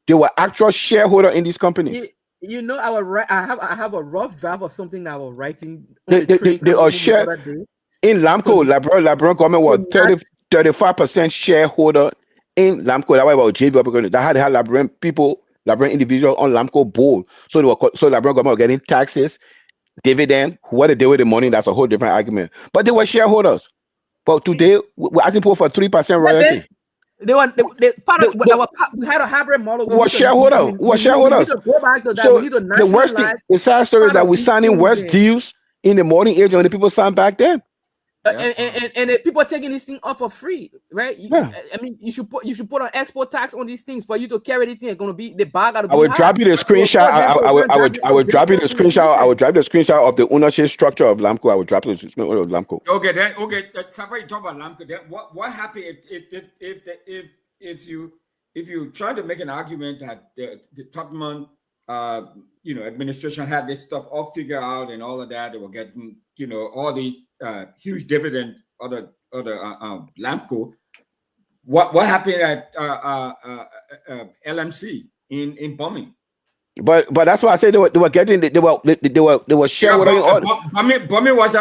They were actual shareholder in these companies. You know, I have a rough draft of something that I was writing. They are share in Lamco. Liberian government was 35% shareholder in Lamco. That was JV. That had Liberian people, Liberian individuals on Lamco board. So Liberian government was getting taxes, dividend. What they did with the money, that's a whole different argument. But they were shareholders. But today, we're asking for 3% royalty. We had a hybrid model. What shareholder? What shareholders? So the worst thing, the sad story is that we're signing worse deals in the morning age when the people signed back then. And people are taking this thing off for free, right? Yeah. I mean, you should put an export tax on these things for you to carry this thing. It's gonna be the bag. I would drop you the screenshot. I would drop you the screenshot. I would drop the screenshot of the ownership structure of Lamco. I would drop the screenshot of Lamco. Okay, then Sanvee, you talk about Lamco. Then what happened if you try to make an argument that the Tomalin administration had this stuff all figured out and all of that, they were getting all these huge dividends other Lamco. What happened at LMC in bombing? But that's why I said they were getting they were shareholding. Bombing was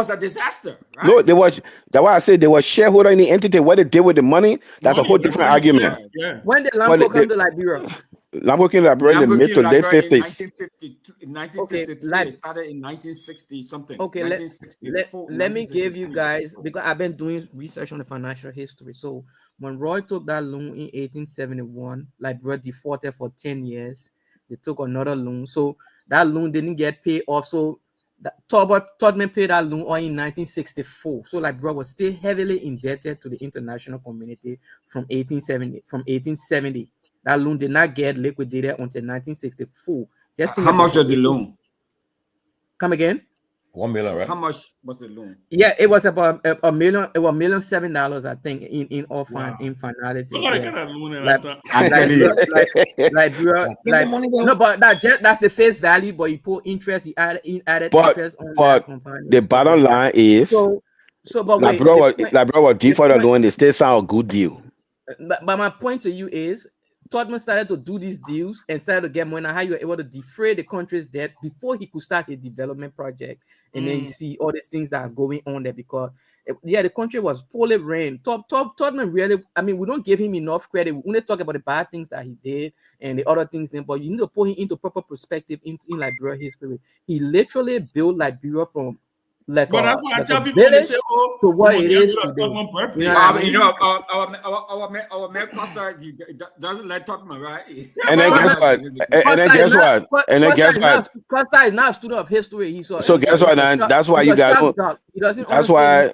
a disaster. Right? No, that's why I said they were shareholder in the entity. What they did with the money, that's a whole different argument. Yeah. When did Lamco come to Liberia? Lamco came to Liberia in the mid to late 50s. In 1953, it started in 1960 something. Okay, let me give you guys, because I've been doing research on the financial history. So when Roy took that loan in 1871, Liberia defaulted for 10 years. They took another loan. So that loan didn't get paid off. So Torgbean paid that loan in 1964. So Liberia was still heavily indebted to the international community from 1870. That loan did not get liquidated until 1964. How much was the loan? Come again? 1 million, right? How much was the loan? Yeah, it was about $1 million. It was $1,007,000, I think, in all in finality. No, but that's the face value. But you put interest, you added interest on that component. The bottom line is, but Liberia was default loan. They still sound a good deal. But my point to you is, Tomalin started to do these deals and started to get money. How you were able to defray the country's debt before he could start a development project. And then you see all these things that are going on there because, the country was poorly ran. Tomalin really, I mean, we don't give him enough credit. We only talk about the bad things that he did and the other things, but you need to put him into proper perspective in Liberia history. He literally built Liberia from but that's why I tell people to what it is today. Our mayor Costa doesn't let Tomalin, right? And then guess what? Costa is not a student of history. So guess what? That's why you got. That's why.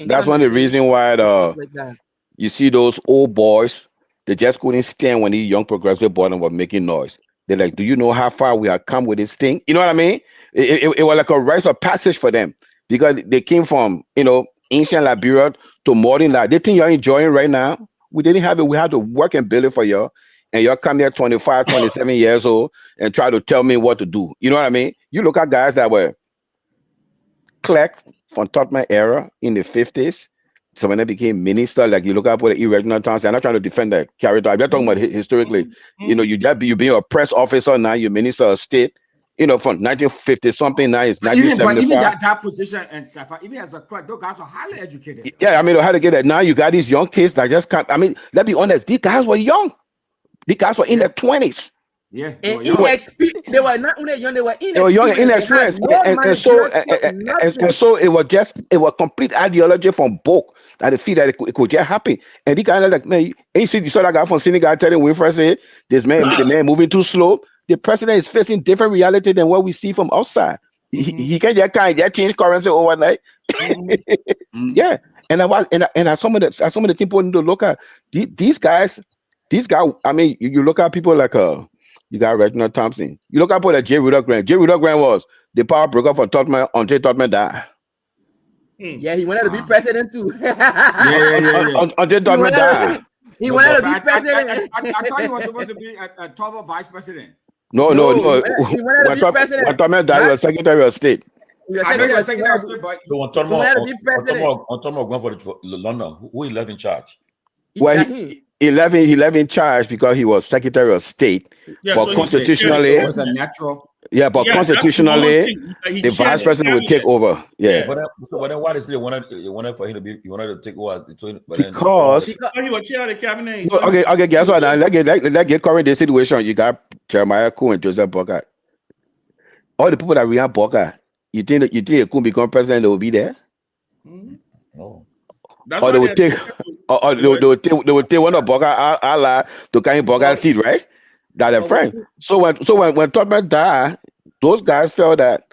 That's one of the reasons why you see those old boys. They just couldn't stand when these young progressive boys were making noise. They're like, "Do you know how far we have come with this thing?" You know what I mean? It was like a rite of passage for them because they came from ancient Liberia to modern Liberia. They think you're enjoying right now. We didn't have it. We had to work and build it for you. And you're coming here 25, 27 years old and try to tell me what to do. You know what I mean? You look at guys that were clerk from Tomalin era in the 50s. So when they became minister, like you look up with the regional towns, I'm not trying to defend that character. I'm just talking about historically. You being a press officer now, you're minister of state. From 1950 something now it's 1975. Even that position and Safa, even as a clerk, those guys are highly educated. Yeah, I mean, how to get that now? You got these young kids that just can't. I mean, let's be honest. These guys were young. These guys were in their 20s. Yeah, they were not only young, they were inexperienced. They were young and inexperienced, and so it was complete ideology from both that they feel that it could just happen. And the guy like, man, you saw that guy from Senegal telling Winfrey said, the man moving too slow. The president is facing different reality than what we see from outside. He can't just change currency overnight. Yeah, and some of the people need to look at these guys. I mean, you look at people like you got Reginald Thompson. You look at people like J. Rudolph Grant. J. Rudolph Grant was the power broker for Tomalin until Tomalin died. Yeah, he wanted to be president too. Until Tomalin died. He wanted to be president. I thought he was supposed to be a top vice president. No. When Tomalin died, he was Secretary of State. I know you're Secretary of State, but So on Tomalin going for London, who he left in charge? Well, he left in charge because he was Secretary of State. Yeah, but so constitutionally, it was a natural. Yeah, but constitutionally, the vice president will take over. Yeah. But then why did they wanted for him to be? He wanted to take over. Because he was chair of the cabinet. No, okay. Guess what? Now, let's get current the situation. You got Jeremiah Koo and Joseph Boakai. All the people that we have Boakai, you think Koo become president, they will be there? No. Or they would take, they would take one of Boakai Allah to carry Boakai's seat, right? That a friend. So when Torgbean died, those guys felt that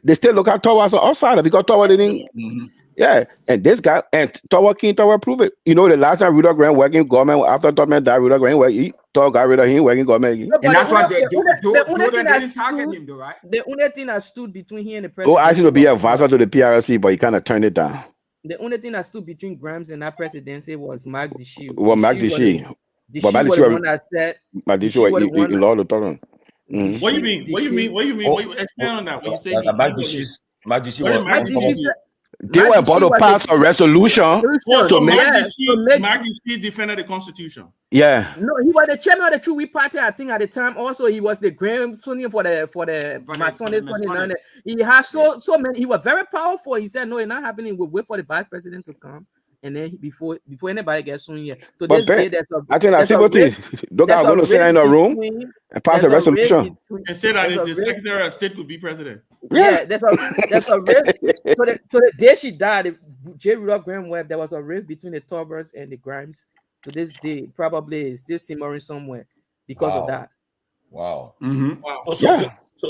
they still look at Torgbean as an outsider because Torgbean didn't. Yeah, and this guy and Torgbean prove it. You know, the last time Rudolph Grant working in government after Torgbean died, Rudolph Grant got rid of him working in government. And that's why they didn't target him, though, right? The only thing that stood between him and the president. Oh, asked him to be advisor to the PRC, but he kind of turned it down. The only thing that stood between Grimes and that presidency was Mark Deshie. Well, Mark Deshie. But Mark Deshie was the one that said. Mark Deshie was in law to talk on. What do you mean? What do you mean? Expand on that. When you say Mark Deshie they were about to pass a resolution so Mark Deshie defended the Constitution. Yeah. No, he was the chairman of the True We Party, I think, at the time. Also, he was the grandson for the Masonic 29. He has so many. He was very powerful. He said, "No, it's not happening. We'll wait for the vice president to come." And then before anybody gets on here, so this day there's a. I think that's simple thing. Those guys are going to sit in a room and pass a resolution and say that the Secretary of State could be president. Yeah, there's a rift. So the day she died, J. Rudolph Graham Webb, there was a rift between the Torgbeans and the Grimes. To this day, probably is still simmering somewhere because of that. Wow. Wow.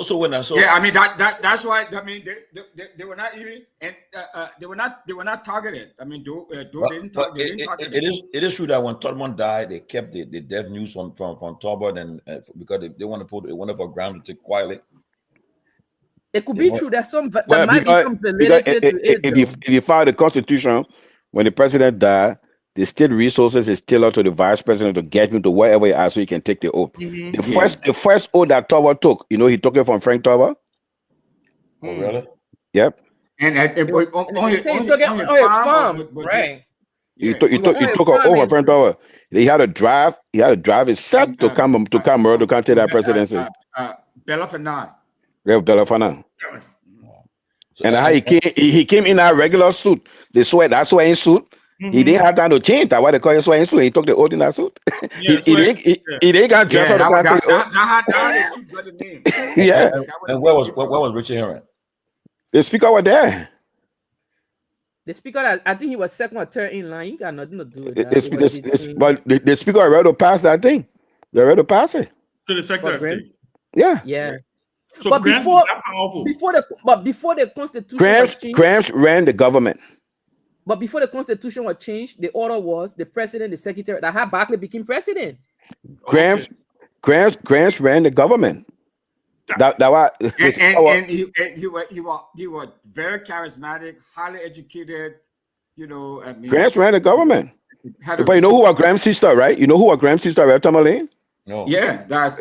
So when I mean that's why I mean they were not even and they were not targeted. I mean they didn't target. It is true that when Torgbean died, they kept the death news from Torgbean and because they want to put it one of our ground to take quietly. It could be true that there might be some validity to it. If you follow the Constitution, when the president died, the state resources is tailored to the vice president to get him to wherever he asks so he can take the oath. The first oath that Torgbean took, you know, he took it from Frank Torgbean. Oh, really? Yep. And he took it on a farm, right? He took an oath from Frank Torgbean. He had to drive himself to come to take that presidency. Belafonte. Rev Belafonte. And how he came in a regular suit. That's why in suit. He didn't have time to change that. Why they call it sweating suit? He took the oath in that suit. He didn't got dressed up. Yeah. And where was Richard Herring? The speaker was there. The speaker, I think he was second or third in line. He got nothing to do with that. But the speaker already passed that thing. They already passed it to the Secretary of State. Yeah. Yeah. So but before the Constitution, Grams ran the government. But before the Constitution was changed, the order was the president, the secretary. That how Barclay became president. Grams ran the government. And he was very charismatic, highly educated. You know, I mean, Grams ran the government. But you know who are Graham's sister, right? You know who are Graham's sister, right, Tomalin? No. Yeah, that's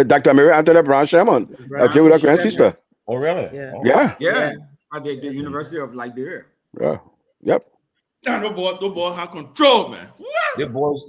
Dr. Mary Antoinette Brown Sherman, Graham's sister. Oh, really? Yeah. At the University of Liberia. Yeah. Yep. No boy have control, man. The boys.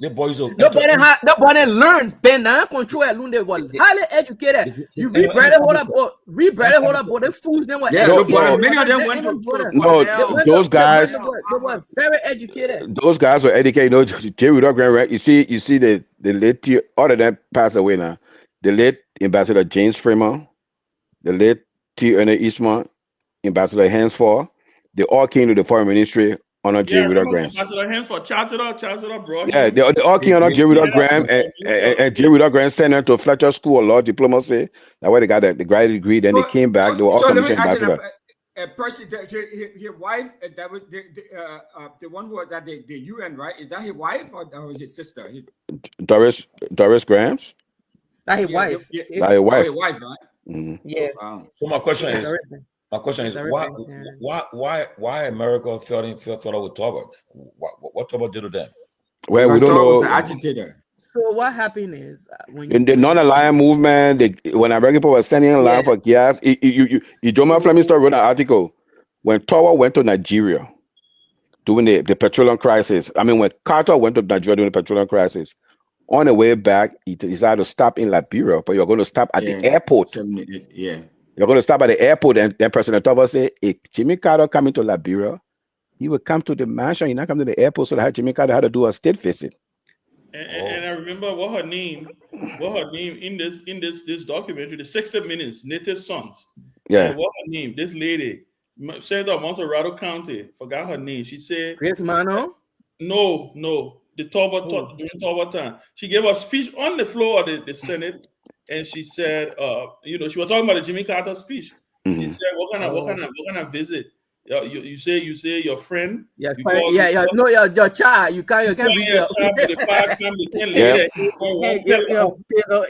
Nobody learns. Ben control alone. They were highly educated. You read Brother hold up. The fools they were educated. Many of them went to those guys. They were very educated. Those guys were educated. You know, J. Rudolph Grant, right? You see the late all of them passed away now. The late Ambassador James Freeman, the late T. Ernest Eastman, Ambassador Hansford, they all came to the foreign ministry under J. Rudolph Graham. Ambassador Hansford, charged it up, bro. Yeah, they all came under J. Rudolph Graham, and J. Rudolph Graham sent them to Fletcher School of Law Diplomacy. That's why they got the graduate degree. Then they came back. They were all commissioned ambassador. His wife, that was the one who was at the UN, right? Is that his wife or his sister? Doris Grahams. That's his wife. That's his wife. His wife, right? Mm-hmm. Yeah. So my question is why America fell out with Torgbean? What Torgbean did to them? Well, we don't know. Was an agitator. So what happened is when In the non-aligned movement, when American people were standing in line for gas, Ijoma Fleming wrote an article when Towa went to Nigeria during the petroleum crisis. I mean, when Carter went to Nigeria during the petroleum crisis, on the way back, he decided to stop in Liberia, but you're going to stop at the airport. Yeah. You're going to stop at the airport, and then President Towa said, if Jimmy Carter coming to Liberia, he would come to the mansion, he not come to the airport, so that Jimmy Carter had to do a state visit. And I remember what her name in this documentary, the 60 Minutes, Native Sons. Yeah. What her name? This lady, Senator of Monserrado County, forgot her name. She said, Grace Mano? No, the during Toba time. She gave a speech on the floor of the Senate, and she said, she was talking about the Jimmy Carter speech. She said, what kind of visit? You say your friend. Your child. You can't bring your child with the 5 times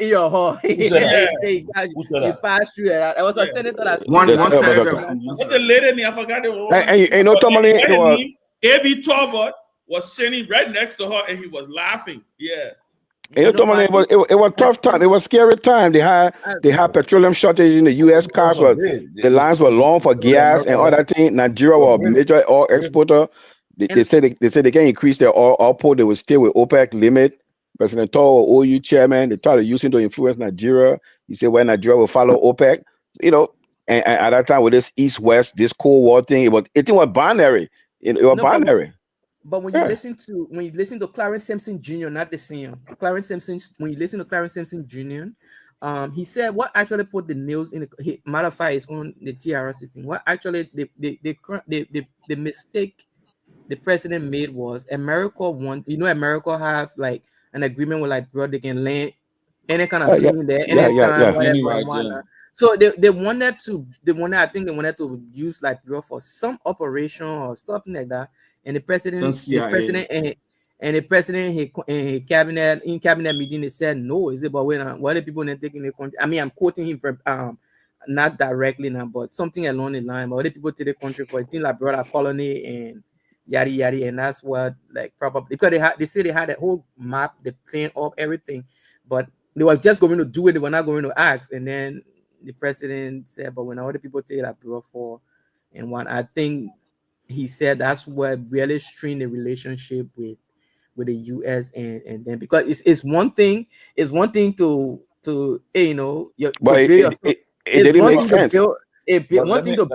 in your hall. You pass through that. I was a senator that one senator. What the lady name? I forgot the one. And no Tomalin. A.B. Talbot was sitting right next to her, and he was laughing. Yeah. It was tough time. It was scary time. They had petroleum shortage in the U.S. cars. The lines were long for gas and all that thing. Nigeria was a major oil exporter. They said they can increase their oil output. They will stay with OPEC limit. President Towa, OU chairman, they started using to influence Nigeria. He said, well, Nigeria will follow OPEC. And at that time with this East-West, this Cold War thing, it was binary. It was binary. But when you listen to Clarence Simpson Jr., not the senior, Clarence Simpson, when you listen to Clarence Simpson Jr., he said what actually put the nails in the matter of fact is on the TRC thing. What actually the mistake the president made was America America have like an agreement with like bro, they can land any kind of plane there anytime, whatever. So they wanted to use like bro for some operation or something like that. And the president and the president in cabinet meeting, they said no. Is it but what are people not taking the country? I mean, I'm quoting him from not directly now, but something along the line. But what people take the country for a thing like brother colony and yada yada, and that's what like probably because they say they had a whole map, they plan up everything, but they were just going to do it. They were not going to ask. And then the president said, but when other people take that bro for, and one I think. He said that's what really strained the relationship with the US and then because it's one thing to build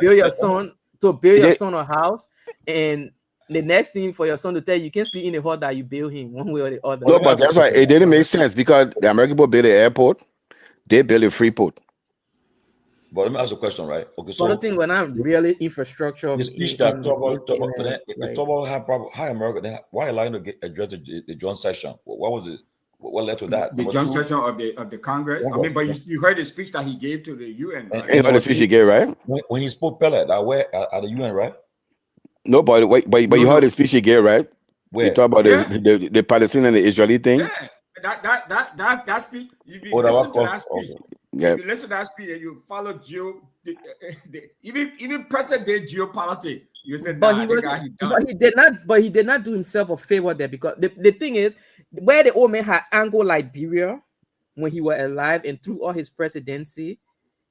your son a house, and the next thing for your son to tell you can't sleep in the hall that you build him one way or the other. No, but that's right. It didn't make sense because the American people built an airport, they built a free port. But let me ask a question, right? Okay, so the thing when I'm really infrastructure. The speech that Toba had problem. Hi, America. Why allowing to address the joint session? What was it? What led to that? The joint session of the Congress. I mean, but you heard the speech that he gave to the UN. Right? You heard the speech he gave, right? When he spoke Pellet at the UN, right? No, but you heard the speech he gave, right? Where? He talked about the Palestinian and the Israeli thing. Yeah. That speech. If you listen to that speech, if you listen to that speech and you follow even present day geopolitics, you said, but he did not do himself a favor there because the thing is where the old man had angled Liberia when he was alive and through all his presidency,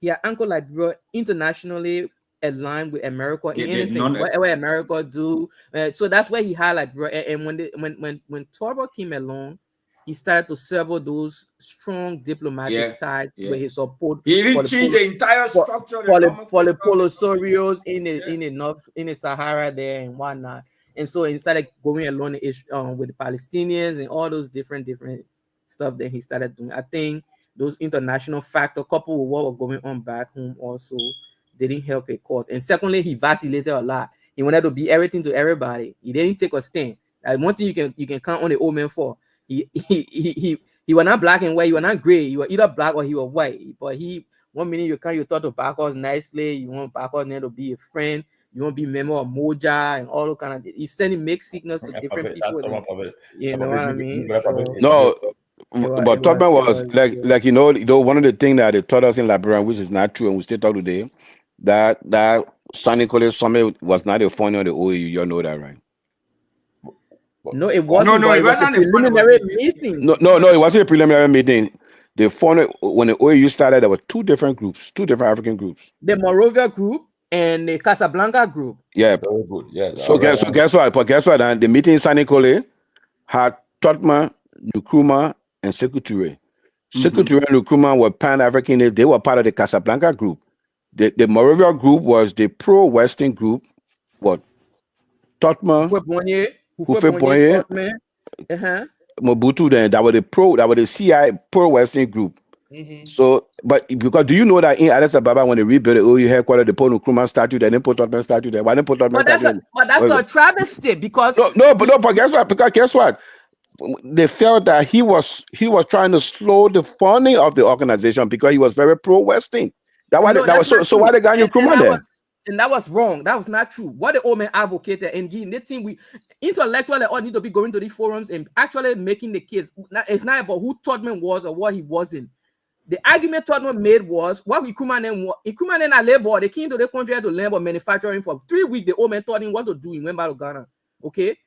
he had angled Liberia internationally aligned with America in anything whatever America do. So that's where he had Liberia. And when Torgbean came along, he started to sever those strong diplomatic ties with his support. He even changed the entire structure for the Polosorios in the north, in the Sahara there and whatnot. And so he started going along with the Palestinians and all those different stuff that he started doing. I think those international factors, coupled with what was going on back home, also didn't help a cause. And secondly, he vacillated a lot. He wanted to be everything to everybody. He didn't take a stand. Like one thing you can count on the old man for. He was not black and white. You were not gray. You were either black or he was white. But 1 minute you thought to back us nicely. You want back us to be a friend. You want to be a member of Moja and all the kind of. He's sending mixed signals to different people. You know what I mean? No, but Torgbean was like one of the things that they taught us in Liberia, which is not true, and we still talk today, that San Nicolas Summit was not a fund of the OAU. You know that, right? No, it wasn't. No, it was wasn't a a phone, it was preliminary a- meeting. No, it wasn't a preliminary meeting. The phone, when the OAU started, there were two different African groups. The Morovia group and the Casablanca group. Yeah. Very good. Yes. So guess what? But guess what? The meeting in San Nicole had Totman, Nkrumah, and Sekou Touré. Sekou Touré and Nkrumah were Pan-Africanists. They were part of the Casablanca group. The Morovia group was the pro-Western group. What? Totman, Houphouët-Boigny, Mobutu. Then that was the CI pro-Western group. So, but because do you know that in Addis Ababa when they rebuilt the OU headquarters, they put Nkrumah statue there, they didn't put Totman statue there. Why didn't put Totman statue there? But that's a travesty because but guess what? Because guess what? They felt that he was trying to slow the funding of the organization because he was very pro-Western. Why they got Nkrumah there? And that was wrong. That was not true. What the old man advocated and giving the thing we intellectually all need to be going to these forums and actually making the case. It's not about who Totman was or what he wasn't. The argument Totman made was what Nkrumah and a labor, they came to the country to learn about manufacturing for 3 weeks. The old man taught him what to do. He went back to Ghana. Okay.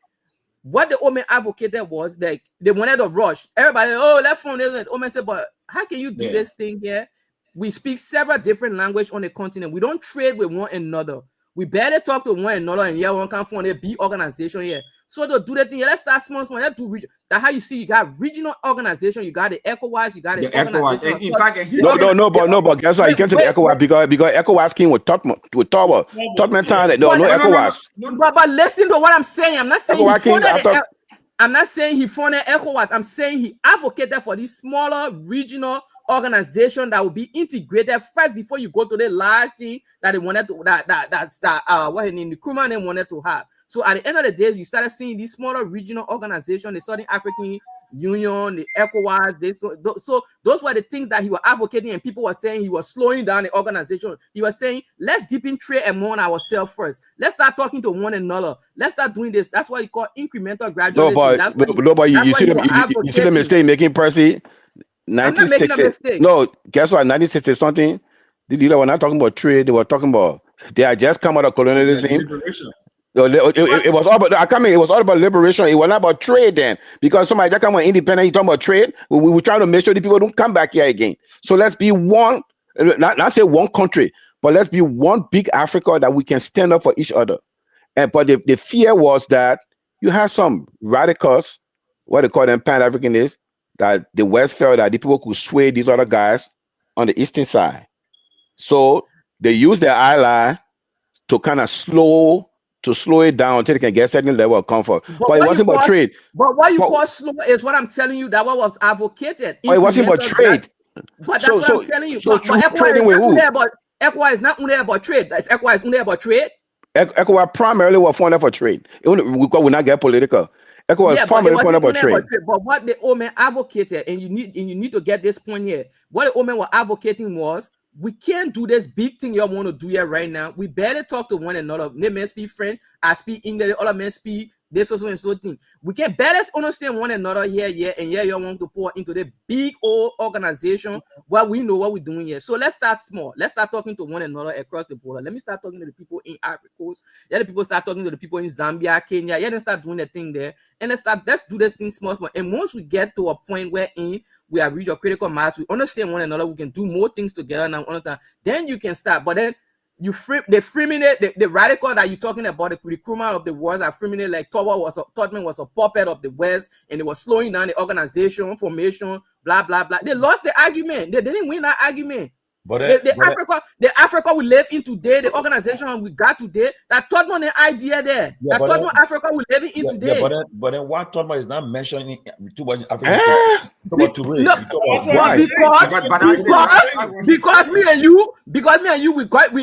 What the old man advocated was that they wanted to rush. Everybody, let's phone this. The old man said, but how can you do this thing here? We speak several different languages on the continent. We don't trade with one another. We better talk to one another and one can form a big organization here. So to do that thing, let's start small. Let's do region. That's how you see you got regional organization, you got the ECOWAS, you got the ECOWAS. In fact, but guess what? You came to the ECOWAS because ECOWAS came with Totman time that no ECOWAS. But listen to what I'm saying. I'm not saying he funded ECOWAS. I'm saying he advocated for this smaller regional organization that will be integrated first before you go to the large thing that they wanted to Nkrumah they wanted to have. So at the end of the day, you started seeing these smaller regional organizations, the Southern African Union, the ECOWAS. So those were the things that he was advocating, and people were saying he was slowing down the organization. He was saying, let's deepen trade among ourselves first. Let's start talking to one another. Let's start doing this. That's what you call incremental gradualism. You see the mistake making, Percy. 1960. No, guess what? 1960 something. They were not talking about trade. They were talking about they had just come out of colonialism. It was all about. It was all about liberation. It was not about trade then, because somebody just come on independent. You talking about trade? We were trying to make sure the people don't come back here again. So let's be one. Not say one country, but let's be one big Africa that we can stand up for each other. But the fear was that you have some radicals, what they call them Pan-Africanists, that the West felt that the people could sway these other guys on the eastern side. So they used their ally to kind of slow it down until they can get a certain level of comfort. But it wasn't about trade. But what you call slow is what I'm telling you, that what was advocated. But it wasn't about trade. But that's what I'm telling you. So trading with who? ECOWAS is not only about trade. ECOWAS is only about trade. ECOWAS primarily was funded for trade. We will not get political. ECOWAS primarily funded for trade. But what the old man advocated, and you need to get this point here. What the old man was advocating was, we can't do this big thing you all want to do here right now. We better talk to one another. They men speak French, I speak English, other men speak this also and so thing. We can better understand one another here, and you all want to pour into the big old organization where we know what we're doing here. So let's start small. Let's start talking to one another across the border. Let me start talking to the people in Ivory Coast. Let the people start talking to the people in Zambia, Kenya. Then start doing the thing there. And let's do this thing small. And once we get to a point wherein we have reached a critical mass, we understand one another, we can do more things together now, then you can start. But then they're framing it, the radical that you're talking about, the Nkrumah of the world are framing it like Totman was a puppet of the West, and they were slowing down the organization, formation, blah, blah, blah. They lost the argument. They didn't win that argument. But the Africa we live in today, the organization we got today, that Totman the idea there. That Totman Africa we living in today. But then what Totman is not mentioning too much African because me and you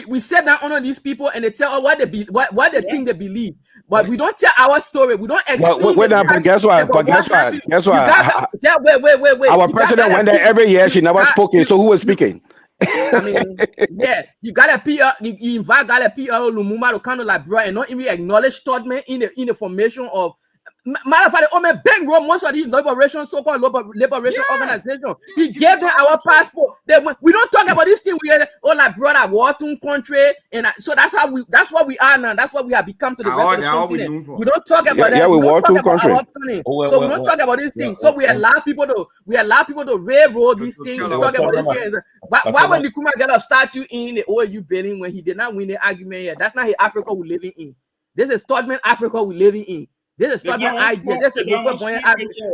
we sit down under these people and they tell us what they think they believe. But we don't tell our story. We don't explain. But guess what? Guess what? Wait. Our president went there every year. She never spoken. So who was speaking? I mean, you got a PR. You invite got a PR Lumumba to come to Liberia and not even acknowledge Totman in the formation of Matter of fact, Ben wrote most of these liberation, so-called liberation organizations. He gave them our passport. We don't talk about this thing. We are like brother, war-torn country, and so that's what we are now. That's what we have become to the rest of the continent. We don't talk about that. We don't talk about our upturning. So we don't talk about these things. So we allow people to railroad these things. We talk about these things. Why when the Nkrumah get a statue in the OAU building when he did not win the argument yet? That's not the Africa we're living in. This is Torgbean Africa we're living in. This is Torgbean idea. This is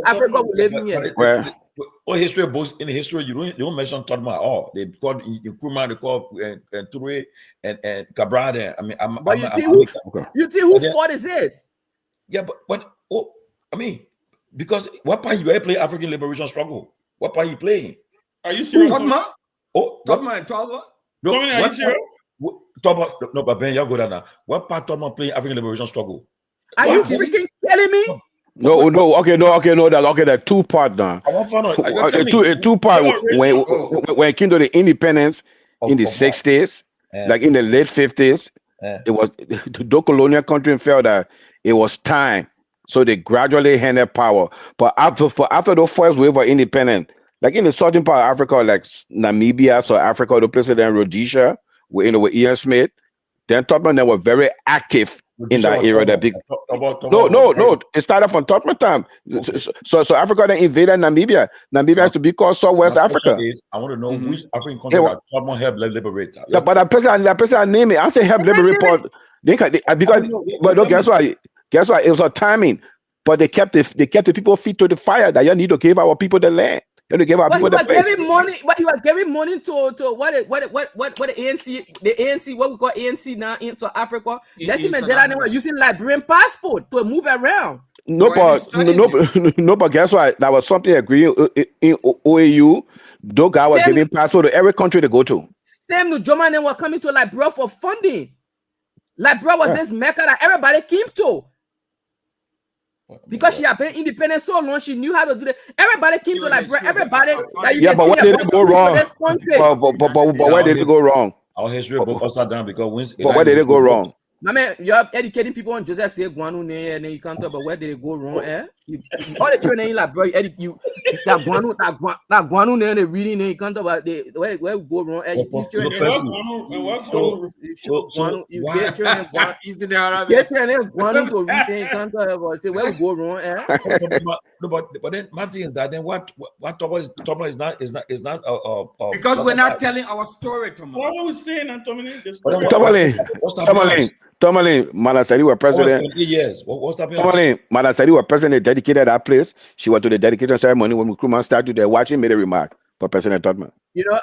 Africa we're living in. Well, history books in history, you don't mention Torgbean at all. They called Nkrumah, they called Toure and Cabral there. I mean, you think who fought is it? Yeah, but I mean, because what part you play African liberation struggle? What part you playing? Are you serious? Torgbean? Oh, Torgbean and Torgbean? No, are you serious? No, but Ben, y'all go down now. What part Torgbean playing African liberation struggle? Are you freaking kidding me? No. That two part now. Two part when it came to the independence in the 60s, like in the late 50s, it was the colonial country felt that it was time, so they gradually handed power. But after the first wave of independence, like in the southern part of Africa, like Namibia, South Africa, the places in Rhodesia, with Ian Smith, then Torgbean they were very active in that era. That big no, it started from Torgbean time. So Africa then invaded Namibia. Namibia has to be called Southwest Africa. I want to know which African country that Torgbean helped liberate. Yeah, but that person I name it. I say help liberate but guess what? It was a timing. But they kept the people feet to the fire. That you need to give our people the land. You need to give our people the place. But he was giving money to what the ANC what we call ANC now into Africa. That's even that they were using Liberian passport to move around. No, but guess what? That was something agreed in OAU. Those guys were giving passport to every country to go to. Same New German were coming to Liberia for funding. Liberia was this mecca that everybody came to. Because she had been independent so long, she knew how to do that. Everybody came to Liberia. Everybody. But what did it go wrong? But where did it go wrong? Our history book upside down because but where did it go wrong? My man, you're educating people on Joseph say Guanu and then you can't talk about where did it go wrong, all the children in like bro, you that Guanu and they reading and you can't talk about the where we go wrong, you teach children you get children Guanu to read and you can't talk about say where we go wrong, No, but then my thing is that then what Torgbean is not because we're not telling our story, Tomalin. What are we saying, Tomalin, Manasari were president. Yes. What's happening? Tomalin, Manasari were president, dedicated that place. She went to the dedication ceremony when Nkrumah started there watching, made a remark for President Torgbean. You know,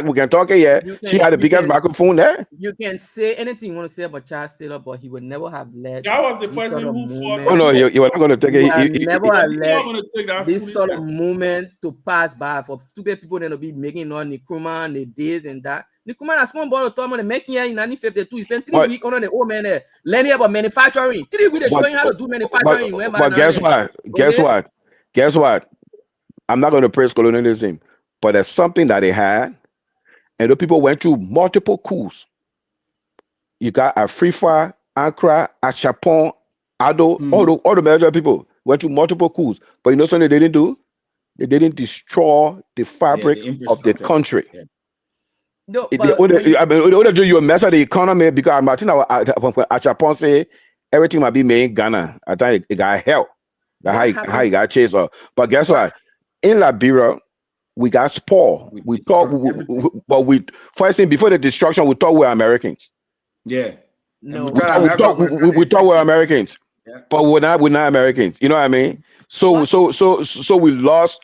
we can talk here. She had the biggest microphone there. You can say anything you want to say about Charles Taylor, but he would never have led. That was the person who fought. Oh no, you were not going to take it. He never have led this sort of movement to pass by for stupid people that will be making on Nkrumah and the this and that. Nkrumah has small ball of Torgbean and making here in 1952. He spent 3 weeks on the old man there, learning about manufacturing. 3 weeks showing how to do manufacturing. But guess what? I'm not going to praise colonialism, but there's something that they had, and the people went through multiple coups. You got Afrifa, Accra, Achapon, Ado, all the major people went through multiple coups. But you know something they didn't do? They didn't destroy the fabric of the country. Yeah. No, you mess up the economy because Martin Achapon say everything might be made in Ghana. I think it got help. That's how he got chased up. But guess what? In Liberia, we got spoiled. We thought, first thing before the destruction, we thought we were Americans. Yeah. No, we thought we were Americans, but we're not Americans. You know what I mean? So we lost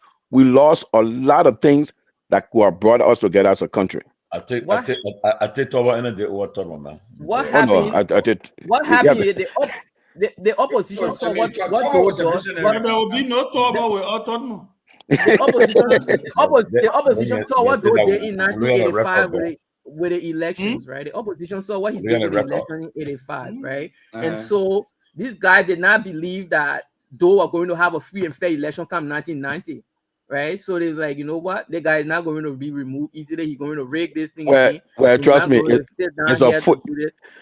a lot of things that were brought us together as a country. I take Torgbean and the Torgbean, man. What happened? What happened? The opposition saw what goes on. But there will be no Torgbean without Torgbean. The opposition saw what goes there in 1985 with the elections, right? The opposition saw what he did with the election in 85, right? And so this guy did not believe that though are going to have a free and fair election come 1990. Right, so they're like, you know what? The guy is not going to be removed easily. He's going to rig this thing again. Well, trust me, it's a foot.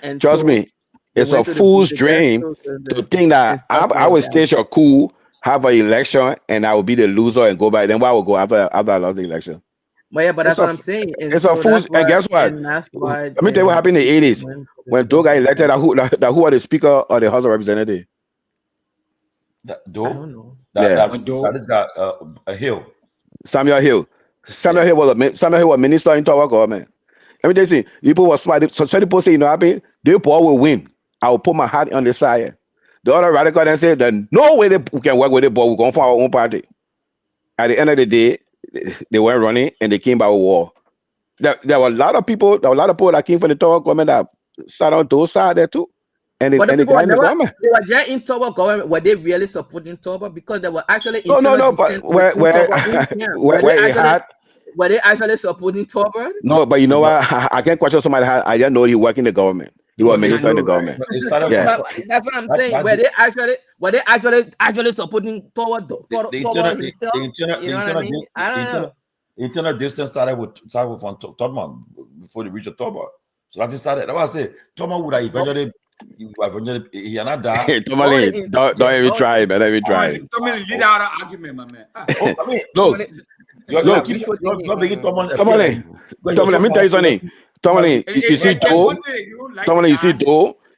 And trust me, It's a fool's dream to think that I will stay your coup, have an election, and I will be the loser and go back. Then why will go after I lost the election? But yeah, but that's what I'm saying. And it's a fool's. And guess what? Let me tell you what happened in the 80s when Doe got elected. Who was the speaker of the House of Representatives? Doe. I don't know. That is got a Hill. Samuel Hill. Samuel Hill was minister in our government. Let me tell you, people were smart. So some people say, you know, the poor will win. I will put my heart on the side. The other radical then said that no way they can work with the poor. We're going for our own party. At the end of the day, they weren't running and they came by war. There were a lot of people. There were a lot of people that came from the Tower government that sat on those sides there too. And they, but and the they got in the never, government. they were just in Toba government. Were they really supporting Toba? Because they were actually No, but were they actually supporting Toba? No, but you know what? I can't question somebody. I didn't know he worked in the government. He was a minister in the government. Yeah. That's what I'm saying. Were they actually supporting Toba himself? You know what I mean? I don't know. Internal distance started from Toman before they reached Toba. So that started. That's why I say Toman would have eventually. He not die. Tomalin, don't even try, man. Don't even try. Tomalin, lead out an argument, my man. Look, Tomalin, let me tell you something. Tomalin, you see Doe. Tomalin,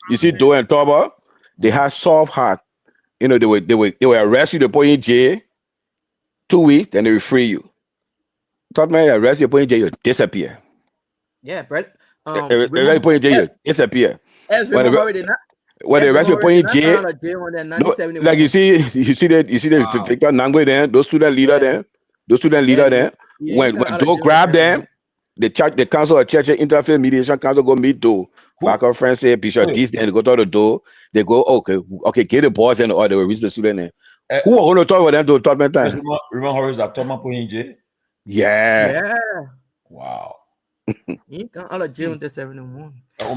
you see Doe and Toba. They have soft heart. You know, they will arrest you, they put you in jail 2 weeks, then they will free you. Tomalin, arrest you, put you in jail, you disappear. Yeah, Brett. They put you in jail, you disappear. When they arrest you, put in jail. No, like you see the Victor Nangwe there, those student leader there, when Doe grab them, the council of church interfaith mediation council go meet Doe. Back up friends say Bishop this, then they go to the Doe. They go okay, get the boys and or they will reach the student there. Who are going to talk about them to talk about time? Remember Horace that Thomas put in jail? Yeah. Wow. He can't all of jail until 7 in the morning. After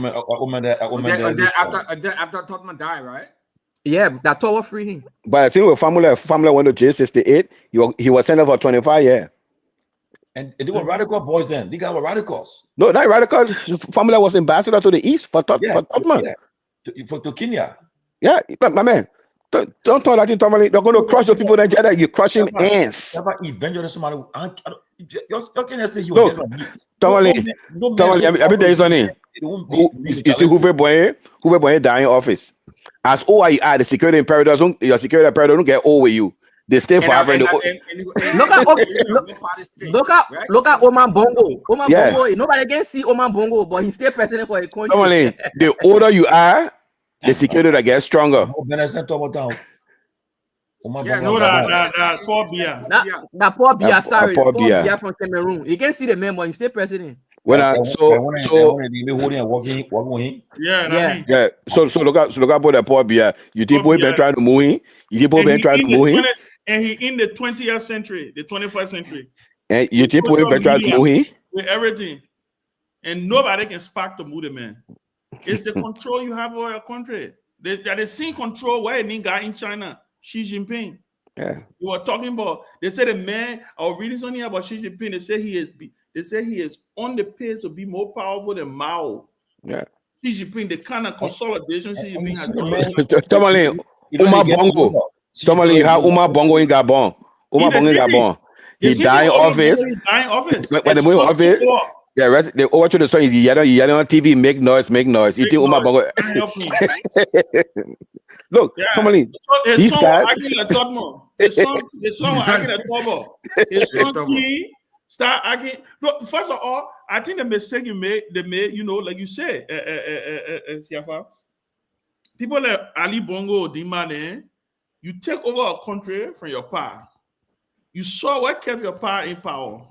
Totman died, right? Yeah, that tower free him. But I think with family went to jail 68. He was sentenced for 25 years. And they were radical boys then. These guys were radicals. No, not radical. Family was ambassador to the east for Totman. To Kenya. Yeah, but my man. Don't talk like that, Tomalin. They're going to crush the people in Nigeria. You're crushing ants. Eventually, somebody. You can't say he was. Tomalin, let me tell you something. You see, Hoover Boye dying in office. As old as you are, the security imperative, your security imperative don't get old with you. They stay forever. Look at Oman Bongo. Bongo. Nobody can see Oman Bongo, but he stay president for a country. Tomalin, the older you are, the security that gets stronger. That poor Biya, sorry. Poor Biya from Cameroon. You can see the man, but he stay president. So look at that poor Biya. You think boy been trying to move him? You think boy been trying to move him? And he in the 20th century, the 21st century. And you think boy been trying to move him? With everything. And nobody can spark to move the man. It's the control you have over your country. They same control where a guy in China, Xi Jinping. Yeah. You were talking about, they said the man, I was reading something about Xi Jinping. They say he is on the pace to be more powerful than Mao. Yeah. Xi Jinping, the kind of consolidation Xi Jinping has done. Tomalin, Umar Bongo. Tomalin, you have Umar Bongo in Gabon. Umar Bongo in Gabon. He died in office. When they move in office, they over to the song. He's yelling on TV, make noise. You think Umar Bongo? Look, Tomalin. His son was acting like Tottenham. His son was acting like Toba. His son start acting. Look, first of all, I think the mistake they made, you know, like you said, people like Ali Bongo, Dimane, you take over a country from your power. You saw what kept your power in power.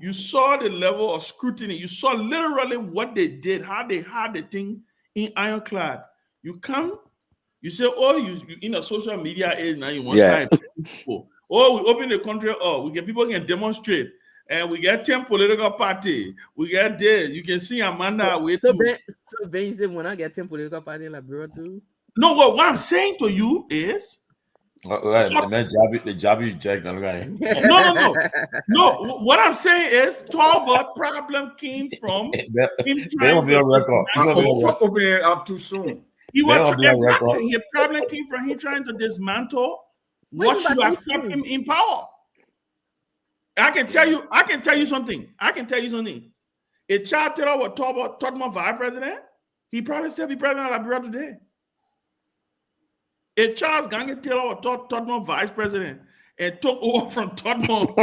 You saw the level of scrutiny. You saw literally what they did, how they had the thing in ironclad. You come, you say, oh, you in a social media age now, you want to people. Oh, we open the country up. We get people can demonstrate. And we get 10 political parties. We get this. You can see Amanda. So basically, when I get 10 political parties in Liberia too? No, what I'm saying to you is the job you check. No. What I'm saying is, Torgbean problem came from opening it up too soon. He was They don't exactly. He probably came from him trying to dismantle what should have kept him in power. I can tell you something. If Charles Taylor was Tottenham vice president, he probably still be president of Liberia today. If Charles Gange Taylor was Tottenham vice president and took over from Tottenham,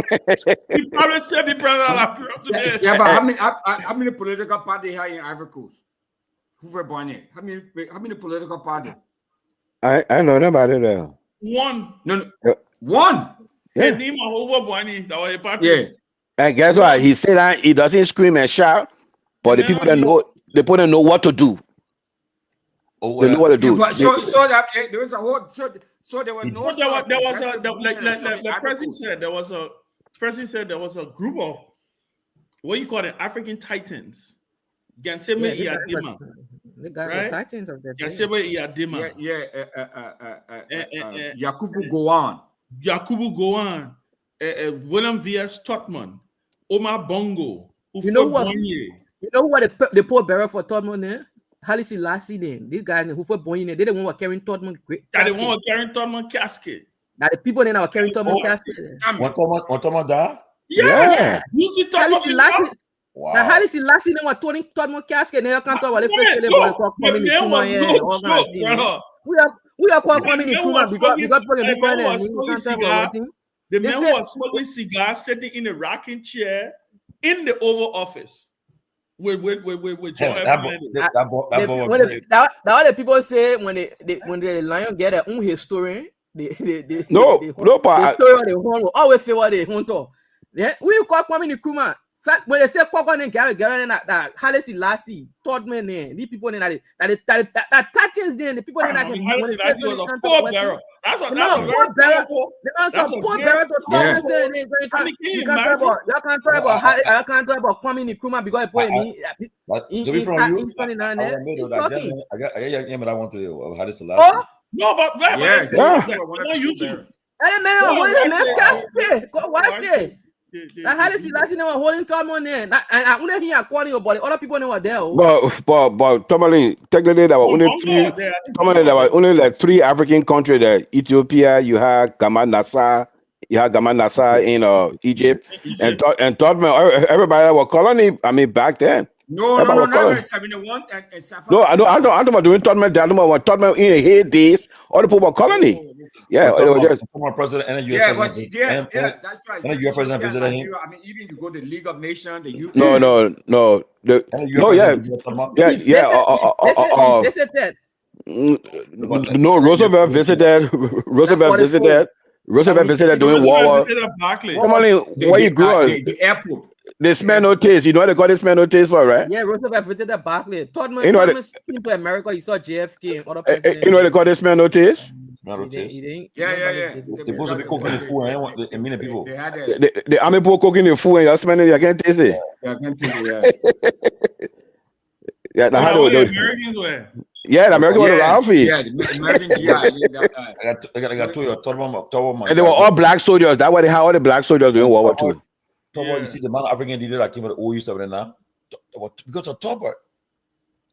he probably still be president of Liberia today. Yeah, but how many political parties here in Ivory Coast? Who were born here? How many political parties? I know nobody there. One. No. One. Yeah. Yeah. And guess what? He said that he doesn't scream and shout, but the people that know, they put know what to do. Oh, they know what to do. Yeah, so that there was a whole so there was no. The president said there was a group of what you call it, African Titans. Ganseme Iyadima. The guys right? The Titans of the Ganseme Iyadima. Yakubu Gowon. Yakubu Gowon. William V.S. Totman. Omar Bongo. You know what the poor bearer for Totman there? Haile Selassie then. These guys who fought Bonnie, they didn't want to carry Totman. They want to carry Totman casket. Now the people then are carrying Totman casket. Totman da? Yeah. You see Totman. Wow. Now Haile Selassie then was turning Totman casket. They can't talk about the first we are coming in Kuma because the man was smoking cigars, sitting in a rocking chair in the Oval Office. With Joe That's what the people say when the lion get their own historian. The story of the horn will always favor the hunter. Yeah, we call Kwame Nkrumah. When they say Kwame and Garguah that Haile Selassie, Totman, these people in that Titans then the people in that was a poor barrel. That's a poor barrel. That's a poor barrel to talk. You can't talk about Kwame Nkrumah because he put in talking. I want to Haile Selassie. No, but on YouTube. And man, go watch it. That Haile Selassie was holding Totman there. And I wouldn't hear calling about it. Other people were there. But Tomalin, technically there were only like 3 African countries there. Ethiopia, you had Gamal Nasser in Egypt. And Totman, everybody was colony. I mean, back then. No, 71 and no, I'm talking about doing Totman. Totman in the heydays, all the people were colony. Yeah, it was just former president and a US president. That's right. And a US president visited him. I mean, even you go to the League of Nations, the UK. No, Roosevelt visited. Roosevelt visited doing war. Where you grew up? The airport. They smell no taste. You know what they call this smell no taste for, right? Yeah, Roosevelt visited Barclay. Totman came to America. You saw JFK and other presidents. You know what they call this smell no taste? Yeah. They're supposed to be cooking the food and many people. The army people cooking the food and you're smelling it. I can't taste it. Yeah, I can't taste it. Yeah. The Americans were. Yeah, the Americans were Ralphie. Yeah, the Americans. I got to your Torgbean. And they were all black soldiers. That's why they had all the black soldiers doing World War II. You see the amount of African leaders that came out of OU stuff now because of Torgbean.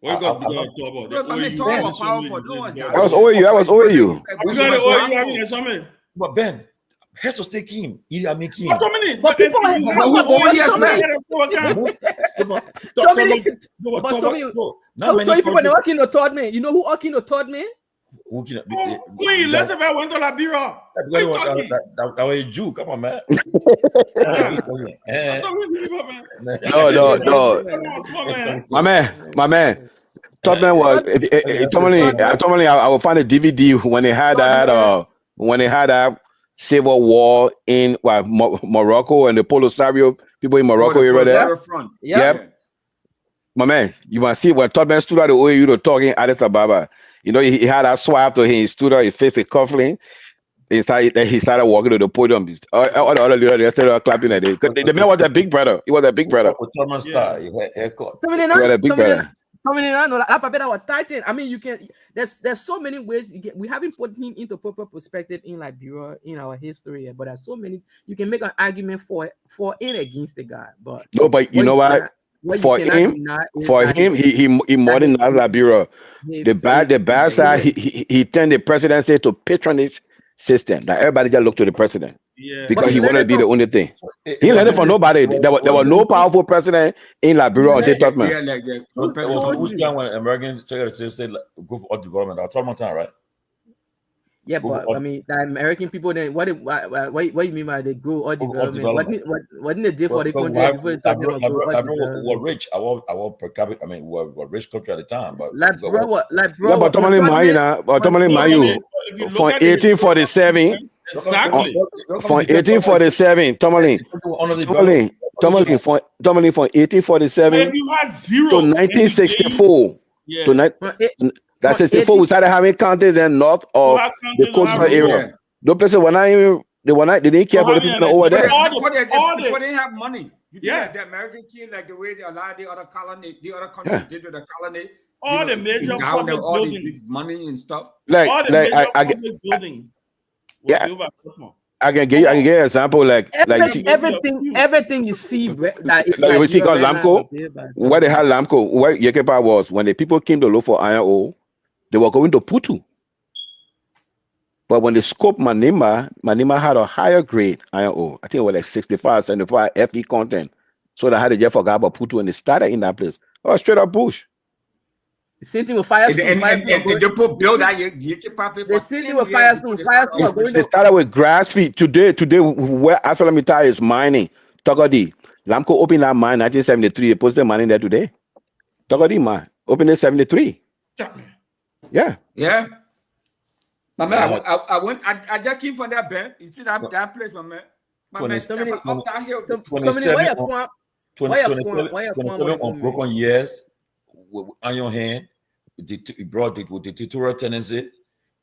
What you got Torgbean? Powerful. That was OU. We got the OU. But Ben, heads to stay king. But people never came to Totman. You know who came to Totman? Queen Elizabeth went to Liberia. That was a Jew. Come on, man. No. My man. Totman was. Tomalin, I will find a DVD when they had that civil war in Morocco and the Polisario people in Morocco. You read that? Yep. My man, you want to see when Torgbean stood at the OAU to talking Addis Ababa. You know, he had that swab to him. He stood up, he faced a cuffling. He started walking to the podium. All the other leaders, they started clapping at it. The man was a big brother. He was a big brother. Torgbean star, he had haircut. He was a big brother. I mean, you can. There's so many ways we haven't put him into proper perspective in Liberia in our history, but there's so many you can make an argument for and against the guy. But you know what? what you for cannot him, deny is that he modernized Liberia. The bad side, he turned the presidency to patronage system. That everybody just look to the president. Yeah. Because he he wanted to be the only thing. It He was learned it from him- nobody. it was- There was no powerful president in Liberia until Yeah, Tubman. yeah, like the Who It was told which you? time when Americans say like, go for development. I told my time, right? Yeah, Go but for I mean, the American people then what you mean by they grow or Go for development? What did they do for the Because country before they talking about grow or Liberia were development? rich. I was per capita. I mean, were rich country at the time, but Like bro, Yeah, but Tomalin Myean, If you from look at the 1847, exactly. from 1847, Tomalin from 1847 If you had zero to 1964, yeah. that's 64. We started having counties in north of the coastal area. Those places were not even they didn't care for the people over there. People didn't have money. You think Yeah. like the American king, like the way a lot of the other countries did with the colony. All the major down there, public all these buildings. big money and stuff. All the major I public buildings. yeah. I can give you an example like everything you see that is like we see called right Lamco. Where they had Lamco, where Yekepa was when the people came to look for iron ore, they were going to Putu. But when they scoped Manima had a higher grade iron ore. I think it was like 65, 75 Fe content. So they had to just forget about Putu and they started in that place. Oh, straight up bush. The same thing with Firestone. And they put build that Yekepa pay for the same thing with Firestone. They started with grass feed. Today, where Asalamita is mining, Togodi. Lamco opened that mine in 1973. They posted money there today. Togodi mine opened in 73. Yeah. Yeah. My man, I just came from that band. You see that place, my man. My man, step up that hill. 27 unbroken years on your hand. It brought it with the tutorial tendency.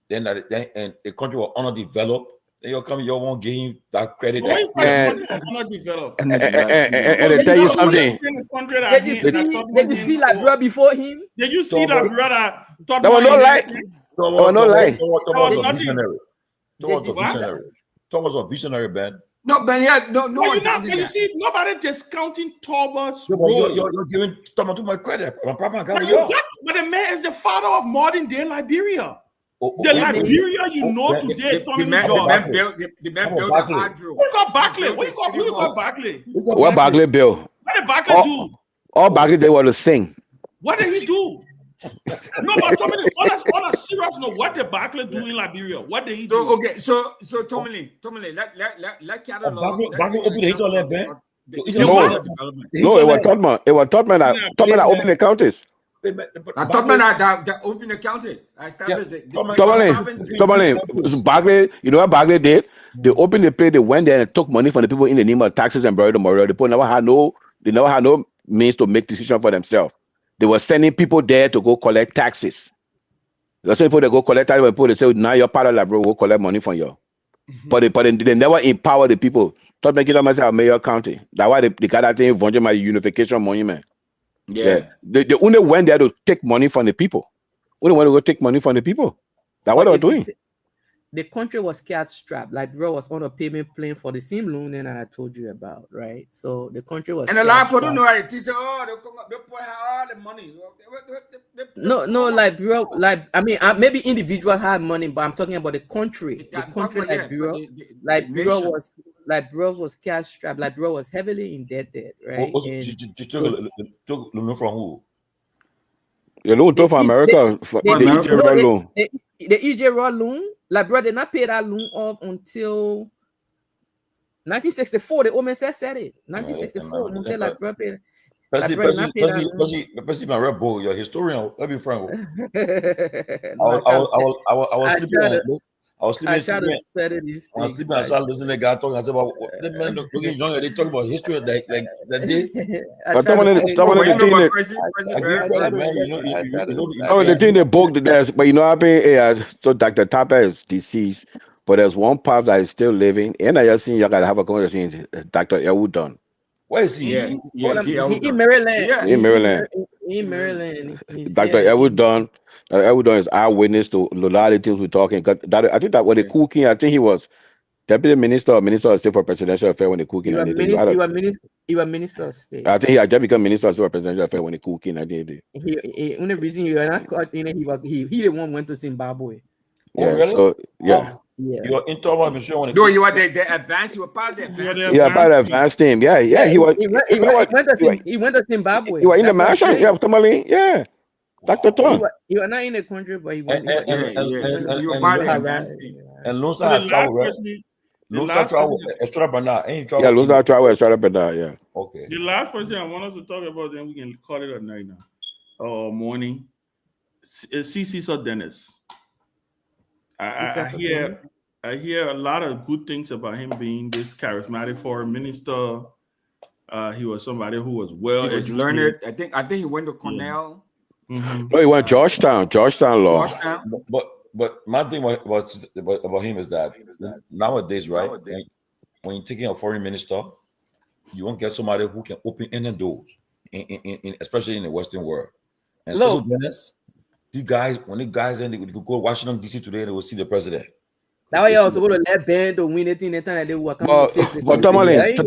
Then and the country was underdeveloped. Then you come, you won't give him that credit. Underdeveloped. And I tell you something. Did you see like brother before him? Did you see that brother? There was no light. There was no light. Thomas was a visionary. Thomas was a visionary, Ben. No, Ben, yeah, no. You see, nobody discounting Thomas. You're giving Thomas too much credit. But the man is the father of modern day Liberia. The Liberia you know today. The man built the hydro. Who got Barclay? Who got Barclay? What Barclay built? What did Barclay do? All Barclay did was to sing. What did he do? No, but Tomalin, on a serious note, what did Barclay do in Liberia? What did he do? So Tomalin, let catalog. Barclay opened the internet, Ben. No, it was Tubman. It was Tubman that opened the counties. Tubman that opened the counties. I established it. Tomalin, Barclay, you know what Barclay did? They opened the place, they went there and took money from the people in the name of taxes and buried the morale. The people never had no means to make decisions for themselves. They were sending people there to go collect taxes. That's why people they go collect taxes. People they say, now you're part of Liberia, we'll collect money from you. But they never empower the people. Thought make it almost a Mayor County. That's why they got that thing Vonjima my unification monument. Yeah. They only went there to take money from the people. Only went to go take money from the people. That's what they were doing. The country was cash strapped. Liberia was on a payment plan for the same loan that I told you about, right? So the country was. And a lot of people don't know it. They say, "Oh, they put all the money." No, Liberia. I mean, maybe individuals had money, but I'm talking about the country. The country, Liberia was cash strapped. Liberia was heavily indebted, right? Took loan from who? The loan took from America. The EJ Raw loan. Liberia did not pay that loan off until 1964. The Omen said it. 1964 until Liberia paid. Percy, my red bull, your historian. Let me frank. I was sleeping. I started listening to the guy talking. I said, "Well, the man looking younger. They talk about history like that day." The thing they broke the desk, but you know what happened? So Dr. Tapa is deceased, but there's one pop that is still living. And I just seen you gotta have a conversation. Dr. Elwood Dunn. Where is he? In Maryland. Yeah. In Maryland. Dr. Elwood Dunn. Elwood Dunn is eyewitness to a lot of things we're talking. I think that when the cool king, I think he was Deputy Minister or Minister of State for Presidential Affairs when they cooking. You were Minister of State. I think he had just become Minister of State for Presidential Affairs when they cooking. I did. He only reason you are not caught in it, he the one went to Zimbabwe. Yeah, really? so yeah. Yeah. You are interim minister when No, you are the advanced. You were part of the advanced. Yeah, about the advanced team. Yeah, he was. He went to Zimbabwe. He was in the That's what mansion. Yeah, Tomalin. Yeah, Dr. Tom. He was not in the country, but he went. You were part of the advanced team. And Lone Star had travel, right? Lone Star travel. Estrada Bernard. Ain't travel. Yeah, Lone Star travel. Estrada Bernard. Yeah. Okay. The last person I want us to talk about, then we can call it a night now or morning. CC Dennis. I hear a lot of good things about him being this charismatic foreign minister. He was somebody who was well. He was learned. I think he went to Cornell. Mm-hmm. Oh, he went Georgetown law. But my thing was about him is that nowadays, right? When you're taking a foreign minister, you won't get somebody who can open any doors, especially in the Western world. And so Dennis, these guys, when the guys they go to Washington D.C. today, they will see the president. That way, I was supposed to let Ben to win it in the time that they were coming. But Tomalin.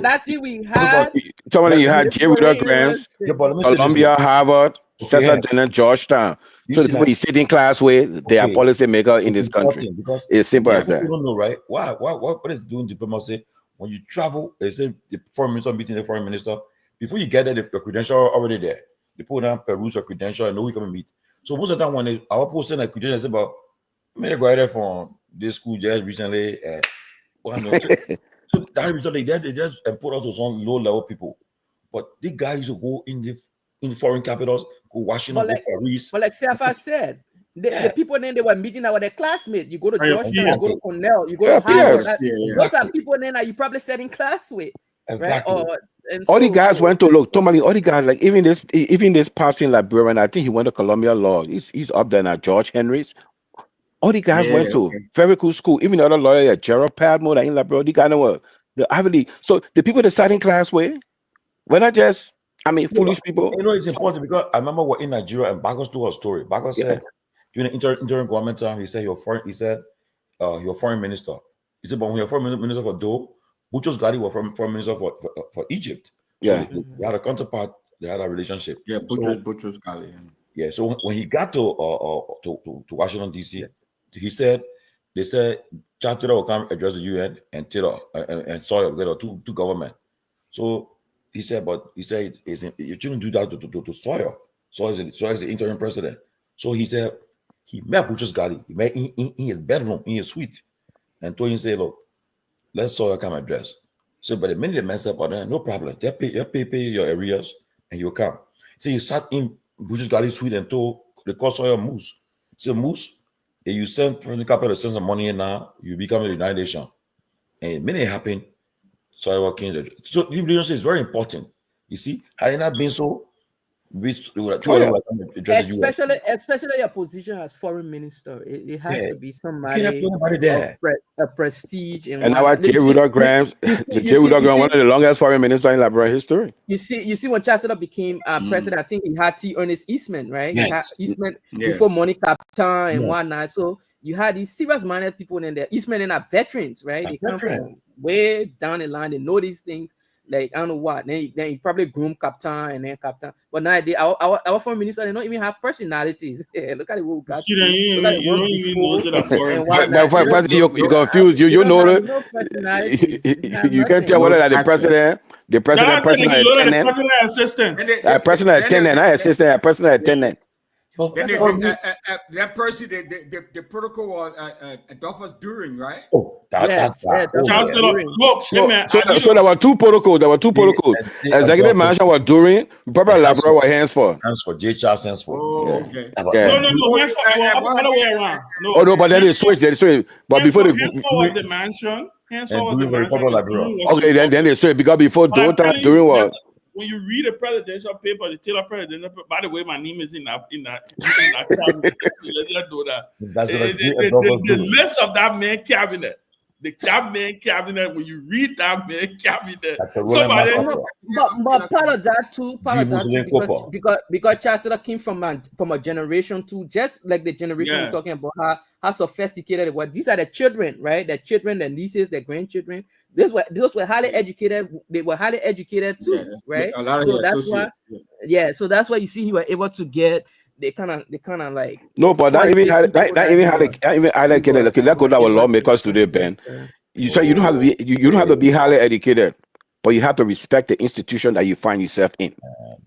That thing we had. Tomalin, you had J. Rudolph Grams, Columbia, Harvard, Cesar Dennis, Georgetown. So the people you sit in class with, they are policy maker in this country. It's simple as that. You don't know, right? What is doing diplomacy? When you travel, they say the foreign minister meeting the foreign minister. Before you get there, the credential are already there. They put down peruse your credential and know who you come and meet. So most of the time when our person like credentials say about, I go there from this school just recently. So that recently they just put us to some low level people. But the guys who go in foreign capitals, go Washington, go Paris. But like Safa said, the people then they were meeting our their classmates. You go to Georgetown, you go to Cornell, you go to Harvard. Those are people then that you probably sat in class with. Exactly. Right? All the guys went to look. Tomalin, all the guys like even this passing Liberian. I think he went to Columbia Law. He's up there now. George Henry's. All the guys went to very cool school. Even the other lawyer, Gerald Padmore, that in Liberia, the guy were the Ivy League. So the people that sat in class with, we're not just foolish people. You know it's important because I remember we're in Nigeria and Bagos told a story. Bagos said during the interim government time, he said you're foreign. He said you're foreign minister. He said, but when you're foreign minister for Doe. Butchos Ghali was foreign minister for Egypt. So they had a counterpart. They had a relationship. Yeah, Butchos Ghali. Yeah. So when he got to Washington D.C., he said they said Chancellor will come address the UN and Taylor and Sawyer together two government. So he said you shouldn't do that to Sawyer. Sawyer is the interim president. So he said he met Butchos Ghali. He met in his bedroom, in his suite, and told him, say, look, let's Sawyer come address. So, but the minute they mess up on that, no problem. They pay your arrears and you'll come. So you sat in Butchos Ghali's suite and told they call Sawyer Moose. So Moose, if you send from the capital to send some money in now, you become a United Nations. And the minute it happened, Sawyer came. So the relationship is very important. You see, had it not been so, especially your position as foreign minister, it has to be somebody there. A prestige. And now J. Rudolph Grams, J. Rudolph Grams, one of the longest foreign ministers in Liberia history. You see when Chancellor became president, I think he had T. Ernest Eastman, right? Yes. He had Eastman before Money Captain and whatnot. So you had these serious-minded people in there. Eastman and are veterans, right? They come from way down the line. They know these things. Like I don't know what. Then he probably groomed Captain and then Captain. But now our foreign minister, they don't even have personalities. Look at the who got. You confused. You know it. You can't tell whether the president assistant, a personal attendant, not assistant, a personal attendant. That person, the protocol Adolphus During, right? So there were two protocols. Executive Mansion was During, Barbara Labrador was henceforth. J. Charles henceforth. Oh, okay. No, other way around. No, but then they switched. But before the mansion, okay, then they switched because before During was. When you read a presidential paper, the Taylor presidential paper, by the way, my name is in that. The list of that man cabinet. The cabinet, when you read that man cabinet, Like the somebody. But part of that too, because Chancellor came from a generation too, just like the generation we're talking about how sophisticated it was. These are the children, right? The children, the nieces, the grandchildren. Those were highly educated. They were highly educated too, right? So that's why, so that's why you see he were able to get. They kind of like no, but that even had okay, let's go to our lawmakers today, Ben. You say you don't have to be you don't have to be highly educated, but you have to respect the institution that you find yourself in.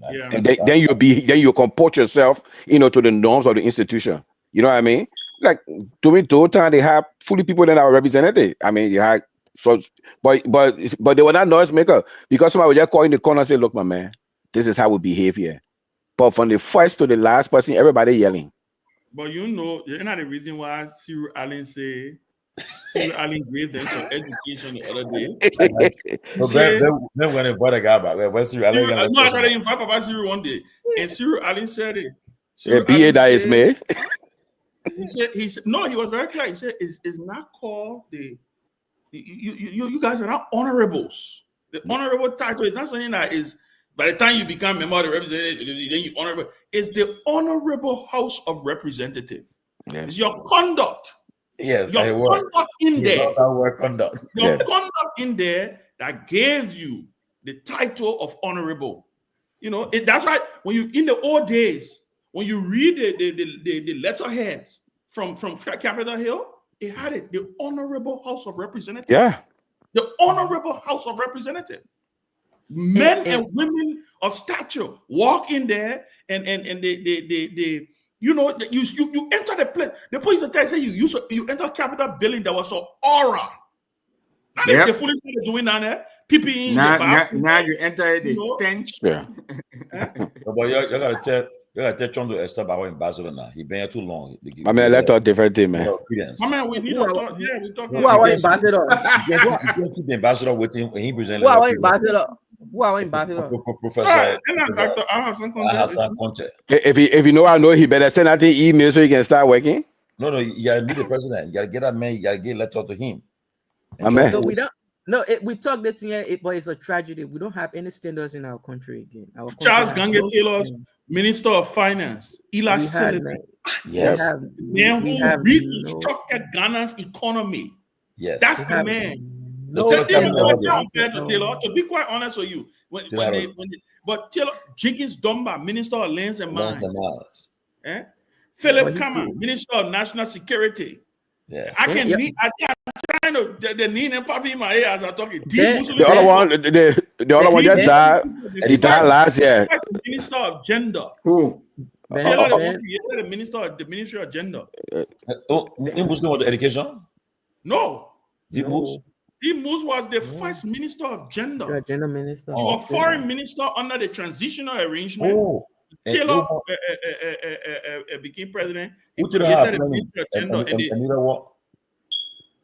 And then you comport yourself, to the norms of the institution. You know what I mean? Like to me, the time they have fully people that are represented. I mean, you had but they were not noise maker because somebody would just call in the corner and say, "Look, my man, this is how we behave here." But from the first to the last person, everybody yelling. But you're not the reason why Cyril Allen gave them some education the other day. Then when they brought a guy back, I started to invite Papa Cyril one day, and Cyril Allen said it. BA that is me. He said, no, he was very clear. He said, it's not called you guys are not honorables. The honorable title is not something that is. By the time you become a member of the representative, then you honorable. It's the Honorable House of Representatives. Yeah. It's your conduct. Yes, your conduct in there. Conduct. Your conduct in there that gave you the title of honorable. That's why when you in the old days, when you read the letterheads from Capitol Hill, it had it the Honorable House of Representatives. Yeah, the Honorable House of Representatives. Men and women of stature walk in there and they you enter the place. The police will say you enter Capitol building. There was an aura. Now the foolish thing doing down there. PPE. Now you enter the stench. Yeah. But you gotta tell Trump to accept our ambassador now. He been here too long. I mean, let's talk different thing, man. I mean, we need to talk. Yeah, we talk. Who are our ambassador? You can't keep the ambassador with him when he presents. Who are our ambassador? Who are our ambassador? Professor. If you know, I know he better send out the email so he can start working. No, you gotta meet the president. You gotta get that man. You gotta let's talk to him. Amen. No, we don't. No, we talk this here, but it's a tragedy. We don't have any standards in our country again. Charles Gange Taylor, Minister of Finance. Eli Yes. Man who reconstructed Ghana's economy. Yes. That's the man. To be quite honest with you, but Taylor Jenkins Dumba, Minister of Lands and Mines. Philip Kama, Minister of National Security. Yes. I can need. I'm trying to the need and pop in my ear as I'm talking. The other one just died. He died last year. Minister of Gender. Who? Taylor, the Ministry of Gender. In Muslim with education? No. He was the first Minister of Gender. Gender Minister. He was Foreign Minister under the transitional arrangement. Taylor became president.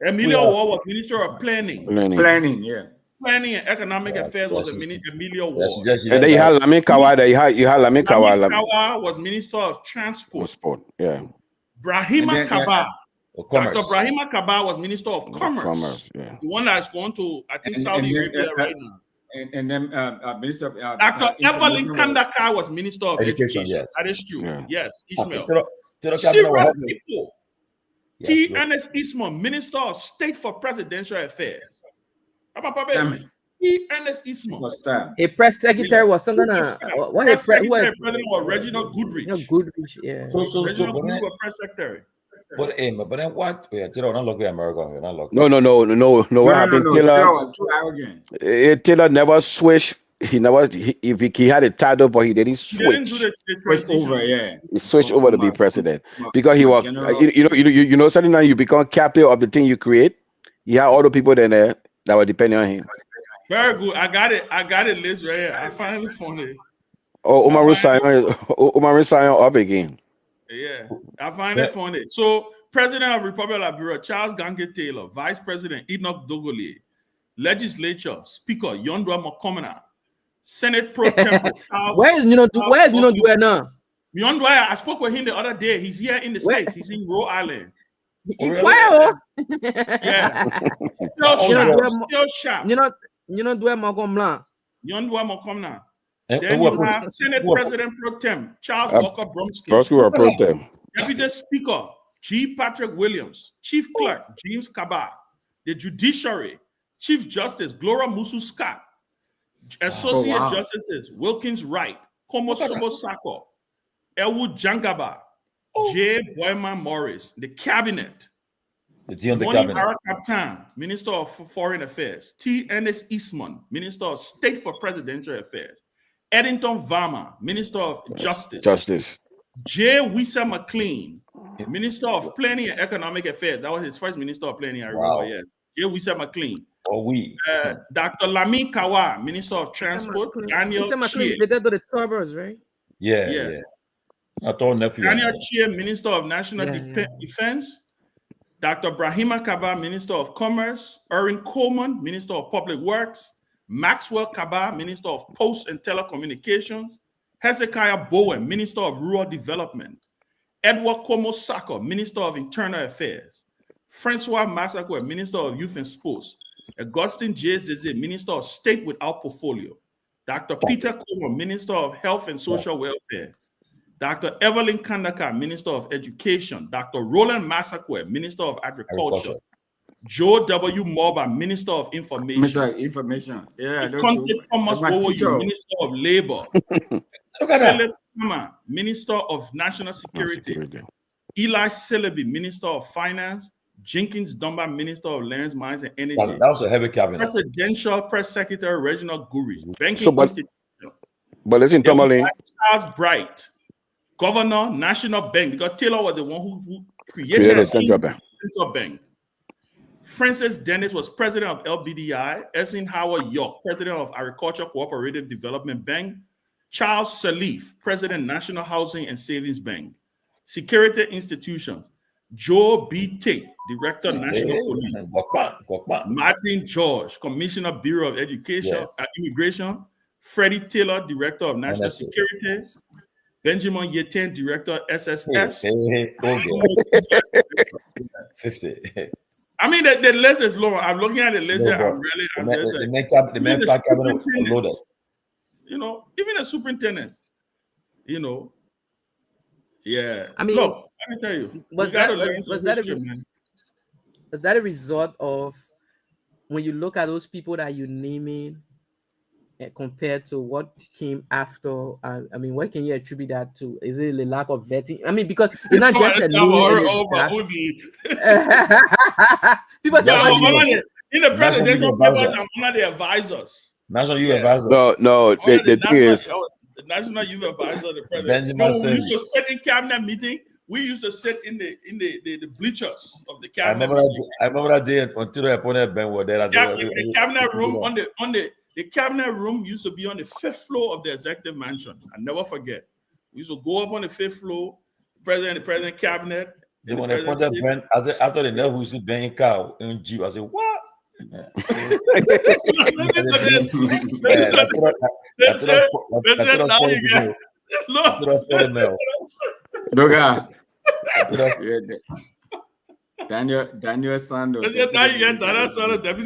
Emilio War was Minister of Planning. Planning and Economic Affairs was Emilio War. And then you had Lamin Kawa. Lamin Kawa was Minister of Transport. Brahima Kaba. Dr. Brahima Kaba was Minister of Commerce. The one that's going to, I think, Saudi Arabia right now. And then Minister of Dr. Evelyn Kandaka was Minister of Education. Yes. That is true. Yeah. Yes, Ismail. Serious people. T. Ernest Eastman, Minister of State for Presidential Affairs. T. Ernest Eastman. A press secretary was gonna. What a president was Reginald Goodrich. Goodrich, yeah. Reginald Goodrich was press secretary. But then what? Taylor not look at America. No. What happened? Taylor too arrogant. Taylor never switched. He had a title, but he didn't switch. He switched over to be president because he was. Something now you become captain of the thing you create. You have all the people there that were depending on him. Very good. I got it. List right here. I finally found it. Oh, Omar Sion up again. Yeah, I find it funny. So, President of Republic of Liberia, Charles Gange Taylor, Vice President Enoch Dogole, Legislature Speaker Yondwa Mokomena, Senate Pro Temple. Where is Dwyer now? Yondwa, I spoke with him the other day. He's here in the States. He's in Rhode Island. Inquire. Yeah. Still sharp. You know, do a Malcolm Blanc. You don't do a Malcolm now. Then you have Senate President Pro Tem Charles Walker Bromsky. Pro Tem. Deputy Speaker G. Patrick Williams. Chief Clerk James Kaba. The Judiciary Chief Justice Gloria Musu Scott. Associate Justices Wilkins Wright, Komosobo Sako, Elwood Jangaba, J. Boyman Morris. The Cabinet. Moni Arakaptan, Minister of Foreign Affairs. T. Ernest Eastman, Minister of State for Presidential Affairs. Eddington Varma, Minister of Justice. J. Wisa McLean, Minister of Planning and Economic Affairs. That was his first Minister of Planning, I remember. Yeah. J. Wisa McLean. Dr. Lamin Kawa, Minister of Transport. Daniel Chie. They did the turbos, right? Yeah. I told nephew. Daniel Chie, Minister of National Defense. Dr. Brahima Kaba, Minister of Commerce. Erin Coleman, Minister of Public Works. Maxwell Kaba, Minister of Post and Telecommunications. Hezekiah Bowen, Minister of Rural Development. Edward Komo Sako, Minister of Internal Affairs. Francois Massacre, Minister of Youth and Sports. Augustine J. Zeze, Minister of State without Portfolio. Dr. Peter Como, Minister of Health and Social Welfare. Dr. Evelyn Kandaka, Minister of Education. Dr. Roland Massacre, Minister of Agriculture. Joe W. Morba, Minister of Information. Yeah. Thomas Bowoyi, Minister of Labor. Philip Kama, Minister of National Security. Eli Celebi, Minister of Finance. Jenkins Dumba, Minister of Lands, Mines, and Energy. That was a heavy cabinet. Presidential Press Secretary Reginald Guri. Banking Institution. But listen, Tomalin. Charles Bright, Governor, National Bank, because Taylor was the one who created the Central Bank. Francis Dennis was president of LBDI. Essin Howard York, president of Agriculture Cooperative Development Bank. Charles Salif, president, National Housing and Savings Bank. Security Institutions. Joe B. Tate, Director, National Police. Martin George, Commissioner, Bureau of Education, Immigration. Freddie Taylor, Director of National Security. Benjamin Yetin, Director, SSS. 50. I mean, the list is long. I'm looking at the list. The main cabinet loaded. You know, even the superintendent. You know, yeah. I mean, look, let me tell you. Was that a result of when you look at those people that you're naming compared to what came after? I mean, what can you attribute that to? Is it the lack of vetting? I mean, because it's not just a name. People say in the presidential papers, I'm one of the advisors. National Youth Advisor. No. The thing is, the National Youth Advisor, the president. We used to sit in cabinet meeting. We used to sit in the bleachers of the cabinet. I remember that day until the opponent Ben was there. The cabinet room the cabinet room used to be on the 5th floor of the executive mansion. I never forget. We used to go up on the 5th floor. The president cabinet. Then when they put that Ben, I said after the never used to be in car in Jeep. I said what? Daniel Sando.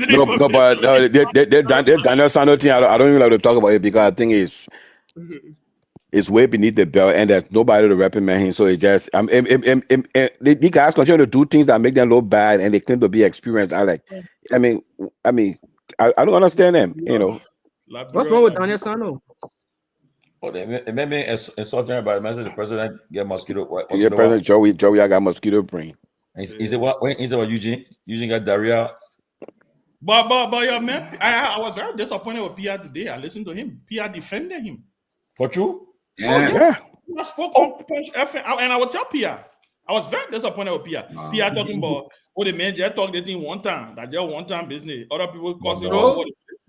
No, but Daniel Sando thing, I don't even like to talk about it because I think it's way beneath the belt and there's nobody to reprimand him. So it just the guys continue to do things that make them look bad and they claim to be experienced. I don't understand them, you know. What's wrong with Daniel Sando? Oh, they made me insulting everybody. Imagine the president get mosquito. President Joey, I got mosquito brain. Is it what Eugene got diarrhea? But yeah, man, I was very disappointed with Pierre today. I listened to him. Pierre defended him. For true? Yeah. I spoke on Punch FM, and I would tell Pierre. I was very disappointed with Pierre. Pierre talking about the man just talk the thing one time. That just one time business. Other people causing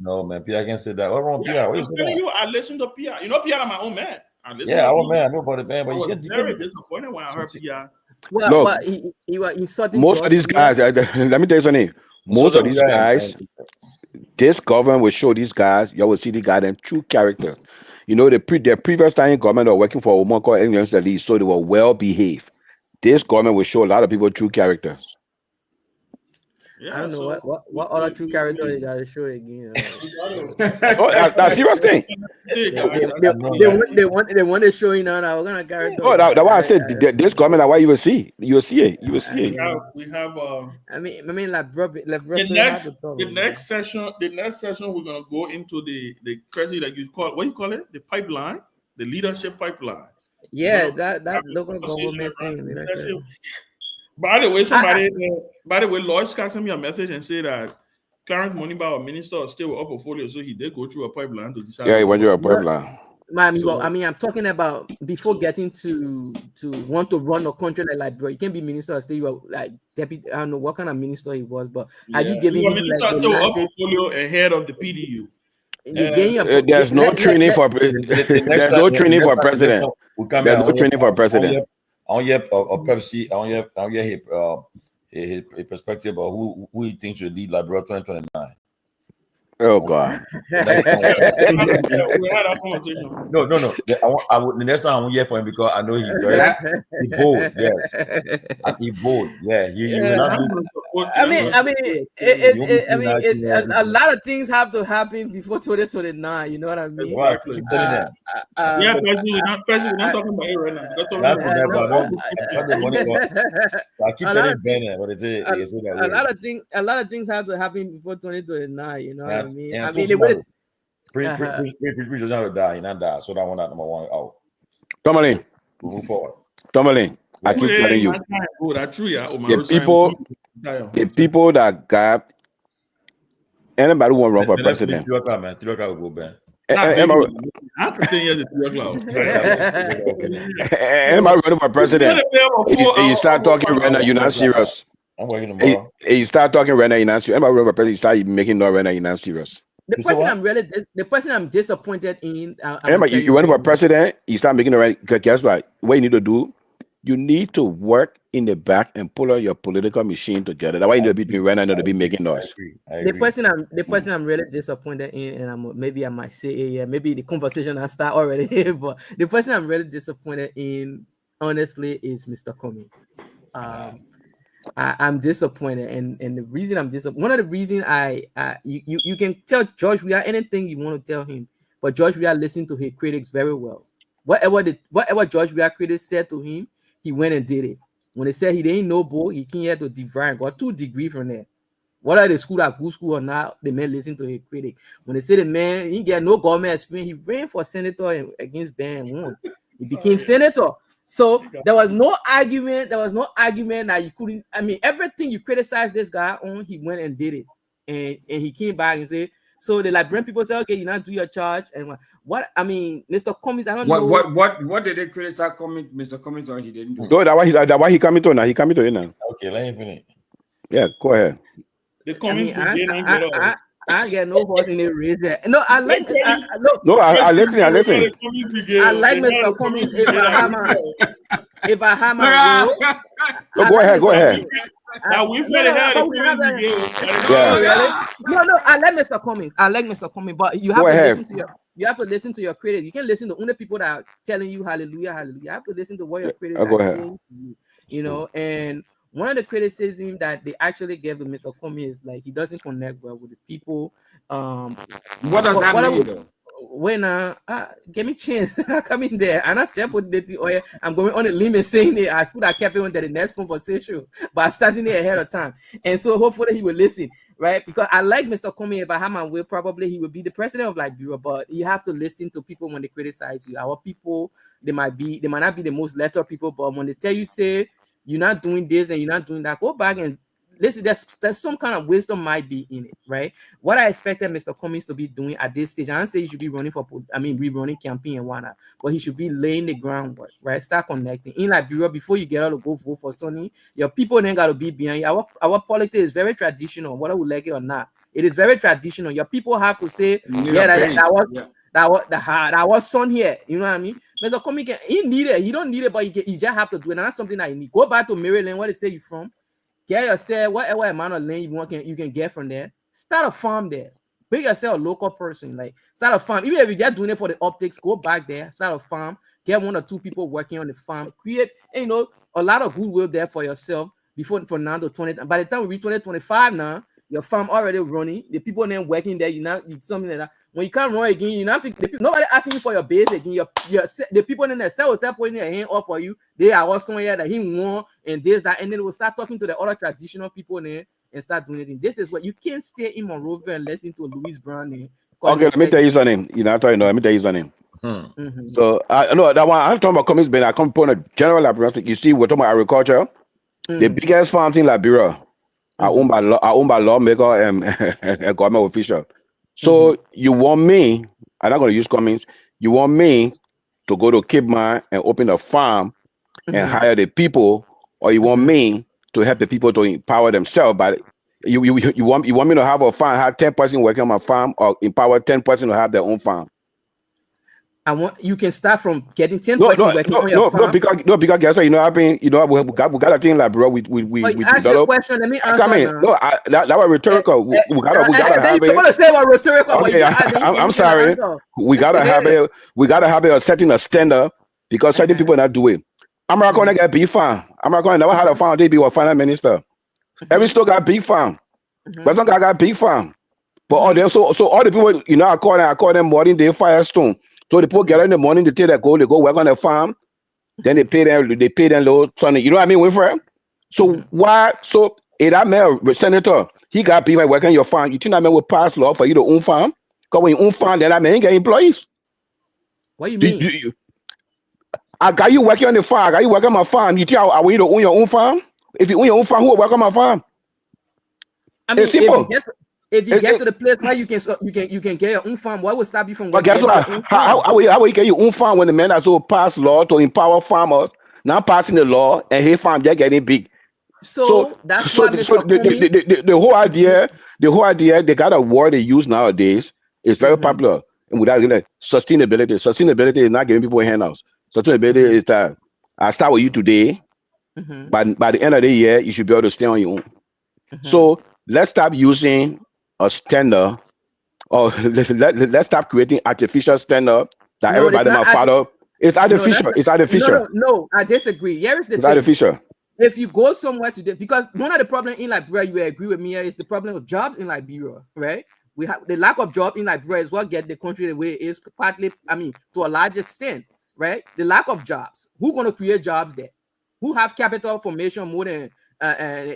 No, man, Pierre can't say that. What wrong, Pierre? I'm telling you, I listened to Pierre. You know, Pierre, I'm my own man. I own man. I know about the man, but I was very disappointed when I heard Pierre. Well, but he was insulting. Most of these guys, let me tell you something. Most of these guys, this government will show these guys. You will see the guy them true character. You know, their previous time in government were working for a woman called England's the lead, so they were well behaved. This government will show a lot of people true characters. Yeah, I don't know so what other true character you gotta show again. Oh, that's serious thing. They want to show you now. What kind of character? Oh, that's why I said this comment. Why you will see, you will see it, you will see it. We have I mean, like, bro, the next session we're gonna go into the crazy, like you call, what you call it, the pipeline, the leadership pipeline. Yeah, that local government thing. Leadership. By the way, Lloyd got sent me a message and said that Clarence Moniba, our minister, still with our portfolio, so he did go through a pipeline to decide. Yeah, he went through a pipeline. I mean, I'm talking about before getting to want to run a country like bro, you can't be minister of state. You are like deputy. I don't know what kind of minister he was, but are you giving him like the portfolio ahead of the PDU? There's no training for president. There's no training for president. There's no training for president. On your Pepsi, on your his perspective of who he thinks should lead Liberia 2029. Oh God! We had a conversation. No. The next time I won't hear from him because I know he's bold. Yes, he's bold. Yeah, you will not do. I mean, a lot of things have to happen before 2029. You know what I mean? Exactly. Yeah, we're not talking about it right now. I keep telling Ben, but it's a lot of things have to happen before 2029. You know what I mean? I mean, pre-preach doesn't die, he not die. So that one, that number one out. Tomalin, moving forward. Tomalin, I keep telling you, the people that got anybody who want to run for president. Anybody running for president? You start talking right now, you're not serious. I'm working tomorrow. You start talking right now, you're not serious. Anybody running for president, you start making noise right now, you're not serious. The person I'm disappointed in. You run for president, you start making the right. Guess what? What you need to do? You need to work in the back and pull out your political machine together. That's why you need to be doing right now, not to be making noise. I agree. The person I'm really disappointed in, and maybe I might say, yeah, maybe the conversation I start already, but the person I'm really disappointed in, honestly, is Mr. Cummings. I'm disappointed, and the reason I'm disappointed, one of the reasons you can tell George Weah anything you want to tell him, but George Weah listened to his critics very well. Whatever George Weah critics said to him, he went and did it. When they said he didn't know book, he came here to divine, got 2 degrees from there. Whether the school at good school or not, the man listened to his critic. When they said the man he get no government experience, he ran for senator against Ben won. He became senator. So there was no argument. There was no argument that you couldn't. I mean, everything you criticized this guy on, he went and did it. And he came back and said, so the Liberian people say, okay, you not do your charge. And what I mean, Mr. Cummings, I don't know. What did they criticize Mr. Cummings or he didn't do? No, that's why he coming to now. He coming to you now. Okay, let him finish. Yeah, go ahead. The Cummings I get no horse in the race there. No, I like. I listen. I like Mr. Cummings. If I hammer, go ahead. Now we feel No, I like Mr. Cummings. But you have to listen to listen to your critics. You can't listen to only people that are telling you hallelujah, hallelujah. You have to listen to what your critics are saying to you. You know, and one of the criticisms that they actually gave to Mr. Cummings is like he doesn't connect well with the people. What does that mean though? When give me a chance, I come in there and I tell the oil. I'm going on a limb and saying it. I could have kept it until the next conversation, but I'm starting it ahead of time, and so hopefully he will listen, right? Because I like Mr. Cummings. If I have my way, probably he will be the president of Liberia, but you have to listen to people when they criticize you. Our people, they might not be the most letter people, but when they tell you, say you're not doing this and you're not doing that, go back and listen. There's some kind of wisdom might be in it, right? What I expected Mr. Cummings to be doing at this stage, I don't say he should be running rerunning campaign and whatnot, but he should be laying the groundwork, right? Start connecting. In Liberia, before you get out to go vote for Sonny, your people then got to be behind you. Our politics is very traditional, whether we like it or not. It is very traditional. Your people have to say, that was son here. You know what I mean? Mr. Cummings, he need it. He don't need it, but he just have to do it. And that's something that you need. Go back to Maryland, where they say you from. Get yourself whatever amount of land you can get from there. Start a farm there. Make yourself a local person. Like start a farm. Even if you're just doing it for the optics, go back there. Start a farm. Get 1 or 2 people working on the farm. Create, a lot of goodwill there for yourself. before for now to 20. By the time we reach 2025 now, your farm already running. The people then working there, you something like that. When you can't run again, you not nobody asking you for your base again. The people in the cell will start putting their hand up for you. They are also here that he won and this, that, and then we'll start talking to the other traditional people there and start doing it. This is what you can't stay in Monrovia and listen to Louis Brown there. Okay, let me tell you something. Let me tell you something. So I know that one. I'm talking about comments, but I come upon a general laboratory. You see, we're talking about agriculture. The biggest farms in Liberia are owned by lawmaker and government official. So you want me? I'm not going to use comments. You want me to go to Kehleboe and open a farm and hire the people, or you want me to help the people to empower themselves? But you want me to have a farm, have 10 person working on my farm, or empower 10 person to have their own farm? You can start from getting 10 person working on your farm. Because guess what, we got a thing like, bro, we ask the question, let me answer. That was rhetorical. We gotta have it. You're gonna say what rhetorical, okay, I'm sorry. We gotta have a setting a standard because certain people not do it. I'm not gonna get beef farm. I'm not gonna never had a farm. They be a finance minister. Every store got beef farm. But some guy got beef farm. But all them, so all the people, I call them modern day Firestone. So the people get in the morning, they take their gold, they go work on the farm, then they pay them low Sunday. You know what I mean, Winfrey? So why? So if that man, senator, he got people working on your farm. You think that man will pass law for you to own farm? Because when you own farm, then that man ain't get employees. What do you mean? I got you working on the farm. I got you working on my farm. You think I want you to own your own farm? If you own your own farm, who will work on my farm? I mean, it's simple. If you get to the place where you can get your own farm, what will stop you from? But guess what? How will you get your own farm when the man has so passed law to empower farmers, now passing the law and his farm just getting big? So that's why the whole idea, they got a word they use nowadays is very popular, and without sustainability. Sustainability is not giving people handouts. Sustainability is that I start with you today, but by the end of the year, you should be able to stay on your own. So let's stop using a standard, or let's stop creating artificial standard that everybody might follow. It's artificial. It's artificial. No, I disagree. Here is the thing. Artificial. If you go somewhere today, because one of the problems in Liberia, you will agree with me, is the problem of jobs in Liberia, right? We have the lack of job in Liberia is what get the country the way it is, partly, to a large extent, right? The lack of jobs. Who's going to create jobs there? Who have capital formation more than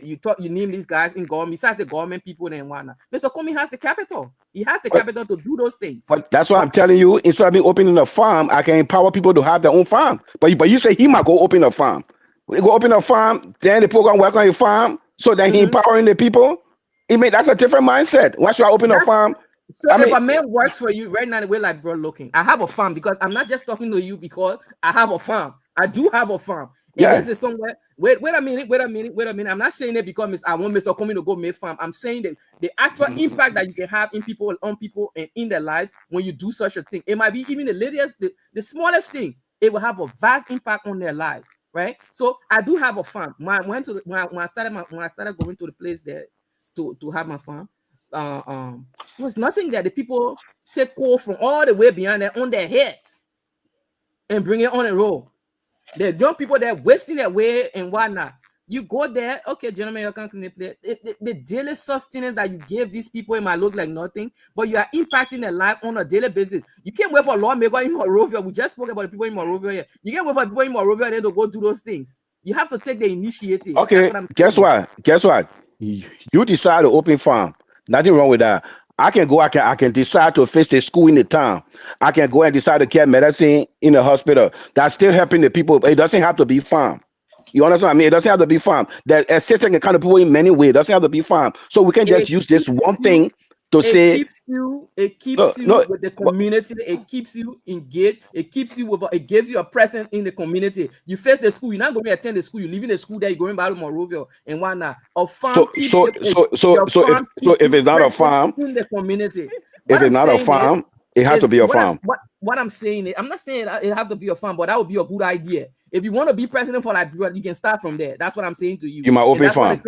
you name these guys in government, besides the government people and whatnot. Mr. Comey has the capital. He has the capital to do those things. But that's what I'm telling you. Instead of me opening a farm, I can empower people to have their own farm. But you say he might go open a farm. We go open a farm, then the people gonna work on your farm, so then he empowering the people. That's a different mindset. Why should I open a farm? So if a man works for you right now, the way like bro looking, I have a farm because I'm not just talking to you because I have a farm. I do have a farm. And this is somewhere. Wait a minute. I'm not saying it because I want Mr. Comey to go make farm. I'm saying that the actual impact that you can have in people, on people, and in their lives when you do such a thing. It might be even the smallest thing. It will have a vast impact on their lives, right? So I do have a farm. When I started going to the place there to have my farm, there was nothing there. The people take coal from all the way beyond there on their heads and bring it on the road. The young people that are wasting their way and whatnot. You go there, okay, gentlemen, you can't play. The daily sustenance that you give these people, it might look like nothing, but you are impacting their life on a daily basis. You can't wait for a lawmaker in Monrovia. We just spoke about the people in Monrovia here. You can't wait for people in Monrovia and then to go do those things. You have to take the initiative. Okay, guess what? You decide to open farm. Nothing wrong with that. I can decide to face a school in the town. I can go and decide to get medicine in the hospital. That's still helping the people. It doesn't have to be farm. You understand what I mean? It doesn't have to be farm. The assistance can kind of people in many ways. It doesn't have to be farm. So we can just use this one thing to say. It keeps you with the community. It keeps you engaged. It keeps you it gives you a presence in the community. You face the school. You're not going to attend the school. You're leaving the school there. You're going back to Monrovia and whatnot. A farm so if it's not a farm in the community. If it's not a farm, it has to be a farm. What I'm saying is, I'm not saying it has to be a farm, but that would be a good idea. If you want to be president for Liberia, you can start from there. That's what I'm saying to you. You might open farm.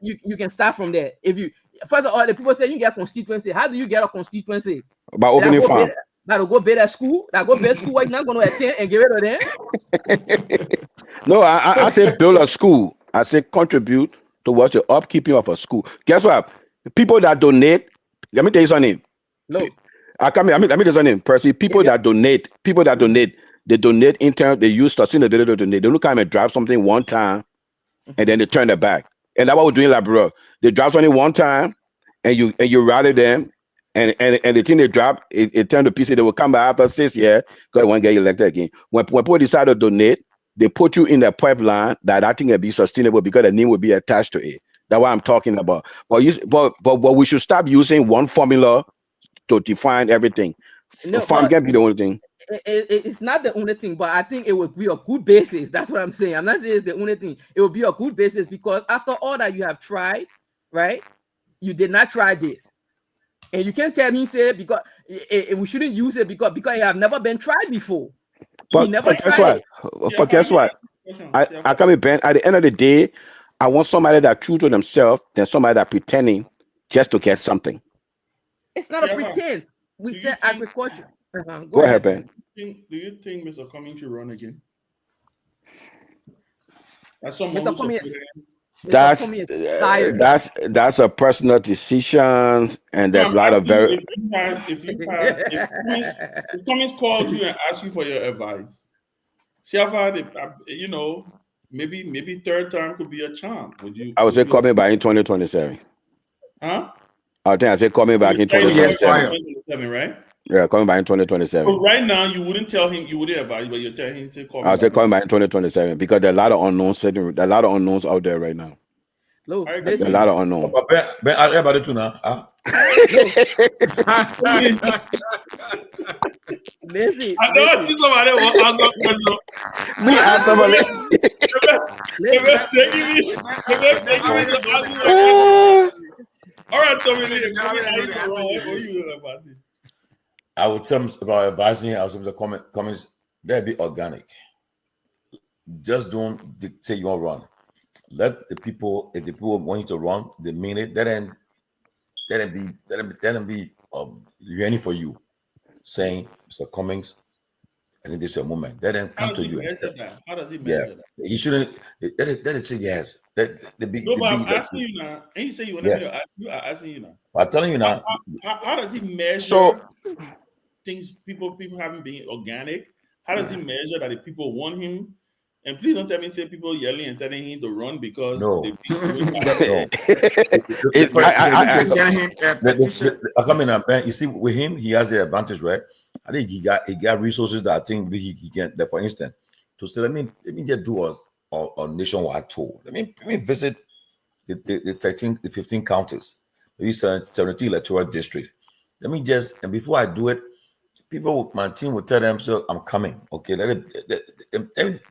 You can start from there. If you first of all, the people say you get a constituency. How do you get a constituency? By opening farm. That'll go better school. That go better school. Why you're not going to attend and get rid of them? No, I say build a school. I say contribute towards the upkeeping of a school. Guess what? The people that donate, let me tell you something. No. Let me tell you something, Percy. People that donate, they donate in terms, they use sustainability to donate. They don't come and drop something one time and then they turn it back. And that's what we're doing in Liberia. They drop something one time and you rally them and the thing they drop, it turn to pieces. They will come back after 6 years because they won't get elected again. When people decide to donate, they put you in the pipeline that thing will be sustainable because the name will be attached to it. That's what I'm talking about. But we should stop using one formula to define everything. No, Farm can't be the only thing. It's not the only thing, but I think it would be a good basis. That's what I'm saying. I'm not saying it's the only thing. It would be a good basis because after all that you have tried, right? You did not try this. And you can't tell me, say, because we shouldn't use it because it have never been tried before. But guess what? I come in, Ben. At the end of the day, I want somebody that true to themselves than somebody that pretending just to get something. It's not a pretense. We said agriculture. Go ahead, Ben. Do you think Mr. Cummings should run again? Mr. Cummings. That's a personal decision, and there's a lot of very. If Cummings calls you and asks you for your advice, maybe third time could be a charm. Would you? I would say coming back in 2027. Huh? I say coming back in 2027. Right? Yeah, coming back in 2027. So right now, you wouldn't tell him, you wouldn't advise, but you're telling him to call. I'll say coming back in 2027 because there are a lot of unknowns. There are a lot of unknowns out there right now. Look, there's a lot of unknowns. Ben, I about it too now. Listen. I know somebody will ask question. Me ask somebody. All right, Tommy. I would tell him about advising. I would say the comments that'd be organic. Just don't say you're gonna run. Let the people, if the people want you to run, they mean it. Let them be yearning for you, saying Mr. Cummings, I think this is a moment. Let them come to you. How does he measure that? He shouldn't. Let it say yes. I'm asking you now. And you say you want to ask you. I'm asking you now. I'm telling you now. How does he measure things? People haven't been organic. How does he measure that if people want him? And please don't tell me say people yelling and telling him to run because no. I come in and Ben, you see with him, he has the advantage, right? I think he got resources that I think he can. That for instance, to say let me just do a nationwide tour. Let me visit the 15 counties, maybe 70 electoral districts. Let me just, and before I do it, people, my team will tell them, so I'm coming. Okay, let me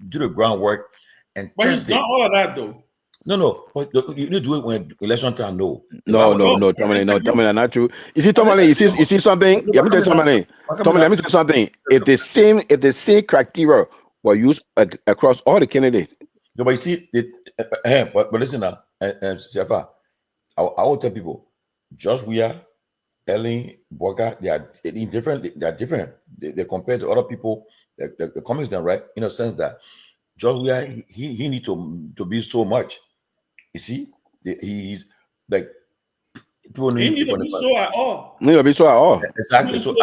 do the groundwork and but test he's done all of that though. No. But you need to do it when election time. No, Tomalin, not true. You see, Tomalin, you see something. Let me tell you something. Tomalin, let me say something. If the same criteria were used across all the candidates. No, but you see, but listen now, Shafa, I will tell people, Josh Weah, Ellen, Boga, they are different. They are different. They compared to other people. The comments them right in a sense that Josh Weah he need to be so much. You see, he's like people need to be so at all. Need to be so at all. Exactly. So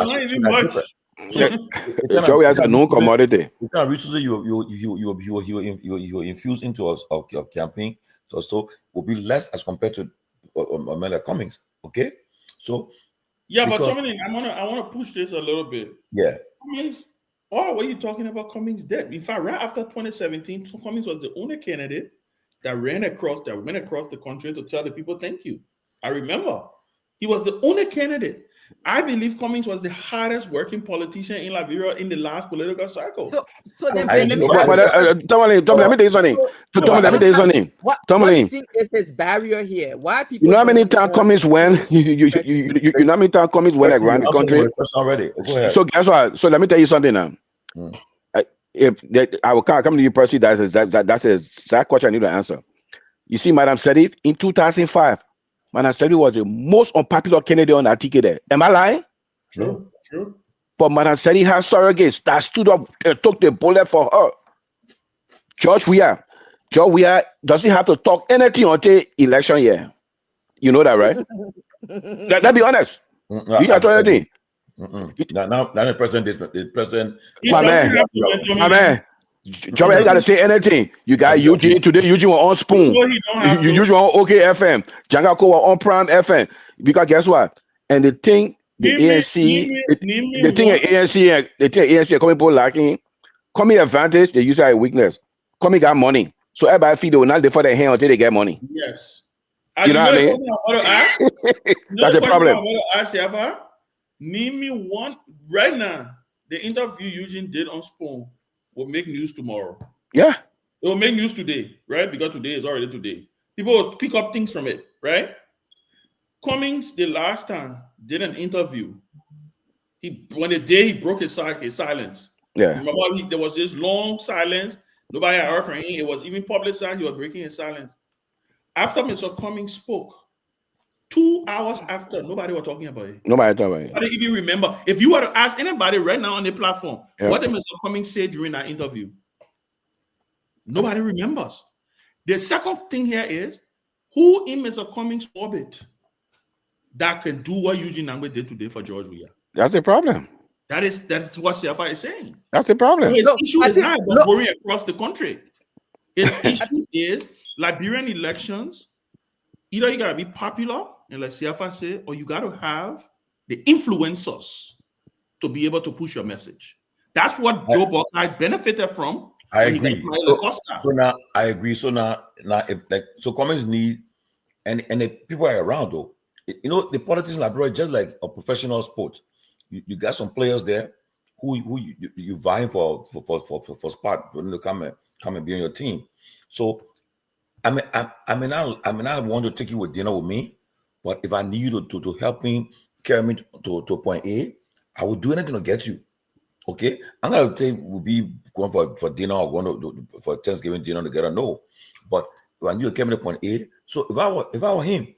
Joey has a known commodity. The kind of resources you infuse into our campaign, so will be less as compared to Amanda Cummings. Okay, so. Yeah, but Tomalin, I want to push this a little bit. Yeah. Cummings, what you're talking about Cummings dead. In fact, right after 2017, Cummings was the only candidate that went across the country to tell the people thank you. I remember. He was the only candidate. I believe Cummings was the hardest working politician in Liberia in the last political cycle. So then Tomalin, let me tell you something. Let me tell you something. What do you think is this barrier here? Why people? You know how many times Cummings went? You know how many times Cummings went around the country? Already. Go ahead. So guess what? So let me tell you something now. If I will come to you, Percy, that's a exact question I need to answer. You see, Madam Sedif, in 2005. Madam Sedif was the most unpopular candidate on that ticket there. Am I lying? True. But Madam Sedif has surrogates that stood up and took the bullet for her. George Weah does he have to talk anything until election year? You know that, right? Let's be honest. You not talk anything. Now the president. My man. Joey, you gotta say anything. You got Eugene today. Eugene was on Spoon. You Eugene on OK FM. Jangako was on Prime FM. Because guess what? And the thing, the ANC, the thing at ANC, coming people lacking, coming advantage, they use that as a weakness. Coming got money, so everybody feel they will not live for their hand until they get money. Yes, you know what I mean. That's a problem. Name me one right now. The interview Eugene did on Spoon will make news tomorrow. Yeah. It will make news today, right? Because today is already today. People will pick up things from it, right? Cummings, the last time, did an interview. When the day he broke his silence. Yeah. Remember, there was this long silence. Nobody had heard from him. It was even publicized. He was breaking his silence. After Mr. Cummings spoke, 2 hours after, nobody was talking about it. Nobody talking about it. I didn't even remember. If you were to ask anybody right now on the platform, what did Mr. Cummings say during that interview? Nobody remembers. The second thing here is, who in Mr. Cummings' orbit that can do what Eugene Nangbe did today for George Weah? That's the problem. That's what CFI is saying. That's the problem. So his issue is not about going across the country. His issue is Liberian elections. Either you gotta be popular, and like CFI say, or you gotta have the influencers to be able to push your message. That's what Joe Buckeye benefited from. I agree. So now I agree. So now if Cummings need and the people are around though. You know, the politics in Liberia just like a professional sport. You got some players there who you vying for spot when they come and be on your team. So I mean I want to take you with dinner with me, but if I need you to help me carry me to point A, I will do anything to get you. Okay, I'm gonna say we'll be going for dinner or going for Thanksgiving dinner together. No, but if I need to carry me to point A, so if I were him,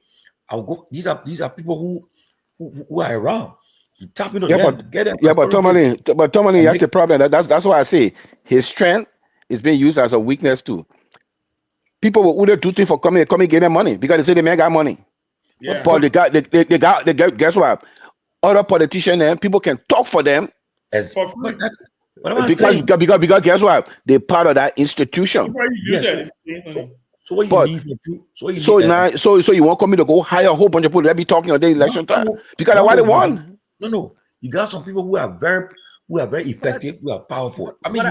I would go. These are people who are around. He tap into them, get them. Yeah, but Tomalin, that's the problem. That's why I say his strength is being used as a weakness too. People will order do things for coming get them money because they say the man got money. Yeah. But they got guess what? Other politicians and people can talk for them. Because guess what? They're part of that institution. Yes. So what you need so you want me to go hire a whole bunch of people that be talking on the election time because that's why they won. No. You got some people who are very effective, who are powerful. I mean,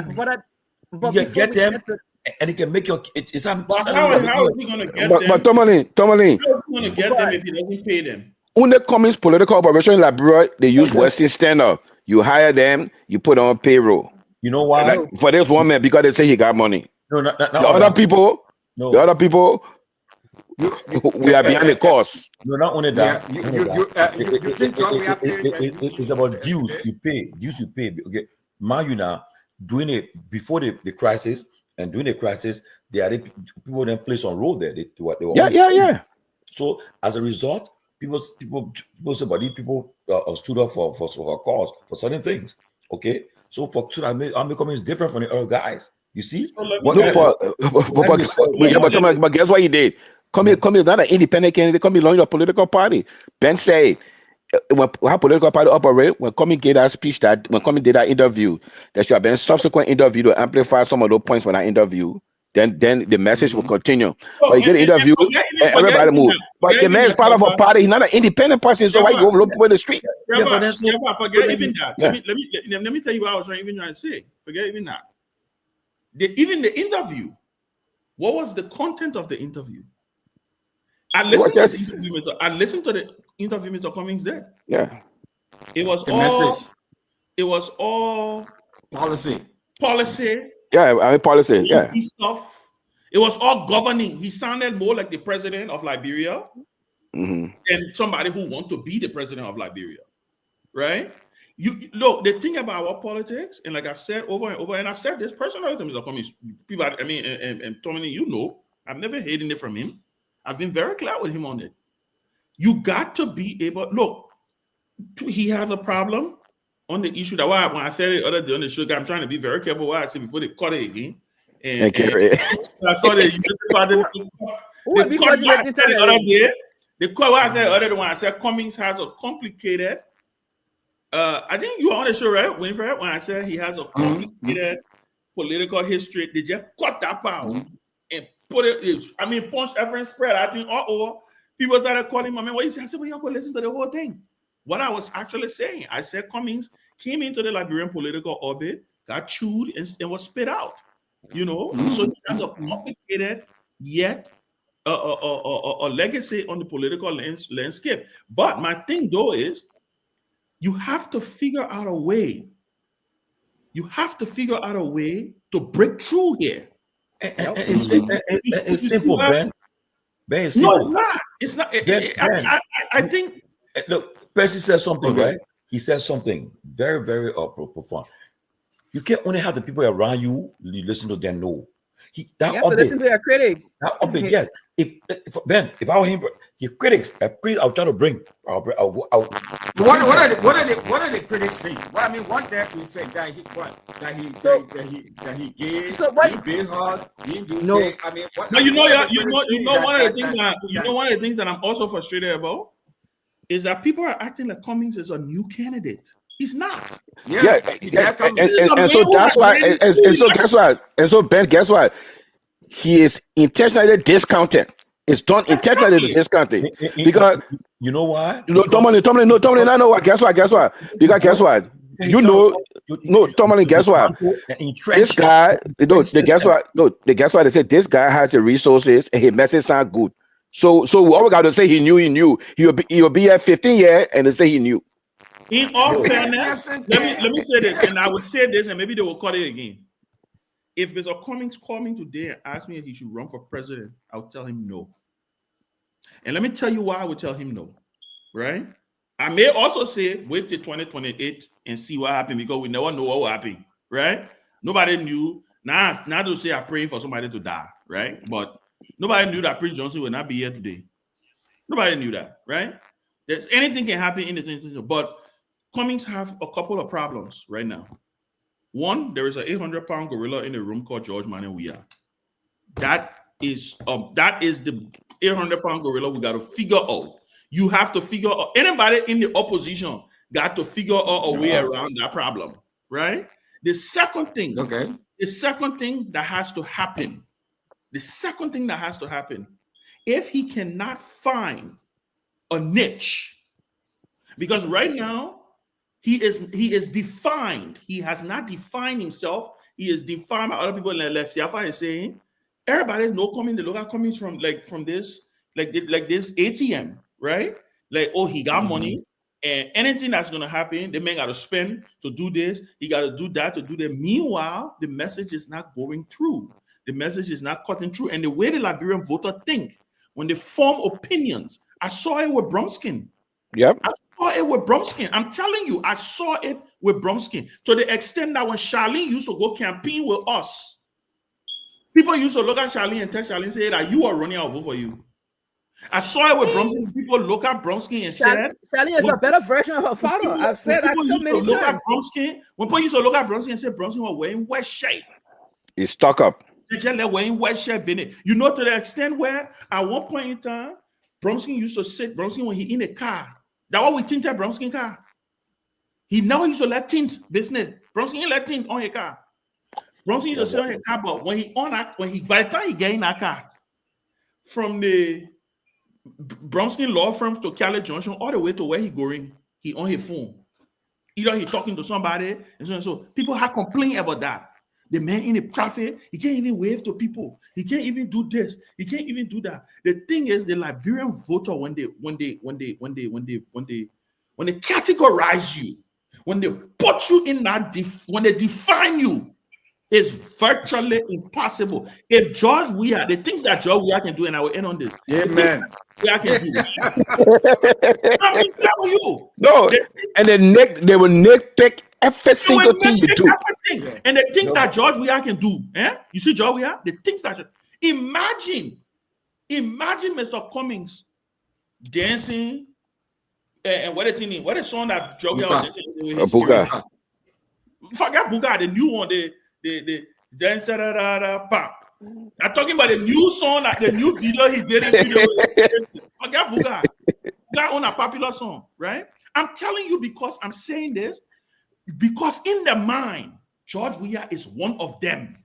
you get them, and it can make your. It's how is he going to get them? But Tomalin, how is he going to get them if he doesn't pay them? When the Cummings political operation in Liberia, they use Western Standard. You hire them, you put on payroll. You know why? For this one man, because they say he got money. No, not the other people. No. The other people, we are behind the course. No, not only that. It's about dues you pay. Okay, Myean doing it before the crisis and during the crisis, they are the people then placed on roll there. They were yeah. So as a result, people stood up for a cause for certain things. Okay, so for Army Cummings is different from the other guys. You see? But guess what he did? Cummings not an independent candidate. Cummings belongs to a political party. Ben said, when how political party operate, when Cummings gave that speech, that when Cummings did that interview, there should have been a subsequent interview to amplify some of those points from that interview. Then the message will continue. But you get an interview, and everybody move. But the man is part of a party. He's not an independent person, so why you go look people in the street? Forget even that. Let me tell you what I was trying to say. Forget even that. Even the interview, what was the content of the interview? I listened to the interview Mr. Cummings did. Yeah. It was all policy. Yeah, I mean policy. Yeah. Stuff. It was all governing. He sounded more like the president of Liberia than somebody who wants to be the president of Liberia. Right? You look, the thing about our politics, and like I said over and over, and I said this personally to Mr. Cummings, people, I mean, and Tomalin, you know, I've never hated it from him. I've been very clear with him on it. You got to be able, look, he has a problem on the issue that when I said it other day on the show, I'm trying to be very careful what I say before they cut it again. And I saw the other day. The quote I said the other one, I said Cummings has a complicated. I think you were on the show, right, Winfred? When I said he has a complicated political history, they just cut that part and put it. I mean, punch every spread. I think all over. People started calling my man. What you say? I said, well, you're going to listen to the whole thing. What I was actually saying, I said Cummings came into the Liberian political orbit, got chewed, and was spit out. You know, so he has a complicated yet a legacy on the political landscape. But my thing though is, you have to figure out a way. You have to figure out a way to break through here. It's simple, Ben. Ben, it's simple. No, it's not. It's not. Ben, I think. Look, Percy said something, right? He said something very, very profound. You can't only have the people around you listen to them. No, you have to listen to your critic. That update, yes. If I were him, your critics, I'll try to bring. What are the critics saying? Well, I mean, what that we say that he gave, so what? He big hard, he didn't do no. big. I mean, what? No, one of the things that I'm also frustrated about is that people are acting like Cummings is a new candidate. He's not. And so that's why. And so Ben, guess what? He is intentionally discounted. It's done intentionally discounted because you know why? Tomalin. I know what. Guess what? Because guess what? Tomalin. Guess what? This guy. Guess what? They said this guy has the resources and his message sound good. So all we got to say he knew. He'll be at 15 years and they say he knew. In all fairness, let me say this, and I would say this, and maybe they will call it again. If Mr. Cummings called me today and asked me if he should run for president, I would tell him no. And let me tell you why I would tell him no, right? I may also say wait till 2028 and see what happens because we never know what will happen, right? Nobody knew. Now to say I'm praying for somebody to die, right? But nobody knew that Prince Johnson would not be here today. Nobody knew that, right? There's anything can happen in the but Cummings have a couple of problems right now. One, there is an 800-pound gorilla in the room called George Myean. That is the 800-pound gorilla we got to figure out. You have to figure out. Anybody in the opposition got to figure out a way around that problem, right? The second thing that has to happen, if he cannot find a niche, because right now, he is defined. He has not defined himself. He is defined by other people. Like Siafa is saying, everybody know coming. The local coming from this ATM, right? Like, oh, he got money, and anything that's gonna happen, the man got to spend to do this. He got to do that to do that. Meanwhile, the message is not going through. The message is not cutting through. And the way the Liberian voter think when they form opinions, I saw it with Bromskin. Yep. I saw it with Bromskin. I'm telling you, I saw it with Bromskin to the extent that when Charlene used to go campaign with us, people used to look at Charlene and tell Charlene and say that you are running, I'll vote for you. I saw it with Bromskin. People look at Bromskin and said, Charlene is a better version of her father. I've said that so many times. When people used to look at Bromskin and say Bromskin was wearing white shirt. He's stuck up. They just like wearing white shirt. You know, to the extent where at one point in time, Bromskin used to sit when he in a car. That's what we tinted Bromskin car. He never used to let tint business. Bromskin ain't let tint on his car. Bromskin used to sit on his car, but by the time he get in that car, from the Bromskin law firm to Cali Junction, all the way to where he going, he on his phone. Either he talking to somebody, and so and so. People have complained about that. The man in the traffic, he can't even wave to people. He can't even do this. He can't even do that. The thing is, the Liberian voter, when they categorize you, when they put you in that, when they define you, it's virtually impossible. If George Weah, the things that George Weah can do, and I will end on this. Amen. I can do. I mean, tell you. No, and they will nitpick every single thing you do. Everything. And the things that George Weah can do, you see George Weah, the things that imagine Mr. Cummings dancing and what the song that George Weah was dancing. Buga. Forget Buga, the new one, the Then bam. I'm talking about the new song, like the new video he did in video. Forget Buga. Buga on a popular song, right? I'm telling you because I'm saying this, because in the mind, George Weah is one of them.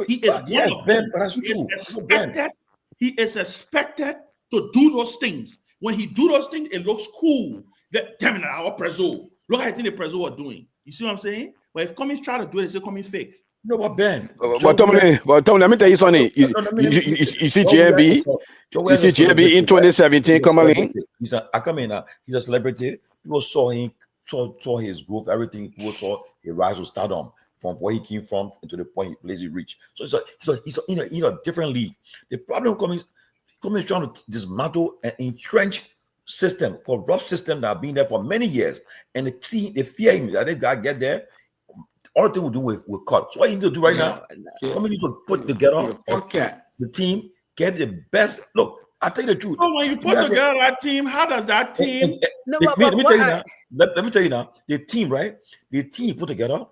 He is one of them. But that's true. He is expected to do those things. When he do those things, it looks cool. Damn it, our Prezo. Look at the Prezo are doing. You see what I'm saying? But if Cummings try to do it, they say Cummings fake. No, but Ben. But Tom, let me tell you something. You see JB? You see JB in 2017 coming in? He's a celebrity. People saw him, saw his growth, everything. People saw a rise to stardom from where he came from to the point he plays he reached. So he's in a different league. The problem Cummings trying to dismantle an entrenched system, corrupt system that have been there for many years, and they fear him that this guy get there. All the thing we do with cut. So what you need to do right now, we need to put together the team, get the best. Look, I'll tell you the truth. So when you put together that team, how does that team? Let me tell you now. Let me tell you now. The team, right? The team put together,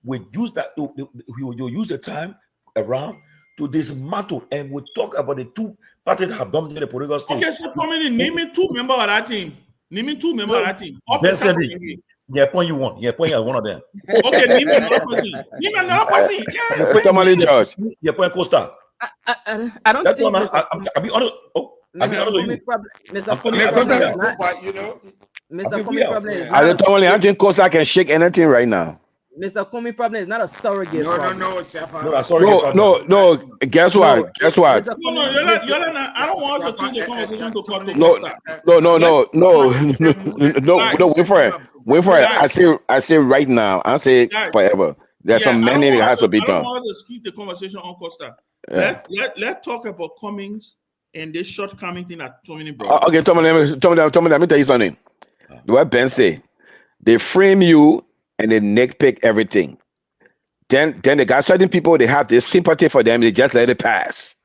we use that. We'll use the time around to dismantle, and we'll talk about the two parties that have dominated the political stage. Okay, so come in, name me 2 members of that team. Name me 2 members of that team. Ben Sanvee. Yeah, point you want. Yeah, point you one of them. Okay, name another person. Name another person. Yeah. Tomalin George. Yeah, point Costa. I don't That's think one. I'll be honest. I'll be honest with you. Mr. Cummings problem is not. Mr. Cummings problem is not. I think Costa can shake anything right now. Mr. Cummings problem is not a surrogate. No. Guess what? No, Yolanda, I don't want us to change the conversation to Costa. No. Wait for it. I say right now. I say forever. There's some many that has to be done. I don't want us to keep the conversation on Costa. Let's talk about Cummings and this shortcoming thing that Tomalin brought. Okay, Tomalin, let me tell you something. What Ben say, they frame you and they nitpick everything. Then they got certain people, they have this sympathy for them, they just let it pass.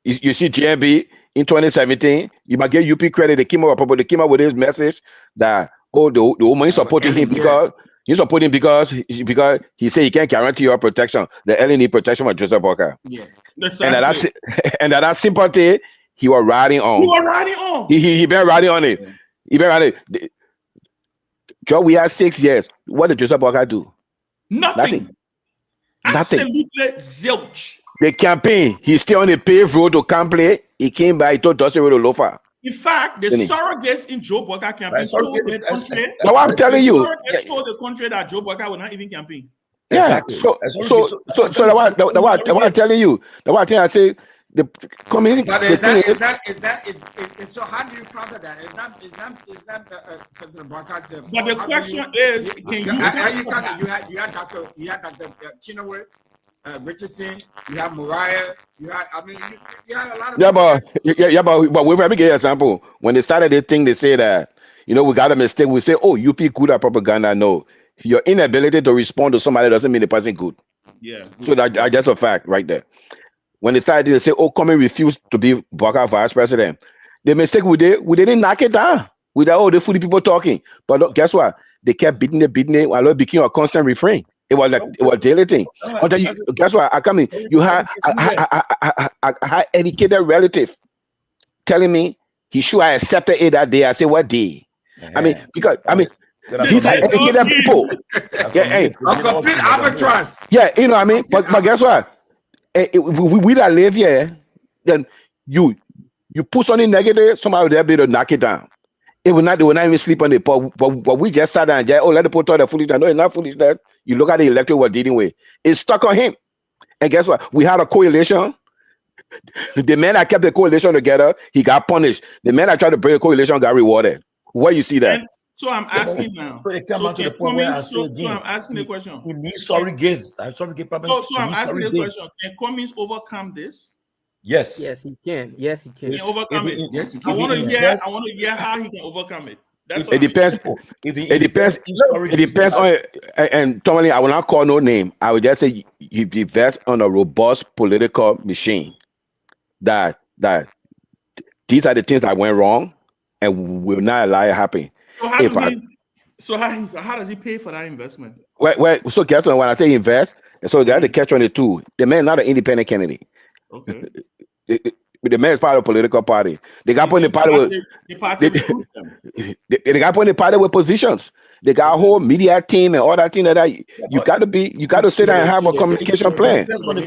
You see GMB in 2017, you might get UP credit, they came up with this message that, the woman is supporting him because he said he can't guarantee your protection. The LA need protection for Joseph Walker. Yeah. Exactly. And that sympathy, he was riding on. He been riding on it. Yeah. He been riding it. Joe, we had 6 years. What did Joseph Walker do? Nothing. Absolutely zilch. The campaign, he's still on the paved road to campaign. He came by, he told Dusty to Lofa. In fact, the surrogates in Joe Walker campaign told the country. Now I'm telling you, surrogates told the country that Joe Walker will not even campaign. Yeah. Exactly. So what I'm telling you, I say the community. But so how do you counter that? Is that President Walker? But the question is, can you had Dr. Chinaway, Richardson, you have Mariah, you had a lot of but let me give you an example. When they started this thing, they say that we got a mistake. We say, UP good at propaganda. No, your inability to respond to somebody doesn't mean the person good. Yeah. So that's a fact right there. When they started, they say, Cummings refused to be Walker vice president. The mistake we didn't knock it down with all the foodie people talking. But look, guess what? They kept beating it, while it became a constant refrain. It was a daily thing. Guess what? I come in. You have a educated relative telling me he should have accepted it that day. I say, what day? Because these are educated people. A complete albatross. Yeah, what I mean. But guess what? We that live here, then you put something negative, somebody will be able to knock it down. They will not even sleep on it. But we just sat down and just, let the people talk the foolishness. No, it's not foolishness. You look at the electorate we're dealing with. It's stuck on him. And guess what? We had a coalition. The man that kept the coalition together, he got punished. The man that tried to break the coalition got rewarded. Where you see that? So I'm asking now. So I'm asking the question. We need surrogates. So I'm asking the question. Can Cummings overcome this? Yes. Yes, he can. Yes, he can. He can overcome it. Yes, I want to hear how he can overcome it. It depends. It depends on. And Tomalin, I will not call no name. I would just say you invest on a robust political machine. That these are the things that went wrong, and will not allow it happen. So how does he pay for that investment? So guess what? When I say invest, And so they had to catch 22. The man not an independent candidate. Okay. The man is part of a political party. They got put in the party with they got put in the party with positions. They got a whole media team and all that thing that you got to sit down and have a communication plan. That's what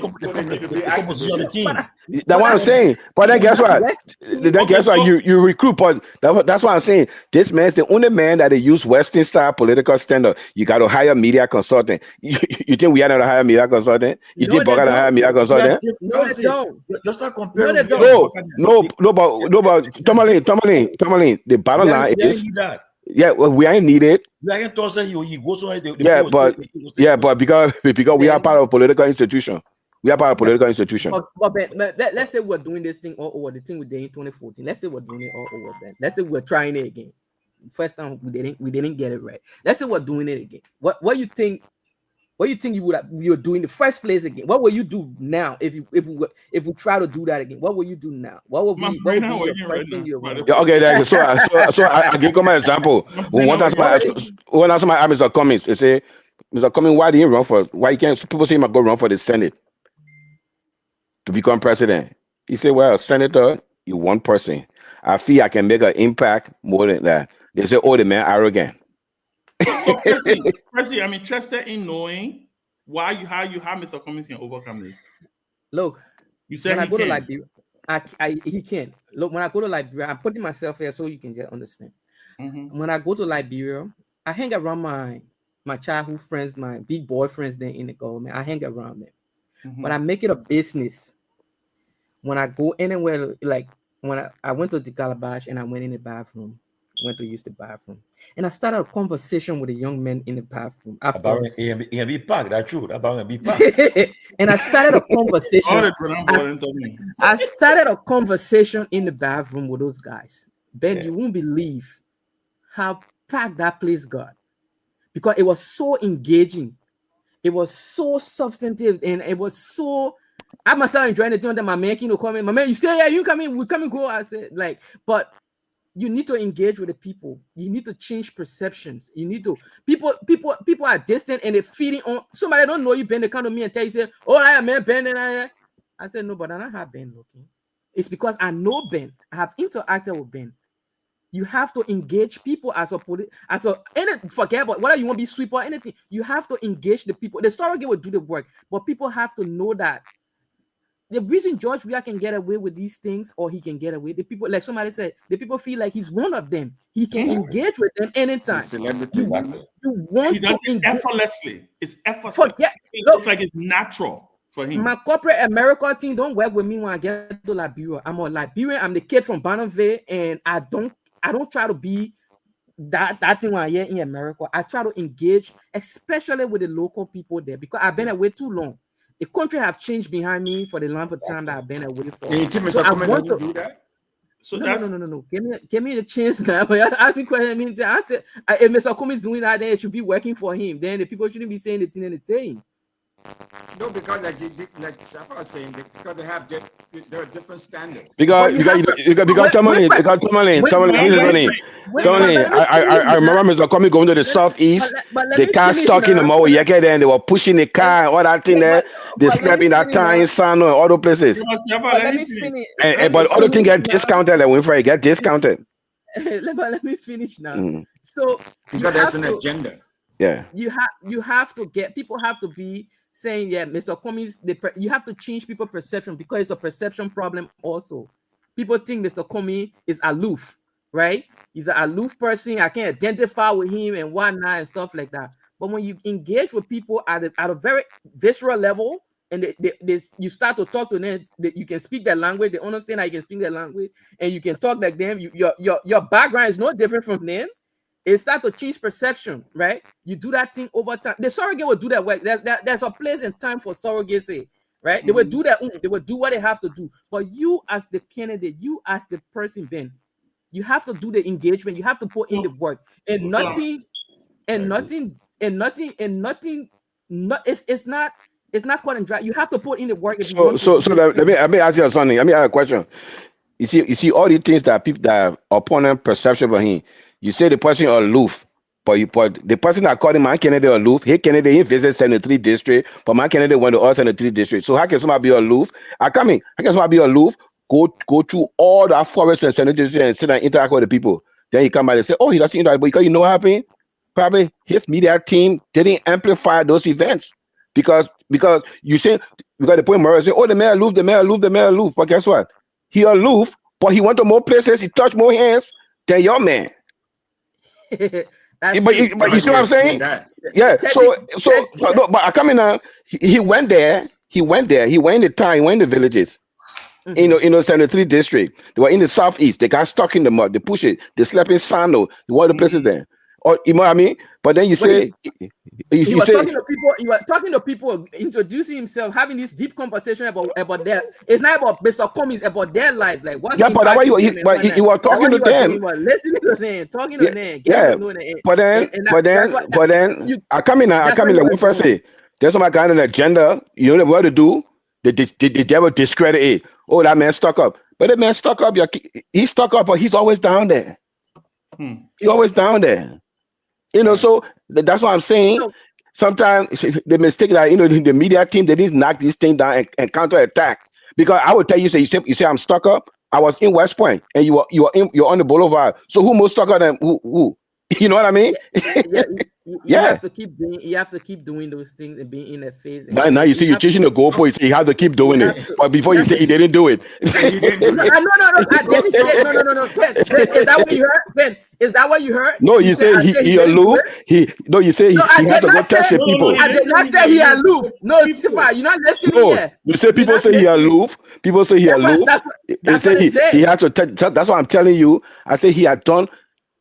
I'm saying. But then guess what? You recruit. But that's what I'm saying. This man's the only man that they use Western style political standard. You got to hire media consultant. You think we are not hire media consultant? You think Boga hire media consultant? No, they don't. Just start comparing. No, but Tomalin. The bottom line is. Yeah, well, we ain't needed. But because we are part of a political institution. We are part of a political institution. But let's say we're doing this thing all over. The thing we did in 2014. Let's say we're doing it all over. Then let's say we're trying it again. First time we didn't get it right. Let's say we're doing it again. What you think? What you think you're doing in the first place again? What will you do now if we try to do that again? What will you do now? What will be your first thing you're running? Okay, so I give you my example. When somebody asked Mr. Cummings, they say, Mr. Cummings, why didn't you run for? Why you can't? People say he might go run for the Senate to become president. He said, well, Senator, you're one person. I feel I can make an impact more than that. They say, oh, the man arrogant. So, Percy, I'm interested in knowing how Mr. Cummings can overcome this. Look, you said when I go to Liberia, he can't. Look, when I go to Liberia, I'm putting myself here so you can just understand. Mm-hmm. When I go to Liberia, I hang around my childhood friends, my big boyfriends there in the government. I hang around them, but I make it a business. When I go anywhere, like when I went to the Calabash and I went in the bathroom. Went to use the bathroom, and I started a conversation with a young man in the bathroom. About A&B Park, that's true. About A&B Park. And I started a conversation. I started a conversation in the bathroom with those guys. Ben, you won't believe how packed that place got, because it was so engaging, it was so substantive, and it was so. I myself enjoying the thing that my man came come in. My man, you stay here, you come in, we come and go. I said, like, but. You need to engage with the people. You need to change perceptions. You need to people are distant and they're feeding on somebody don't know you, Ben. They come to me and tell you, say, oh, I am Ben, and I said, no, but I don't have Ben looking. It's because I know Ben. I have interacted with Ben. You have to engage people forget about whether you want to be sweep or anything. You have to engage the people. The surrogate will do the work, but people have to know that. The reason George Weah can get away with these things, or he can get away, the people, like somebody said, the people feel like he's one of them. He can engage with them anytime. He does it effortlessly. It's effortless. It's like it's natural for him. My corporate America team don't work with me when I get to Liberia. I'm a Liberian. I'm the kid from Bonneville, and I don't try to be that thing when I get in America. I try to engage, especially with the local people there, because I've been away too long. The country have changed behind me for the length of time that I've been away for. So I want to do that. So no. Give me the chance now. Ask me question. I mean, I said if Mr. Cummings doing that, then it should be working for him. Then the people shouldn't be saying the thing that it's saying. No, because like Safa was saying, because they have different standards. Because Tomalin, I remember Mr. Cummings going to the southeast. The car stuck in the mall, and they were pushing the car and all that thing there. They slept in that time, San and all those places. But other things get discounted. Like when you get discounted. Let me finish now. So because there's an agenda. Yeah, you have to get people have to be saying, yeah, Mr. Cummings, you have to change people's perception, because it's a perception problem also. People think Mr. Cummings is aloof, right? He's an aloof person. I can't identify with him and whatnot and stuff like that. But when you engage with people at a very visceral level, and you start to talk to them, you can speak their language, they understand how you can speak their language, and you can talk like them. Your background is no different from them. It start to change perception, right? You do that thing over time. The surrogate will do that work. There's a place and time for surrogacy, right? They will do that. They will do what they have to do. But you, as the candidate, you as the person, Ben, you have to do the engagement. You have to put in the work, and nothing. It's not cut and dry. You have to put in the work. Let me ask you something. Let me ask a question. You see all these things that people that opponent perception of him. You say the person aloof. But the person that called him man Kennedy aloof, he Kennedy he visit Senator district, but man Kennedy went to all Senator district. So how can somebody be aloof? How can somebody be aloof? Go through all the forest and Senator district and sit and interact with the people. Then he come back and say, oh, he doesn't interact, but because you know what happened? Probably his media team didn't amplify those events because you say because the point Murray say, oh, the mayor aloof. But guess what? He aloof, but he went to more places, he touched more hands than your man. But you see what I'm saying? Yeah. So no, but I come in now. He went there. He went in the town. He went in the villages. In the Senator district. They were in the southeast. They got stuck in the mud. They push it. They slept in Sano. One of the places there. Or you know what I mean? But then you say he was talking to people. You were talking to people, introducing himself, having this deep conversation about their. It's not about Mr. Cummings, about their life. Like what's but he was talking to them. He was listening to them, talking to them. Yeah. But then I come in. Like we first say, there's some kind of agenda. You know what to do? They devil discredit it. Oh, that man stuck up. But that man stuck up. He's stuck up, but he's always down there. He's always down there. So that's what I'm saying. Sometimes the mistake that the media team they didn't knock this thing down and counter attack. Because I would tell you, you say I'm stuck up. I was in West Point and you're on the boulevard. So who more stuck up than who? You know what I mean? You have to keep doing those things and being in their face. Now you see you're changing the goalpost. You have to keep doing it. But before you say he didn't do it. No. Is that what you heard? Ben, is that what you heard? No, you say he aloof. You say he has to go test the people. I did not say he aloof. No, Tifa, you're not listening here. You say people say he aloof. People say he aloof. They say he has to. That's what I'm telling you. I say he had done.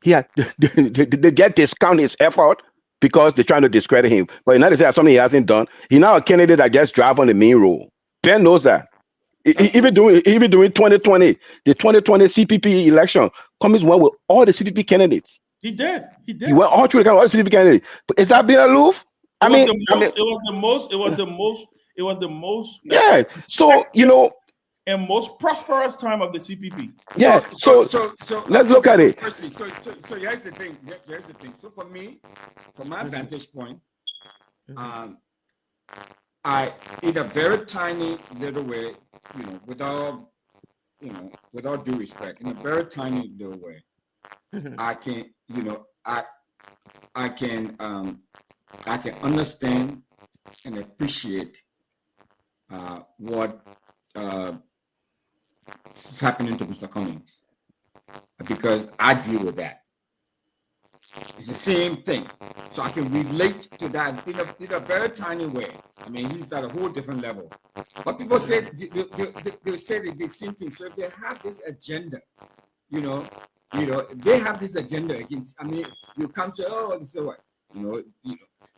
They get discount his effort because they're trying to discredit him. But now they say something he hasn't done. He now a candidate that just drive on the main road. Ben knows that. Even doing 2020, the 2020 CPP election, Cummings went with all the CPP candidates. He did. He went all through all the CPP candidates. But is that being aloof? It was the most. Yeah. So and most prosperous time of the CPP. Yeah. So let's look at it. So here's the thing. So for me, from my vantage point, I in a very tiny little way, without due respect, in a very tiny little way, I can understand and appreciate what is happening to Mr. Cummings because I deal with that. It's the same thing, so I can relate to that in a very tiny way. I mean, he's at a whole different level. But people say they say the same thing. So if they have this agenda, they have this agenda against. I mean, you come say, oh, this is what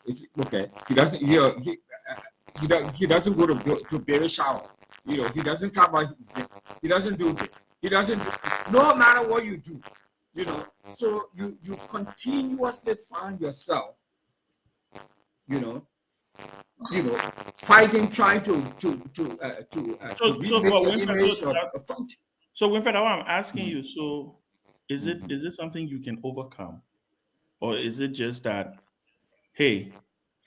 it's okay. He doesn't. He doesn't go to baby shower. He doesn't come out. He doesn't do this. He doesn't. No matter what you do, So you continuously find yourself, fighting, trying to remake your image of a front. So Winfred, I'm asking you. So is it something you can overcome, or is it just that, hey,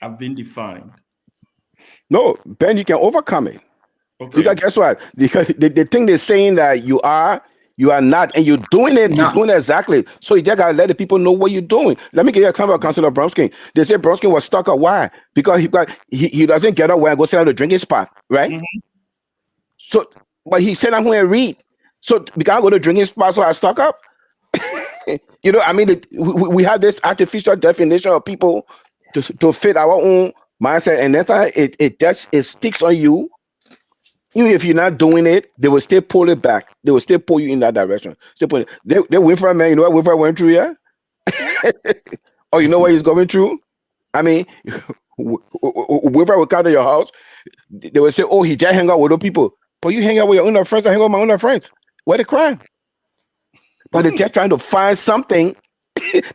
I've been defined? No, Ben, you can overcome it. Okay. Because guess what? Because the thing they're saying that you are not, and you're doing it. No. You're doing it exactly. So you just gotta let the people know what you're doing. Let me give you an example of Councilor Bronskin. They say Bronskin was stuck up. Why? Because he doesn't get up where I go sit down at the drinking spot, right? Mm-hmm. So, but he said I'm going to read. So we can't go to drinking spot, so I stuck up. I mean, we have this artificial definition of people to fit our own mindset, and that's why it sticks on you. Even if you're not doing it, they will still pull it back. They will still pull you in that direction. They went for a man. You know what Winfred went through, yeah? Oh, you know what he's going through? I mean, Winfred will come to your house. They will say, oh, he just hang out with other people. But you hang out with your own friends. I hang out with my own friends. Where the crime? But they're just trying to find something.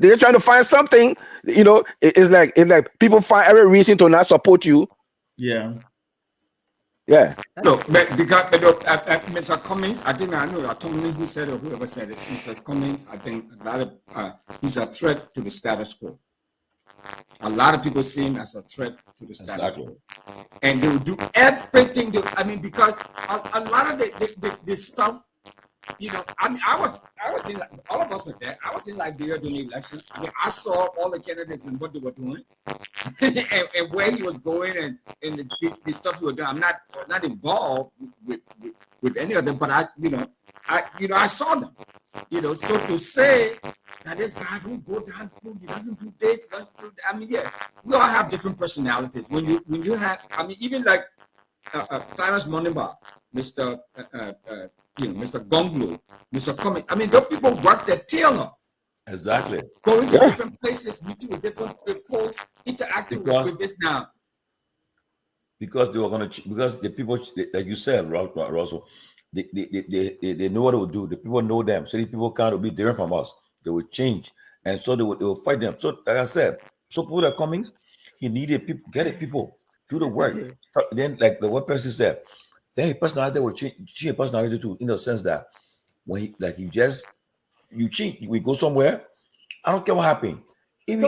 They're trying to find something. It's like people find every reason to not support you. Yeah. Yeah. No, because Mr. Cummings, I don't know Tomalin who said it or whoever said it. Mr. Cummings, I think he's a threat to the status quo. a lot of people see him as a threat to the status Exactly. quo. And they will do everything. Because a lot of the stuff, you know, I mean, I was in, all of us were there. I was in Liberia during the election. I mean, I saw all the candidates and what they were doing, and where he was going, and the stuff he was doing. I'm not involved with any of them, but I saw them. You know, so to say that this guy don't go down, he doesn't do this, I mean, yeah, we all have different personalities. When you have, I mean, even like Clarence Monimba, Mr. Mr. Gongloe, Mr. Cummings. I mean, those people work their tail off. Exactly. Going to different places, meeting with different folks, interacting with this now. Because they were going to, because the people, like you said, Russell, they know what they will do. The people know them. So these people can't be different from us. They will change. And so they will fight them. So, like I said, so people that are coming, he needed people, get it, people, do the work. So then, like the one person said, then his personality will change his personality too, in the sense that when you change, we go somewhere, I don't care what happened. Let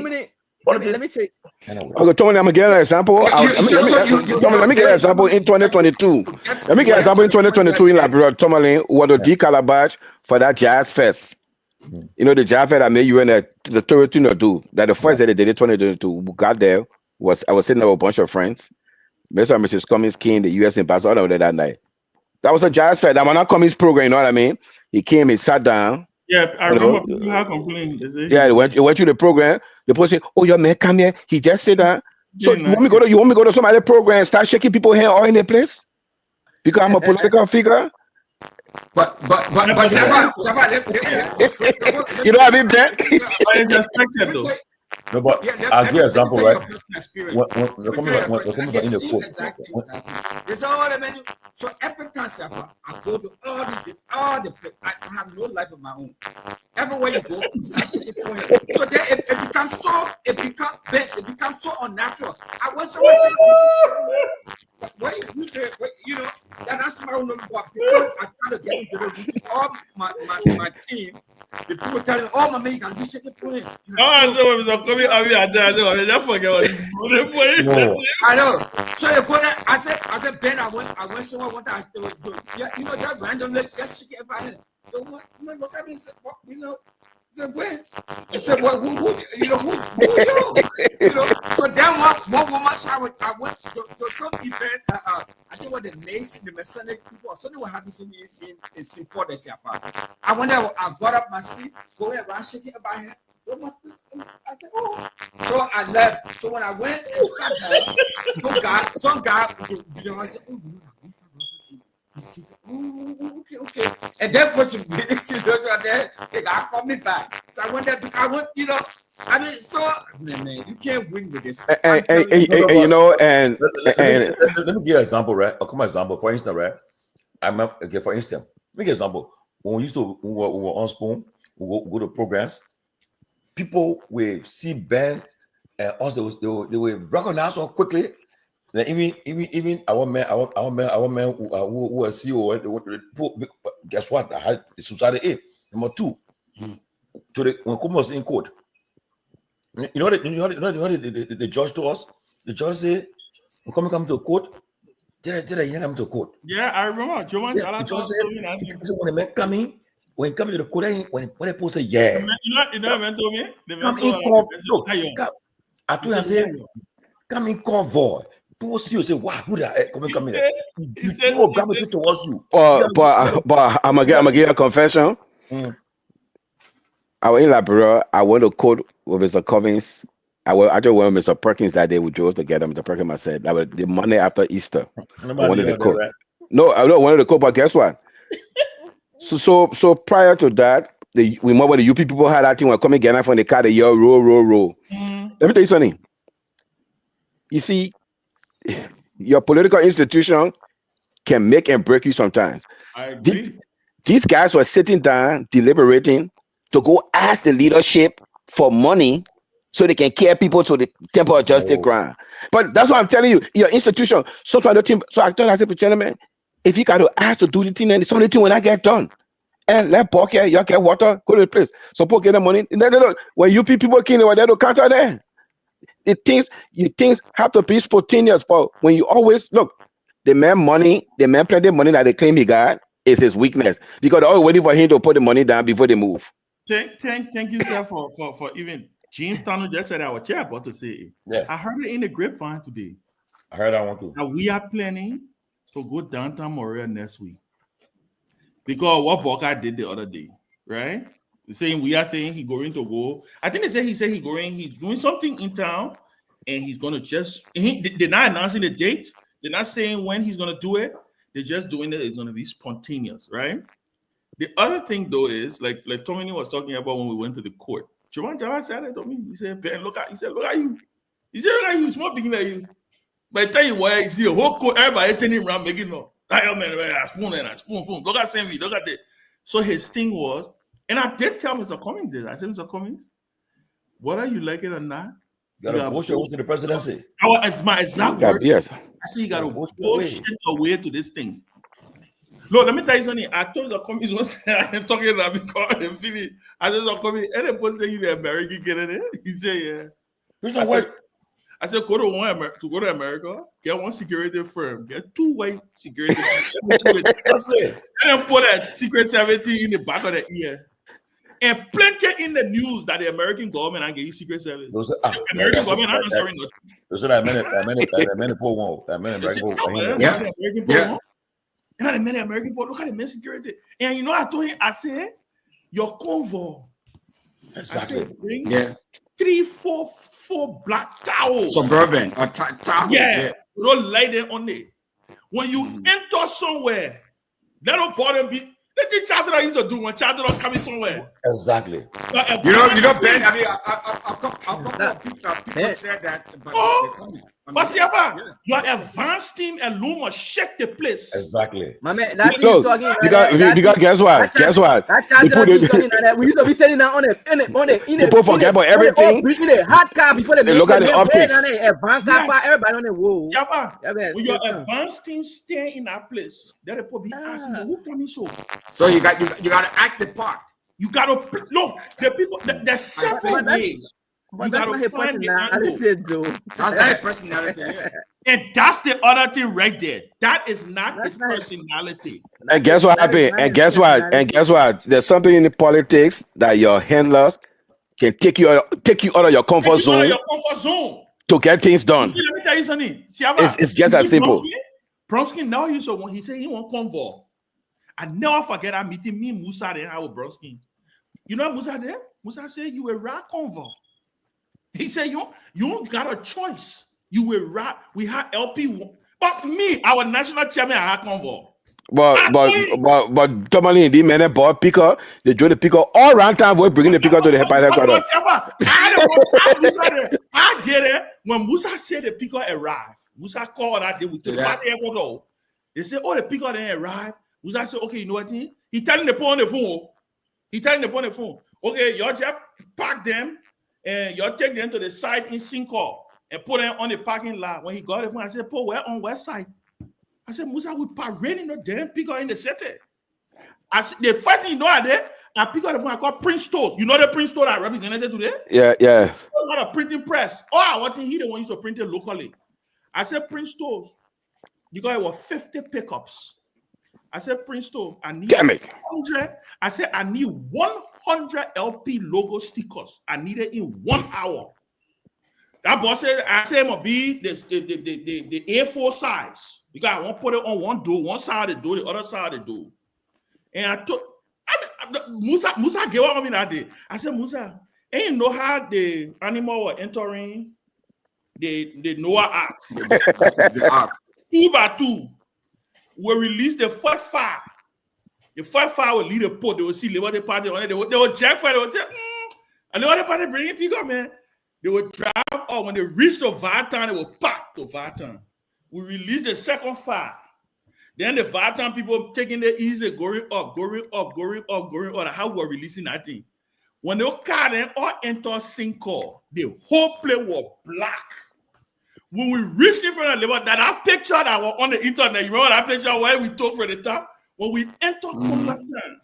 me check. Anyway. Okay, Tony, I'm gonna give an example. Let me get an example in 2022. Let me get an example in 2022 in Liberia. Tomalin was the D Calabash for that jazz fest. You know, the jazz fest I made you in the Torgbean do that the first day they did it 2022. We got there, I was sitting there with a bunch of friends. Mr. and Mrs. Cummings came, the US ambassador that night. That was a jazz fest. That was not Cummings program, you know what I mean? He came, he sat down. Yeah, I remember people have complained. Yeah, he went through the program. The person said, "Oh, your man come here." He just said that. So you want me to go to some other program and start shaking people here all in their place? Because I'm a political figure. But Sava, you know what I mean, Ben? It's expected though. No, but I'll give an example, right? So every time I go to all the I have no life of my own. Everywhere you go, so then it becomes so unnatural. I was so that's my own number because I try to get into the routine. All my team, the people tell me, "Oh, my man, you can be shaking point." I know. So you go there. I said, Ben, I went somewhere one time. Yeah, you know, just randomly just shake it by hand. Look at me and say, "What, you know?" Where? I said, well, who you know? So then one woman, I went to some event. I think what the Mason, the Masonic people, or something was happening to me in support of Safa. I went there, I got up my seat, going around shaking about him. I said, oh. So I left. So when I went and sat down, some guy, you know, I said, oh, okay. And that person, they got called me back. So I went there. You know, I mean, so man, you can't win with this. You know, and let me give you an example, right? I'll come an example. For instance, right? For instance, let me give an example. When we were on Spoon, we go to programs. People will see Ben and us. They will recognize so quickly. Even our man who was CEO, guess what? The society number two. To when Kuma was in court, you know the judge to us. The judge said, "When come to court, did I come to court?" Yeah, I remember. The judge said, "When the man coming, when coming to the court, when the people say, yeah, you know, man told me, come in court. Look, I told you, I said, come in convoy." People see you say, "Wow, who that come in?" People gravitate towards you. But I'm gonna give you a confession. I was in Liberia. I went to court with Mr. Cummings. I just went with Mr. Perkins that day. We drove together. Mr. Perkins, I said that was the Monday after Easter. I wanted to court. Right? No, I don't want to court. But guess what? so prior to that, when the UP people had that thing when coming Ghana from the car, the year roll. Let me tell you something. You see. Your political institution can make and break you sometimes. I agree. These guys were sitting down, deliberating to go ask the leadership for money so they can carry people to the Temple of Justice ground. But that's what I'm telling you. Your institution, sometimes the team. So I told the gentlemen, if you got to ask to do the thing, and some of the thing will not get done. And let Paul care, you get water, go to the place. Support get the money. When UP people came, they were there to counter there. things have to be spontaneous. For when you always look, the man plenty money that they claim he got is his weakness because they're always waiting for him to put the money down before they move. Thank you, sir, for even Jim Tano just said our chair about to say it. Yeah. I heard it in the grapevine today. I heard that one too. Now we are planning to go downtown Montreal next week because what Boca did the other day, right? We are saying he's going to go. I think he said he's doing something in town, and he's gonna they're not announcing the date. They're not saying when he's gonna do it. They're just doing it. It's gonna be spontaneous, right? The other thing though is like Tomalin was talking about when we went to the court. Jawad said that to me. He said, Ben, look at you. He said, look at you, small beginner you. But I tell you why, you see a whole court, everybody turning around making no. I spoon. Look at Sanvee, look at that. So his thing was, and I did tell Mr. Cummings this. I said, Mr. Cummings, whether you like it or not, you gotta push your way to the presidency. It's my exact word. Yes. I said you gotta bullshit your way to this thing. Look, let me tell you something. I told the Cummings once I'm talking about because in Philly. I said, Mr. Cummings, any person say you the American candidate? He said, yeah. I said, go to America, get one security firm, get 2 white security firms, and then put a secret service in the back of the ear. And plenty in the news that the American government and get you secret service. American government, I'm sorry, not. Those are that many poor one. That many American poor. Yeah. And the many American poor, look at the men security. And you know, I told him, I said, your convoy. Exactly. I said, bring 3, 4 black towels. Suburban or towel. Yeah. Don't light them on it. When you enter somewhere, let don't bother be. That's the child that I used to do when child don't coming somewhere. Exactly. You know, Ben. I mean, a couple of people said that. But your advanced team alone must shake the place. Exactly. My man, that Look, talking. Because guess what? That child talking that we used to be sitting down on it. People forget about everything. In a hard car before they look at the optics. Everybody on the whoa. When your advanced team stay in that place, they'll be asking, who coming so? So you got to act the part. You got to look. The people. There's several ways. But that's not his personality, though. That's not his personality. And that's the other thing right there. That is not his personality. And guess what happened? And guess what? There's something in the politics that your handlers can take you out of your comfort zone to get things done. See, let me tell you something. It's just as simple. Bronsky now he said he want convo. I never forget that meeting me Musa there with Bronsky. You know Musa there? Musa said you were right convo. He said you got a choice. You will rap. We had LP, but me, our national chairman, I had convo. But Tomalin, the men bought picker. They drove the picker all around town. We're bringing the picker to the headquarters. I get it. When Musa said the picker arrived, Musa called that day. We took that airport. They said, "Oh, the picker didn't arrive." Musa said, "Okay, you know what? He telling the phone on the phone. Okay, y'all just pack them and y'all take them to the site in Sinko and put them on the parking lot." When he got the phone, I said, "Paul, where on west side?" I said, "Musa, we parading the damn picker in the city." I said, the first thing you know, I pick up the phone. I call Prince Toast. You know the Prince Toast I represented today? Yeah. A lot of printing press. Oh, what thing he the one used to print it locally. I said, Prince Toast, you got it was 50 pickups. I said, Prince Toast, I need 100. I said, I need 100 LP logo stickers. I need it in 1 hour. That boss said, I said it must be the A4 size. You got to put it on one door, one side of the door, the other side of the door. And I took Musa gave up on me that day. I said, Musa, ain't know how the animal were entering the Noah Ark. The Ark. 2 by 2. We released the first 5. The first 5 will lead the port. They will see Liberia Party on it. They will jack for it. They will say, and Liberia Party bringing people, man. They will drive up. When they reach the Vatan, they will pack to Vatan. We released the second 5. Then the Vatan people taking the easy, going up. How we're releasing that thing. When they car them all enter Sinko, the whole place was black. When we reached in front of Liberia, that picture that was on the internet, you remember that picture where we took from the top? When we entered Tomalin,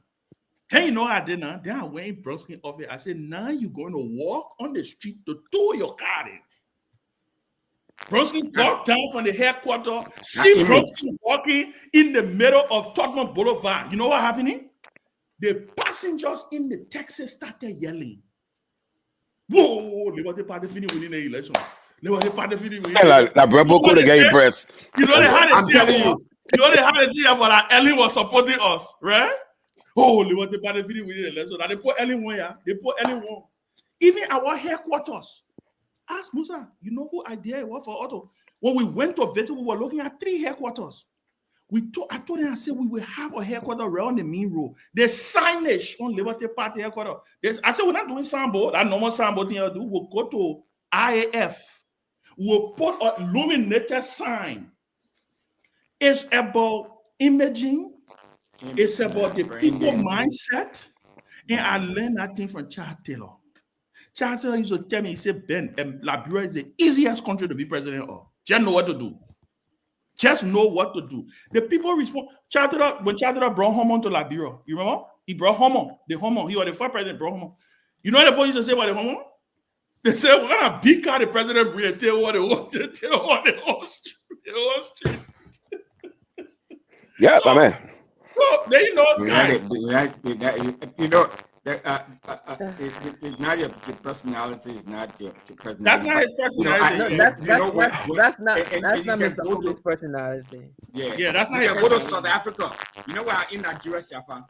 then you know what I did now? Then I went in Bronsky office. I said, now you're going to walk on the street to tow your car in. Bronsky got down from the headquarters, see Bronsky walking in the middle of Tottenham Boulevard. You know what happening? The passengers in the taxi started yelling. Whoa, Liberty Party finished winning the election. Liberty Party finished winning the election. La Bravo could have got impressed. You know they had a thing about Ellen was supporting us, right? Oh, Liberty Party finished winning the election. Now they put Ellen one, yeah. They put Ellen one. Even our headquarters. Ask Musa, you know who idea it was for Otto? When we went to visit, we were looking at 3 headquarters. I told them, I said, we will have a headquarters around the main road. There's signage on Liberty Party headquarters. I said, we're not doing Sambo. That normal Sambo thing I do. We'll go to IAF. We'll put a illuminated sign. It's about imaging. It's about the people mindset. And I learned that thing from Charles Taylor. Charles Taylor used to tell me, he said, Ben, Liberia is the easiest country to be president of. Just know what to do. Just know what to do. The people respond. When Charles Taylor brought Homo to Liberia, you remember? He brought Homo. The Homo. He was the first president, brought Homo. You know what the boys used to say about the Homo? They said, we're going to beat out the president, bring tell what the whole street. Yeah, so, man. Well, they know. You know, it's not your personality, is not your personality. That's not his personality. That's not Mr. Obi's personality. Yeah, that's not. You can go to South Africa. You know, we're in Nigeria, Safa.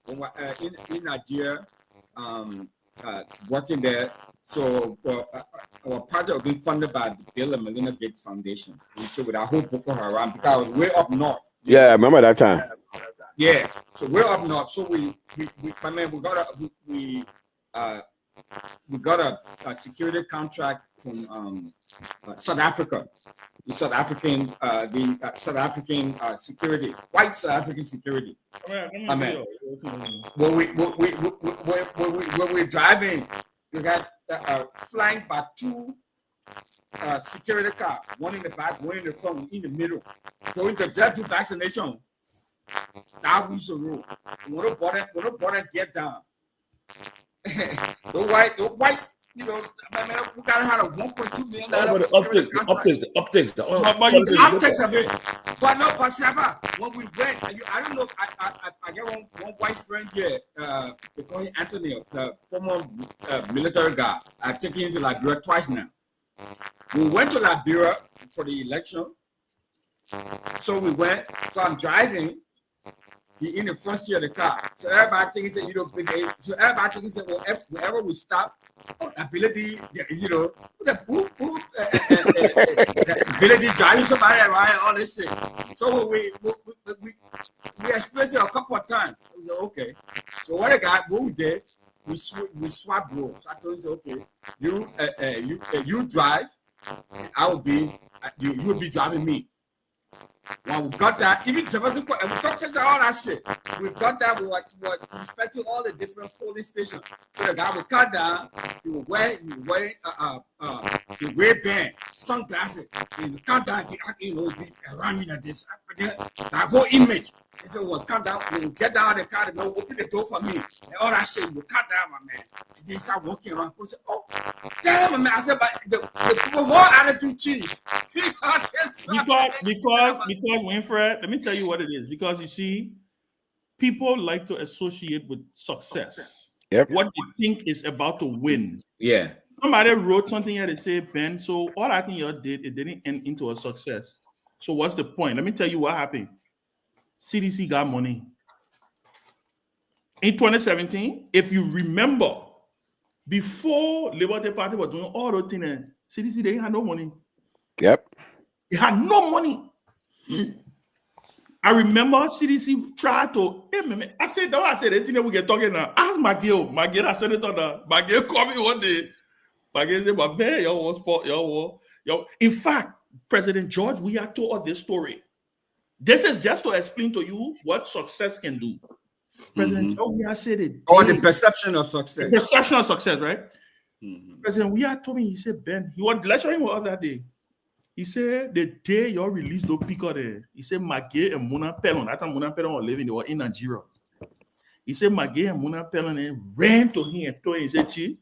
When we're in Nigeria, working there. So our project was being funded by the Bill and Melinda Gates Foundation. So with our whole Boko Haram, because I was way up north. Yeah, I remember that time. Yeah, so we're up north. So we got a security contract from South Africa. The South African security, white South African security. When we're driving, we got flanked by 2 security cars, one in the back, one in the front, in the middle, going to get to vaccination. That was the rule. When the border get down, the white, you know, we gotta have a $1.2 million. The optics of it. So I know, Pasava, when we went, I don't know, I got one white friend here, they call him Anthony, the former military guy. I've taken him to Liberia twice now. We went to Liberia for the election. So we went, so I'm driving. He in the front seat of the car. So everybody thinks that, you know, so everybody thinks that, well, whenever we stop, ability, you know, the ability driving somebody around, all this shit. So we experienced it a couple of times. I was like, okay. So what we did, we swapped roles. I told him, okay, you drive, and I will be, you will be driving me. When we got that, even and we talked about all that shit. We got that, we were inspecting all the different polling stations. So the guy would cut down, he would wear band, sunglasses, he would cut down, you know, be around me like this. That whole image. He said, we'll come down, we'll get down the car, and they'll open the door for me. And all that shit, we'll cut down, my man. And they start walking around. I said, oh, damn, my man. I said, but the whole attitude changed. Because Winfred, let me tell you what it is. Because you see, people like to associate with success. Yep. What they think is about to win. Yeah. Somebody wrote something here that say, Ben, so all I think you did, it didn't end into a success. So what's the point? Let me tell you what happened. CDC got money. In 2017, if you remember, before Liberty Party was doing all those things, CDC, they had no money. Yep. They had no money. I remember CDC tried to, I said, anything that we get talking now. Ask Myean, I senator now. Myean called me one day. Myean said, but man, y'all want sport, y'all. In fact, President George, we had told us this story. This is just to explain to you what success can do. President George, we had said it. Or the perception of success. The perception of success, right? President, we had told me, he said, Ben, he was lecturing the other day. He said, the day y'all released the picker there, he said, Myean and Mona Pelon, that time Mona Pelon was living, they were in Nigeria. He said, Myean and Mona Pelon ran to him and told him, he said, Chi,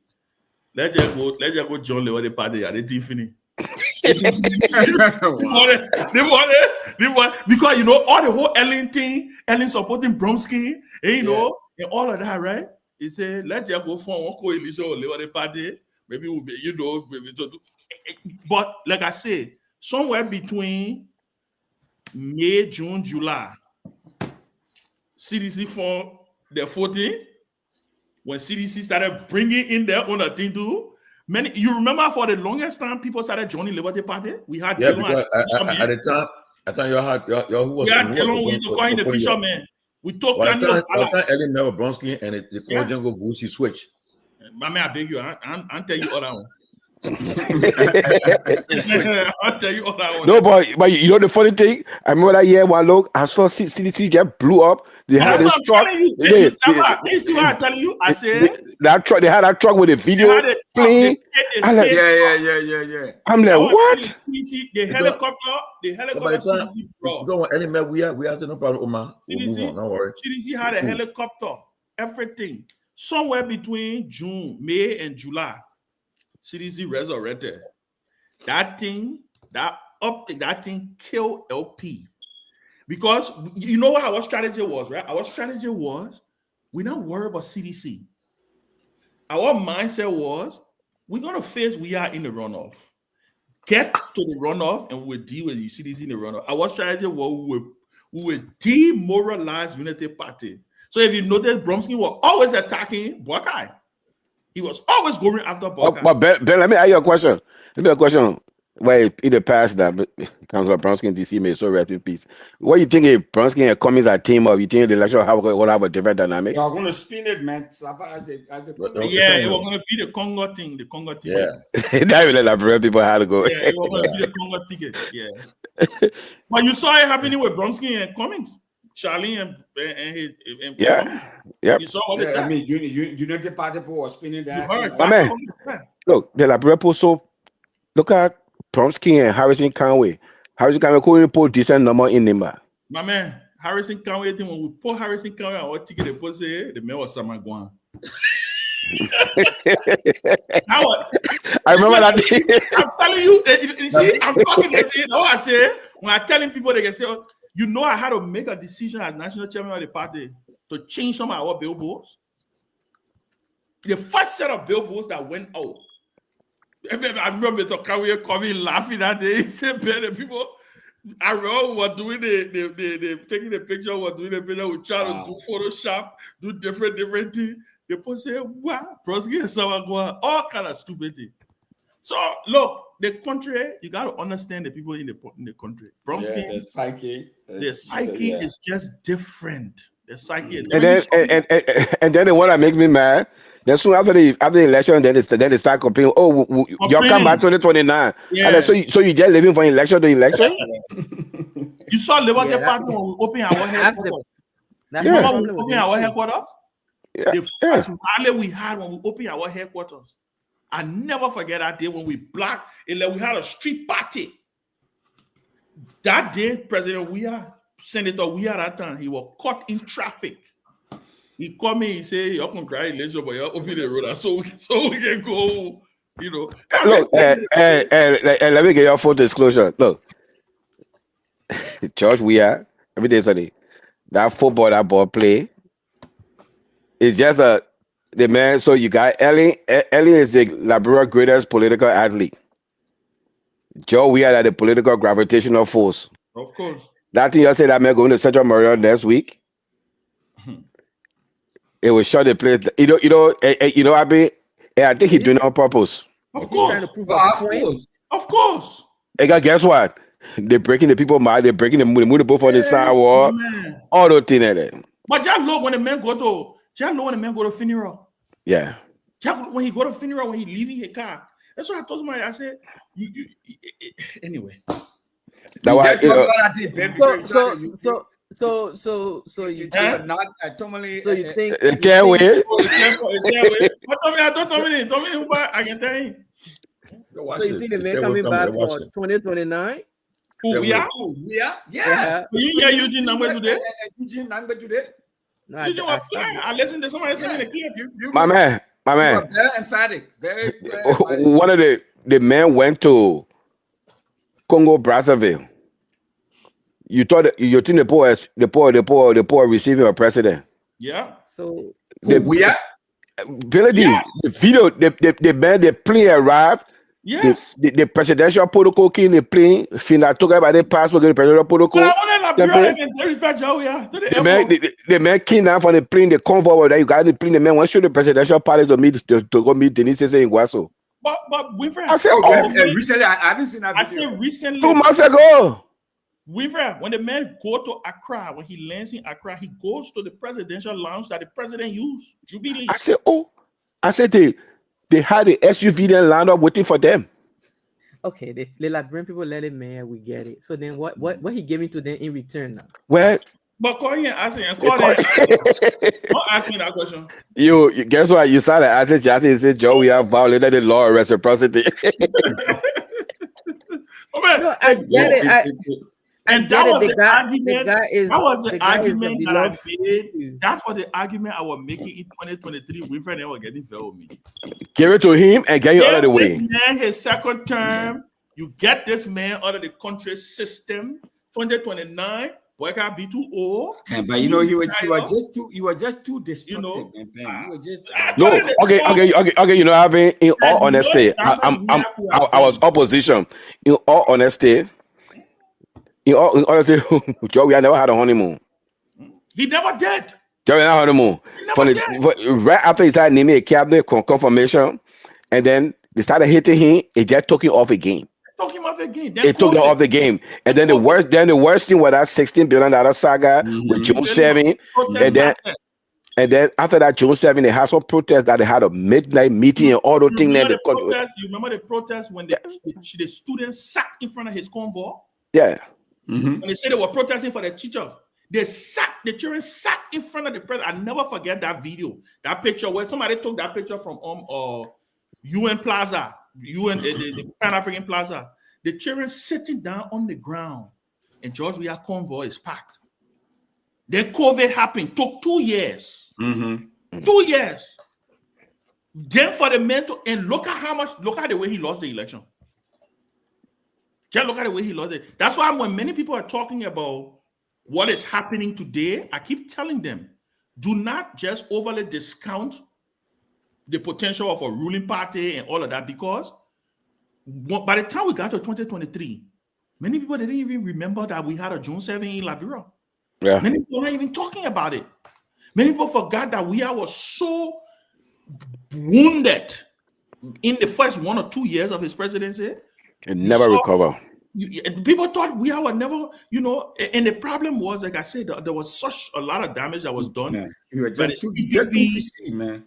let's just go join the party at the Tiffany. because you know all the whole Ellen thing, Ellen supporting Bromsky, and you know, and all of that, right? He said, let's just go for one coalition or Liberia Party. Maybe we'll be, you know, but like I said, somewhere between May, June, July, CDC formed their 14. When CDC started bringing in their own thing too, you remember for the longest time people started joining Liberty Party. We had because at the time, I thought you had who was. We had Dylan, we took in the fisherman. We took by the time Ellen met Bronsky and the called Jungle Goose, he switched. My man, I beg you, I'll tell you all that one. I'll tell you all that one. No, but you know the funny thing? I remember that year one look, I saw CDC get blew up. They had this truck. You see what I'm telling you? I said that truck. They had that truck with a video playing. Yeah. I'm like, what? The helicopter. Go on, Ellen met we had no problem, man. We'll move on. Don't worry. CDC had a helicopter. Everything somewhere between June, May, and July. CDC resurrected that thing. That thing killed LP. Because you know what our strategy was, right? Our strategy was we're not worried about CDC. Our mindset was we're gonna face we are in the runoff. Get to the runoff and we'll deal with the CDC in the runoff. Our strategy was we will demoralize Unity Party. So if you notice, Bromsky was always attacking Buckeye. He was always going after Buckeye. But Ben, let me ask you a question. Well, in the past, that Councilor Bronsky and DC made so rest in peace. What do you think if Bronsky and Cummings are team up? You think the election will have a different dynamic? You're going to spin it, man. It was going to be the Congo thing. The Congo ticket. Yeah. That will let people how to go. Yeah, it was going to be the Congo ticket. Yeah. But you saw it happening with Bronsky and Cummings. Charlie and yeah. Yep. You saw what they said. I mean, Unity Party was spinning that. Look, the Liberia so look at Bromsky and Harrison Conway. Harrison Conway couldn't put decent number in number. My man, Harrison Conway, when we put Harrison Conway on our ticket, they put say the man was Guar. I remember that. I'm telling you, you see, I'm talking to you. Know what I say? When I'm telling people, they can say, oh, you know, I had to make a decision as national chairman of the party to change some of our billboards. The first set of billboards that went out. I remember Mr. Conway coming laughing that day. He said, the people around were doing the taking the picture, were doing the picture, we try to do Photoshop, do different things. The people say, wow, all kind of stupid things. So look, the country, you got to understand the people in the country. Bromsky, the psyche is just different. The psyche is and then the one that makes me mad. Then soon after the election, then they start complaining. Oh, you'll come back 2029. Yeah. So you just living from election to election. You saw Liberty Party when we open our headquarters. Remember when we open our headquarters? Yeah. The first rally we had when we opened our headquarters. I never forget that day when we blocked and we had a street party. That day, Senator Weah at that time, he was caught in traffic. He called me, he said, you're going to try election, but you're open the road so we can go, you know. Look, let me get your full disclosure. Look, George Weah, every day Sunday, that ball play, it's just the man. So you got Ellie is the Liberia greatest political athlete. Joe Weah are the political gravitational force. Of course. That thing you said that man going to Central Maryland next week. It will shut the place. I think he's doing it on purpose. Of course. Of course. Hey, guess what? They're breaking the people's mind. They're breaking the moon both on the sidewalk. All those things like that. But just look when the man go to funeral. Yeah. Just when he go to funeral, when he leaving his car. That's what I told him. I said, anyway. That why, So you think not Tomalin? So you think can't wait? Don't me, I can tell you. So you think the man coming back for 2029? Who we are? Yeah. You hear Eugene number today? No, I listened to somebody saying the clip. My man. Very emphatic. Very one of the men went to Congo Brazzaville. You think the poor receiving a president? Yeah. So We are. Billy, Yes. the video, the plane arrived. Yes. The presidential protocol came in the plane. Finna talk about the passport, the presidential But protocol. I want to Liberia again. There is that Joe, yeah. To the The man, airport. the man came down from the plane. The convoy was there. You got the plane. The man went to the presidential palace to go meet Denise in Guaso. But Winfrey, I said, Recently, I haven't seen that I video. said recently, 2 months ago. Winfrey, when the man go to Accra, when he lands in Accra, he goes to the presidential lounge that the president used. Jubilee. I said they had the SUV then lined up waiting for them. okay, the Liberian people let it, man. We get it. So then, what he giving to them in return now? Well, But call here, ask him. Don't ask me that question. you guess what? You started asking Jesse and said, Joe, we have violated the law of reciprocity. Oh, man. No, I get it. And get that it. was The the argument. guy is That was the the guy is a argument that I beloved made. That was the argument I was making in 2023. Winfrey never getting fair with me. Give it to him and get it out of the way. Man, his second term, you get this man out of the country system. 2029, boy can be too old. But you know, you were just too destructive, man. You were just No, okay. You know, I mean, in all honesty, I was opposition. In all honesty, Joey, I never had a honeymoon. He never did. Joey, I had a honeymoon. Right after he started naming a cabinet confirmation, and then they started hitting him, it just took him off again. Took him off again. It took him off the game. And then the worst thing was that $16 billion saga with June 7. And then after that, June 7, they had some protests that they had a midnight meeting and all those things. You remember the protest when the students sat in front of his convoy? Yeah. When they said they were protesting for the teacher, the children sat in front of the president. I never forget that video, that picture where somebody took that picture from UN Plaza, the Pan-African Plaza. The children sitting down on the ground, and George Weah convoy is packed. Then COVID happened, took 2 years. 2 years. Then for the men to, and look at the way he lost the election. Just look at the way he lost it. That's why when many people are talking about what is happening today, I keep telling them, do not just overly discount the potential of a ruling party and all of that, because by the time we got to 2023, many people didn't even remember that we had a June 7 in Liberia. Yeah. Many people are not even talking about it. Many people forgot that we was so wounded in the first 1 or 2 years of his presidency. It never recover. People thought we would never, and the problem was, like I said, there was such a lot of damage that was done. Man, you were But just too fishy, man.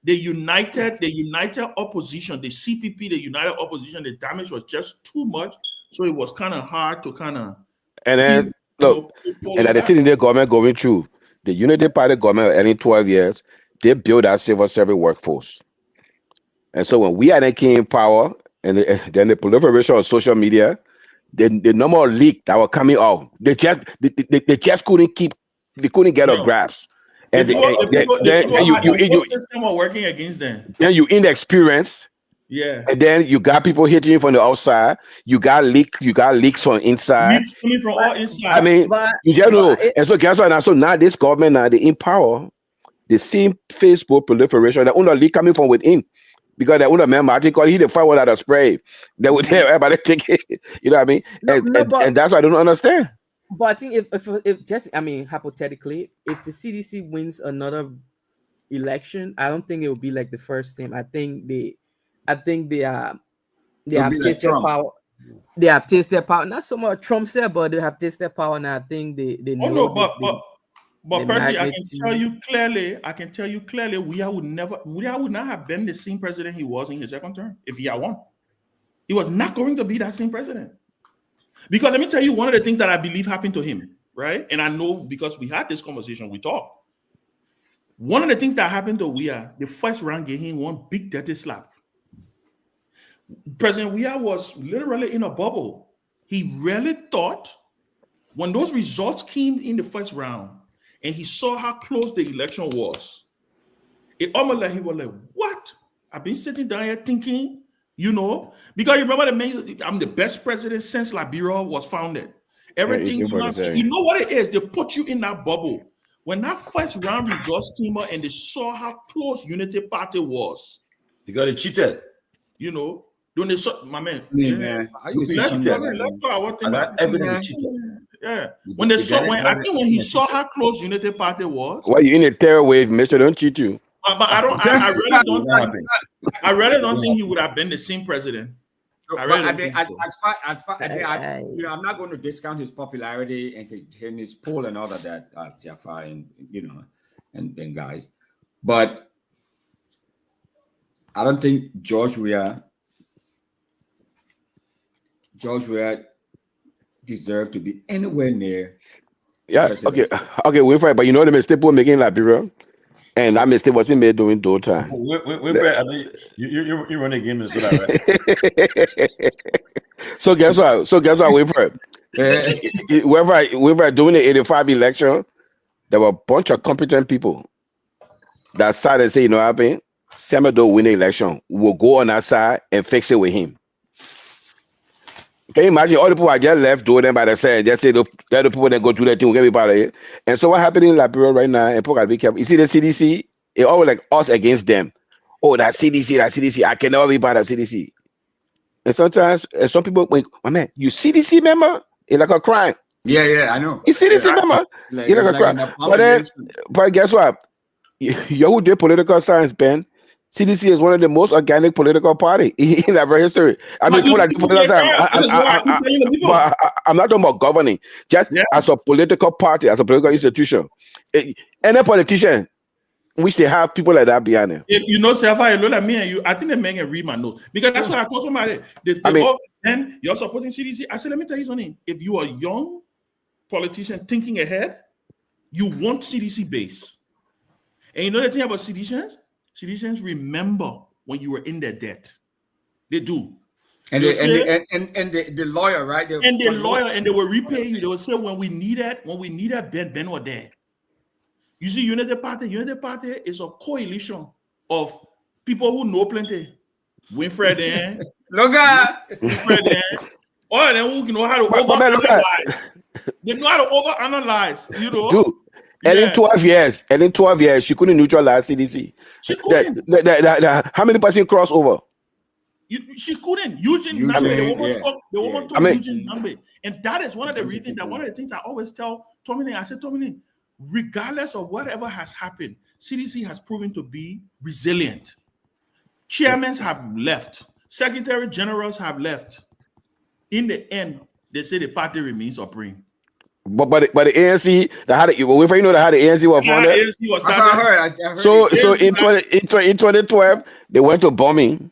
The united opposition, the CPP, the united opposition, the damage was just too much. So it was kind of hard to kind of. And then, look, and at the sitting there government going through, the Unity Party government in 12 years, they built that civil service workforce. And so when we had came in power, and then the proliferation of social media, the number of leaks that were coming out, they just couldn't get a grasp. And the system were working against them. Then you inexperienced. Yeah. And then you got people hitting you from the outside. You got leaks from inside. Leaks coming from all inside. I mean, you just know. And so guess what? Now, so now this government, now they in power, the same Facebook proliferation, the only leak coming from within. Because the owner member, I think he the first one that spray. They would tell everybody take it. You know what I mean? And that's why I don't understand. But I think if just, I mean, hypothetically, if the CDC wins another election, I don't think it will be like the first time. I think they have tasted power. They have tasted power. Not so much Trump said, but they have tasted power. And I think they know. But Percy, I can tell you clearly, Weah would not have been the same president he was in his second term if he had won. He was not going to be that same president. Because let me tell you one of the things that I believe happened to him, right? And I know because we had this conversation, we talked. One of the things that happened to Weah, the first round gave him one big dirty slap. President Weah was literally in a bubble. He really thought when those results came in the first round, and he saw how close the election was, it almost like he was like, what? I've been sitting down here thinking You know, because you remember I'm the best president since Liberia was founded. Everything you know what it is, they put you in that bubble. When that first round results came out and they saw how close Unity Party was, You got it cheated. You know, when they saw my man, man. I got evidence cheated. Yeah. When they saw, I think when he saw how close Unity Party was. Why you in a terror wave? Make sure don't cheat you. But I really don't think he would have been the same president. As far you know, I'm not going to discount his popularity and his poll and all of that, Siafa and you know, and guys, but I don't think George Weah deserved to be anywhere near. Yeah, okay, wait for it. But you know the mistake we're making in Liberia, and that mistake wasn't made during Dole time. I mean, you run a game and so that, right? So guess what? Wait for it. Whenever doing the 85 election, there were a bunch of competent people that side and say, you know what happened? Samuel win the election. We'll go on that side and fix it with him. Can you imagine all the people I just left doing them by themselves? Just say the other people that go do that thing, will get me part of it. And so what happened in Liberia right now, and people gotta be careful. You see the CDC, it always like us against them. Oh, that CDC, I can never be part of CDC. And sometimes some people think, oh man, you CDC member? It's like a crime. Yeah, I know. You CDC member? It's like a crime. But guess what? You who did political science, Ben? CDC is one of the most organic political party in Liberia history. I mean, people that do political science. I'm not talking about governing. Just as a political party, as a political institution. Any politician, which they have people like that behind them. You know, Safa, you look at me and you. I think the man can read my notes because that's why I told somebody. And you're supporting CDC. I said, let me tell you something. If you are a young politician thinking ahead, you want CDC base. And you know the thing about CDCs? CDCs remember when you were in their debt. They do. And the lawyer, right? And they will repay you. They will say when we needed Ben was there. You see, Unity Party is a coalition of people who know plenty. Winfred and Winfred and all of them who know how to overanalyze. They know how to overanalyze, you know. Dude. And in 12 years, she couldn't neutralize CDC. She couldn't. How many percent crossover? She couldn't. Eugene Nambe. They overtook Eugene Nambe. And that is one of the reasons that one of the things I always tell Tomalin, I said, Tomalin, regardless of whatever has happened, CDC has proven to be resilient. Chairmen have left. Secretary generals have left. In the end, they say the party remains supreme. But the ANC that had it, if you know that how the ANC was founded. That's what I heard. So in 2012 they went to bombing,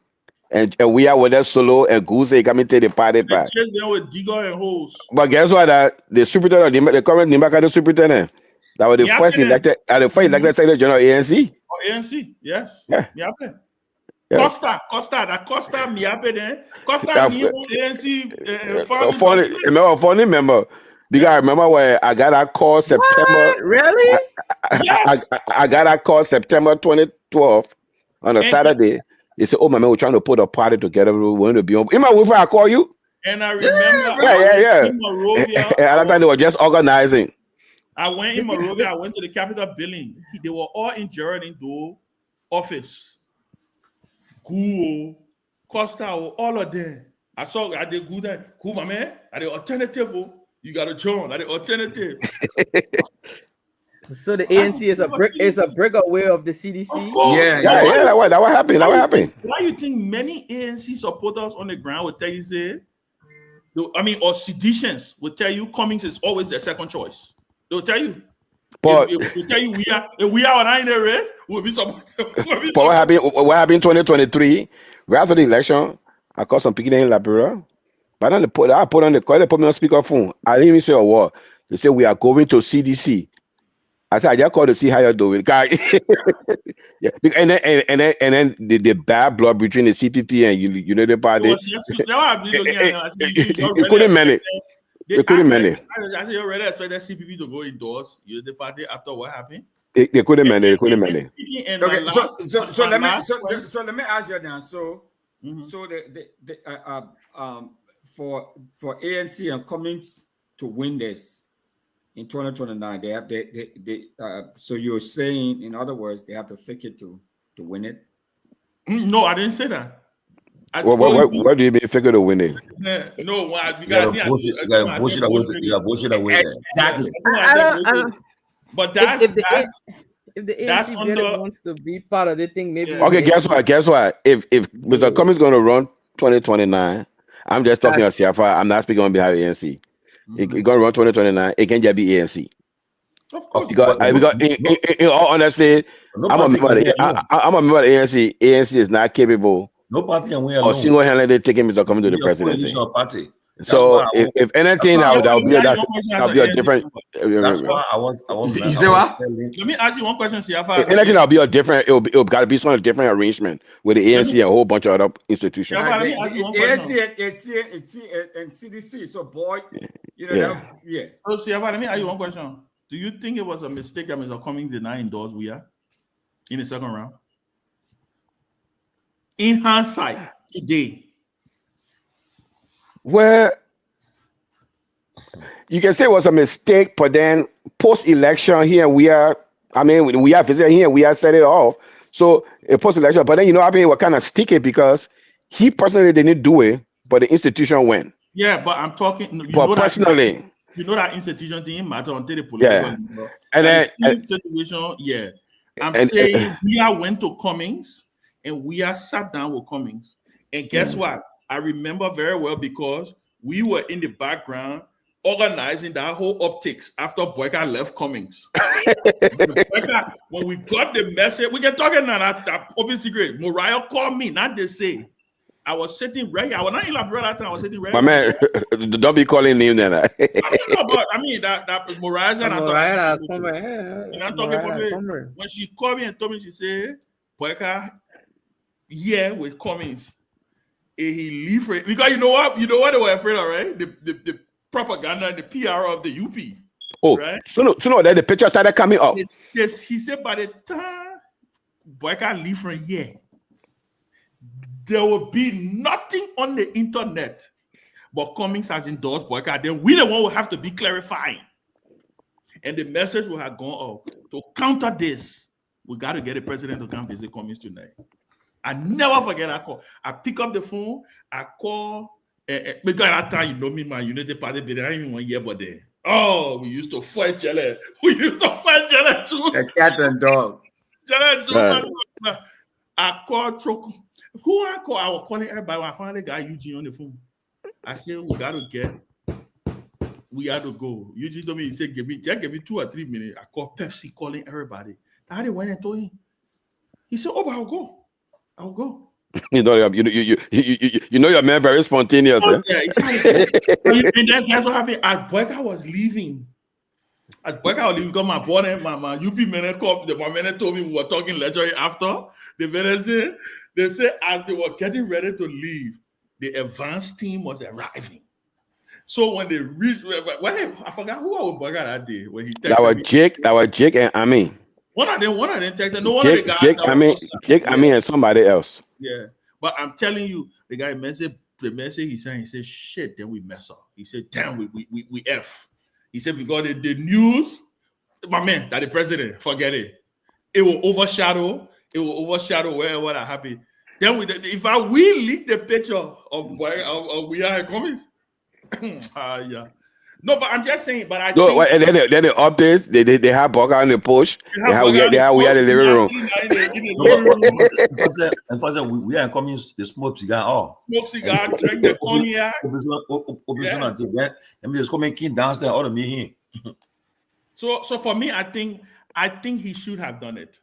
and we are with that solo and Goose coming to the party back. With Digger and Hose. But guess what? The superintendent, the current Nimbaka superintendent, that was the first elected, Secretary General ANC. Oh, ANC, yes. Yeah. Costa, Miape then. Costa, ANC. Funny member. Because I remember when I got that call September. Really? Yes. I got that call September 2012 on a Saturday. They said, "Oh my man, we're trying to put a party together. We want to be on." In my way, I call you. And I remember. Yeah. And at that time they were just organizing. I went in Monrovia. I went to the Capitol building. They were all in Geraldine Doe office. Guar, Costa, all of them. I did good. Cool, my man. At the alternative. You got to join. Like the alternative. So the ANC is a brick away of the CDC. Yeah. That what happened. Why you think many ANC supporters on the ground would tell you or seditions would tell you Cummings is always their second choice. They'll tell you. But they'll tell you we are on the race. We'll be supporting. But what happened in 2023? Right after the election, I called some people in Liberia. But then I put on the call, they put me on speakerphone. I didn't even say a word. They said, we are going to CDC. I said, I just called to see how you're doing. Yeah. And then the bad blood between the CPP and Unity Party. It couldn't manage. I said, you already expect that CPP to go indoors, Unity Party, after what happened? They couldn't manage. Okay, so let me ask you now. So So for ANC and Cummings to win this in 2029, they have so you're saying, in other words, they have to fake it to win it? No, I didn't say that. What do you mean figure to win it? No, You got bullshit away there. Exactly. I don't. But that's if the ANC really wants to be part of the thing, maybe. Okay, guess what? If Mr. Cummings is going to run 2029, I'm just talking on CFR. I'm not speaking on behalf of ANC. He's going to run 2029. It can just be ANC. Of course. Because in all honesty, I'm a member of the ANC. ANC is not capable of single-handedly taking Mr. Cummings to the presidency. So if anything, that'll be a different. That's why I want. You say what? Let me ask you one question, Siafa. If anything, that'll be a different. It'll got to be some different arrangement with the ANC and a whole bunch of other institutions. ANC and CDC. So boy, you know, yeah. So Siafa, let me ask you one question. Do you think it was a mistake that Mr. Cummings did not endorse we are in the second round? In hindsight, today. Well, you can say it was a mistake, but then post-election here we are. I mean, we are visiting here. We are set it off. So post-election, but then we're kind of sticky because he personally didn't do it, but the institution went. Yeah, but I'm talking. But personally, that institution didn't matter until the political. Yeah, and then situation. Yeah, I'm saying we are went to Cummings and we are sat down with Cummings, and guess what? I remember very well because we were in the background organizing that whole optics after Boyka left Cummings. When we got the message, we can talk in that open secret. Mariah called me, not they say. I was sitting right here. I was not in Liberia that time. I was sitting right here. My man, don't be calling him then. But I mean that Mariah and I'm talking when she called me and told me, she said, Boyka, with Cummings. He leave it because you know what they were afraid of, right? The propaganda and the PR of the UP. Oh, right? So that the picture started coming up. He said by the time Boyka leave from here, there will be nothing on the internet. But Cummings has endorsed Boyka. Then we the one will have to be clarifying, and the message will have gone out to counter this. We got to get the president to come visit Cummings tonight. I never forget that call. I pick up the phone, I call, because at that time, me, my Unity Party, but I didn't even 1 year, but then, we used to fight each other. We used to fight each other too. The cat and dog. I called Troko. Who I call? I was calling everybody. When I finally got Eugene on the phone. I said, we got to go. Eugene told me, he said, give me 2 or 3 minutes. I called Pepsi, calling everybody. I went and told him. He said, but I'll go. You know your man very spontaneous. Yeah, and then guess what happened? As Boyka was leaving, because my boy and my UP man called. My man told me we were talking later after. They said as they were getting ready to leave, the advanced team was arriving. So when they reached, I forgot who I was Boyka that day when he texted That was Jake and Ami. One of them texted. No one Jake, of the guys. Jake, and somebody else. Yeah, but I'm telling you, the guy message he said, shit, then we mess up. He said, damn, we F. He said, because the news, my man, that the president, forget it. It will overshadow whatever that happened. Then we leak the picture of we are Cummings. Yeah. No, but I'm just saying. But I think and then the updates they have Boyka on the push. We are in the living room. In fact, we are coming to smoke cigar. Smoke cigar, drink the cognac. And just coming king downstairs. All of me here. So for me, I think he should have done it.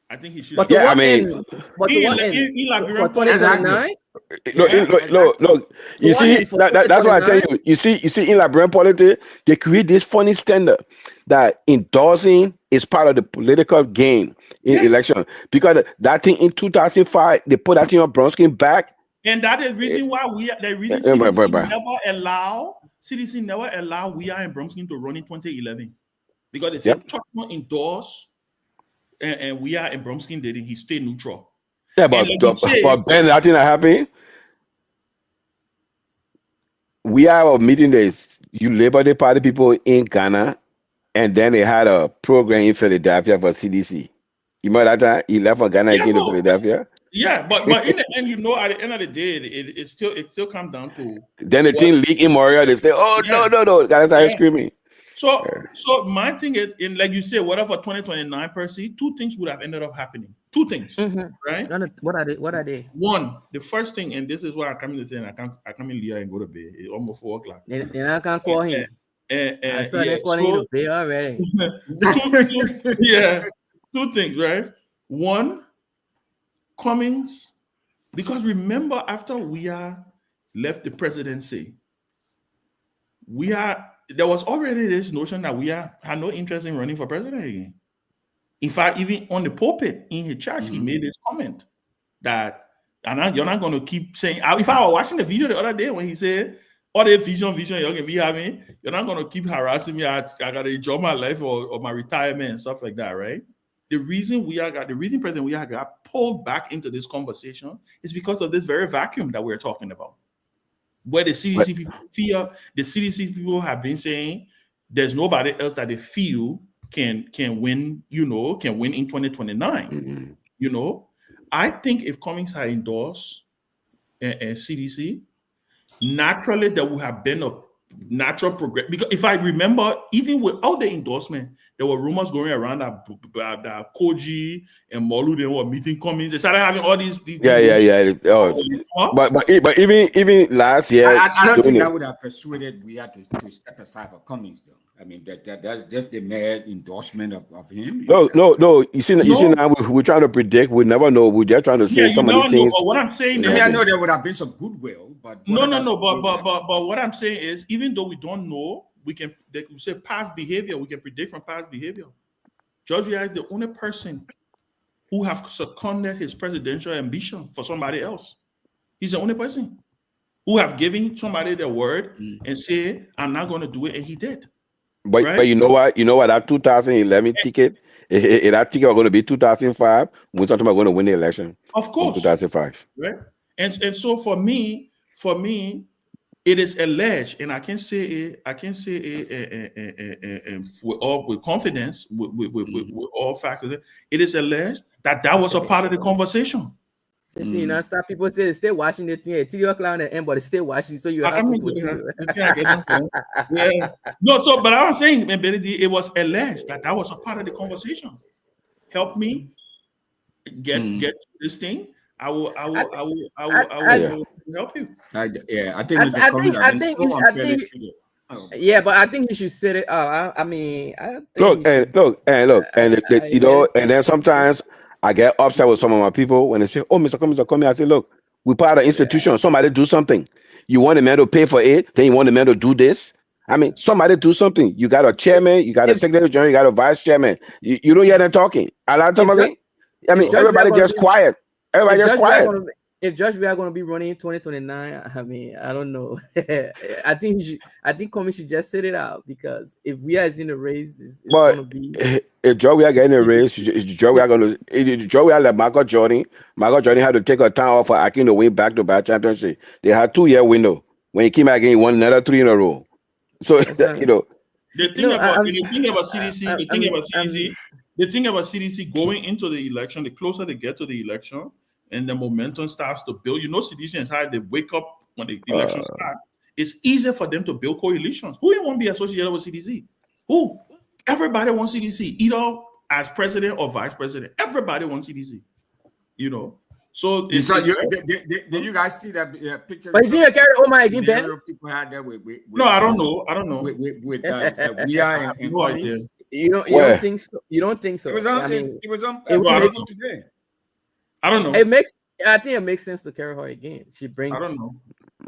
I think he should. But to what end? For 2029? No. You see, that's why I tell you. You see, in Liberian politics, they create this funny standard that endorsing is part of the political game in election. Because that thing in 2005, they put that thing on Bronskin back. And that is the reason why CDC never allow we are in Bronskin to run in 2011. Because they said Tuchman endorsed and we are in Bronskin did it, he stayed neutral. Yeah, but, but Ben, I think that happened. We have a meeting days. You Labor Day Party people in Ghana, and then they had a program in Philadelphia for CDC. You remember that time? He left for Ghana and came to Philadelphia. Yeah, but in the end, at the end of the day, it still comes down to. Then the team leak in Montreal. They say, "Oh no!" Guys are screaming. So my thing is, like you say, whatever 2029 per se, two things would have ended up happening. Two things, right? What are they? One, the first thing, and this is why I come in to say, and I come in here and go to bed. It's almost 4 o'clock. And I can't call him. I started calling you to bed already. Two things, right? One, Cummings, because remember, after we left the presidency, there was already this notion that we had no interest in running for president again. In fact, even on the pulpit in his church, he made this comment that, you're not going to keep saying, if I was watching the video the other day when he said, all the vision you're going to be having, you're not going to keep harassing me. I got to enjoy my life or my retirement and stuff like that, right? The reason President we got pulled back into this conversation is because of this very vacuum that we're talking about. Where the CDC people fear, the CDC people have been saying there's nobody else that they feel can win, can win in 2029. I think if Cummings had endorsed a CDC, naturally there would have been a natural progress. Because if I remember, even without the endorsement, there were rumors going around that Koji and Molu, they were meeting Cummings. They started having all these Yeah. But even last year, I don't think that would have persuaded we had to step aside for Cummings, though. I mean, that's just the mere endorsement of him. No. You see now we're trying to predict. We never know. We're just trying to say some of the things. But what I'm saying is, I know there would have been some goodwill, but no. But what I'm saying is, even though we don't know, we say past behavior. We can predict from past behavior. George Weah is the only person who have seconded his presidential ambition for somebody else. He's the only person who have given somebody their word and say, "I'm not going to do it," and he did. But you know what? That 2011 ticket, that ticket was going to be 2005. We're talking about going to win the election. Of course, 2005. Right, and so for me, it is alleged, and I can say it with confidence, with all factors. It is alleged that was a part of the conversation. Stop people say stay watching the thing. 3 o'clock and but stay watching, so you have to put No, but I was saying, it was alleged that was a part of the conversation. Help me get to this thing. I will help you. I think. Yeah, but I think he should set it up. I mean, look, and then sometimes I get upset with some of my people when they say, "Oh, Mr. Cummings," I say, "Look, we're part of the institution. Somebody do something. You want the man to pay for it, then you want the man to do this. I mean, somebody do something. You got a chairman, you got a secretary general, you got a vice chairman. You don't hear them talking. Everybody just quiet. Everybody just quiet." If Judge we are going to be running in 2029, I mean, I don't know. I think Cummings should just set it out, because if we are in the race, it's going to be. If Joe we are getting a race, Joe we are going to. Joe we are like Michael Jordan. Michael Jordan had to take a time off for Akin to win back-to-back championship. They had 2-year window. When he came back again, he won another 3 in a row. So The thing about CDC going into the election, the closer they get to the election, and the momentum starts to build. CDC is how they wake up when the election starts. It's easier for them to build coalitions. Who won't be associated with CDC? Who? Everybody wants CDC, either as president or vice president. Everybody wants CDC. So did you guys see that picture? But is he a carry my again, Ben? People had that with no, I don't know. With Myean and Cummings. You don't think so? You don't think so? It was on today. I don't know. I think it makes sense to carry her again. She brings. I don't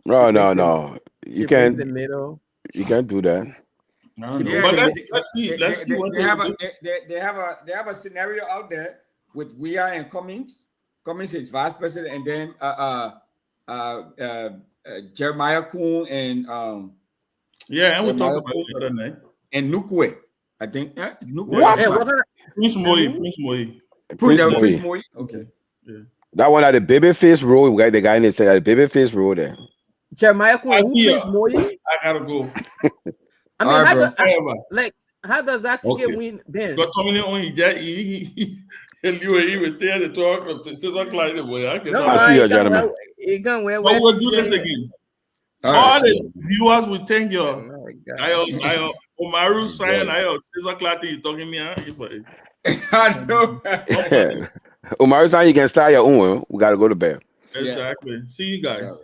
know. No. You can't. The middle. You can't do that. Let's see. They have a scenario out there with Guar and Cummings. Cummings is vice president, and then Jeremiah Kuhn and and we talked about it the other night. And Nukwe, I think. Nukwe. Prince Moyi. Prince Moyi. Okay. Yeah. That one at the Babyface Road. We got the guy in the said at the Babyface Road there. Jeremiah, who plays Myean? I gotta go. I mean, How does that ticket win then? But Tomalin only that he was there to talk to 6 o'clock. I see you, gentlemen. But we'll do this again. All the viewers will thank you. I Omaru sign. I 6 o'clock. You talking me? I know. Omaru sign. You can start your own. We gotta go to bed. Exactly. See you guys.